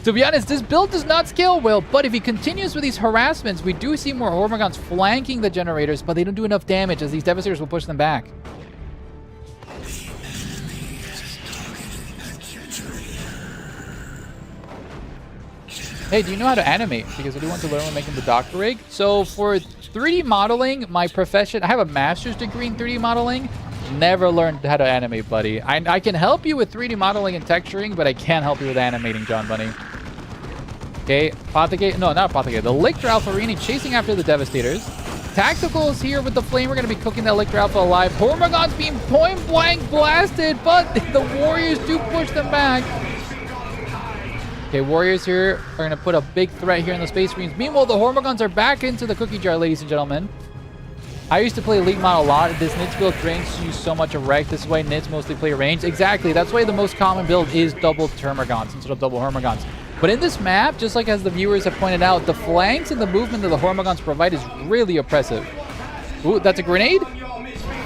To be honest, this build does not scale well, but if he continues with these harassments, we do see more Hormagaunts flanking the generators, but they don't do enough damage as these Devastators will push them back. Hey, do you know how to animate? Because I do want to learn when making the Doctor Rig. So for 3D modeling, my profession, I have a master's degree in 3D modeling. Never learned how to animate, buddy. I can help you with 3D modeling and texturing, but I can't help you with animating, John Bunny. Okay, Apothecary. No, not Apothecary. The Lictor Alpha Arini chasing after the Devastators. Tacticals here with the Flame. We're going to be cooking that Lictor Alpha alive. Hormagaunts being point blank blasted, but the Warriors do push them back. Okay, Warriors here are going to put a big threat here in the Space Marines. Meanwhile, the Hormagaunts are back into the cookie jar, ladies and gentlemen. I used to play Elite Mod a lot. This Nits build drains you so much of Wreck. This is why Nits mostly play range. Exactly. That's why the most common build is double Termagants instead of double Hormagaunts. But in this map, just like as the viewers have pointed out, the flanks and the movement that the Hormagaunts provide is really oppressive. Ooh, that's a grenade?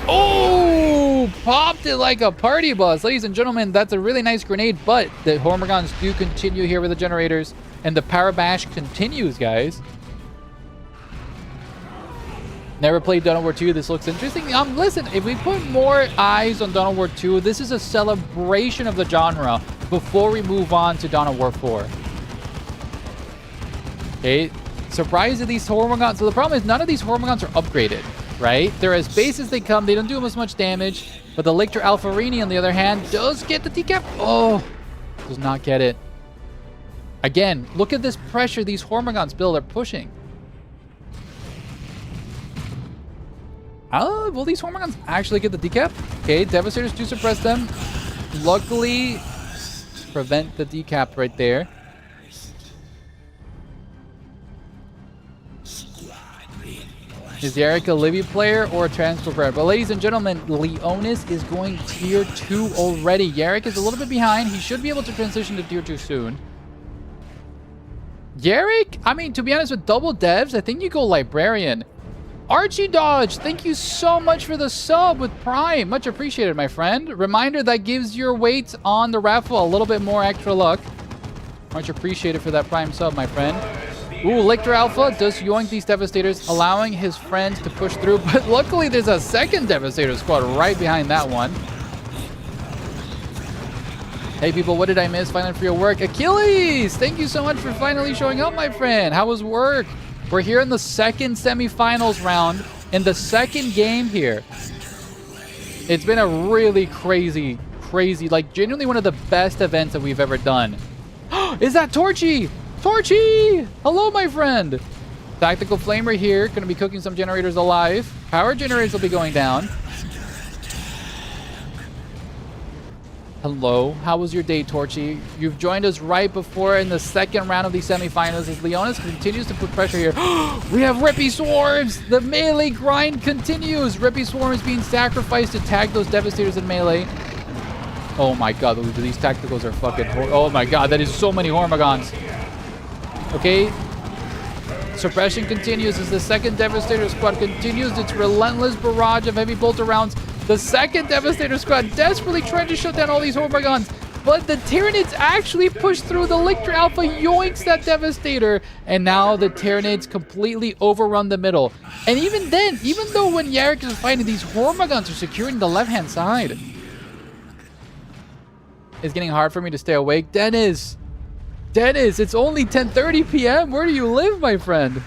Oh, popped it like a party bus. Ladies and gentlemen, that's a really nice grenade, but the Hormagaunts do continue here with the generators, and the Power Bash continues, guys. Never played Dawn of War 2. This looks interesting. Listen, if we put more eyes on Dawn of War 2, this is a celebration of the genre before we move on to Dawn of War 4. Okay, surprise of these Hormagaunts. So the problem is none of these Hormagaunts are upgraded, right? They're as base as they come. They don't do as much damage. But the Lictor Alpha Arini, on the other hand, does get the decap. Oh, does not get it. Again, look at this pressure these Hormagaunts build are pushing. Will these Hormagaunts actually get the decap? Okay, Devastators do suppress them. Luckily, prevent the decap right there. Is Yarrick a Livy player or a transfer player? But ladies and gentlemen, Leonis is going tier 2 already. Yarrick is a little bit behind. He should be able to transition to tier 2 soon. Yarrick, I mean, to be honest, with double devs, I think you go Librarian. Archie Dodge, thank you so much for the sub with Prime. Much appreciated, my friend. Reminder that gives your weight on the raffle a little bit more extra luck. Much appreciated for that Prime sub, my friend. Ooh, Lictor Alpha does yoink these Devastators, allowing his friends to push through. But luckily, there's a second Devastator squad right behind that one. Hey, people, what did I miss? Finally for your work. Achilles, thank you so much for finally showing up, my friend. How was work? We're here in the second semifinals round, in the second game here. It's been a really crazy, like genuinely one of the best events that we've ever done. Is that Torchy? Torchy! Hello, my friend. Tactical Flamer here. Going to be cooking some generators alive. Power generators will be going down. Hello. How was your day, Torchy? You've joined us right before in the second round of these semifinals as Leonis continues to put pressure here. We have Rippy Swarms! The melee grind continues. Rippy Swarms being sacrificed to tag those Devastators in melee. Oh my god, these tacticals are fucking... Oh my god, that is so many Hormagons. Okay. Suppression continues as the second Devastator squad continues its relentless barrage of heavy bolter rounds. The second Devastator squad desperately trying to shut down all these Hormagons. But the Tyranids actually push through. The Lictor Alpha yoinks that Devastator. And now the Tyranids completely overrun the middle. And even then, even though when Yarrick is fighting, these Hormagons are securing the left-hand side. It's getting hard for me to stay awake. Dennis, it's only 10:30 p.m. Where do you live, my friend?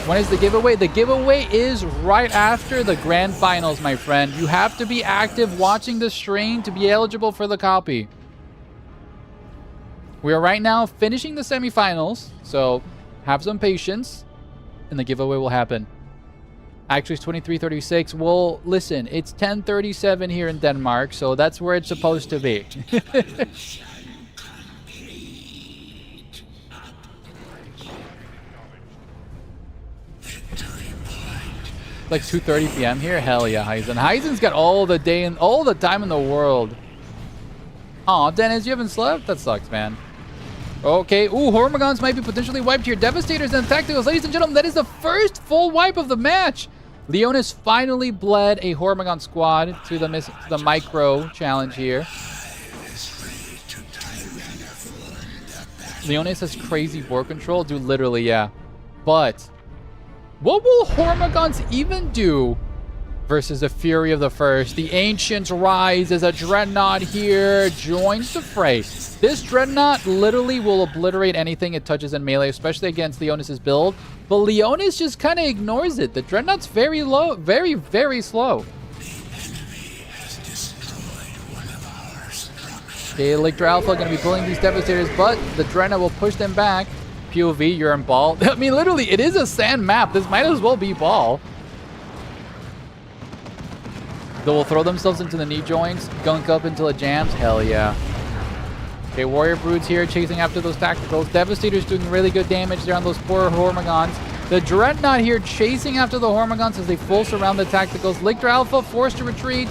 When is the giveaway? The giveaway is right after the grand finals, my friend. You have to be active watching the stream to be eligible for the copy. We are right now finishing the semifinals, so have some patience, and the giveaway will happen. Actually, it's 23:36. Well, listen, it's 10:37 here in Denmark, so that's where it's supposed to be. Like 2:30 p.m. here? Hell yeah, Heisen. Heisen's got all the day and all the time in the world. Aw, Dennis, you haven't slept? That sucks, man. Okay, ooh, Hormagons might be potentially wiped here. Devastators and Tacticals. Ladies and gentlemen, that is the first full wipe of the match. Leonis finally bled a Hormagon squad to the micro challenge here. Leonis has crazy board control. Dude, literally, yeah. But what will Hormagons even do versus the Fury of the First? The Ancients rise as a Dreadnought here joins the fray. This Dreadnought literally will obliterate anything it touches in melee, especially against Leonis' build. But Leonis just kind of ignores it. The Dreadnought's very low, very, very slow. Okay, Lictor Alpha going to be pulling these Devastators, but the Dreadnought will push them back. POV, you're in ball. I mean, literally, it is a sand map. This might as well be ball. They will throw themselves into the knee joints, gunk up until it jams. Hell yeah. Okay, Warrior Broods here chasing after those Tacticals. Devastator's doing really good damage there on those poor Hormagons. The Dreadnought here chasing after the Hormagons as they full surround the Tacticals. Lictor Alpha forced to retreat.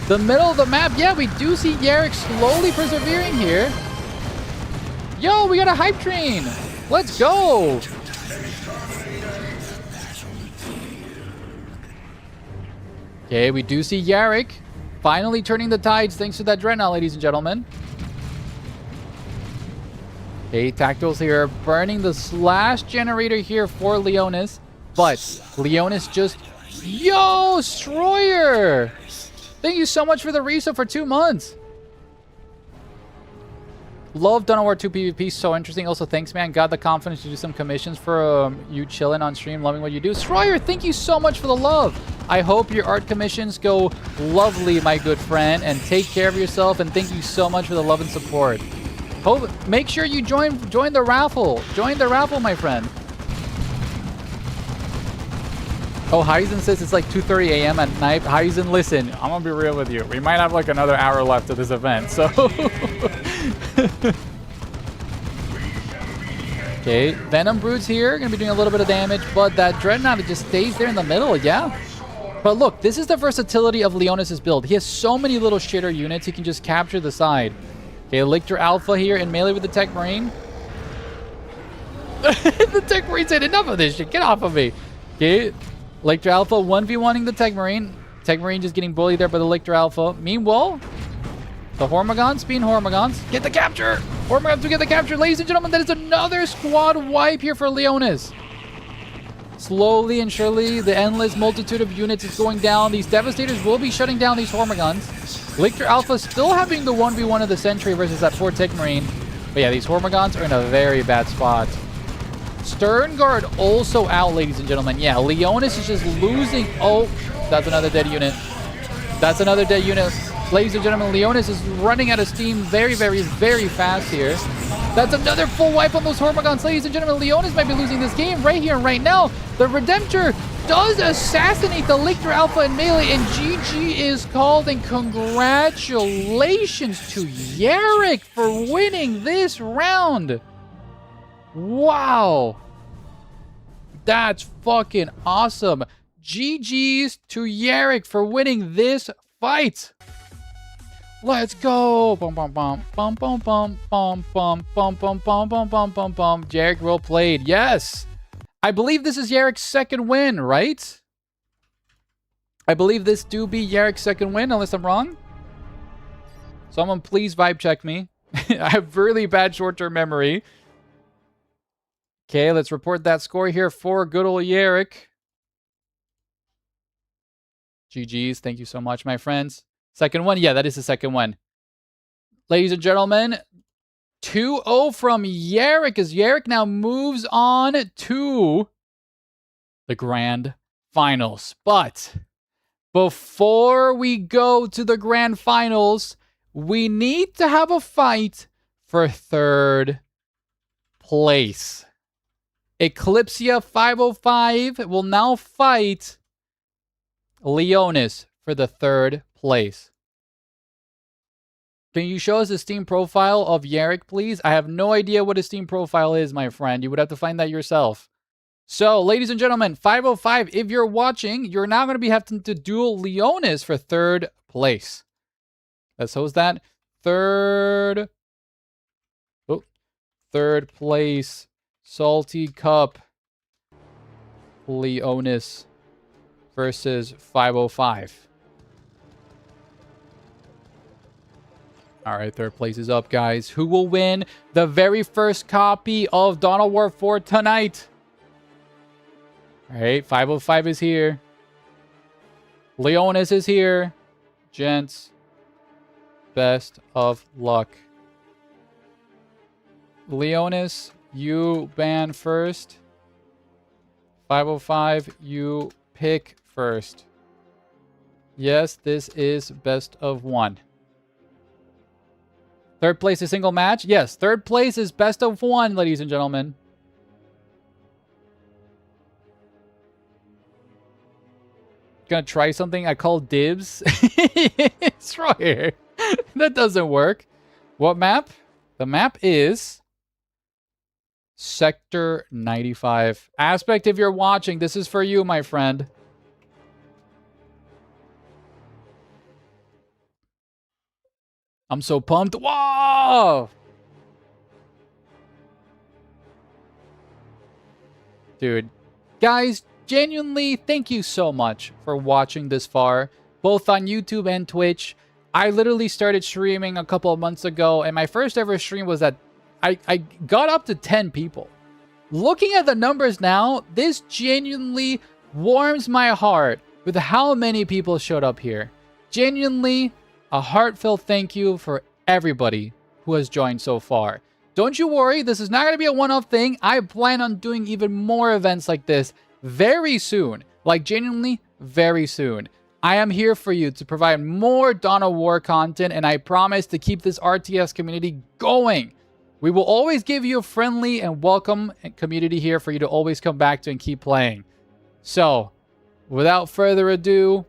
The middle of the map, yeah, we do see Yarrick slowly persevering here. Yo, we got a hype train. Let's go! Okay, we do see Yarrick finally turning the tides thanks to that Dreadnought, ladies and gentlemen. Okay, Tacticals here burning the slash generator here for Leonis. But Leonis just... Yo, Stroyer! Thank you so much for the resub for 2 months. Love Dawn of War 2 PvP, so interesting. Also, thanks, man. Got the confidence to do some commissions for you chilling on stream, loving what you do. Stroyer, thank you so much for the love. I hope your art commissions go lovely, my good friend, and take care of yourself. And thank you so much for the love and support. Make sure you join the raffle. Join the raffle, my friend. Oh, Heisen says it's like 2:30 a.m. at night. Heisen, listen, I'm gonna be real with you. We might have like another hour left of this event, so. Okay, Okay, Venom Broods here, gonna be doing a little bit of damage, but that Dreadnought, it just stays there in the middle, yeah. But look, this is the versatility of Leonis' build. He has so many little shitter units, he can just capture the side. Okay, Lictor Alpha here in melee with the Tech Marine. The Tech Marine said, enough of this shit, get off of me. Okay, Lictor Alpha 1v1ing the Tech Marine. Tech Marine just getting bullied there by the Lictor Alpha. Meanwhile, the Hormigons being Hormigons. Get the capture! Hormigons to get the capture. Ladies and gentlemen, that is another squad wipe here for Leonis. Slowly and surely, the endless multitude of units is going down. These Devastators will be shutting down these Hormigons. Lictor Alpha still having the 1v1 of the Sentry versus that poor Tech Marine. But yeah, these Hormigons are in a very bad spot. Stern Guard also out, ladies and gentlemen. Yeah, Leonis is just losing. Oh, that's another dead unit. That's another dead unit. Ladies and gentlemen, Leonis is running out of steam very, very, very fast here. That's another full wipe on those Hormigons. Ladies and gentlemen, Leonis might be losing this game right here and right now. The Redemptor does assassinate the Lictor Alpha in melee, and GG is called, and congratulations to Yarrick for winning this round. Wow. That's fucking awesome. GG's to Yarrick for winning this fight. Let's go. Bum bum bum bum bum bum bum bum bum bum bum bum bum bum bum. Yarrick, well played. Yes. I believe this is Yarrick's second win, right? I believe this do be Yarrick's second win, unless I'm wrong. Someone please vibe check me. I have really bad short-term memory. Okay, let's report that score here for good old Yarrick. GG's. Thank you so much, my friends. Second one? Yeah, that is the second one. Ladies and gentlemen, 2-0 from Yarrick, as Yarrick now moves on to the grand finals. But before we go to the grand finals, we need to have a fight for third place. Eclipsia 505 will now fight Leonis for the third place. Can you show us the Steam profile of Yarrick, please? I have no idea what his Steam profile is, my friend. You would have to find that yourself. So, ladies and gentlemen, 505, if you're watching, you're now going to be having to duel Leonis for third place. Let's host that. Third place. Salty Cup. Leonis versus 505. All right, third place is up, guys. Who will win the very first copy of Dawn of War 4 tonight? All right, 505 is here. Leonis is here. Gents, best of luck. Leonis, you ban first. 505, you pick first. Yes, this is best of one. Third place is single match? Yes, third place is best of one, ladies and gentlemen. Gonna try something I call dibs. It's right here. That doesn't work. What map? The map is Sector 95. Aspect, if you're watching, this is for you, my friend. I'm so pumped. Whoa! Dude. Guys, genuinely, thank you so much for watching this far, both on YouTube and Twitch. I literally started streaming a couple of months ago, and my first ever stream was that I got up to 10 people. Looking at the numbers now, this genuinely warms my heart with how many people showed up here. Genuinely, a heartfelt thank you for everybody who has joined so far. Don't you worry, this is not going to be a one-off thing. I plan on doing even more events like this very soon. Like, genuinely, very soon. I am here for you to provide more Dawn of War content, and I promise to keep this RTS community going. We will always give you a friendly and welcome community here for you to always come back to and keep playing. So, without further ado,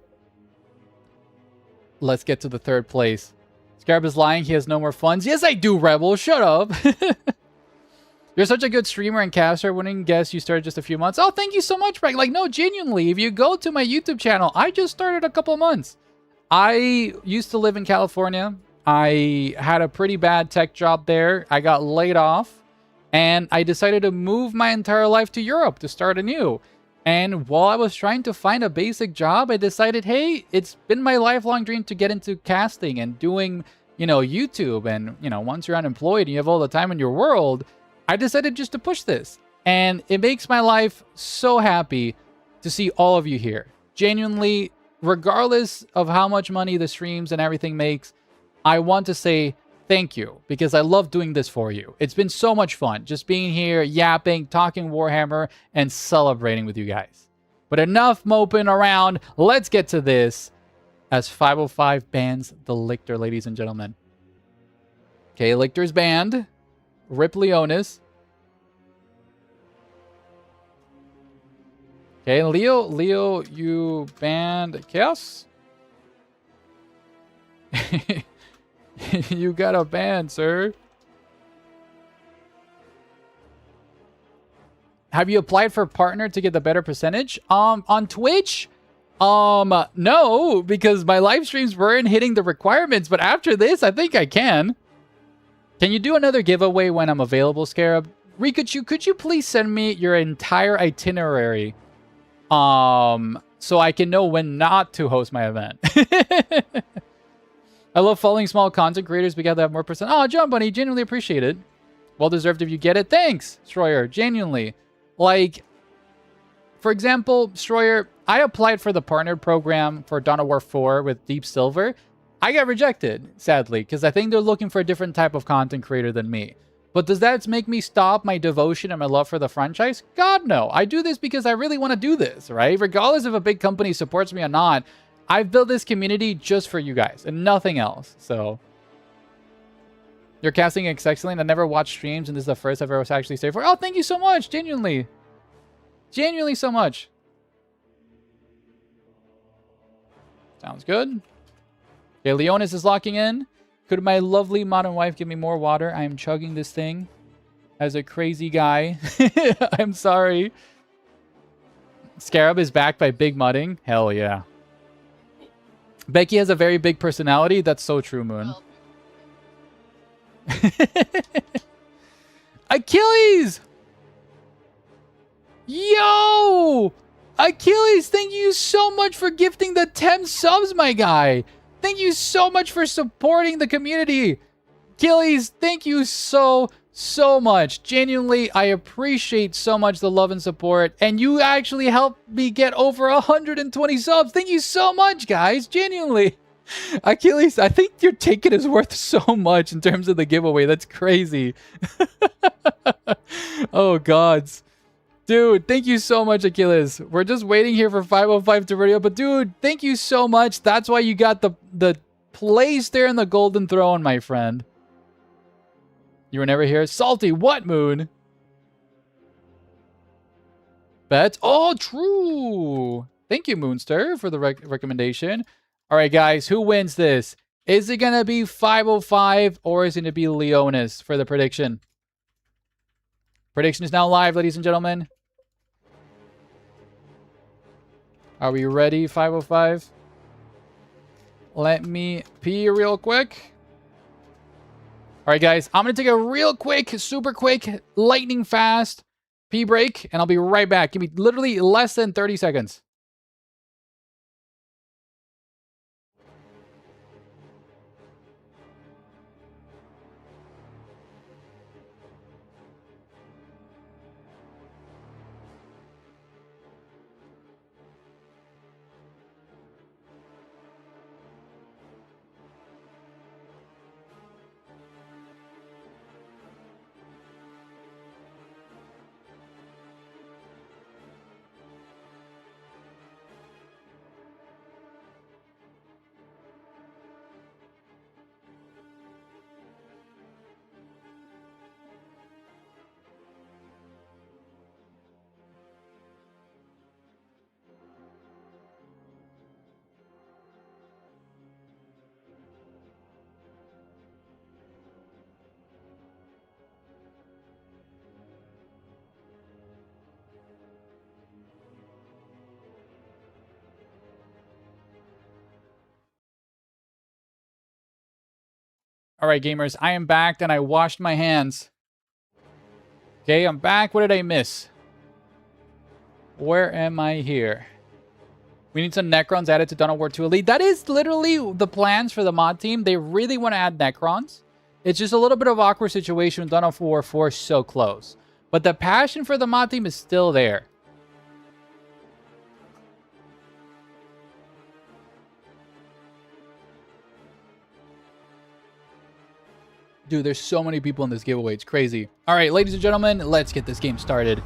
let's get to the third place. Scarab is lying. He has no more funds. Yes, I do, Rebel. Shut up. You're such a good streamer and caster. Wouldn't guess you started just a few months. Oh, thank you so much, Bragg. Like, no, genuinely, if you go to my YouTube channel, I just started a couple of months. I used to live in California. I had a pretty bad tech job there. I got laid off. And I decided to move my entire life to Europe to start anew. And while I was trying to find a basic job, I decided, hey, it's been my lifelong dream to get into casting and doing, you know, YouTube. And, you know, once you're unemployed and you have all the time in your world, I decided just to push this. And it makes my life so happy to see all of you here. Genuinely, regardless of how much money the streams and everything makes, I want to say thank you, because I love doing this for you. It's been so much fun just being here, yapping, talking Warhammer, and celebrating with you guys. But enough moping around. Let's get to this as 505 bans the Lictor, ladies and gentlemen. Okay, Lictor's banned. Rip Leonis. Okay, Leo, you banned Chaos? You got a ban, sir. Have you applied for partner to get the better percentage? On Twitch? No, because my live streams weren't hitting the requirements, but after this, I think I can. Can you do another giveaway when I'm available, Scarab? Rikachu, could you please send me your entire itinerary? So I can know when not to host my event. I love following small content creators because they have more percent. Oh, John Bunny, genuinely appreciate it. Well deserved if you get it. Thanks, Stroyer. Genuinely. Like, for example, Stroyer, I applied for the partner program for Dawn of War 4 with Deep Silver. I got rejected, sadly, because I think they're looking for a different type of content creator than me. But does that make me stop my devotion and my love for the franchise? God, no. I do this because I really want to do this, right? Regardless if a big company supports me or not, I've built this community just for you guys and nothing else. So, your casting is excellent. I never watched streams, and this is the first I've ever actually stayed for. Oh, thank you so much. Genuinely. Genuinely so much. Sounds good. Okay, Leonis is locking in. Could my lovely modern wife give me more water? I am chugging this thing as a crazy guy. I'm sorry. Scarab is backed by Big Mudding. Hell yeah. Becky has a very big personality. That's so true, Moon. Achilles! Yo! Achilles, thank you so much for gifting the 10 subs, my guy. Thank you so much for supporting the community. Achilles, thank you so much. Genuinely, I appreciate so much the love and support. And you actually helped me get over 120 subs. Thank you so much, guys. Genuinely. Achilles, I think your ticket is worth so much in terms of the giveaway. That's crazy. Oh, gods. Dude, thank you so much, Achilles. We're just waiting here for 505 to radio. But, dude, thank you so much. That's why you got the place there in the golden throne, my friend. You were never here? Salty, what, Moon? Bets? Oh, true. Thank you, Moonster, for the recommendation. All right, guys, who wins this? Is it going to be 505 or is it going to be Leonis for the prediction? Prediction is now live, ladies and gentlemen. Are we ready, 505? Let me pee real quick. All right, guys, I'm going to take a real quick, super quick, lightning fast pee break, and I'll be right back. Give me literally less than 30 seconds. All right, gamers, I am back and I washed my hands. Okay, I'm back. What did I miss? Where am I here? We need some Necrons added to Dawn of War 2 Elite. That is literally the plans for the mod team. They really want to add Necrons. It's just a little bit of an awkward situation with Dawn of War 4 so close. But the passion for the mod team is still there. Dude, there's so many people in this giveaway. It's crazy. All right, ladies and gentlemen, let's get this game started.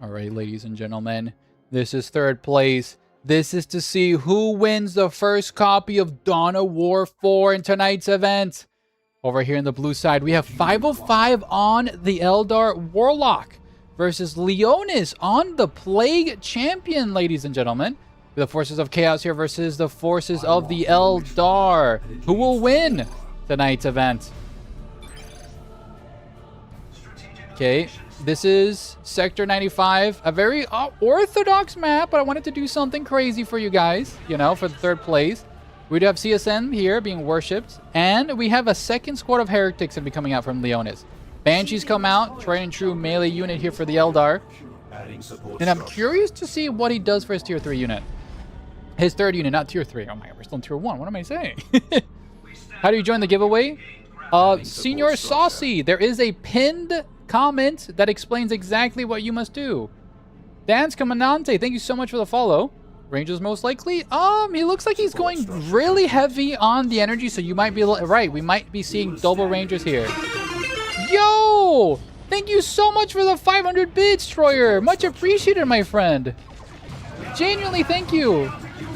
All right, ladies and gentlemen, this is third place. This is to see who wins the first copy of Dawn of War 4 in tonight's event. Over here in the blue side, we have 505 on the Eldar Warlock versus Leonis on the Plague Champion, ladies and gentlemen. The forces of Chaos here versus the forces of the Eldar. Who will win tonight's event? Okay, this is Sector 95. A very orthodox map, but I wanted to do something crazy for you guys, you know, for the third place. We do have CSN here being worshipped, and we have a second squad of heretics that will be coming out from Leonis. Banshees come out, tried and true melee unit here for the Eldar. And I'm curious to see what he does for his tier 3 unit. His third unit, not tier 3. Oh my god, we're still in tier 1. What am I saying? How do you join the giveaway? Senior Saucy, there is a pinned comment that explains exactly what you must do. Dance Commandante, thank you so much for the follow. Rangers most likely. He looks like he's going really heavy on the energy, so you might be right. We might be seeing double Rangers here. Yo! Thank you so much for the 500 bits, Troyer. Much appreciated, my friend. Genuinely, thank you.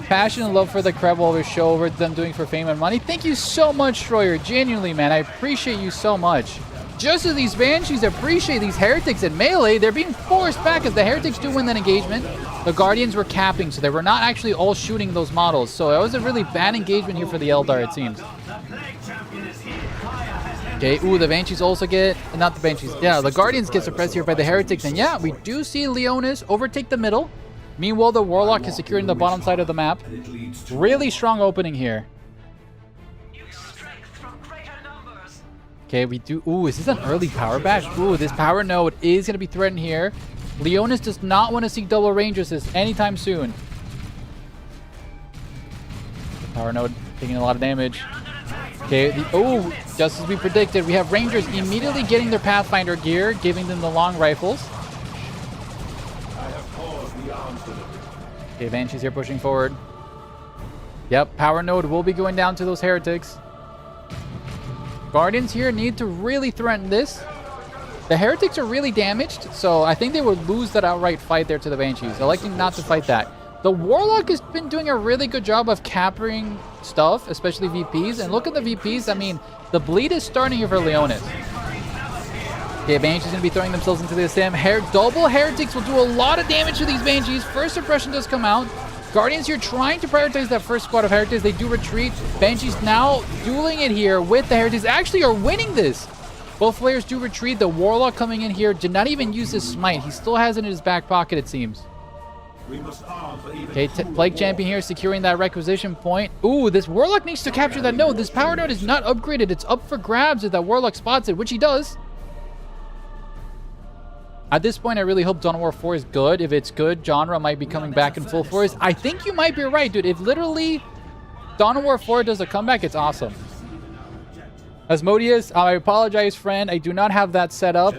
Passion and love for the Krebel show over them doing for fame and money. Thank you so much, Troyer. Genuinely, man. I appreciate you so much. Just as these Banshees appreciate these Heretics in melee, they're being forced back as the Heretics do win that engagement. The Guardians were capping, so they were not actually all shooting those models. So it was a really bad engagement here for the Eldar, it seems. Okay, ooh, the Banshees also get... Not the Banshees. Yeah, the Guardians get suppressed here by the Heretics. And yeah, we do see Leonis overtake the middle. Meanwhile, the Warlock is securing the bottom side of the map. Really strong opening here. Okay, we do... Ooh, is this an early power bash? Ooh, this power node is going to be threatened here. Leonis does not want to see double Rangers anytime soon. The power node taking a lot of damage. Okay, oh, just as we predicted, we have Rangers immediately getting their Pathfinder gear, giving them the long rifles. Okay, Banshees here pushing forward. Yep, power node will be going down to those Heretics. Guardians here need to really threaten this. The Heretics are really damaged, so I think they would lose that outright fight there to the Banshees, electing not to fight that. The Warlock has been doing a really good job of capturing stuff, especially VPs. And look at the VPs. I mean, the bleed is starting here for Leonis. Okay, Banshees going to be throwing themselves into this. Double Heretics will do a lot of damage to these Banshees. First suppression does come out. Guardians here trying to prioritize that first squad of Heretics. They do retreat. Banshees now dueling it here with the Heretics. Actually are winning this. Both players do retreat. The Warlock coming in here did not even use his smite. He still has it in his back pocket, it seems. Okay, Plague Champion here securing that requisition point. Ooh, this Warlock needs to capture that node. This power node is not upgraded. It's up for grabs if that Warlock spots it, which he does. At this point, I really hope Dawn of War 4 is good. If it's good, genre might be coming back in full force. I think you might be right, dude. If literally Dawn of War 4 does a comeback, it's awesome. Asmodeus, I apologize, friend. I do not have that set up.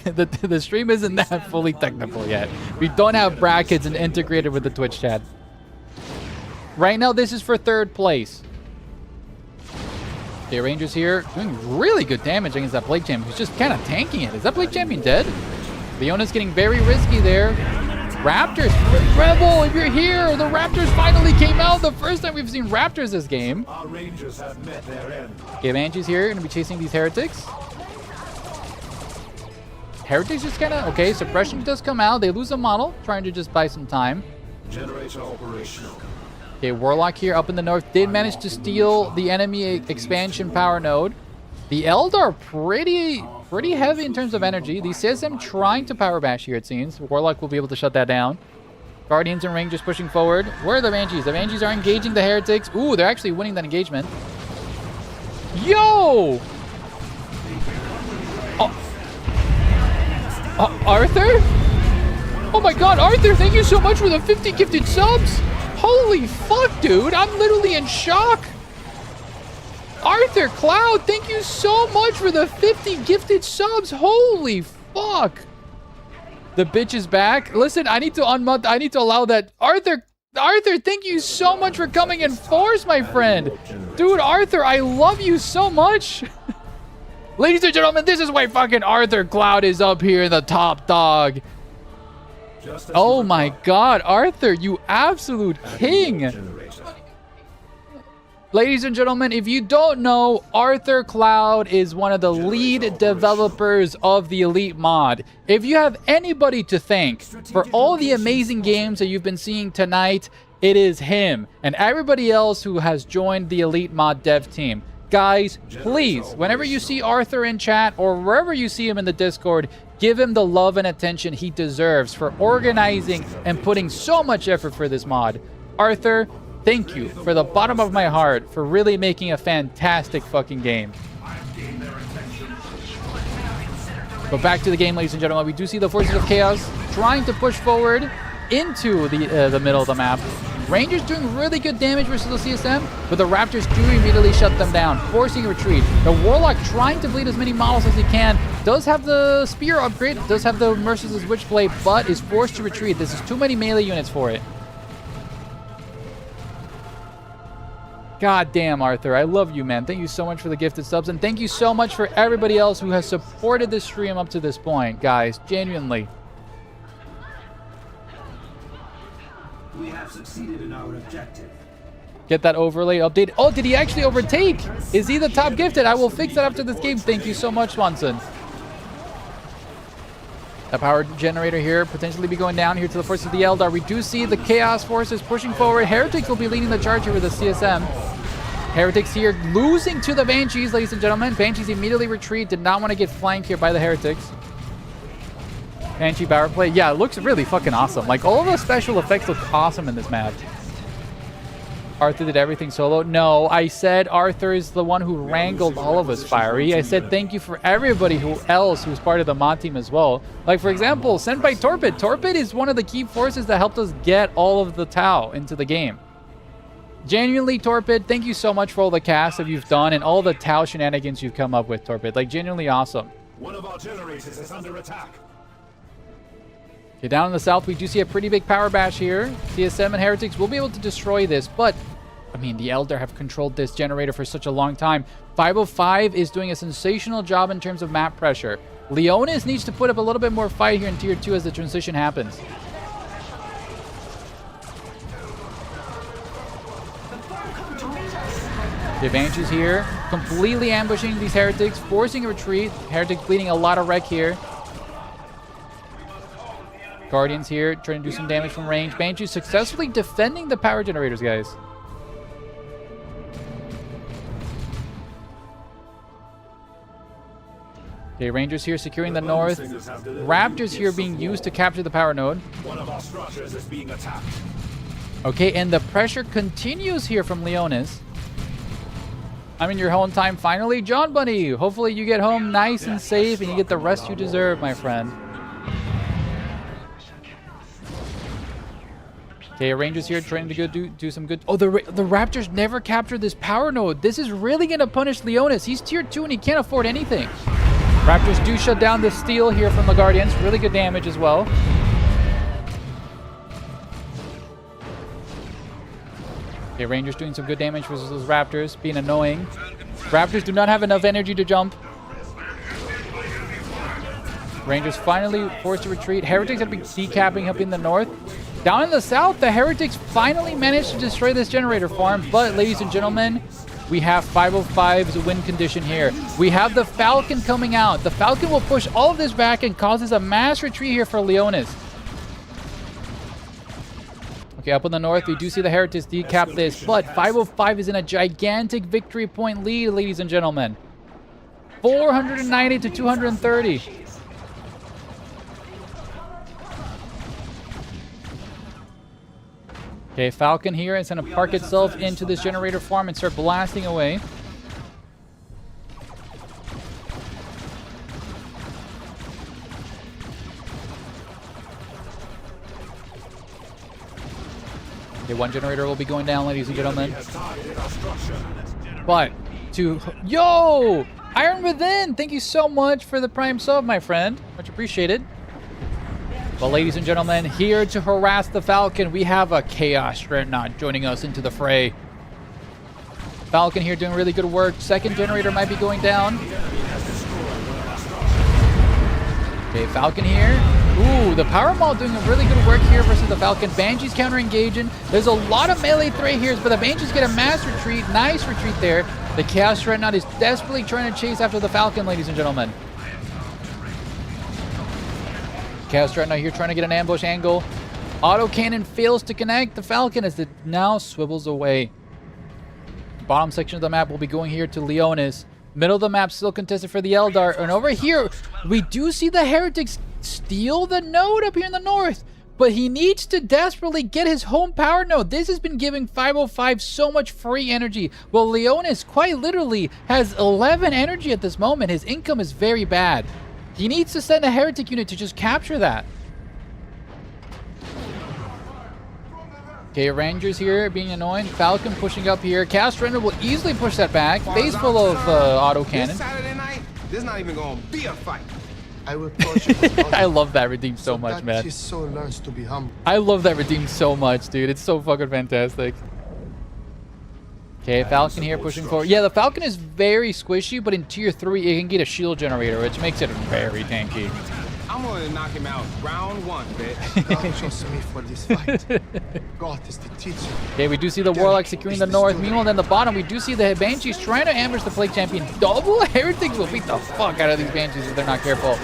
The stream isn't that fully technical yet. We don't have brackets and integrated with the Twitch chat. Right now, this is for third place. Okay, Rangers here doing really good damage against that Plague Champion. He's just kind of tanking it. Is that Plague Champion dead? Leona's getting very risky there. Raptors, Rebel, if you're here, the Raptors finally came out. The first time we've seen Raptors this game. Our Rangers have met their end. Okay, Banshees here, gonna be chasing these Heretics. Heretics just kind of, okay, suppression does come out. They lose a model, trying to just buy some time. Generator operational. Okay, Warlock here up in the north did manage to steal the enemy expansion power node. The Eldar pretty heavy in terms of energy. The CSM trying to power bash here, it seems. Warlock will be able to shut that down. Guardians and Rangers pushing forward. Where are the Banshees? The Banshees are engaging the Heretics. Ooh, they're actually winning that engagement. Yo! Arthur? Oh my god, Arthur, thank you so much for the 50 gifted subs. Holy fuck, dude. I'm literally in shock. Arthur Cloud, thank you so much for the 50 gifted subs. Holy fuck. The bitch is back. Listen, I need to unmute. I need to allow that. Arthur, thank you so much for coming in force, my friend. Dude, Arthur, I love you so much. Ladies and gentlemen, this is why fucking Arthur Cloud is up here, the top dog. Oh my god, Arthur, you absolute king. Ladies and gentlemen, if you don't know, Arthur Cloud is one of the lead developers of the Elite mod. If you have anybody to thank for all the amazing games that you've been seeing tonight, it is him and everybody else who has joined the Elite mod dev team. Guys, please, whenever you see Arthur in chat or wherever you see him in the Discord, give him the love and attention he deserves for organizing and putting so much effort for this mod. Arthur, thank you for the bottom of my heart for really making a fantastic fucking game. But back to the game, ladies and gentlemen. We do see the Forces of Chaos trying to push forward into the middle of the map. Rangers doing really good damage versus the CSM, but the Raptors do immediately shut them down, forcing a retreat. The Warlock trying to bleed as many models as he can, does have the spear upgrade, does have the Merciless Witchblade, but is forced to retreat. This is too many melee units for it. God damn, Arthur, I love you, man. Thank you so much for the gifted subs, and thank you so much for everybody else who has supported this stream up to this point, guys. Genuinely. We have succeeded in our objective. Get that overlay update. Oh, did he actually overtake? Is he the top gifted? I will fix that after this game. Thank you so much, Swanson. The power generator here potentially be going down here to the Forces of the Eldar. We do see the Chaos Forces pushing forward. Heretics will be leading the charge here with the CSM. Heretics here losing to the Banshees, ladies and gentlemen. Banshees immediately retreat. Did not want to get flanked here by the Heretics. Banshee power play. Yeah, it looks really fucking awesome. Like, all of the special effects look awesome in this map. Arthur did everything solo. No, I said Arthur is the one who wrangled all of us, Fiery. I said thank you for everybody else who's part of the mod team as well. Like, for example, Senpai Torpid. Torpid is one of the key forces that helped us get all of the Tau into the game. Genuinely, Torpid, thank you so much for all the casts that you've done and all the Tau shenanigans you've come up with, Torpid. Like, genuinely awesome. One of our generators is under attack. Okay, down in the south, we do see a pretty big power bash here. CSM and Heretics will be able to destroy this, but, I mean, the Eldar have controlled this generator for such a long time. 505 is doing a sensational job in terms of map pressure. Leonis needs to put up a little bit more fight here in Tier 2 as the transition happens. The Banshees here, completely ambushing these Heretics, forcing a retreat. Heretics bleeding a lot of wreck here. Guardians here, trying to do some damage from range. Banshees successfully defending the power generators, guys. Okay, Rangers here securing the north. Raptors here being used to capture the power node. One of our structures is being attacked. Okay, and the pressure continues here from Leonis. I'm in your home time finally. John Bunny, hopefully you get home nice and safe and you get the rest you deserve, my friend. Okay, Rangers here trying to go do some good... Oh, the Raptors never captured this power node. This is really going to punish Leonis. He's Tier 2 and he can't afford anything. Raptors do shut down the steal here from the Guardians. Really good damage as well. Okay, Rangers doing some good damage versus those Raptors, being annoying. Raptors do not have enough energy to jump. Rangers finally forced to retreat. Heretics have been decapping up in the north. Down in the south, the Heretics finally managed to destroy this generator farm. But, ladies and gentlemen, we have 505's win condition here. We have the Falcon coming out. The Falcon will push all of this back and causes a mass retreat here for Leonis. Okay, up in the north, we do see the Heretics decap this, but 505 is in a gigantic victory point lead, ladies and gentlemen. 490 to 230. Okay, Falcon here is going to park itself into this generator farm and start blasting away. Okay, one generator will be going down, ladies and gentlemen. But yo, Iron Within, thank you so much for the prime sub, my friend. Much appreciated. Well, ladies and gentlemen, here to harass the Falcon, we have a Chaos Dreadnought joining us into the fray. Falcon here doing really good work. Second generator might be going down. Okay, Falcon here. Ooh, the Power Maul doing a really good work here versus the Falcon. Banshee's counter-engaging. There's a lot of melee threat here, but the Banshees get a mass retreat. Nice retreat there. The Chaos Dreadnought is desperately trying to chase after the Falcon, ladies and gentlemen. Chaos Dreadnought here trying to get an ambush angle. Autocannon fails to connect the Falcon as it now swivels away. Bottom section of the map will be going here to Leonis. Middle of the map still contested for the Eldar. And over here, we do see the Heretics steal the node up here in the north. But he needs to desperately get his home power node. This has been giving 505 so much free energy. Well, Leonis quite literally has 11 energy at this moment. His income is very bad. He needs to send a Heretic unit to just capture that. Okay, Rangers here being annoying. Falcon pushing up here. Chaos Render will easily push that back. Base full of autocannon. This Saturday night, there's not even gonna be a fight. I will push you. I love that redeem so much, man. His soul learns to be humble. I love that redeem so much, dude. It's so fucking fantastic. Okay, Falcon here pushing forward. Yeah, the Falcon is very squishy, but in tier 3, it can get a shield generator, which makes it very tanky. I'm gonna knock him out round 1, bitch. God chose me for this fight. God is the teacher. Okay, we do see the Warlock securing the north. Meanwhile, then the bottom, we do see the Banshees trying to ambush the Plague Champion. Double Heretics will beat the fuck out of these Banshees if they're not careful.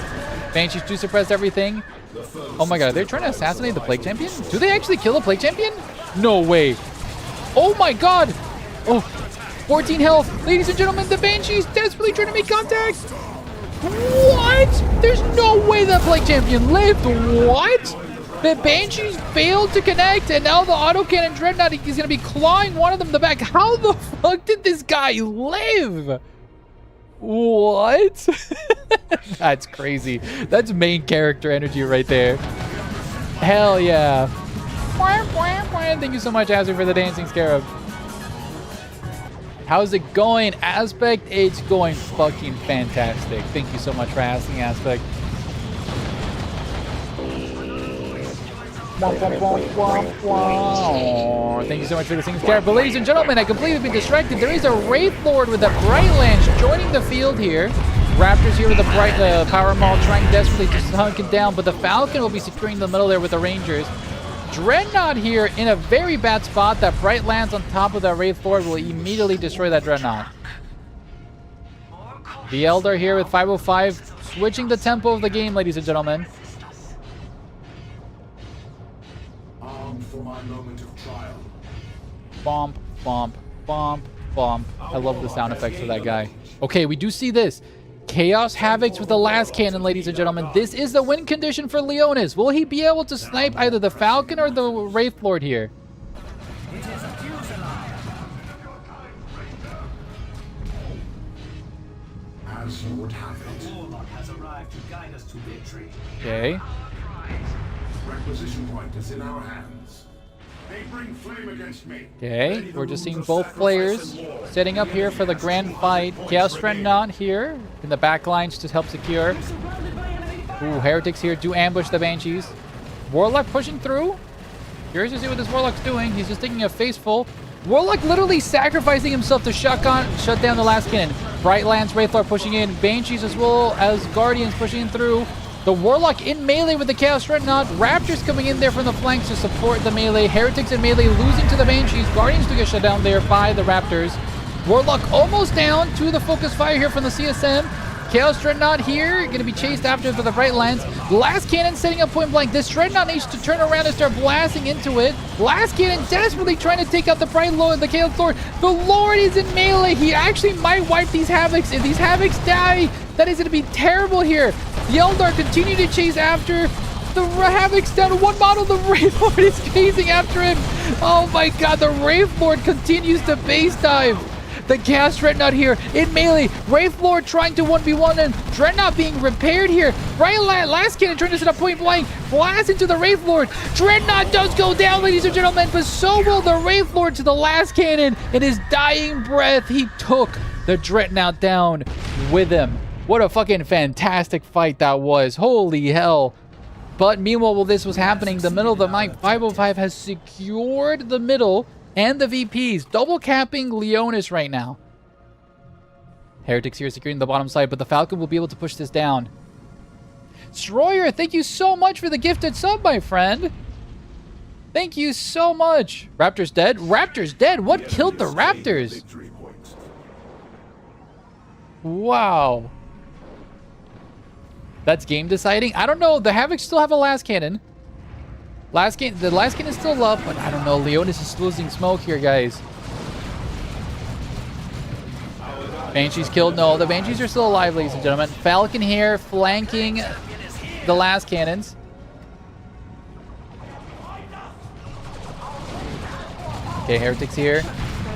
Banshees do suppress everything. Oh my god, they're trying to assassinate the Plague Champion? Do they actually kill the Plague Champion? No way. Oh my god. Oh, 14 health. Ladies and gentlemen, the Banshees desperately trying to make contact. What? There's no way that Plague Champion lived. What? The Banshees failed to connect, and now the autocannon Dreadnought is going to be clawing one of them in the back. How the fuck did this guy live? What? That's crazy. That's main character energy right there. Hell yeah. Thank you so much, Azure, for the Dancing Scarab. How's it going, Aspect? It's going fucking fantastic. Thank you so much for asking, Aspect. Thank you so much for the Singing Scarab. But ladies and gentlemen, I completely been distracted. There is a Wraith Lord with a Bright Lance joining the field here. Raptors here with the Power Maul trying desperately to hunt it down, but the Falcon will be securing the middle there with the Rangers. Dreadnought here in a very bad spot. That Bright Lance on top of that Wraith Lord will immediately destroy that Dreadnought. The Eldar here with 505 switching the tempo of the game, ladies and gentlemen. For my moment of trial. Bomp, bomp, bomp, bomp. I love the sound effects for that guy. Okay, we do see this. Chaos Havocs with the last cannon, ladies and gentlemen. This is the win condition for Leonis. Will he be able to snipe either the Falcon or the Wraith Lord here? As you would have it. Warlock has arrived to guide us to victory. Okay. Requisition point is in our hands. They bring flame against me. Okay, we're just seeing both players setting up here for the grand fight. Chaos Dreadnought here in the back lines to help secure. Ooh, Heretics here do ambush the Banshees. Warlock pushing through. Curious to see what this Warlock's doing. He's just taking a face full. Warlock literally sacrificing himself to shut down the last cannon. Bright Lance, Wraithlar pushing in. Banshees as well as Guardians pushing through. The Warlock in melee with the Chaos Dreadnought. Raptors coming in there from the flanks to support the melee. Heretics in melee losing to the Banshees. Guardians do get shut down there by the Raptors. Warlock almost down to the focus fire here from the CSM. Chaos Dreadnought here, going to be chased after for the right lens. Last Cannon setting up point blank. This Dreadnought needs to turn around and start blasting into it. Last Cannon desperately trying to take out the Bright Lord, the Chaos Lord. The Lord is in melee. He actually might wipe these Havocs. If these Havocs die, that is going to be terrible here. The Eldar continue to chase after. The Havoc's down one model. The Wraith Lord is chasing after him. Oh my god, the Wraith Lord continues to base dive. The Chaos Dreadnought here in melee. Wraith Lord trying to 1v1 and Dreadnought being repaired here. Right last Cannon trying to set up point blank. Blast into the Wraith Lord. Dreadnought does go down, ladies and gentlemen, but so will the Wraith Lord to the last cannon. In his dying breath, he took the Dreadnought down with him. What a fucking fantastic fight that was. Holy hell. But meanwhile, while this was happening, the middle of the night, 505 has secured the middle and the VPs, double capping Leonis right now. Heretics here securing the bottom side, but the Falcon will be able to push this down. Stroyer, thank you so much for the gifted sub, my friend. Thank you so much. Raptor's dead? Raptor's dead? What killed the Raptors? Wow. That's game deciding? I don't know. The Havocs still have a last cannon. The last cannon is still up, but I don't know. Leonis is losing smoke here, guys. Banshees killed. No, the Banshees are still alive, ladies and gentlemen. Falcon here flanking the last cannons. Okay, Heretics here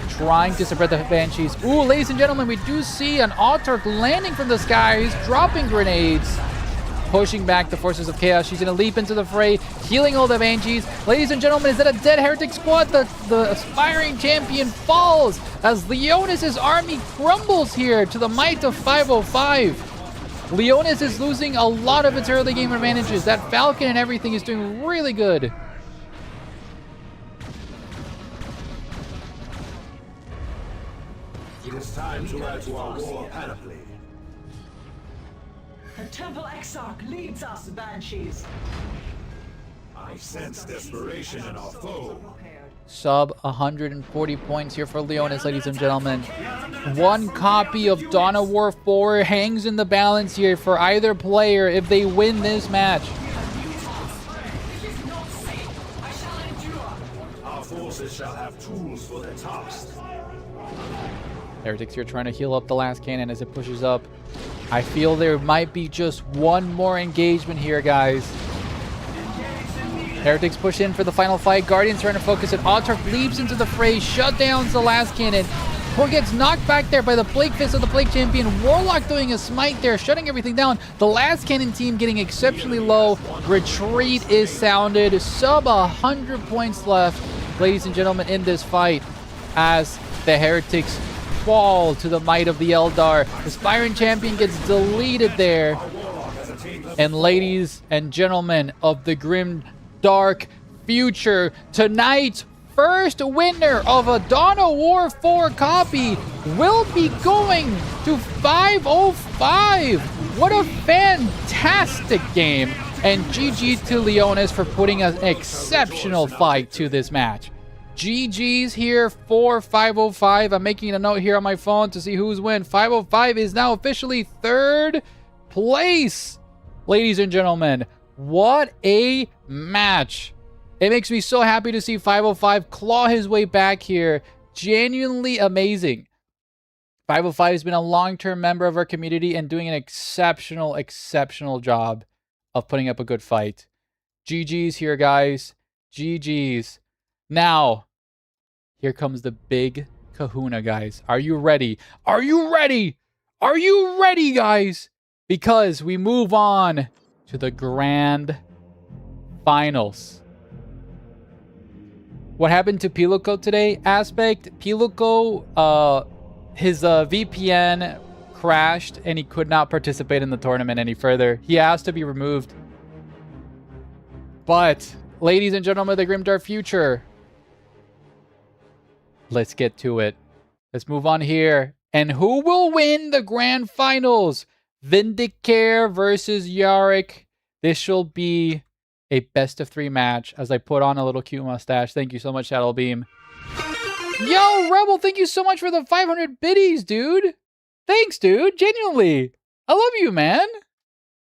trying to spread the Banshees. Ooh, ladies and gentlemen, we do see an Autarch landing from the skies, dropping grenades, pushing back the forces of chaos. She's going to leap into the fray, healing all the Banshees. Ladies and gentlemen, is that a dead Heretic squad? The aspiring champion falls as Leonis' army crumbles here to the might of 505. Leonis is losing a lot of its early game advantages. That Falcon and everything is doing really good. It is time to add to our war panoply. The Temple Exarch leads us, Banshees. I sense desperation in our foe. Sub 140 points here for Leonis, ladies and gentlemen. One copy of Dawn of War 4 hangs in the balance here for either player if they win this match. Our forces shall have tools for their task. Heretics here trying to heal up the last cannon as it pushes up. I feel there might be just one more engagement here, guys. Heretics push in for the final fight. Guardians trying to focus it. Autarch leaps into the fray, shut down the last cannon. Poor gets knocked back there by the Plague Fist of the Plague Champion. Warlock doing a smite there, shutting everything down. The last cannon team getting exceptionally low. Retreat is sounded. Sub 100 points left, ladies and gentlemen, in this fight as the Heretics fall to the might of the Eldar. Aspiring champion gets deleted there. And ladies and gentlemen of the grim dark future, tonight's first winner of a Dawn of War 4 copy will be going to 505. What a fantastic game. And GG to Leonis for putting an exceptional fight to this match. GG's here for 505. I'm making a note here on my phone to see who's win. 505 is now officially third place. Ladies and gentlemen, what a match. It makes me so happy to see 505 claw his way back here. Genuinely amazing. 505 has been a long-term member of our community and doing an exceptional job of putting up a good fight. GG's here, guys. GG's. Now, here comes the big kahuna, guys. Are you ready? Are you ready? Are you ready, guys? Because we move on to the grand finals. What happened to Piluko today? Aspect, Piluko, his VPN crashed and he could not participate in the tournament any further. He asked to be removed. But, ladies and gentlemen of the Grimdark Future, let's get to it. Let's move on here. And who will win the grand finals? Vindicare versus Yarick. This shall be a best of 3 match as I put on a little cute mustache. Thank you so much, Shadowbeam. Yo, Rebel, thank you so much for the 500 biddies, dude. Thanks, dude. Genuinely. I love you, man.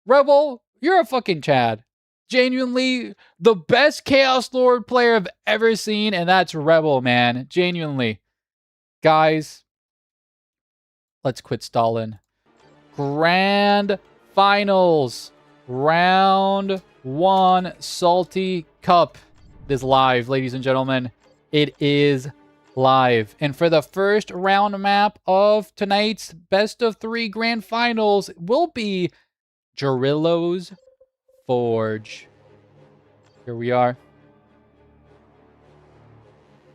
Rebel, you're a fucking Chad. Genuinely, the best Chaos Lord player I've ever seen, and that's Rebel, man. Genuinely. Guys, let's quit stalling. Grand Finals. Round 1 Salty Cup is live, ladies and gentlemen. It is live. And for the first round map of tonight's best of 3 Grand Finals will be Jarillo's Forge. Here we are.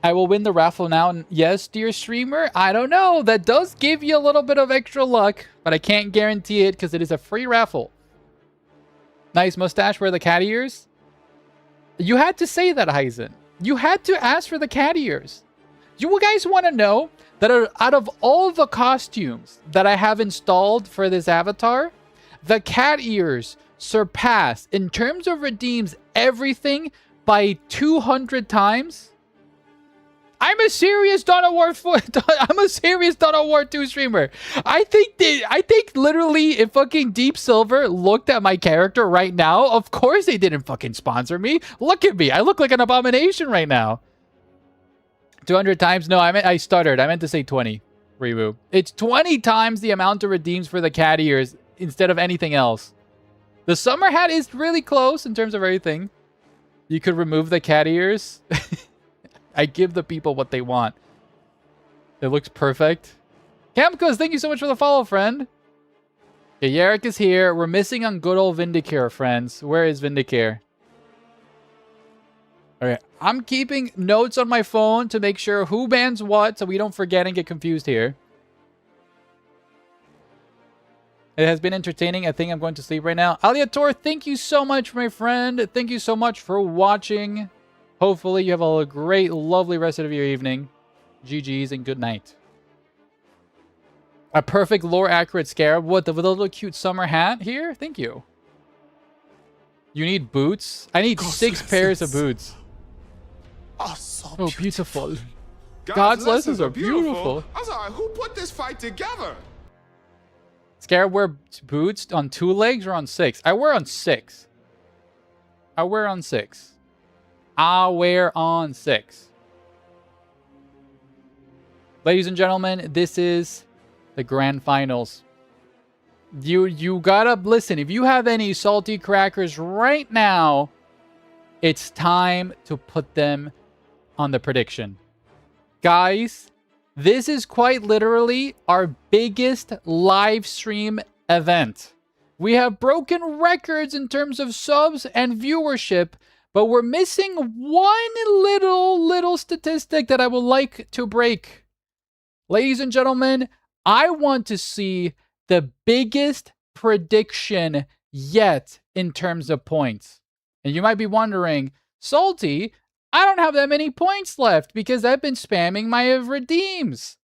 I will win the raffle now. And yes, dear streamer, I don't know. That does give you a little bit of extra luck, but I can't guarantee it because it is a free raffle. Nice mustache. Where are the cat ears? You had to say that, Heisen. You had to ask for the cat ears. You guys want to know that out of all the costumes that I have installed for this avatar, the cat ears surpass, in terms of redeems, everything by 200 times? I'm a serious Dawn of War 4. I'm a serious Dawn of War 2 streamer. I think literally if fucking Deep Silver looked at my character right now, of course they didn't fucking sponsor me. Look at me. I look like an abomination right now. 200 times? No, I stuttered. I meant to say 20. Reboot. It's 20 times the amount of redeems for the cat ears instead of anything else. The summer hat is really close in terms of everything. You could remove the cat ears. I give the people what they want. It looks perfect. Camcos, thank you so much for the follow, friend. Okay, Yarrick is here. We're missing on good old Vindicare, friends. Where is Vindicare? Okay, I'm keeping notes on my phone to make sure who bans what so we don't forget and get confused here. It has been entertaining. I think I'm going to sleep right now. Aliator, thank you so much, my friend. Thank you so much for watching. Hopefully you have a great, lovely rest of your evening. GG's and good night. A perfect lore-accurate Scarab. What, with a little cute summer hat here? Thank you. You need boots? I need 6 pairs of boots. Oh, so Oh, beautiful. God's lessons are beautiful. I'm sorry, who put this fight together? Scarab wear boots on 2 legs or on 6? I wear on 6. I wear on 6. I'll wear on 6. Ladies and gentlemen, this is the grand finals. You gotta listen. If you have any salty crackers right now, it's time to put them on the prediction. Guys, this is quite literally our biggest live stream event. We have broken records in terms of subs and viewership, but we're missing one little statistic that I would like to break. Ladies and gentlemen, I want to see the biggest prediction yet in terms of points. And you might be wondering, Salty, I don't have that many points left because I've been spamming my redeems.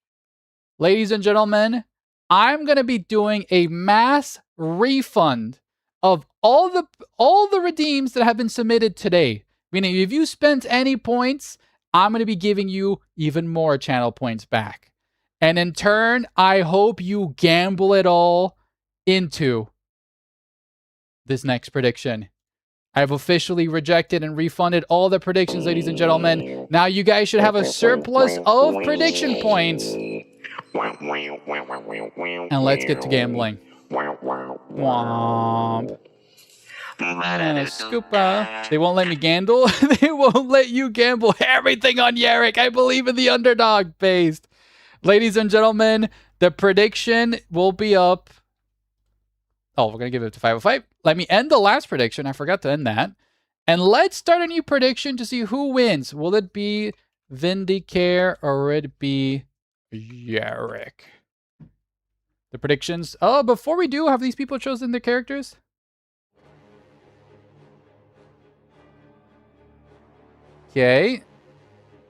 Ladies and gentlemen, I'm going to be doing a mass refund of all the redeems that have been submitted today. Meaning, if you spent any points, I'm going to be giving you even more channel points back. And in turn, I hope you gamble it all into this next prediction. I've officially rejected and refunded all the predictions, ladies and gentlemen. Now you guys should have a surplus of prediction points. And let's get to gambling. Womp. Scoopa. They won't let me gamble. They won't let you gamble everything on Yarrick. I believe in the underdog based. Ladies and gentlemen, the prediction will be up. Oh, we're going to give it to 505. Let me end the last prediction. I forgot to end that. And let's start a new prediction to see who wins. Will it be Vindicare or will it be Yarrick? The predictions. Oh, before we do, have these people chosen their characters? Okay.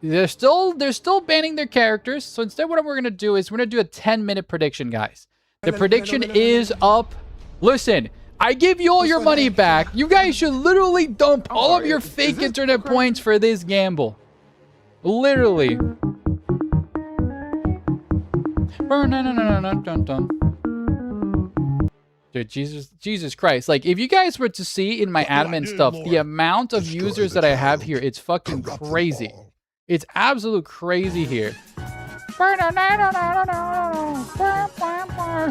They're still banning their characters. So instead what we're going to do is we're going to do a 10-minute prediction, guys. The prediction is up. Listen, I give you all your money back. You guys should literally dump all of your fake internet points for this gamble. Literally. Dude, Jesus Christ. Like, if you guys were to see in my admin stuff, the amount of users that I have here, it's fucking crazy. It's absolute crazy here.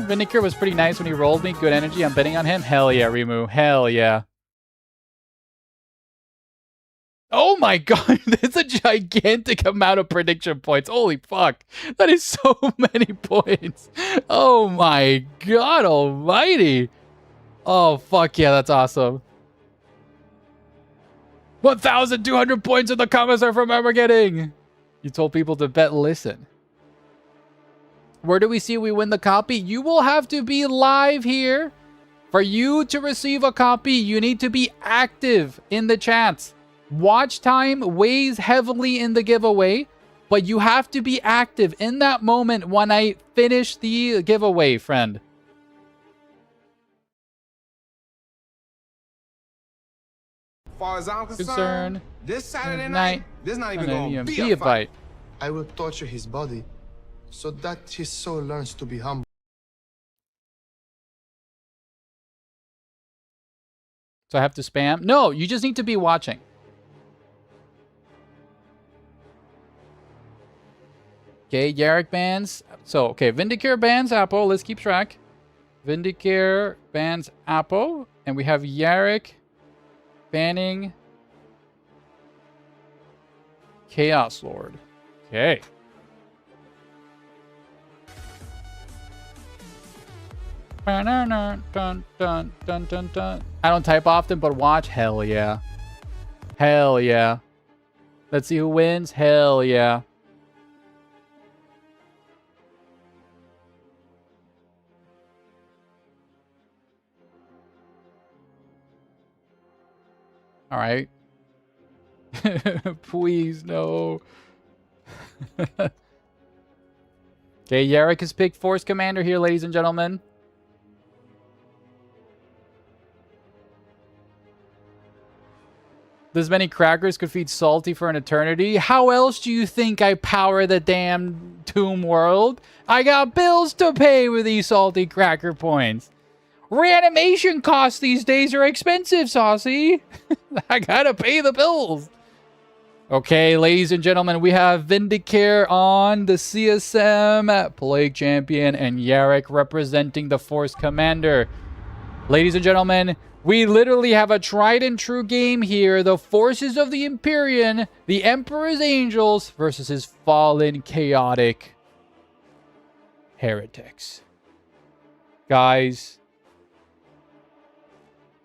Vindicare was pretty nice when he rolled me. Good energy. I'm betting on him. Hell yeah, Rimu. Hell yeah. Oh my god, that's a gigantic amount of prediction points. Holy fuck. That is so many points. Oh my god almighty. Oh fuck yeah, that's awesome. 1,200 points in the comments are from Armageddon. You told people to bet listen. Where do we see we win the copy? You will have to be live here. For you to receive a copy, you need to be active in the chats. Watch time weighs heavily in the giveaway, but you have to be active in that moment when I finish the giveaway, friend. As far as I'm concerned, this Saturday night, there's not even going to be a fight. I will torture his body so that his soul learns to be humble. So I have to spam? No, you just need to be watching. Okay, Yarrick bans. So, okay, Vindicare bans Apple. Let's keep track. Vindicare bans Apple. And we have Yarrick banning Chaos Lord. Okay. Dun, dun, dun, dun, dun, dun. I don't type often, but watch. Hell yeah. Hell yeah. Let's see who wins. Hell yeah. All right. Please, no. Okay, Yarrick has picked Force Commander here, ladies and gentlemen. This many crackers could feed Salty for an eternity. How else do you think I power the damn Tomb World? I got bills to pay with these salty cracker points. Reanimation costs these days are expensive, Saucy. I gotta pay the bills. Okay, ladies and gentlemen, we have Vindicare on the CSM, Plague Champion, and Yarrick representing the Force Commander. Ladies and gentlemen, we literally have a tried and true game here. The forces of the Empyrean, the Emperor's Angels, versus his fallen, chaotic heretics. Guys,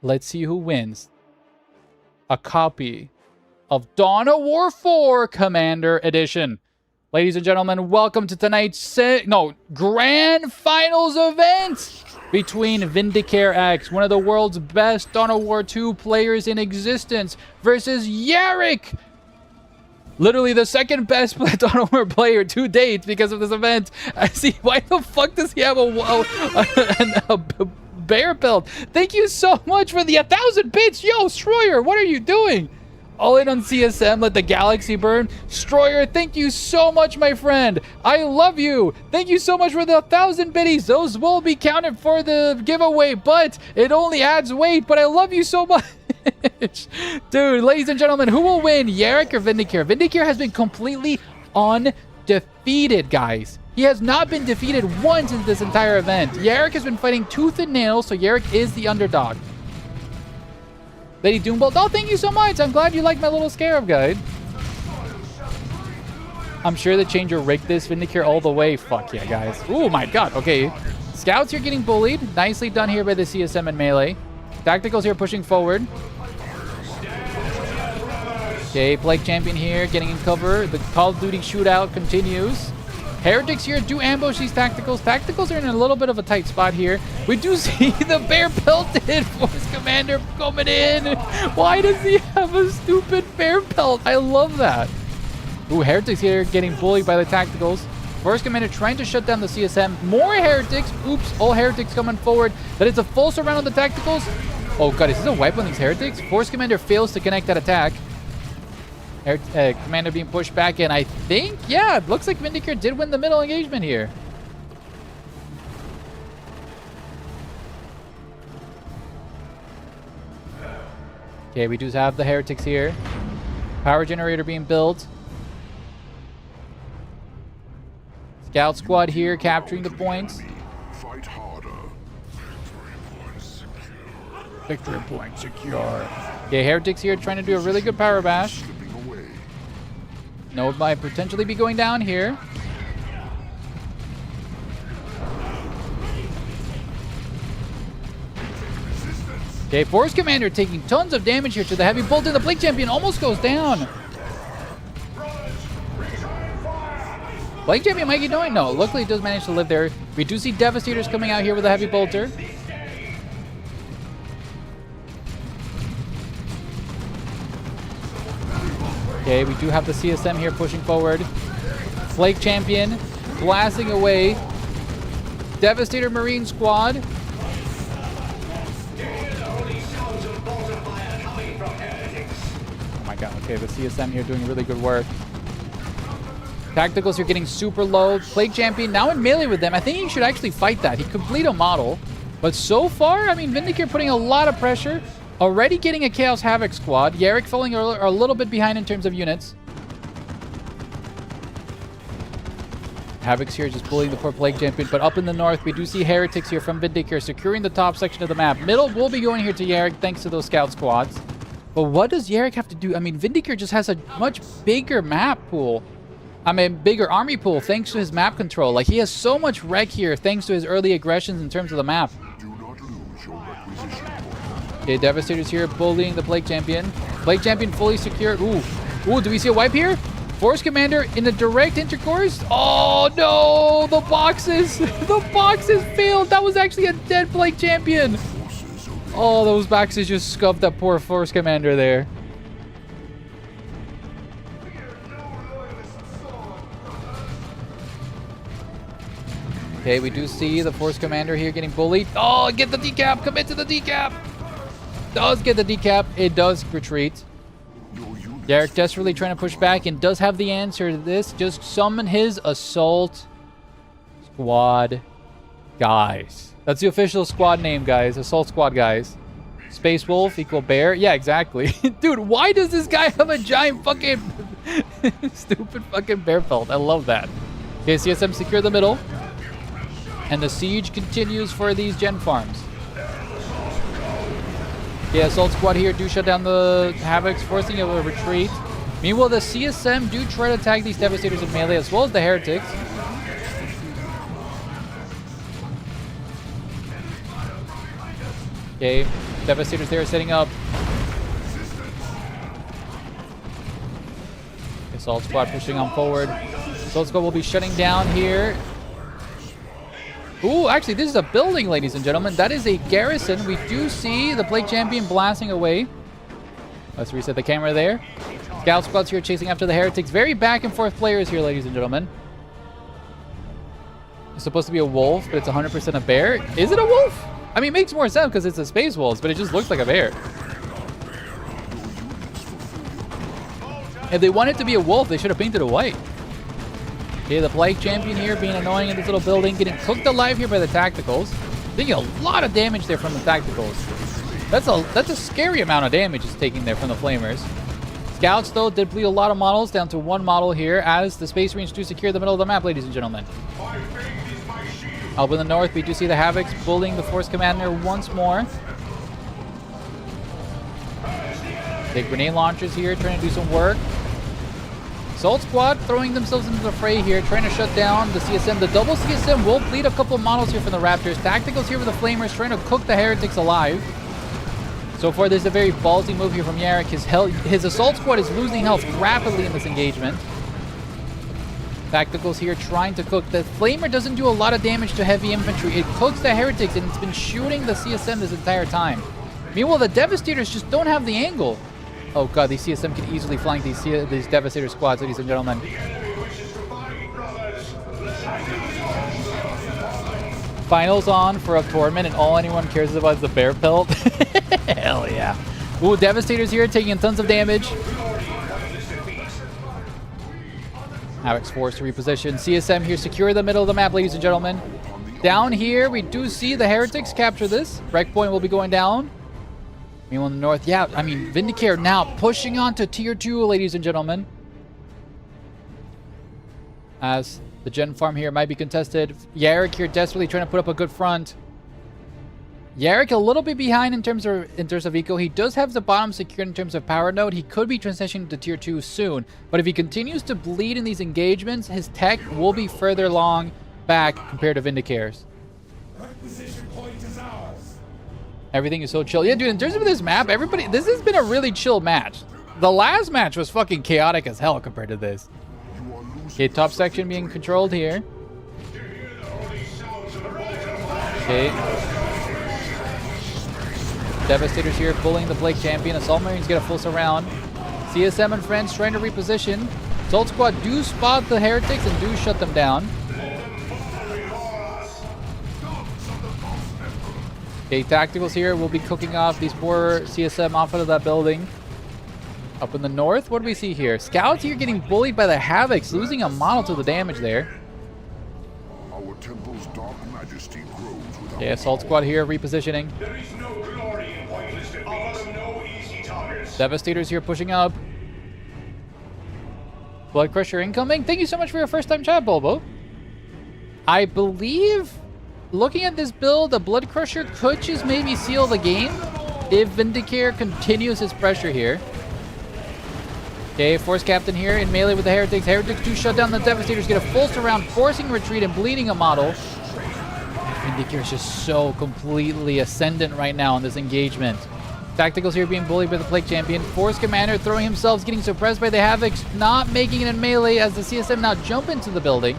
let's see who wins a copy of Dawn of War 4 Commander Edition. Ladies and gentlemen, welcome to tonight's Grand Finals event between Vindicare X, one of the world's best Dawn of War 2 players in existence, versus Yarrick, literally the second best Dawn of War player to date because of this event. I see, why the fuck does he have a bear belt? Thank you so much for the 1,000 bits. Yo, Stroyer, what are you doing? All in on CSM, let the galaxy burn. Stroyer, thank you so much, my friend. I love you. Thank you so much for the 1,000 biddies. Those will be counted for the giveaway, but it only adds weight. But I love you so much. Dude, ladies and gentlemen, who will win, Yarrick or Vindicare? Vindicare has been completely undefeated, guys. He has not been defeated once in this entire event. Yarrick has been fighting tooth and nail, so Yarrick is the underdog. Lady Doombolt, oh, thank you so much. I'm glad you like my little Scarab guide. I'm sure the Changer rigged this. Vindicare all the way. Fuck yeah, guys. Oh my god. Okay. Scouts here getting bullied. Nicely done here by the CSM and melee. Tacticals here pushing forward. Okay, Plague Champion here getting in cover. The Call of Duty shootout continues. Heretics here do ambush these Tacticals. Tacticals are in a little bit of a tight spot here. We do see the bear pelted Force Commander coming in. Why does he have a stupid bear pelt? I love that. Ooh, Heretics here getting bullied by the Tacticals. Force Commander trying to shut down the CSM. More Heretics. Oops, all Heretics coming forward. That is a full surround on the Tacticals. Oh god, is this a wipe on these Heretics? Force Commander fails to connect that attack. Commander being pushed back, and I think, yeah, it looks like Vindicare did win the middle engagement here. Okay, we do have the Heretics here. Power generator being built. Scout squad here capturing the points. Fight harder. Victory point secure. Okay, Heretics here trying to do a really good power bash. Node might potentially be going down here. Okay, Force Commander taking tons of damage here to the heavy bolt, and the Blake Champion almost goes down. Blake Champion might get going. No, luckily it does manage to live there. We do see Devastators coming out here with a heavy bolter. Okay, we do have the CSM here pushing forward. Blake Champion blasting away. Devastator Marine Squad. Oh my god, okay, the CSM here doing really good work. Tacticals are getting super low. Plague Champion now in melee with them. I think he should actually fight that. He complete a model. But so far, I mean, Vindicare putting a lot of pressure. Already getting a Chaos Havoc squad. Yarrick falling a little bit behind in terms of units. Havoc's here just bullying the poor Plague Champion. But up in the north, we do see Heretics here from Vindicare securing the top section of the map. Middle will be going here to Yarrick thanks to those scout squads. But what does Yarrick have to do? I mean, Vindicare just has a much bigger map pool. I mean, bigger army pool thanks to his map control. Like, he has so much wreck here thanks to his early aggressions in terms of the map. Okay, Devastators here bullying the Plague Champion. Plague Champion fully secured. Ooh, do we see a wipe here? Force Commander in the direct intercourse. Oh, no, the boxes. The boxes failed. That was actually a dead Plague Champion. Oh, those boxes just scuffed that poor Force Commander there. Okay, we do see the Force Commander here getting bullied. Oh, get the decap. Commit to the decap. Does get the decap. It does retreat. Derek desperately trying to push back and does have the answer to this. Just summon his Assault Squad guys. That's the official squad name, guys. Assault Squad guys. Space Wolf equal bear. Yeah, exactly. Dude, why does this guy have a giant fucking stupid fucking bear pelt? I love that. Okay, CSM secure the middle. And the siege continues for these gen farms. Yeah, Assault Squad here do shut down the Havocs, forcing a retreat. Meanwhile, the CSM do try to attack these Devastators in melee, as well as the Heretics. Okay, Devastators there setting up. Assault Squad pushing on forward. Assault Squad will be shutting down here. Ooh, actually, this is a building, ladies and gentlemen. That is a garrison. We do see the Plague Champion blasting away. Let's reset the camera there. Scout Squad's here chasing after the Heretics. Very back and forth players here, ladies and gentlemen. It's supposed to be a wolf, but it's 100% a bear. Is it a wolf? I mean, it makes more sense because it's a Space Wolves, but it just looks like a bear. If they wanted to be a wolf, they should have painted it white. Okay, the Plague Champion here being annoying in this little building, getting cooked alive here by the Tacticals. Taking a lot of damage there from the Tacticals. That's a scary amount of damage it's taking there from the Flamers. Scouts, though, did bleed a lot of models, down to one model here, as the Space Marines do secure the middle of the map, ladies and gentlemen. Up in the north, we do see the Havocs bullying the Force Commander once more. The grenade launchers here, trying to do some work. Assault Squad throwing themselves into the fray here, trying to shut down the CSM. The double CSM will bleed a couple of models here from the Raptors. Tacticals here with the Flamers, trying to cook the Heretics alive. So far, there's a very ballsy move here from Yarrick. His Assault Squad is losing health rapidly in this engagement. Tacticals here trying to cook. The Flamer doesn't do a lot of damage to heavy infantry. It cooks the Heretics, and it's been shooting the CSM this entire time. Meanwhile, the Devastators just don't have the angle. Oh god, these CSM can easily flank these Devastator squads, ladies and gentlemen. Finals on for a tournament, and all anyone cares about is the bear pelt. Hell yeah. Ooh, Devastators here taking tons of damage. Havoc's forced to reposition. CSM here secure the middle of the map, ladies and gentlemen. Down here, we do see the Heretics capture this. Breakpoint will be going down. Meanwhile, in the north, yeah, I mean, Vindicare now pushing on to tier 2, ladies and gentlemen. As the gen farm here might be contested. Yarrick here desperately trying to put up a good front. Yarrick a little bit behind in terms of eco. He does have the bottom secured in terms of power node. He could be transitioning to tier 2 soon. But if he continues to bleed in these engagements, his tech will be further along back compared to Vindicare's. Everything is so chill. Yeah, dude, in terms of this map, this has been a really chill match. The last match was fucking chaotic as hell compared to this. Okay, top section being controlled here. Okay. Devastators here bullying the Plague Champion. Assault Marines get a full surround. CSM and friends trying to reposition. Assault Squad do spot the Heretics and do shut them down. Okay, Tacticals here will be cooking off these poor CSM off of that building. Up in the north, what do we see here? Scouts here getting bullied by the Havocs, losing a model to the damage there. Our temple's dark majesty grows without Okay, Assault Squad here repositioning. There is no glory in whitelisted beasts. No easy targets. Devastators here pushing up. Blood Crusher incoming. Thank you so much for your first time chat, Bobo. I believe, looking at this build, the Blood Crusher could just maybe seal the game if Vindicare continues his pressure here. Okay, Force Captain here in melee with the Heretics. Heretics do shut down the Devastators, get a full surround, forcing retreat and bleeding a model. Vindicare is just so completely ascendant right now in this engagement. Tacticals here being bullied by the Plague Champion. Force Commander throwing himself, getting suppressed by the Havocs, not making it in melee as the CSM now jump into the building.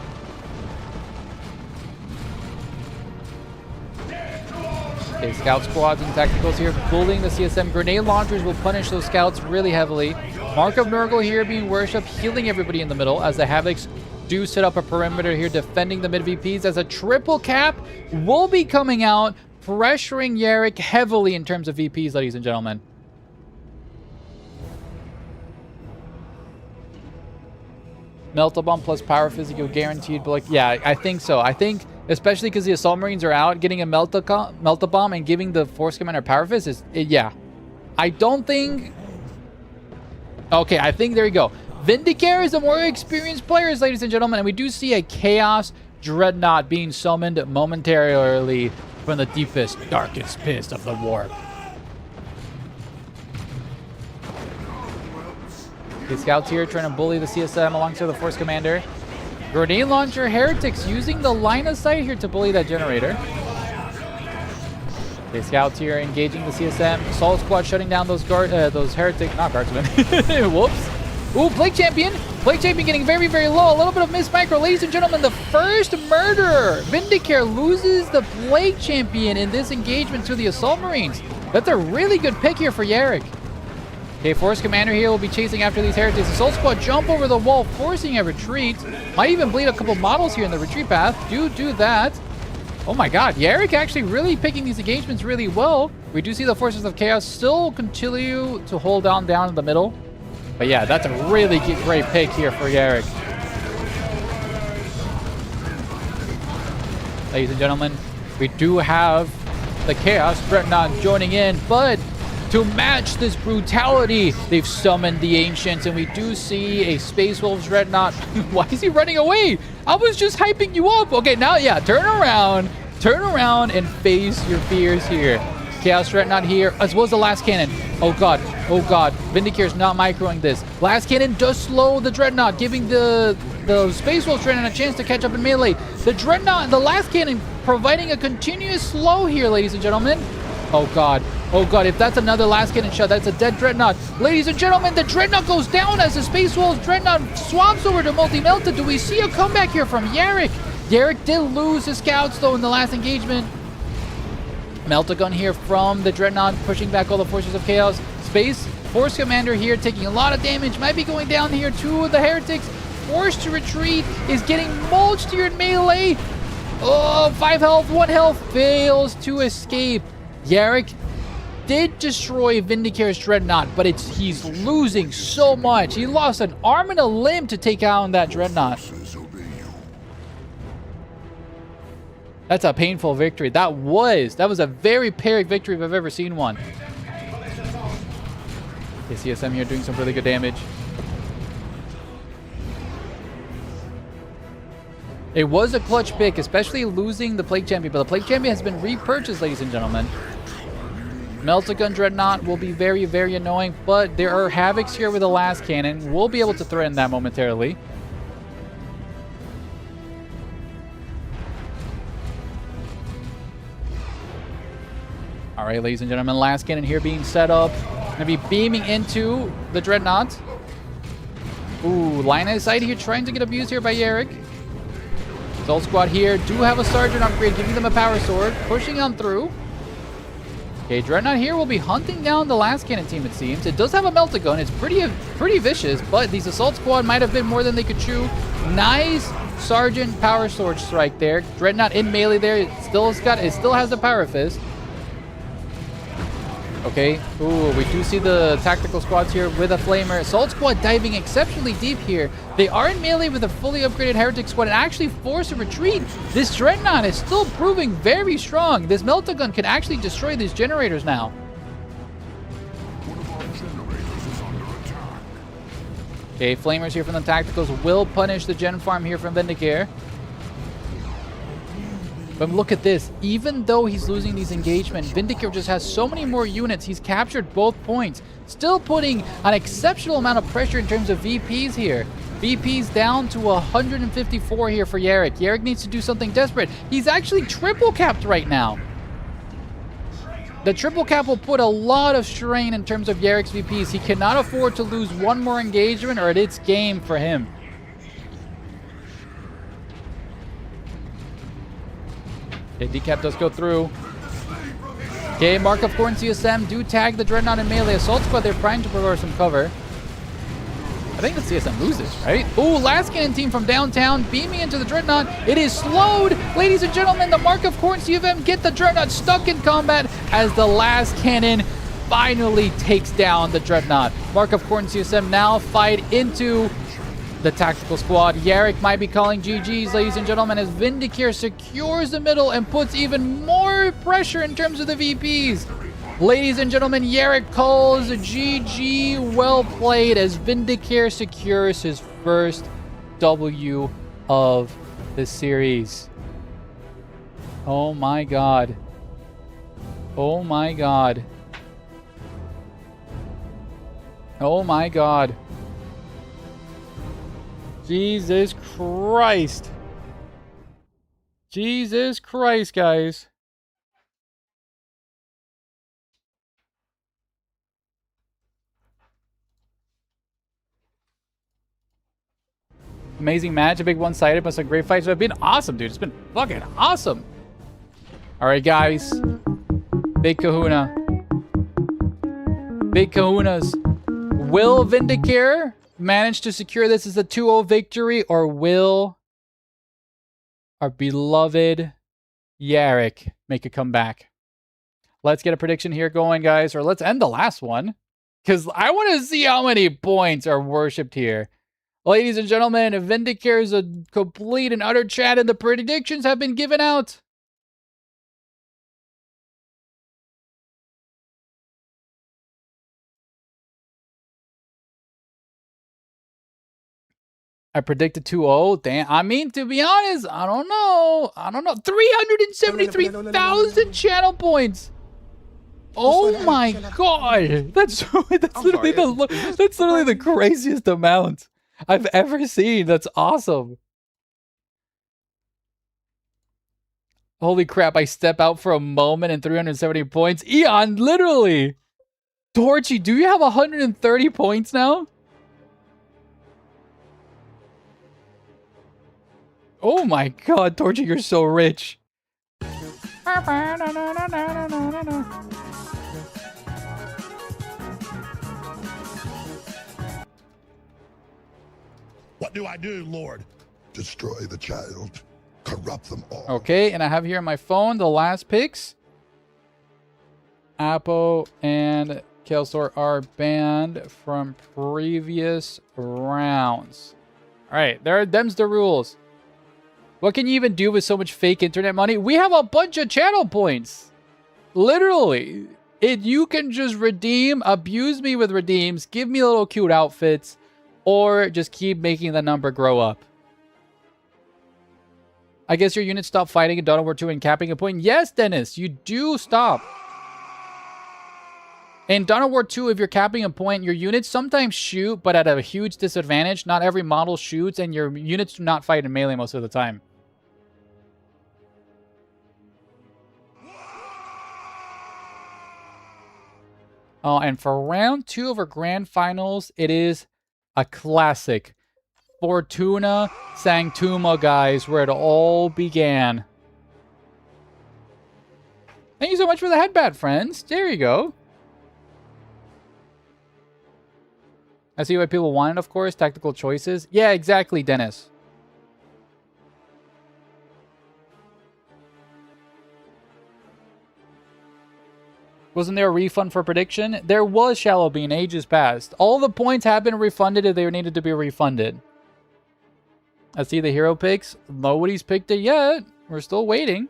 Okay, Scout Squads and Tacticals here bullying the CSM. Grenade launchers will punish those Scouts really heavily. Mark of Nurgle here being worshipped, healing everybody in the middle as the Havocs do set up a perimeter here defending the mid VPs as a triple cap will be coming out, pressuring Yarrick heavily in terms of VPs, ladies and gentlemen. Melt-a-bomb plus power physical guaranteed, but like, yeah, I think so. I think, especially because the Assault Marines are out, getting a melt-a-bomb and giving the Force Commander power fist is, yeah. I don't think... Okay, I think there you go. Vindicare is the more experienced players, ladies and gentlemen, and we do see a Chaos Dreadnought being summoned momentarily from the deepest, darkest pits of the warp. The Scouts here trying to bully the CSM alongside the Force Commander. Grenade Launcher Heretics using the line of sight here to bully that generator. The Scouts here engaging the CSM. Assault Squad shutting down those Heretic, not Guardsmen. Whoops. Ooh, Plague Champion. Plague Champion getting very, very low. A little bit of miss micro. Ladies and gentlemen, the first murder. Vindicare loses the Plague Champion in this engagement to the Assault Marines. That's a really good pick here for Yarrick. Okay, Force Commander here will be chasing after these Heretics. Assault Squad jump over the wall, forcing a retreat. Might even bleed a couple models here in the retreat path. Do that. Oh my god, Yarrick actually really picking these engagements really well. We do see the Forces of Chaos still continue to hold down in the middle. But yeah, that's a really great pick here for Yarrick. Ladies and gentlemen, we do have the Chaos Dreadnought joining in, but to match this brutality, they've summoned the Ancients, and we do see a Space Wolves Dreadnought. Why is he running away? I was just hyping you up. Okay, now, yeah, turn around and face your fears here. Chaos Dreadnought here, as well as the Last Cannon. Oh god, Vindicare's not microing this. Last Cannon does slow the Dreadnought, giving the Space Wolves Dreadnought a chance to catch up in melee. The Dreadnought, the Last Cannon, providing a continuous slow here, ladies and gentlemen. Oh god, if that's another Last Cannon shot, that's a dead Dreadnought. Ladies and gentlemen, the Dreadnought goes down as the Space Wolves Dreadnought swaps over to Multi-Melta. Do we see a comeback here from Yarrick? Yarrick did lose his Scouts, though, in the last engagement. Meltagun here from the Dreadnought, pushing back all the Forces of Chaos. Space Force Commander here taking a lot of damage. Might be going down here. Two of the Heretics forced to retreat. Is getting mulched here in melee. Oh, 5 health, 1 health. Fails to escape. Yarrick did destroy Vindicare's Dreadnought, but he's losing so much. He lost an arm and a limb to take out that Dreadnought. That's a painful victory. That was a very Pyrrhic victory if I've ever seen one. Okay, CSM here doing some really good damage. It was a clutch pick, especially losing the Plague Champion, but the Plague Champion has been repurchased, ladies and gentlemen. Melt-A-Gun Dreadnought will be very, very annoying, but there are Havocs here with the last cannon. We'll be able to threaten that momentarily. All right, ladies and gentlemen, last cannon here being set up. Gonna be beaming into the Dreadnought. Ooh, line of sight here, trying to get abused here by Yarrick. Assault Squad here do have a Sergeant upgrade, giving them a Power Sword, pushing on through. Okay, Dreadnought here will be hunting down the last cannon team, it seems. It does have a Melt-A-Gun. It's pretty vicious, but these Assault Squad might have been more than they could chew. Nice Sergeant Power Sword strike there. Dreadnought in melee there. It still has the Power Fist. Okay. Ooh, we do see the tactical squads here with a flamer. Assault Squad diving exceptionally deep here. They are in melee with a fully upgraded Heretic Squad and actually force a retreat. This Dreadnought is still proving very strong. This Melt-A-Gun can actually destroy these generators now. Okay, flamers here from the tacticals will punish the gen farm here from Vindicare. But look at this. Even though he's losing these engagements, Vindicare just has so many more units. He's captured both points. Still putting an exceptional amount of pressure in terms of VPs here. VPs down to 154 here for Yarrick. Yarrick needs to do something desperate. He's actually triple capped right now. The triple cap will put a lot of strain in terms of Yarrick's VPs. He cannot afford to lose one more engagement or it's game for him. Okay, decap does go through. Okay, Mark of Corn CSM do tag the Dreadnought in melee. Assault Squad, they're trying to provide some cover. I think the CSM loses, right? Ooh, last cannon team from downtown beaming into the Dreadnought. It is slowed. Ladies and gentlemen, the Mark of Corn CFM get the Dreadnought stuck in combat as the last cannon finally takes down the Dreadnought. Mark of Corn CSM now fight into the tactical squad. Yarrick might be calling GG's, ladies and gentlemen, as Vindicare secures the middle and puts even more pressure in terms of the VPs. Ladies and gentlemen, Yarrick calls GG. Well played as Vindicare secures his first W of the series. Oh my god. Oh my god. Oh my god. Jesus Christ. Jesus Christ, guys. Amazing match, a big one-sided, but some great fights. So it's been awesome, dude. It's been fucking awesome. All right, guys. Big kahuna. Big kahunas. Will Vindicare manage to secure this as a 2-0 victory, or will our beloved Yarrick make a comeback? Let's get a prediction here going, guys, or let's end the last one, because I want to see how many points are worshipped here. Ladies and gentlemen, Vindicare is a complete and utter chat, and the predictions have been given out. I predicted 2-0. Damn. I mean, to be honest, I don't know. 373,000 channel points. Oh my god. That's literally the craziest amount I've ever seen. That's awesome. Holy crap, I step out for a moment and 370 points. Eon, literally. Torchy, do you have 130 points now? Oh my god, Torchy, you're so rich. What do I do, Lord? Destroy the child. Corrupt them all. Okay, and I have here on my phone the last picks. Apo and Kelsor are banned from previous rounds. Alright, them's the rules. What can you even do with so much fake internet money? We have a bunch of channel points. Literally. You can just redeem, abuse me with redeems, give me little cute outfits, or just keep making the number grow up. I guess your units stop fighting in Dawn of War 2 and capping a point. Yes, Dennis, you do stop. In Dawn of War 2, if you're capping a point, your units sometimes shoot, but at a huge disadvantage. Not every model shoots, and your units do not fight in melee most of the time. Oh, and for round 2 of our grand finals, it is a classic. Fortuna Sanctuma, guys, where it all began. Thank you so much for the headband, friends. There you go. I see why people want it, of course. Tactical choices. Yeah, exactly, Dennis. Wasn't there a refund for prediction? There was, Shallow Bean, ages past. All the points have been refunded if they needed to be refunded. I see the hero picks. Nobody's picked it yet. We're still waiting.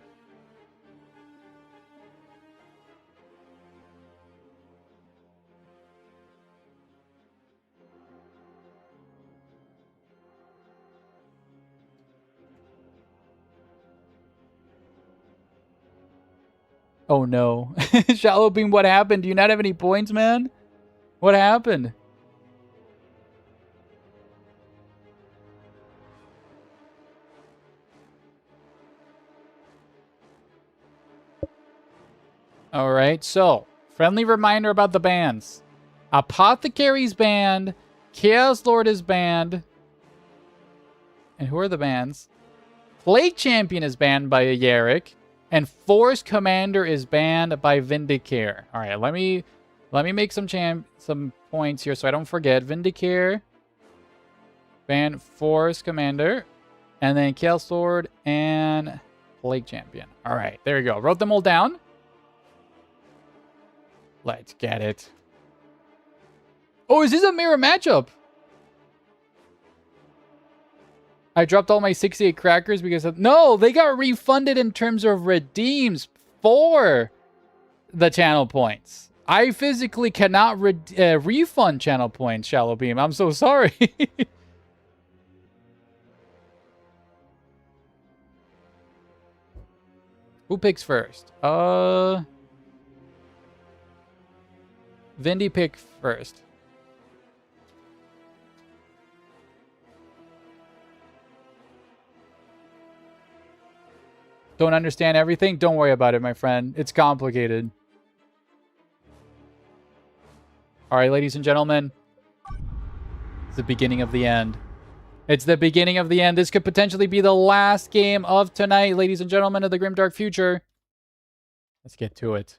Oh no. Shallow Beam, what happened? Do you not have any points, man? What happened? Alright, so, friendly reminder about the bans. Apothecary's banned. Chaos Lord is banned. And who are the bans? Plague Champion is banned by Yarrick. And Force Commander is banned by Vindicare. All right, let me make some points here so I don't forget. Vindicare, ban Force Commander, and then Chaos Lord and Plague Champion. All right, there you go. Wrote them all down. Let's get it. Oh, is this a mirror matchup? I dropped all my 68 crackers because of... No, they got refunded in terms of redeems for the channel points. I physically cannot refund channel points, Shallow Beam. I'm so sorry. Who picks first? Vindy pick first. Don't understand everything? Don't worry about it, my friend. It's complicated. All right, ladies and gentlemen. It's the beginning of the end. It's the beginning of the end. This could potentially be the last game of tonight, ladies and gentlemen of the Grimdark Future. Let's get to it.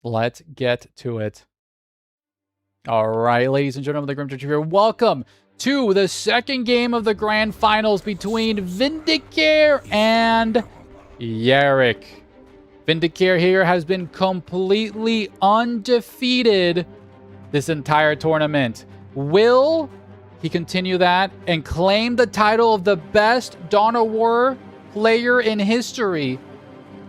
Let's get to it. All right, ladies and gentlemen of the Grimdark Future, welcome to the second game of the grand finals between Vindicare and Yarrick. Vindicare here has been completely undefeated this entire tournament. Will he continue that and claim the title of the best Dawn of War player in history?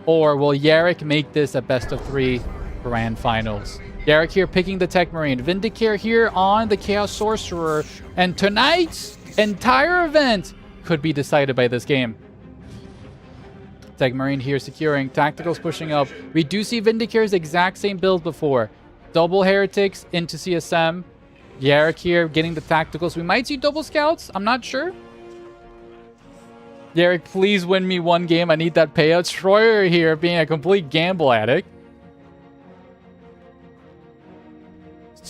Or will Yarrick make this a best of 3 grand finals? Yarrick here picking the Tech Marine. Vindicare here on the Chaos Sorcerer. And tonight's entire event could be decided by this game. Tech Marine here securing. Tacticals pushing up. We do see Vindicare's exact same build before. Double Heretics into CSM. Yarrick here getting the Tacticals. We might see double Scouts. I'm not sure. Yarrick, please win me one game. I need that payout. Stroyer here being a complete gamble addict.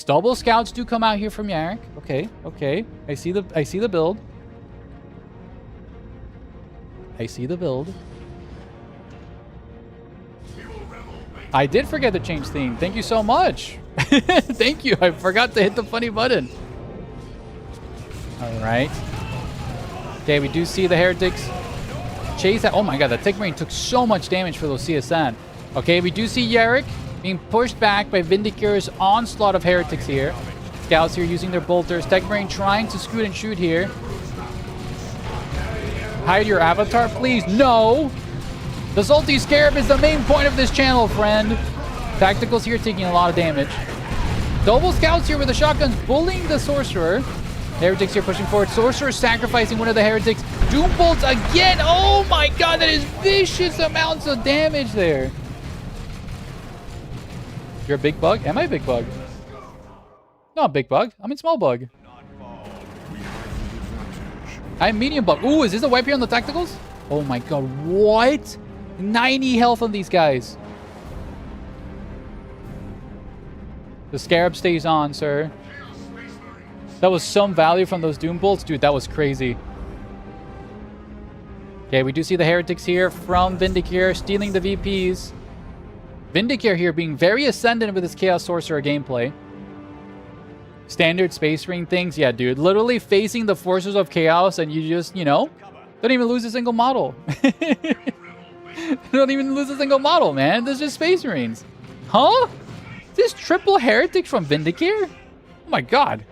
Double Scouts do come out here from Yarrick. Okay, okay. I see the build. I see the build. I did forget to change theme. Thank you so much. Thank you. I forgot to hit the funny button. All right. Okay, we do see the Heretics chase that. Oh my god, the Tech Marine took so much damage for those CSN. Okay, we do see Yarrick being pushed back by Vindicare's onslaught of Heretics here. Scouts here using their bolters. Tech Marine trying to scoot and shoot here. Hide your avatar, please. No. The Salty Scarab is the main point of this channel, friend. Tacticals here taking a lot of damage. Double scouts here with the shotguns bullying the sorcerer. Heretics here pushing forward. Sorcerer sacrificing one of the heretics. Doom bolts again. Oh my god, that is vicious amounts of damage there. You're a big bug? Am I a big bug? No, big bug. I'm in small bug. I'm medium bug. Ooh, is this a wipe here on the tacticals? Oh my god, what? 90 health on these guys. The Scarab stays on, sir. That was some value from those Doom Bolts. Dude, that was crazy. Okay, we do see the Heretics here from Vindicare stealing the VPs. Vindicare here being very ascendant with his Chaos Sorcerer gameplay. Standard Space Marine things. Yeah, dude. Literally facing the forces of Chaos and you just, you know, don't even lose a single model. Don't even lose a single model, man. This is just Space Marines. Huh? This triple Heretic from Vindicare? Oh my god.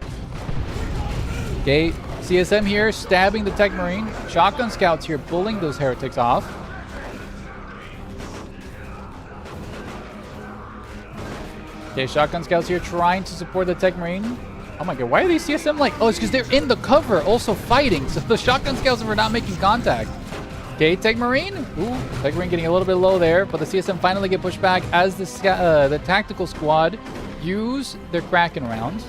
Okay, CSM here stabbing the Tech Marine. Shotgun Scouts here pulling those Heretics off. Okay, Shotgun Scouts here trying to support the Tech Marine. Oh my god, why are these CSM like... Oh, it's because they're in the cover also fighting. So the Shotgun Scouts were not making contact. Okay, Tech Marine. Ooh, Tech Marine getting a little bit low there. But the CSM finally get pushed back as the Tactical Squad use their Kraken rounds.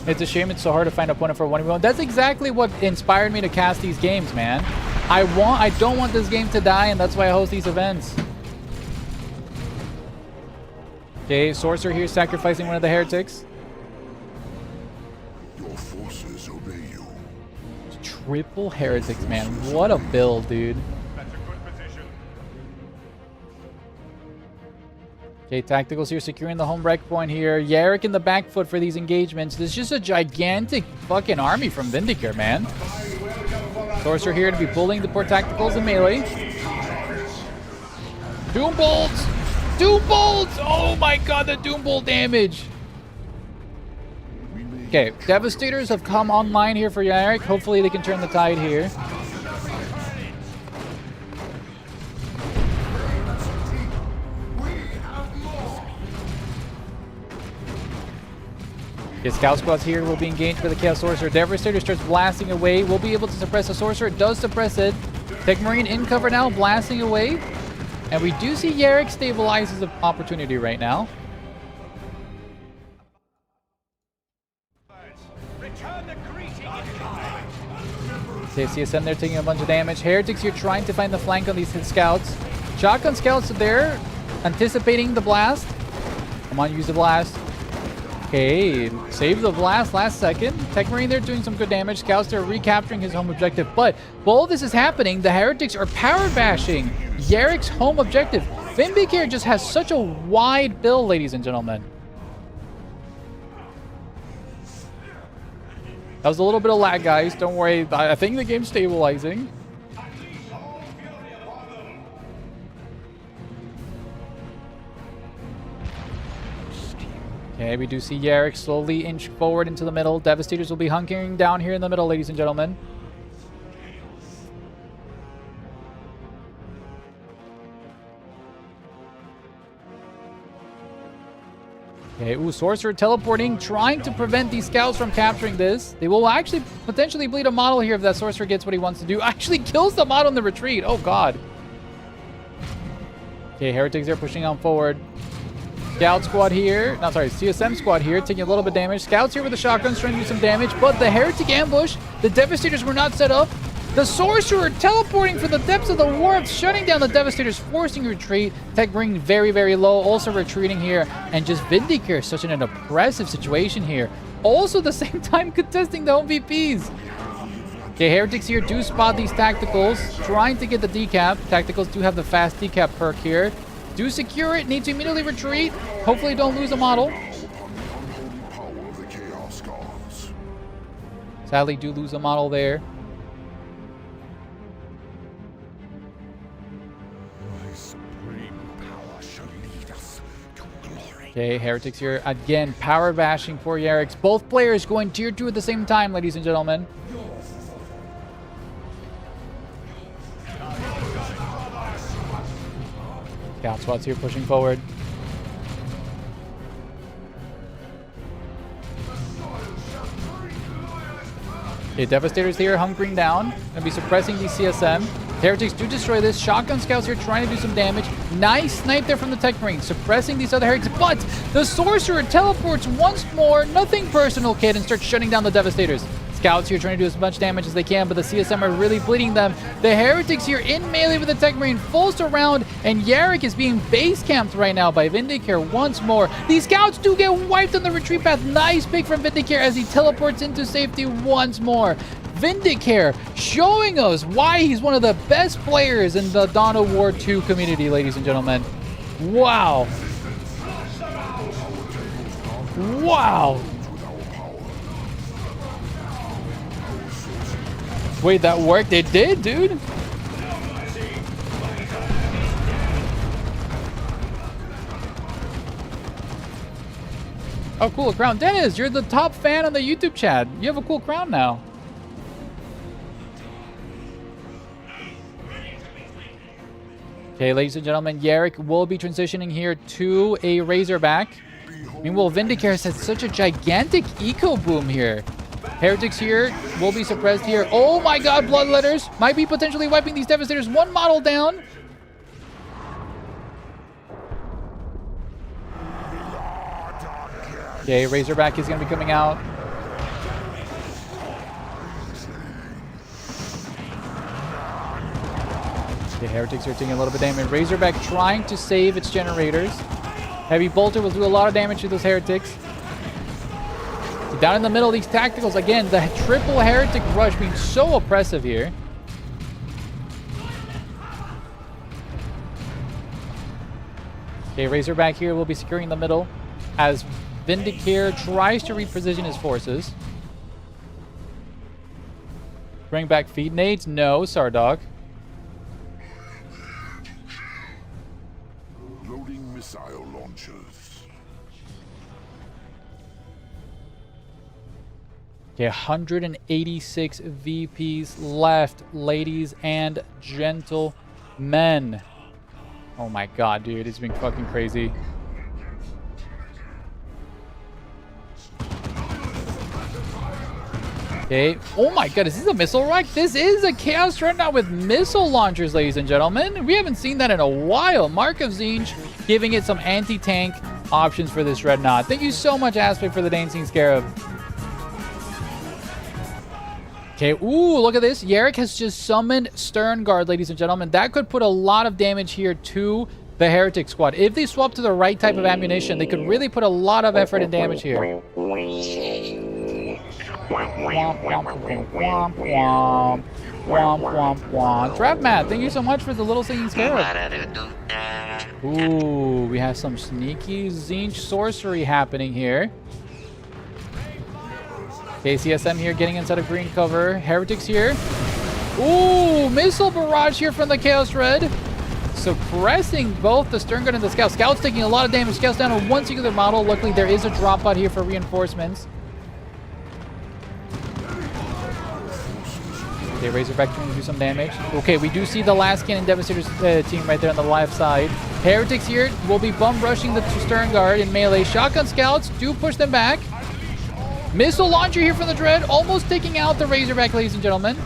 It's a shame it's so hard to find a opponent for 1v1. That's exactly what inspired me to cast these games, man. I don't want this game to die, and that's why I host these events. Okay, Sorcerer here sacrificing one of the Heretics. Your forces obey you. Triple Heretics, man. What a build, dude. Okay, Tacticals here securing the home break point here. Yarrick in the back foot for these engagements. This is just a gigantic fucking army from Vindicare, man. Sorcerer here to be pulling the poor Tacticals in melee. Doom Bolts! Doom Bolts! Oh my god, the Doom Bolt damage! Okay, Devastators have come online here for Yarrick. Hopefully they can turn the tide here. Okay, Scout Squads here will be engaged by the Chaos Sorcerer. Devastator starts blasting away. We'll be able to suppress the Sorcerer. It does suppress it. Tech Marine in cover now, blasting away. And we do see Yarrick stabilizes the opportunity right now. Okay, CSM there taking a bunch of damage. Heretics here trying to find the flank on these Scouts. Shotgun Scouts there, anticipating the blast. Come on, use the blast. Okay, save the blast last second. Tech Marine there doing some good damage. Scouts there recapturing his home objective. But while this is happening, the Heretics are power bashing Yarrick's home objective. Vindicare just has such a wide build, ladies and gentlemen. That was a little bit of lag, guys. Don't worry. I think the game's stabilizing. Okay, we do see Yarrick slowly inch forward into the middle. Devastators will be hunkering down here in the middle, ladies and gentlemen. Okay, ooh, Sorcerer teleporting, trying to prevent these Scouts from capturing this. They will actually potentially bleed a model here if that Sorcerer gets what he wants to do. Actually kills the model in the retreat. Oh, God. Okay, Heretics are pushing on forward. Scout Squad here. No, sorry, CSM Squad here, taking a little bit of damage. Scouts here with the shotguns trying to do some damage, but the Heretic ambush, the Devastators were not set up. The Sorcerer teleporting from the depths of the warp, shutting down the Devastators, forcing retreat. Tech Marine very, very low, also retreating here. And just Vindicare, such an oppressive situation here. Also at the same time contesting the home VPs. Okay, Heretics here do spot these Tacticals, trying to get the decap. Tacticals do have the fast decap perk here. Do secure it, need to immediately retreat. Hopefully don't lose a model. Sadly do lose a model there. My supreme power shall lead us to glory. Okay, Heretics here. Again, power bashing for Yarriks. Both players going tier 2 at the same time, ladies and gentlemen. Scout squads here pushing forward. Okay, Devastators here hunkering down. Gonna be suppressing the CSM. Heretics do destroy this. Shotgun Scouts here trying to do some damage. Nice snipe there from the Tech Marine, suppressing these other Heretics. But the Sorcerer teleports once more. Nothing personal, kid, and starts shutting down the Devastators. Scouts here trying to do as much damage as they can, but the CSM are really bleeding them. The Heretics here in melee with the Tech Marine, full surround, and Yarrick is being base camped right now by Vindicare once more. These Scouts do get wiped on the retreat path. Nice pick from Vindicare as he teleports into safety once more. Vindicare showing us why he's one of the best players in the Dawn of War 2 community, ladies and gentlemen. Wow. Wow. Wait, that worked? It did, dude. Oh, cool, a crown. Dennis, you're the top fan on the YouTube chat. You have a cool crown now. Okay, ladies and gentlemen, Yarrick will be transitioning here to a Razorback. Meanwhile, Vindicare has had such a gigantic eco boom here. Heretics here will be suppressed here. Oh my god, Bloodletters might be potentially wiping these Devastators. One model down. Okay, Razorback is going to be coming out. Okay, Heretics are taking a little bit of damage. Razorback trying to save its generators. Heavy Bolter will do a lot of damage to those Heretics. So down in the middle, these tacticals, again, the triple Heretic rush being so oppressive here. Okay, Razorback here will be securing the middle as Vindicare tries to reposition his forces. Bring back feed nades? No, Sardog. Loading missile launchers. Okay, 186 VPs left, ladies and gentlemen. Oh my god, dude, it's been fucking crazy. Okay. Oh my god, is this a missile rack? This is a Chaos Dreadnought with missile launchers, ladies and gentlemen. We haven't seen that in a while. Mark of Zinj giving it some anti-tank options for this Dreadnought. Thank you so much, Aspect, for the Dancing Scarab. Okay, ooh, look at this. Yarrick has just summoned Stern Guard, ladies and gentlemen. That could put a lot of damage here to the Heretic squad. If they swap to the right type of ammunition, they could really put a lot of effort and damage here. Trap Matt, thank you so much for the little singing scarab. Ooh, we have some sneaky Zinj sorcery happening here. KCSM here getting inside of green cover. Heretics here. Ooh, missile barrage here from the Chaos Red. Suppressing both the Stern Guard and the Scout. Scout's taking a lot of damage. Scout's down on one singular model. Luckily, there is a drop out here for reinforcements. Okay, Razorback trying to do some damage. Okay, we do see the last cannon Devastators team right there on the left side. Heretics here will be bum rushing the Stern Guard in melee. Shotgun Scouts do push them back. Missile launcher here from the Dread, almost taking out the Razorback, ladies and gentlemen.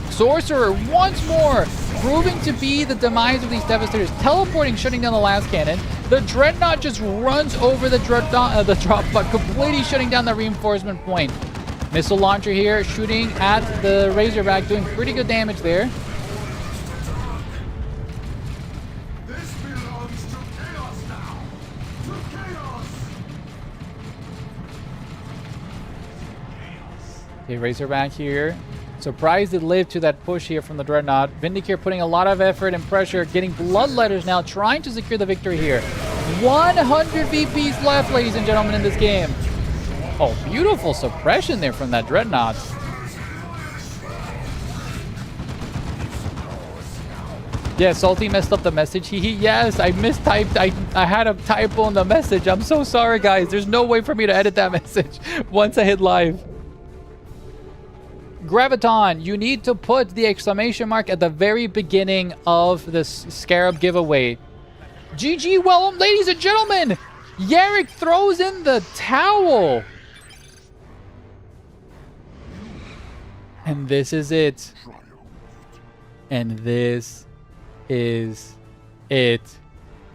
Sorcerer once more proving to be the demise of these Devastators. Teleporting, shutting down the last cannon. The Dreadnought just runs over the drop, but completely shutting down the reinforcement point. Missile launcher here, shooting at the Razorback, doing pretty good damage there. This belongs to chaos now. To chaos. Okay, Razorback here. Surprised it lived to that push here from the Dreadnought. Vindicare putting a lot of effort and pressure, getting Bloodletters now, trying to secure the victory here. 100 VPs left, ladies and gentlemen, in this game. Oh, beautiful suppression there from that Dreadnought. Yeah, Salty messed up the message. Yes, I mistyped. I had a typo in the message. I'm so sorry, guys. There's no way for me to edit that message once I hit live. Graviton, you need to put the exclamation mark at the very beginning of this Scarab giveaway. GG, well, ladies and gentlemen, Yarrick throws in the towel. And this is it. And this is it.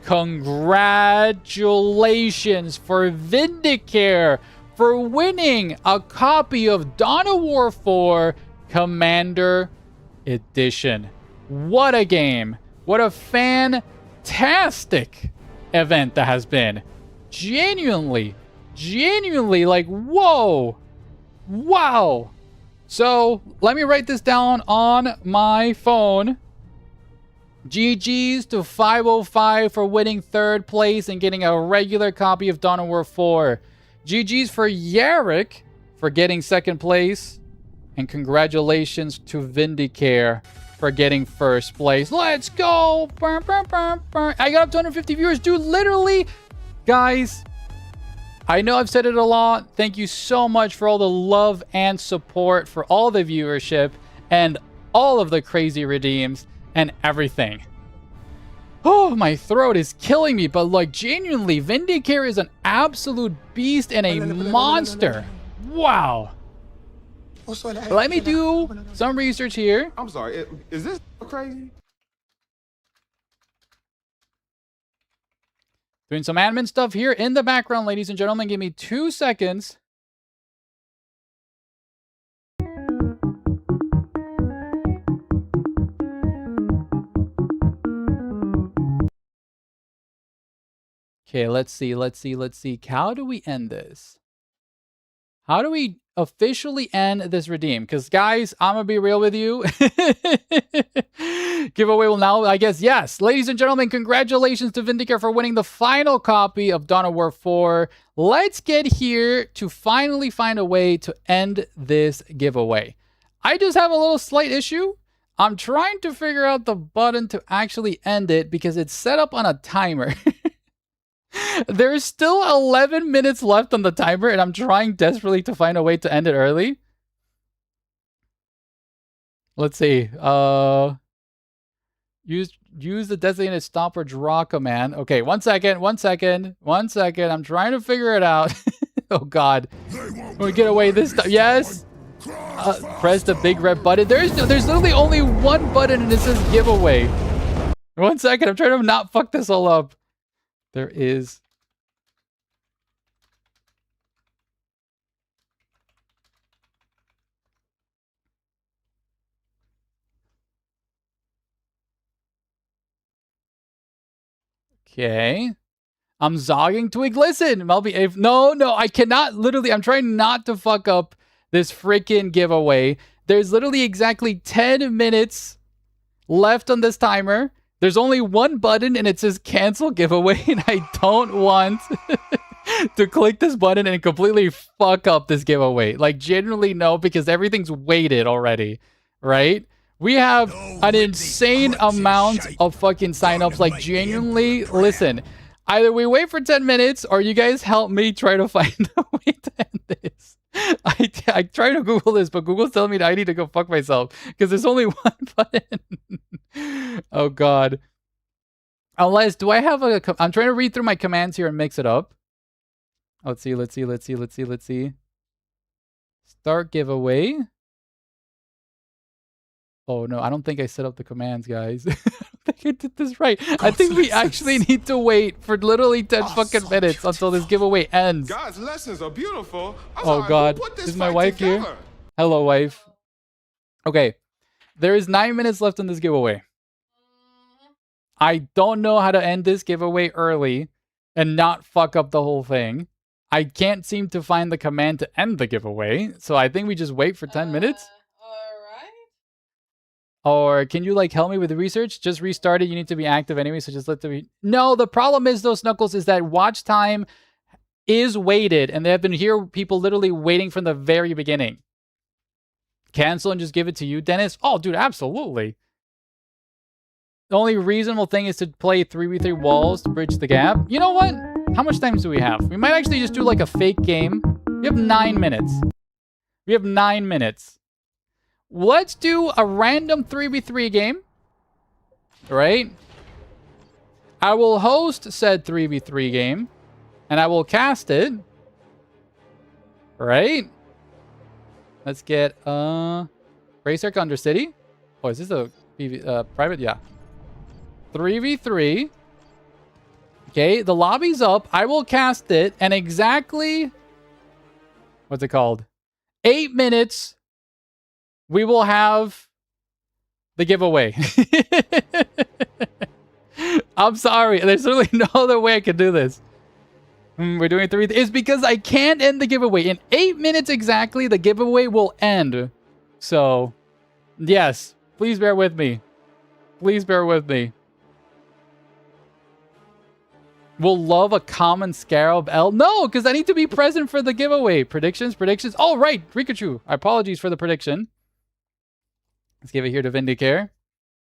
Congratulations for Vindicare for winning a copy of Dawn of War 4 Commander Edition. What a game. What a fantastic event that has been. Genuinely, like, whoa. Wow. So, let me write this down on my phone. GG's to 505 for winning 3rd place and getting a regular copy of Dawn of War 4. GG's for Yarrick for getting 2nd place. And congratulations to Vindicare for getting 1st place. Let's go! Burr, burr, burr, burr. I got up 250 viewers. Dude, literally, guys, I know I've said it a lot. Thank you so much for all the love and support, for all the viewership, and all of the crazy redeems and everything. Oh, my throat is killing me, but like genuinely, Vindicare is an absolute beast and a monster. Wow. Let me do some research here. I'm sorry, is this crazy? Doing some admin stuff here in the background, ladies and gentlemen. Give me 2 seconds. Okay, let's see. How do we end this? How do we officially end this redeem? Because, guys, I'm going to be real with you. Giveaway will now, I guess, yes. Ladies and gentlemen, congratulations to Vindicare for winning the final copy of Dawn of War 4. Let's get here to finally find a way to end this giveaway. I just have a little slight issue. I'm trying to figure out the button to actually end it because it's set up on a timer. There's still 11 minutes left on the timer, and I'm trying desperately to find a way to end it early. Let's see. Use the designated stop or draw command. Okay, one second. I'm trying to figure it out. Oh God, we get away this time. Yes. Press the big red button. There's literally only one button, and it says giveaway. 1 second. I'm trying to not fuck this all up. There is. Okay. I'm zogging Twig. Listen, Melby. No, I cannot. Literally, I'm trying not to fuck up this freaking giveaway. There's literally exactly 10 minutes left on this timer. There's only one button and it says cancel giveaway, and I don't want to click this button and completely fuck up this giveaway. Like, genuinely no, because everything's weighted already, right? We have an insane amount of fucking signups. Like, genuinely, listen, either we wait for 10 minutes or you guys help me try to find a way to end this. I try to Google this, but Google's telling me that I need to go fuck myself because there's only one button. Oh God. Unless, do I have a, I'm trying to read through my commands here and mix it up. Let's see. Start giveaway. Oh no, I don't think I set up the commands, guys. I don't think I did this right. I think we actually need to wait for literally 10 fucking minutes until this giveaway ends. God's lessons are beautiful. Oh God, is my wife here? Hello, wife. Okay, there is 9 minutes left in this giveaway. I don't know how to end this giveaway early and not fuck up the whole thing. I can't seem to find the command to end the giveaway, so I think we just wait for 10 minutes. Or can you like help me with the research? Just restart it. You need to be active anyway, so just let the No, the problem is though, Snuckles, is that watch time is weighted, and there have been people literally waiting from the very beginning. Cancel and just give it to you, Dennis? Oh, dude, absolutely. The only reasonable thing is to play 3v3 walls to bridge the gap. You know what? How much time do we have? We might actually just do like a fake game. We have 9 minutes. We have 9 minutes. Let's do a random 3v3 game. Right? I will host said 3v3 game. And I will cast it. Right? Let's get Racer Undercity. Oh, is this a private? Yeah. 3v3. Okay, the lobby's up. I will cast it, and exactly what's it called? 8 minutes. We will have the giveaway. I'm sorry. There's really no other way I could do this. We're doing 3. It's because I can't end the giveaway. In 8 minutes exactly, the giveaway will end. So, yes. Please bear with me. Please bear with me. Will love a common Scarab L. No, because I need to be present for the giveaway. Predictions. Oh, right. Rikachu. Apologies for the prediction. Let's give it here to Vindicare.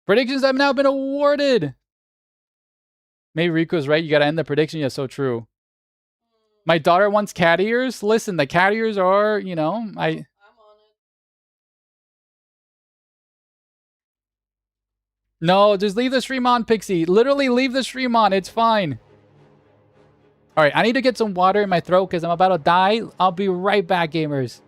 Predictions have now been awarded. Maybe Rico's right. You got to end the prediction. Yeah, so true. My daughter wants cat ears. Listen, the cat ears are, you know, I'm on it. No, just leave the stream on, Pixie. Literally leave the stream on. It's fine. All right, I need to get some water in my throat because I'm about to die. I'll be right back, gamers.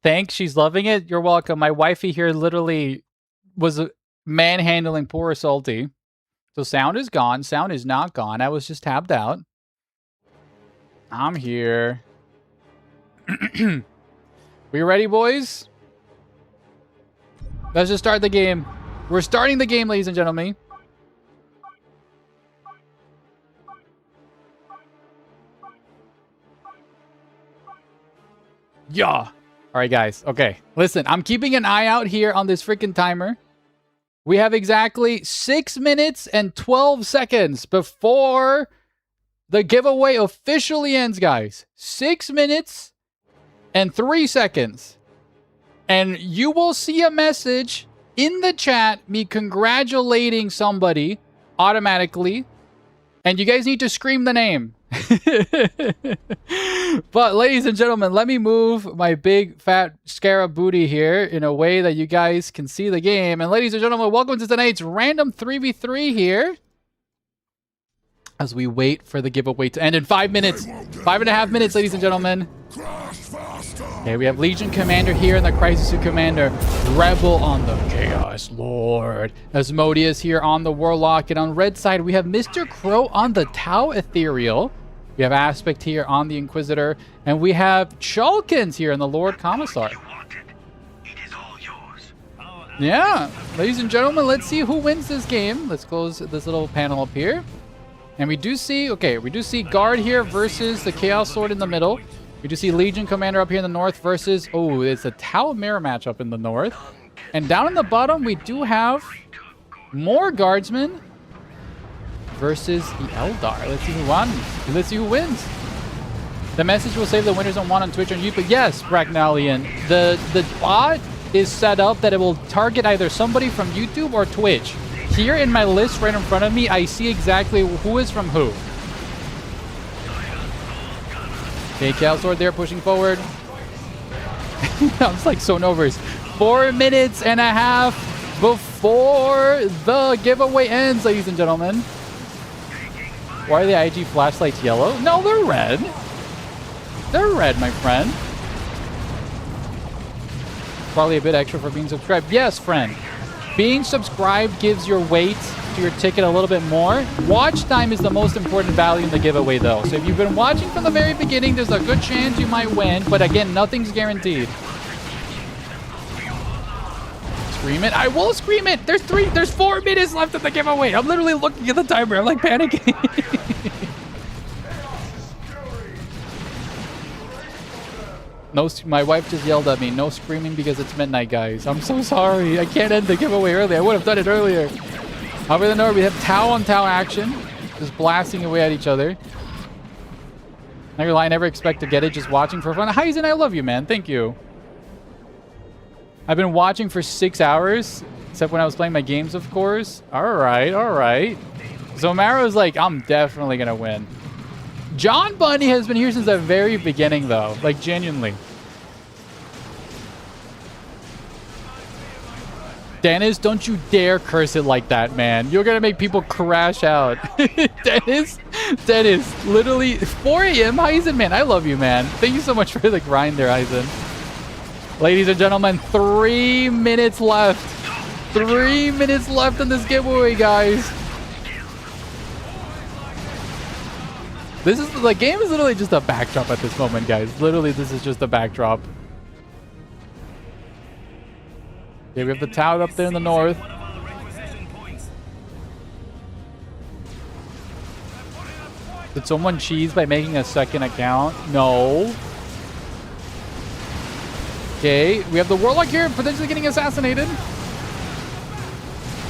Thanks, she's loving it. You're welcome. My wifey here literally was manhandling poor Salty. So sound is gone. Sound is not gone. I was just tabbed out. I'm here. We ready, boys? Let's just start the game. We're starting the game, ladies and gentlemen. Yeah. All right, guys. Okay. Listen, I'm keeping an eye out here on this freaking timer. We have exactly 6 minutes and 12 seconds before the giveaway officially ends, guys. 6 minutes and 3 seconds. And you will see a message in the chat, me congratulating somebody automatically. And you guys need to scream the name. But ladies and gentlemen, let me move my big fat scarab booty here in a way that you guys can see the game. And ladies and gentlemen, welcome to tonight's random 3v3 here as we wait for the giveaway to end in 5 minutes. 5.5 minutes, ladies and gentlemen. Okay, we have Legion Commander here and the Crisis Suit Commander. Rebel on the Chaos Lord. Asmodeus here on the Warlock. And on red side, we have Mr. Crow on the Tau Ethereal. We have Aspect here on the Inquisitor. And we have Shulkins here on the Lord Commissar. Yeah, ladies and gentlemen, let's see who wins this game. Let's close this little panel up here. And we do see, okay, we do see Guard here versus the Chaos Lord in the middle. We do see Legion Commander up here in the north versus, oh, it's a Tau Mirror matchup in the north. And down in the bottom, we do have more Guardsmen versus the Eldar. Let's see who won. Let's see who wins. The message will save the winners on one on Twitch and YouTube. Yes, Bracknalian, the bot is set up that it will target either somebody from YouTube or Twitch. Here in my list right in front of me, I see exactly who is from who. Okay, Chaos Lord there pushing forward. I'm just like so nervous. 4.5 minutes before the giveaway ends, ladies and gentlemen. Why are the IG flashlights yellow? No, they're red. They're red, my friend. Probably a bit extra for being subscribed. Yes, friend. Being subscribed gives your weight to your ticket a little bit more. Watch time is the most important value in the giveaway, though. So if you've been watching from the very beginning, there's a good chance you might win. But again, nothing's guaranteed. Scream it. I will scream it. There's 4 minutes left of the giveaway. I'm literally looking at the timer. I'm like panicking. No, my wife just yelled at me. No screaming because it's midnight, guys. I'm so sorry. I can't end the giveaway early. I would have done it earlier. Over the north, we have Tau on Tau action. Just blasting away at each other. Not gonna lie, I never expect to get it. Just watching for fun. Hyzen, I love you, man. Thank you. I've been watching for 6 hours. Except when I was playing my games, of course. Alright, alright. So Maro's like, I'm definitely gonna win. John Bunny has been here since the very beginning, though. Like, genuinely. Dennis, don't you dare curse it like that, man. You're gonna make people crash out. Dennis, literally 4 a.m. Hyzen, man, I love you, man. Thank you so much for the grind there, Hyzen. Ladies and gentlemen, 3 minutes left. 3 minutes left in this giveaway, guys. This is the game is literally just a backdrop at this moment, guys. Literally, this is just a backdrop. Okay, we have the tower up there in the north. Did someone cheese by making a second account? No. Okay, we have the warlock here potentially getting assassinated.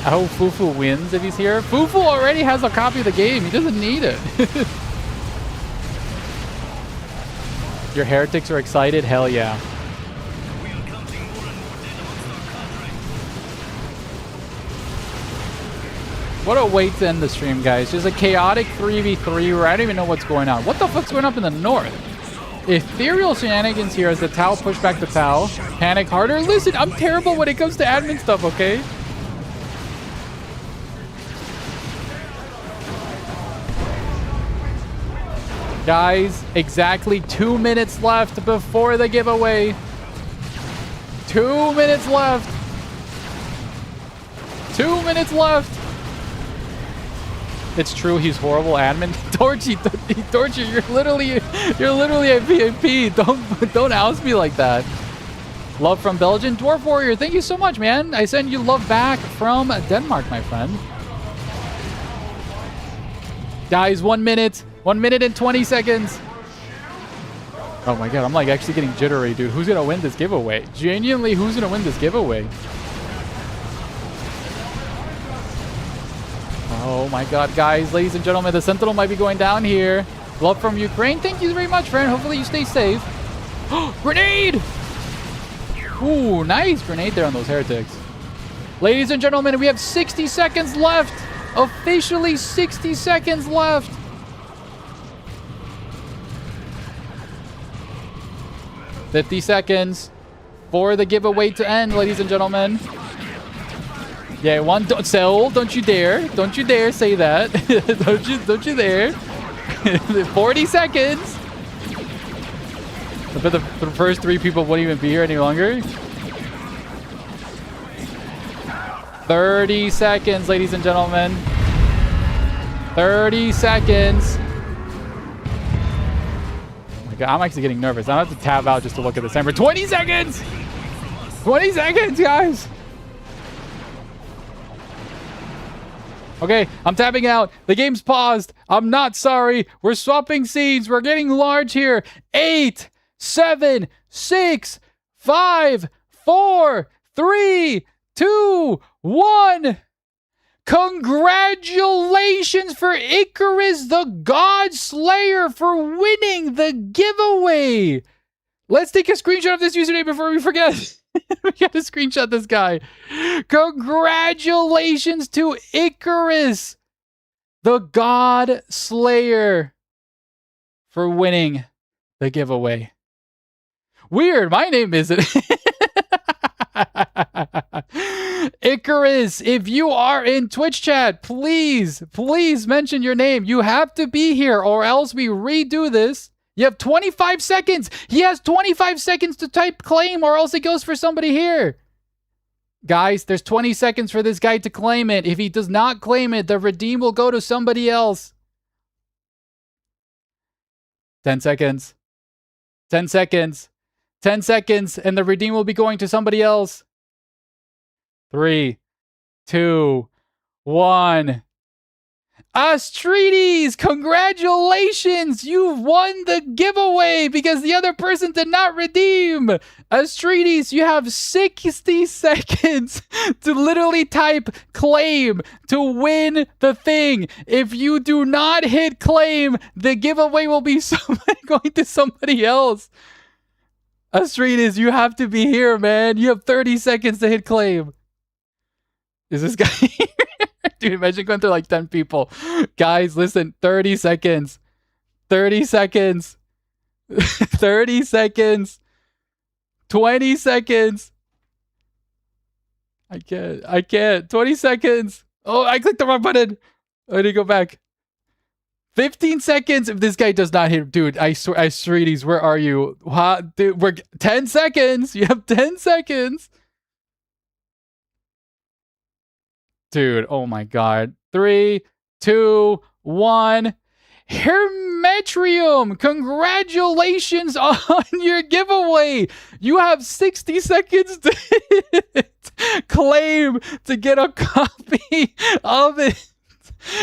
I hope Fufu wins if he's here. Fufu already has a copy of the game. He doesn't need it. Your heretics are excited? Hell yeah. What a way to end the stream, guys. Just a chaotic 3v3 where I don't even know what's going on. What the fuck's going up in the north? Ethereal shenanigans here as the Tau push back the Tau. Panic harder. Listen, I'm terrible when it comes to admin stuff, okay? Guys, exactly 2 minutes left before the giveaway. 2 minutes left. 2 minutes left. It's true, he's horrible admin. Torchy, you're literally a VIP. Don't oust me like that. Love from Belgium. Dwarf Warrior, thank you so much, man. I send you love back from Denmark, my friend. Guys, 1 minute. 1 minute and 20 seconds. Oh my god, I'm like actually getting jittery, dude. Who's gonna win this giveaway? Genuinely, who's gonna win this giveaway? Oh my god, guys, ladies and gentlemen, the Sentinel might be going down here. Love from Ukraine. Thank you very much, friend. Hopefully you stay safe. Grenade! Ooh, nice grenade there on those heretics. Ladies and gentlemen, we have 60 seconds left. Officially 60 seconds left. $50 seconds for the giveaway to end, ladies and gentlemen. Yeah, don't you dare say that. don't you dare. 40 seconds. I bet the first 3 people won't even be here any longer. 30 seconds, ladies and gentlemen. 30 seconds. Oh my god, I'm actually getting nervous. I have to tab out just to look at the timer. 20 seconds! 20 seconds, guys! Okay, I'm tapping out. The game's paused. I'm not sorry. We're swapping scenes. We're getting large here. 8, 7, 6, 5, 4, 3, 2, 1. Congratulations for Icarus, the God Slayer, for winning the giveaway. Let's take a screenshot of this username before we forget. We gotta screenshot this guy. Congratulations to Icarus, the God Slayer, for winning the giveaway. Weird, my name isn't. Icarus, if you are in Twitch chat, please mention your name. You have to be here or else we redo this You have 25 seconds. He has 25 seconds to type claim or else it goes for somebody here. Guys, there's 20 seconds for this guy to claim it. If he does not claim it, the redeem will go to somebody else. 10 seconds. 10 seconds. 10 seconds, and the redeem will be going to somebody else. 3, 2, 1. Astridis, congratulations! You've won the giveaway because the other person did not redeem. Astridis, you have 60 seconds to literally type claim to win the thing. If you do not hit claim, the giveaway will be going to somebody else. Astridis, you have to be here, man. You have 30 seconds to hit claim. Is this guy here? Dude, imagine going through like 10 people. Guys, listen, 30 seconds. 30 seconds. 30 seconds. 20 seconds. I can't. 20 seconds. Oh, I clicked the wrong button. I need to go back. 15 seconds. If this guy does not hit, dude, I swear, Astridis, where are you? Dude, we're 10 seconds. You have 10 seconds. Dude, oh my god. 3, 2, 1. Hermetrium, congratulations on your giveaway. You have 60 seconds to claim to get a copy of it.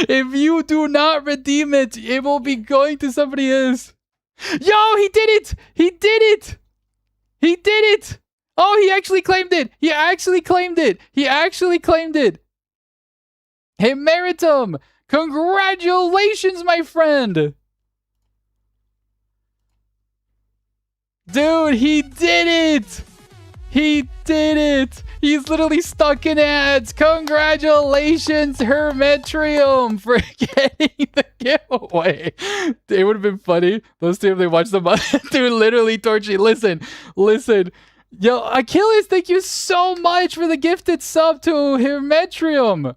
If you do not redeem it, it will be going to somebody else. Yo, he did it! He did it! He did it! Oh, he actually claimed it! He actually claimed it! He actually claimed it! Hemeritum! Congratulations, my friend! Dude, he did it! He did it! He's literally stuck in ads. Congratulations, Hermetrium, for getting the giveaway. It would have been funny. Those two, if they watched the dude literally torching. Listen. Yo, Achilles, thank you so much for the gifted sub to Hermetrium.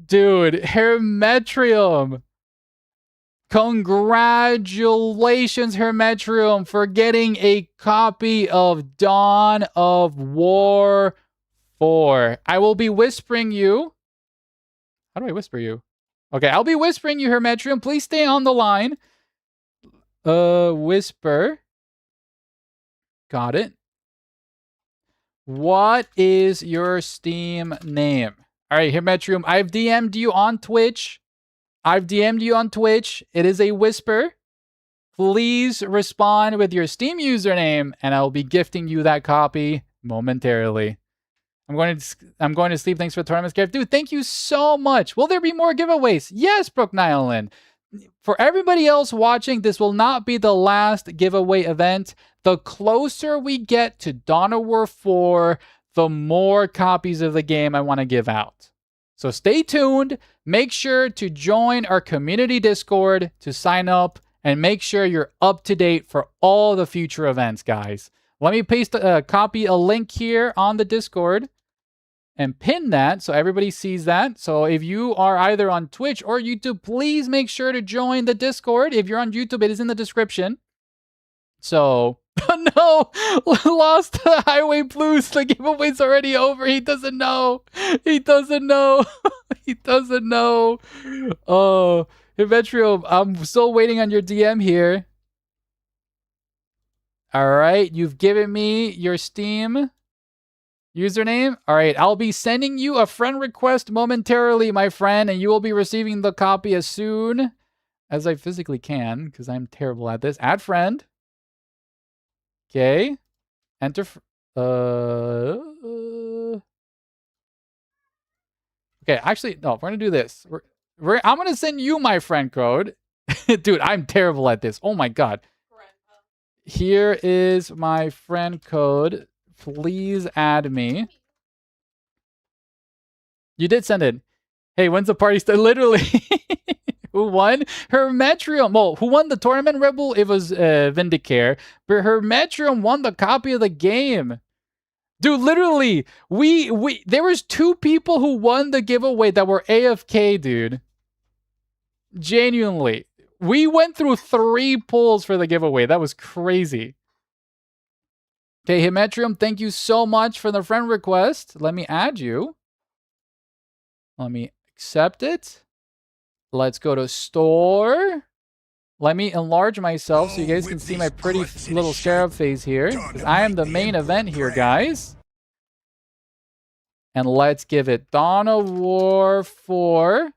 Dude, Hermetrium. Congratulations, Hermetrium, for getting a copy of Dawn of War 4. I will be whispering you. How do I whisper you? Okay, I'll be whispering you, Hermetrium. Please stay on the line. Whisper. Got it. What is your Steam name? All right, Hermetrium, I've DM'd you on Twitch. It is a whisper. Please respond with your Steam username, and I'll be gifting you that copy momentarily. I'm going to sleep. Thanks for the tournament gift. Dude, thank you so much. Will there be more giveaways? Yes, Brooke Nyland. For everybody else watching, this will not be the last giveaway event. The closer we get to Dawn of War 4, the more copies of the game I want to give out. So stay tuned. Make sure to join our community Discord to sign up and make sure you're up to date for all the future events, guys. Let me paste a link here on the Discord and pin that so everybody sees that. So if you are either on Twitch or YouTube, please make sure to join the Discord. If you're on YouTube, it is in the description. So, no, lost Highway Blues. The giveaway's already over. He doesn't know. He doesn't know. Oh, Hermetrium, I'm still waiting on your DM here. All right, you've given me your Steam username. All right, I'll be sending you a friend request momentarily, my friend, and you will be receiving the copy as soon as I physically can, because I'm terrible at this. Add friend. Okay. Enter. Okay, actually, no, we're going to do this. I'm going to send you my friend code. Dude, I'm terrible at this. Oh my God. Here is my friend code. Please add me. You did send it. Hey, when's the party start? Literally. Who won? Hermetrium. Well, who won the tournament, Rebel? It was Vindicare. But Hermetrium won the copy of the game. Dude, literally, there was 2 people who won the giveaway that were AFK, dude. Genuinely. We went through 3 pulls for the giveaway. That was crazy. Okay, Hymetrium, thank you so much for the friend request. Let me add you. Let me accept it. Let's go to store. Let me enlarge myself so you guys can see my pretty little scarab face here. Because I am the main event here, guys. And let's give it Dawn of War 4.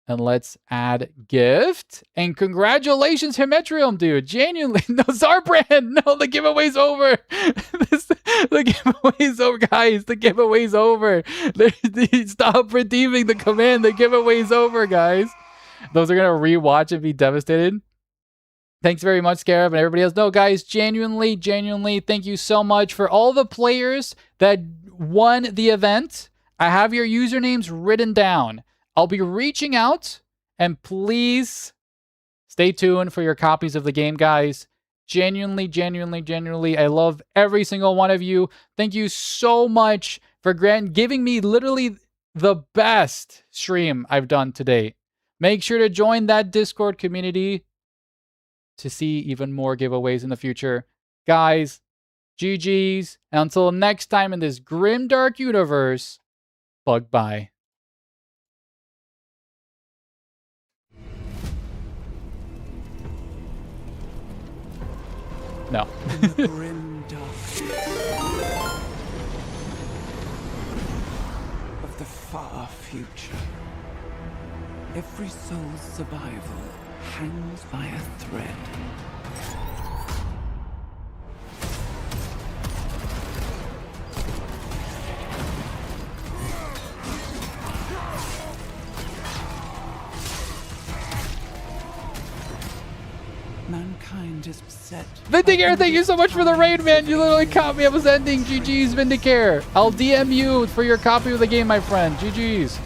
And let's add gift. And congratulations, Hymetrium, dude. Genuinely. No, Zarbrand. No, the giveaway's over. The giveaway's over, guys. The giveaway's over. Stop redeeming the command. The giveaway's over, guys. Those are going to rewatch and be devastated. Thanks very much, Scarab, and everybody else. No, guys, genuinely, thank you so much for all the players that won the event. I have your usernames written down. I'll be reaching out, and please stay tuned for your copies of the game, guys. Genuinely, I love every single one of you. Thank you so much for giving me literally the best stream I've done to date. Make sure to join that Discord community to see even more giveaways in the future. Guys, GG's. And until next time in this grimdark universe, bug bye. No. In the grim darkness of the far future, every soul's survival hangs by a thread. Mankind is beset. Vindicare, thank you so much for the raid, man. You literally caught me. I was ending. GG's, Vindicare. I'll DM you for your copy of the game, my friend. GG's.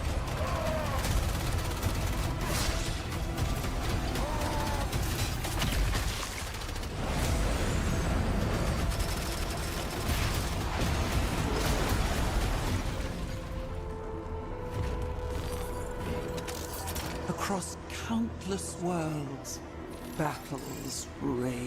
Across countless worlds, battles rage.